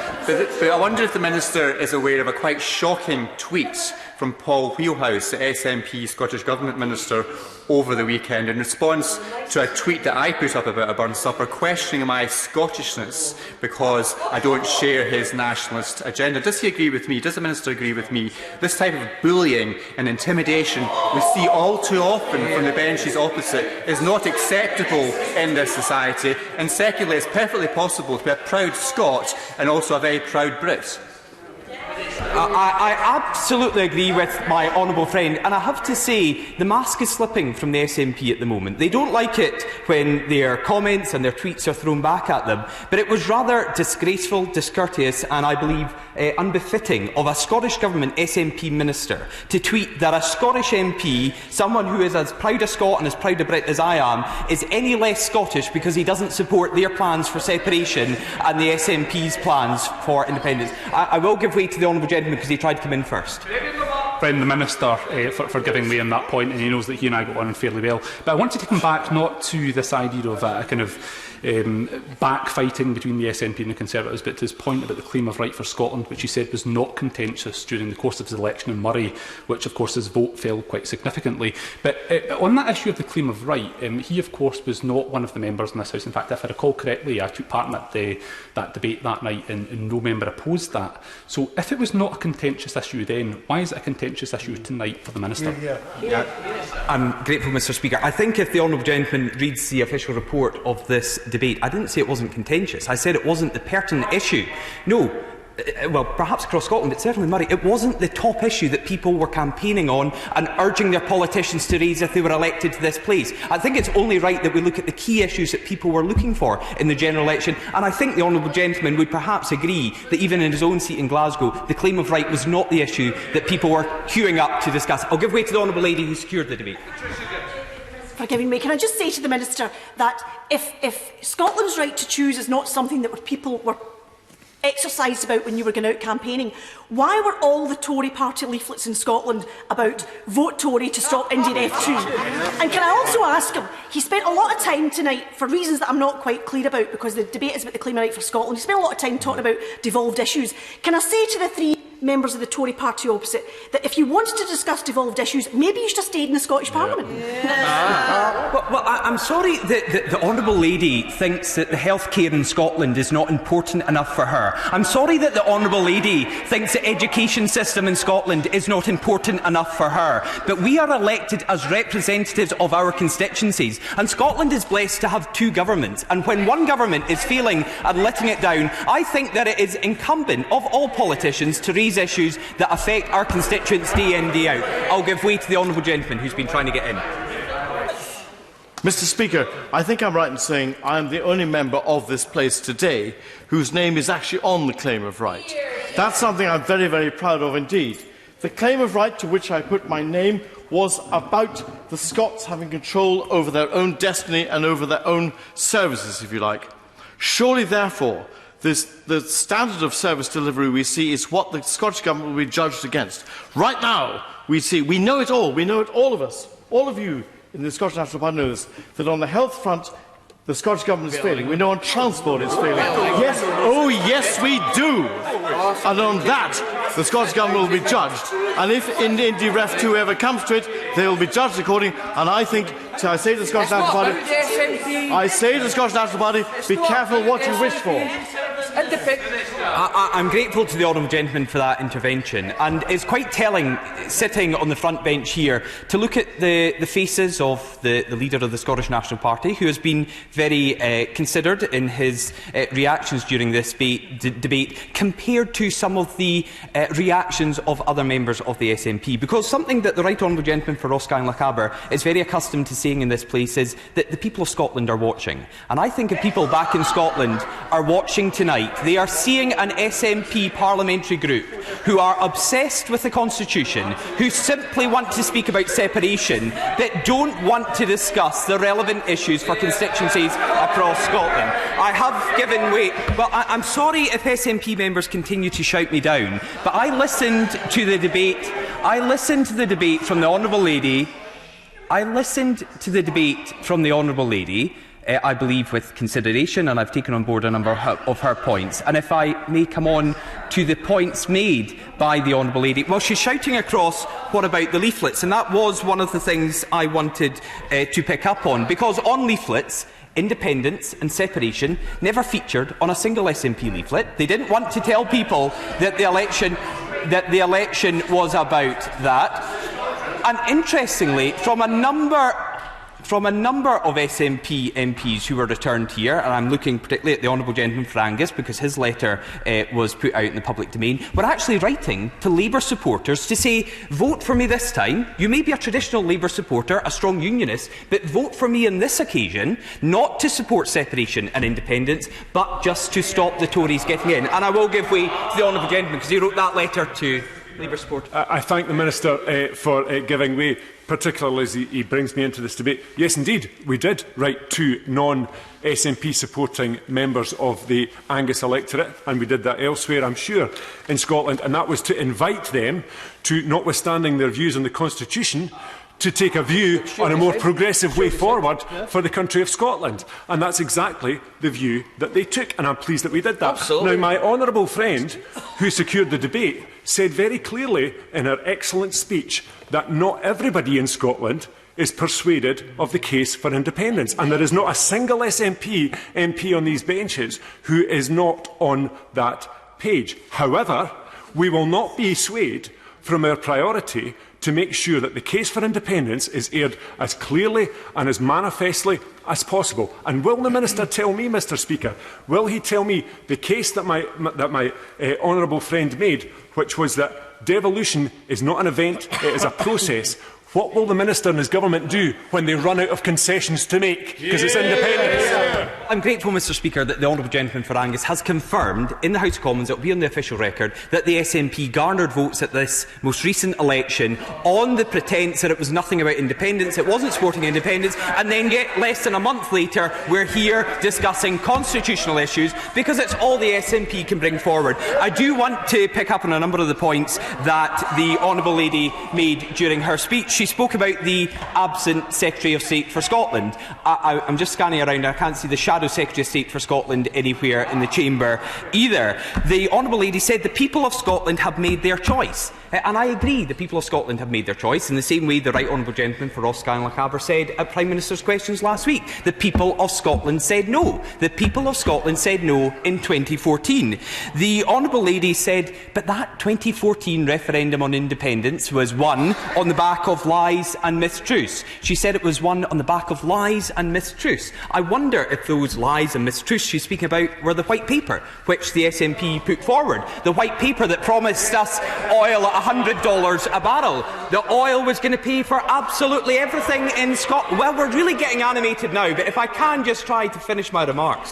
But I wonder if the Minister is aware of a quite shocking tweet from Paul Wheelhouse, the SNP Scottish Government Minister, over the weekend in response to a tweet that I put up about a burnt supper, questioning my Scottishness because I don't share his nationalist agenda. Does he agree with me? Does the Minister agree with me? This type of bullying and intimidation we see all too often from the benches opposite is not acceptable in this society. And secondly, it's perfectly possible to be a proud Scot and also a very proud Brit. I absolutely agree with my honourable friend, and I have to say the mask is slipping from the SNP at the moment. They don't like it when their comments and their tweets are thrown back at them, but it was rather disgraceful, discourteous and I believe unbefitting of a Scottish Government SNP minister to tweet that a Scottish MP, someone who is as proud a Scot and as proud a Brit as I am, is any less Scottish because he doesn't support their plans for separation and the SNP's plans for independence. I will give way to the honourable gentleman because he tried to come in first. Friend the Minister for giving way on that point, and he knows that he and I got on fairly well. But I wanted to come back not to this idea of a kind of backfighting between the SNP and the Conservatives, but to his point about the claim of right for Scotland, which he said was not contentious during the course of his election in Murray, which of course his vote fell quite significantly. But on that issue of the claim of right, he of course was not one of the members in this House. In fact, if I recall correctly, I took part in that debate that night, and no member opposed that. So if it was not a contentious issue then, why is it a contentious issue tonight for the Minister? I'm grateful, Mr Speaker. I think if the honourable gentleman reads the official report of this debate, I didn't say it wasn't contentious. I said it wasn't the pertinent issue. No. Well, perhaps across Scotland, but certainly Murray, it wasn't the top issue that people were campaigning on and urging their politicians to raise if they were elected to this place. I think it's only right that we look at the key issues that people were looking for in the general election, and I think the honourable gentleman would perhaps agree that even in his own seat in Glasgow, the claim of right was not the issue that people were queuing up to discuss. I'll give way to the honourable lady who secured the debate. Forgiving me, can I just say to the Minister that if Scotland's right to choose is not something that people were exercised about when you were going out campaigning, why were all the Tory party leaflets in Scotland about vote Tory to stop Indian F2? And can I also ask him, he spent a lot of time tonight, for reasons that I'm not quite clear about, because the debate is about the claim of right for Scotland, he spent a lot of time talking about devolved issues. Can I say to the three members of the Tory party opposite that if you wanted to discuss devolved issues, maybe you should have stayed in the Scottish Parliament? Well, I'm sorry that the honourable lady thinks that the healthcare in Scotland is not important enough for her. I'm sorry that the honourable lady thinks the education system in Scotland is not important enough for her. But we are elected as representatives of our constituencies, and Scotland is blessed to have two governments. And when one government is failing and letting it down, I think that it is incumbent of all politicians to raise issues that affect our constituents day in, day out. I'll give way to the honourable gentleman who's been trying to get in. Mr Speaker, I think I'm right in saying I am the only member of this place today whose name is actually on the claim of right. That's something I'm very, very proud of indeed. The claim of right to which I put my name was about the Scots having control over their own destiny and over their own services, if you like. Surely, therefore, the standard of service delivery we see is what the Scottish Government will be judged against. Right now, we know it all of us, all of you in the Scottish National Party know this, that on the health front, the Scottish Government is failing. We know on transport it's failing. Yes, oh yes, we do. And on that, the Scottish Government will be judged. And if Indy Ref 2 ever comes to it, they will be judged according. And I think, I say to the Scottish National Party, be careful what you wish for. I'm grateful to the honourable gentleman for that intervention, and it's quite telling, sitting on the front bench here, to look at the faces of the leader of the Scottish National Party, who has been very considered in his reactions during this debate, compared to some of the reactions of other members of the SNP. Because something that the right honourable gentleman for Roscommon-Lochaber is very accustomed to saying in this place is that the people of Scotland are watching. And I think if people back in Scotland are watching tonight, they are seeing an SNP parliamentary group who are obsessed with the Constitution, who simply want to speak about separation, that don't want to discuss the relevant issues for constituencies across Scotland. I have given way. Well, I'm sorry if SNP members continue to shout me down, but I listened to the debate. I listened to the debate from the honourable lady. I believe with consideration, and I've taken on board a number of her points. And if I may come on to the points made by the honourable lady, well, she's shouting across, what about the leaflets? And that was one of the things I wanted to pick up on, because on leaflets, independence and separation never featured on a single SNP leaflet. They didn't want to tell people that the election was about that. And interestingly, from a number of SNP MPs who were returned here, and I'm looking particularly at the honourable gentleman for Angus because his letter was put out in the public domain, were actually writing to Labour supporters to say, vote for me this time. You may be a traditional Labour supporter, a strong unionist, but vote for me on this occasion, not to support separation and independence, but just to stop the Tories getting in. And I will give way to the honourable gentleman because he wrote that letter to Labour supporters. I thank the Minister for giving way, particularly as he brings me into this debate. Yes, indeed, we did write to non-SNP supporting members of the Angus electorate, and we did that elsewhere, I'm sure, in Scotland, and that was to invite them to, notwithstanding their views on the Constitution, to take a view on a more progressive way forward for the country of Scotland. And that's exactly the view that they took, and I'm pleased that we did that. Absolutely. Now, my honourable friend, who secured the debate, said very clearly in her excellent speech that not everybody in Scotland is persuaded of the case for independence, and there is not a single MP on these benches who is not on that page. However, we will not be swayed from our priority to make sure that the case for independence is aired as clearly and as manifestly as possible. And will the Minister tell me, Mr Speaker, will he tell me the case that my honourable friend made, which was that devolution is not an event, it is a process? What will the Minister and his government do when they run out of concessions to make because it's independence? I'm grateful, Mr Speaker, that the Honourable Gentleman for Angus has confirmed in the House of Commons, it will be on the official record, that the SNP garnered votes at this most recent election on the pretence that it was nothing about independence, it wasn't supporting independence, and then yet less than a month later we're here discussing constitutional issues because it's all the SNP can bring forward. I do want to pick up on a number of the points that the Honourable Lady made during her speech. She spoke about the absent Secretary of State for Scotland. I'm just scanning around, I can't see the Shadow Secretary of State for Scotland anywhere in the chamber either. The Honourable Lady said the people of Scotland have made their choice. And I agree, the people of Scotland have made their choice in the same way the Right Honourable Gentleman for Ross-Scanlon-Caber said at Prime Minister's questions last week. The people of Scotland said no. The people of Scotland said no in 2014. The Honourable Lady said, but that 2014 referendum on independence was won on the back of lies and mistruths. She said it was won on the back of lies and mistruths. I wonder if those lies and mistruths she's speaking about were the white paper which the SNP put forward. The white paper that promised us oil at $100 a barrel. The oil was going to pay for absolutely everything in Scotland. Well, we're really getting animated now, but if I can just try to finish my remarks.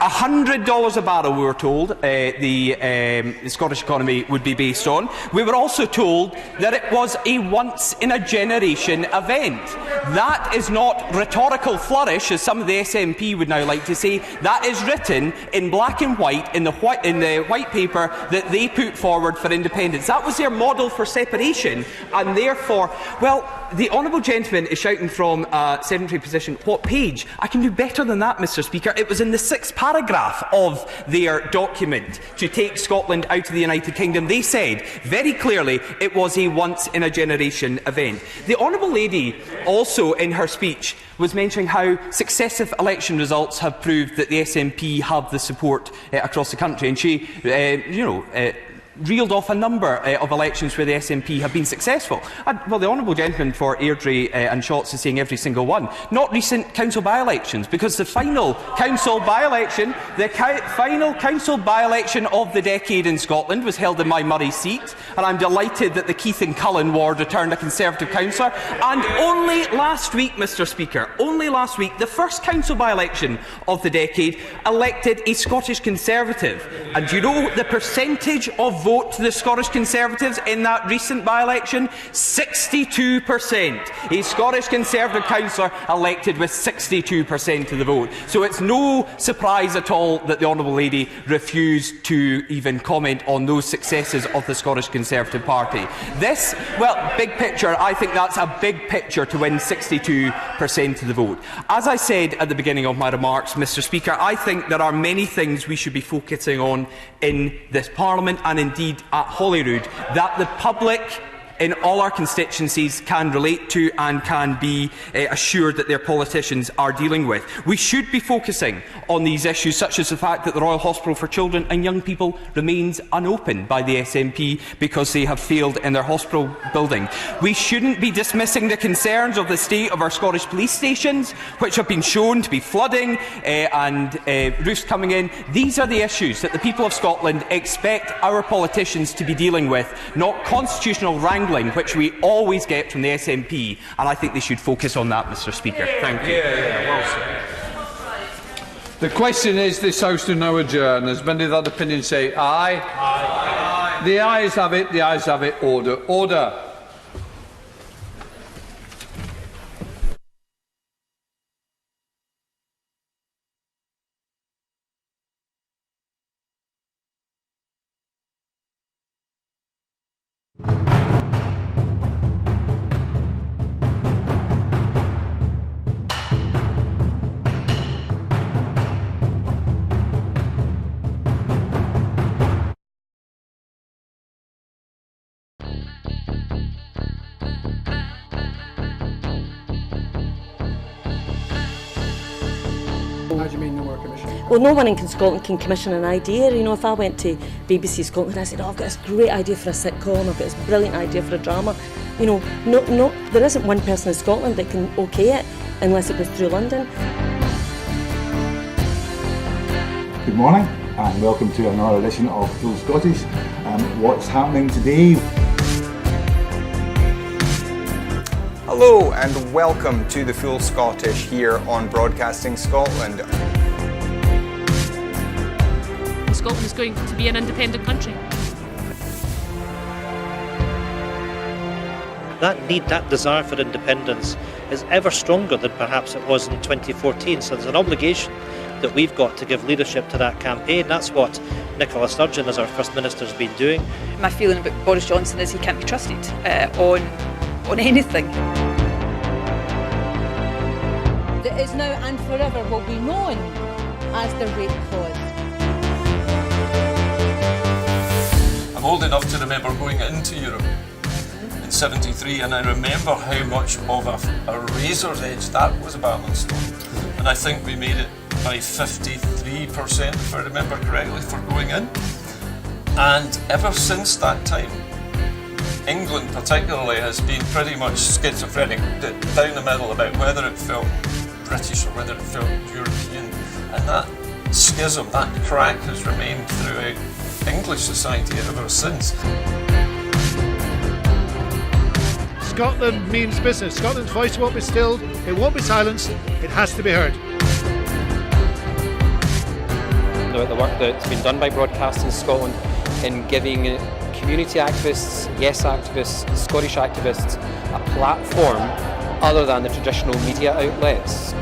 $100 a barrel, we were told, the Scottish economy would be based on. We were also told that it was a once-in-a-generation event. That is not rhetorical flourish, as some of the SNP would now like to say. That is written in black and white in the white paper that they put forward for independence. That was their model for separation, and therefore, well, the Honourable Gentleman is shouting from a sedentary position. What page? I can do better than that, Mr Speaker. It was in the 6th paragraph of their document to take Scotland out of the United Kingdom. They said very clearly it was a once-in-a-generation event. The Honourable Lady also in her speech was mentioning how successive election results have proved that the SNP have the support across the country, and she, reeled off a number of elections where the SNP have been successful. Well, the Honourable Gentleman for Airdrie and Shotts is saying every single one. Not recent council by-elections, because the final council by-election, of the decade in Scotland was held in my Murray seat, and I'm delighted that the Keith and Cullen ward returned a Conservative councillor. And only last week, Mr Speaker, only last week, the first council by-election of the decade elected a Scottish Conservative. And do you know the percentage of vote to the Scottish Conservatives in that recent by-election? 62%. A Scottish Conservative councillor elected with 62% of the vote. So it's no surprise at all that the Honourable Lady refused to even comment on those successes of the Scottish Conservative Party. This, well, big picture, I think that's a big picture to win 62% of the vote. As I said at the beginning of my remarks, Mr Speaker, I think there are many things we should be focusing on in this Parliament and indeed at Holyrood that the public in all our constituencies can relate to and can be assured that their politicians are dealing with. We should be focusing on these issues, such as the fact that the Royal Hospital for Children and Young People remains unopened by the SNP because they have failed in their hospital building. We shouldn't be dismissing the concerns of the state of our Scottish police stations, which have been shown to be flooding and roofs coming in. These are the issues that the people of Scotland expect our politicians to be dealing with, not constitutional wrangling, which we always get from the SNP, and I think they should focus on that, Mr Speaker. Thank you. The question is this House to now adjourn. As many of that opinion say aye. Aye. The ayes have it. The ayes have it. Order. Order. How do you mean no more commission? Well, no one in Scotland can commission an idea. You know, if I went to BBC Scotland and I said, oh, I've got this great idea for a sitcom, I've got this brilliant idea for a drama, you know, there isn't one person in Scotland that can okay it unless it goes through London. Good morning and welcome to another edition of Full Scottish. What's happening today? Hello and welcome to the Full Scottish here on Broadcasting Scotland. Scotland is going to be an independent country. That need, that desire for independence is ever stronger than perhaps it was in 2014. So there's an obligation that we've got to give leadership to that campaign. That's what Nicola Sturgeon, as our First Minister, has been doing. My feeling about Boris Johnson is he can't be trusted on anything. That is now and forever will be known as the rape clause. I'm old enough to remember going into Europe in '73, and I remember how much of a razor's edge that was a balanced on. And I think we made it by 53%, if I remember correctly, for going in. And ever since that time, England particularly has been pretty much schizophrenic, down the middle about whether it felt British or whether it felt European. And that schism, that crack has remained throughout English society ever since. Scotland means business. Scotland's voice won't be stilled, it won't be silenced, it has to be heard. About the work that's been done by Broadcasting Scotland in giving community activists, yes activists, Scottish activists a platform other than the traditional media outlets.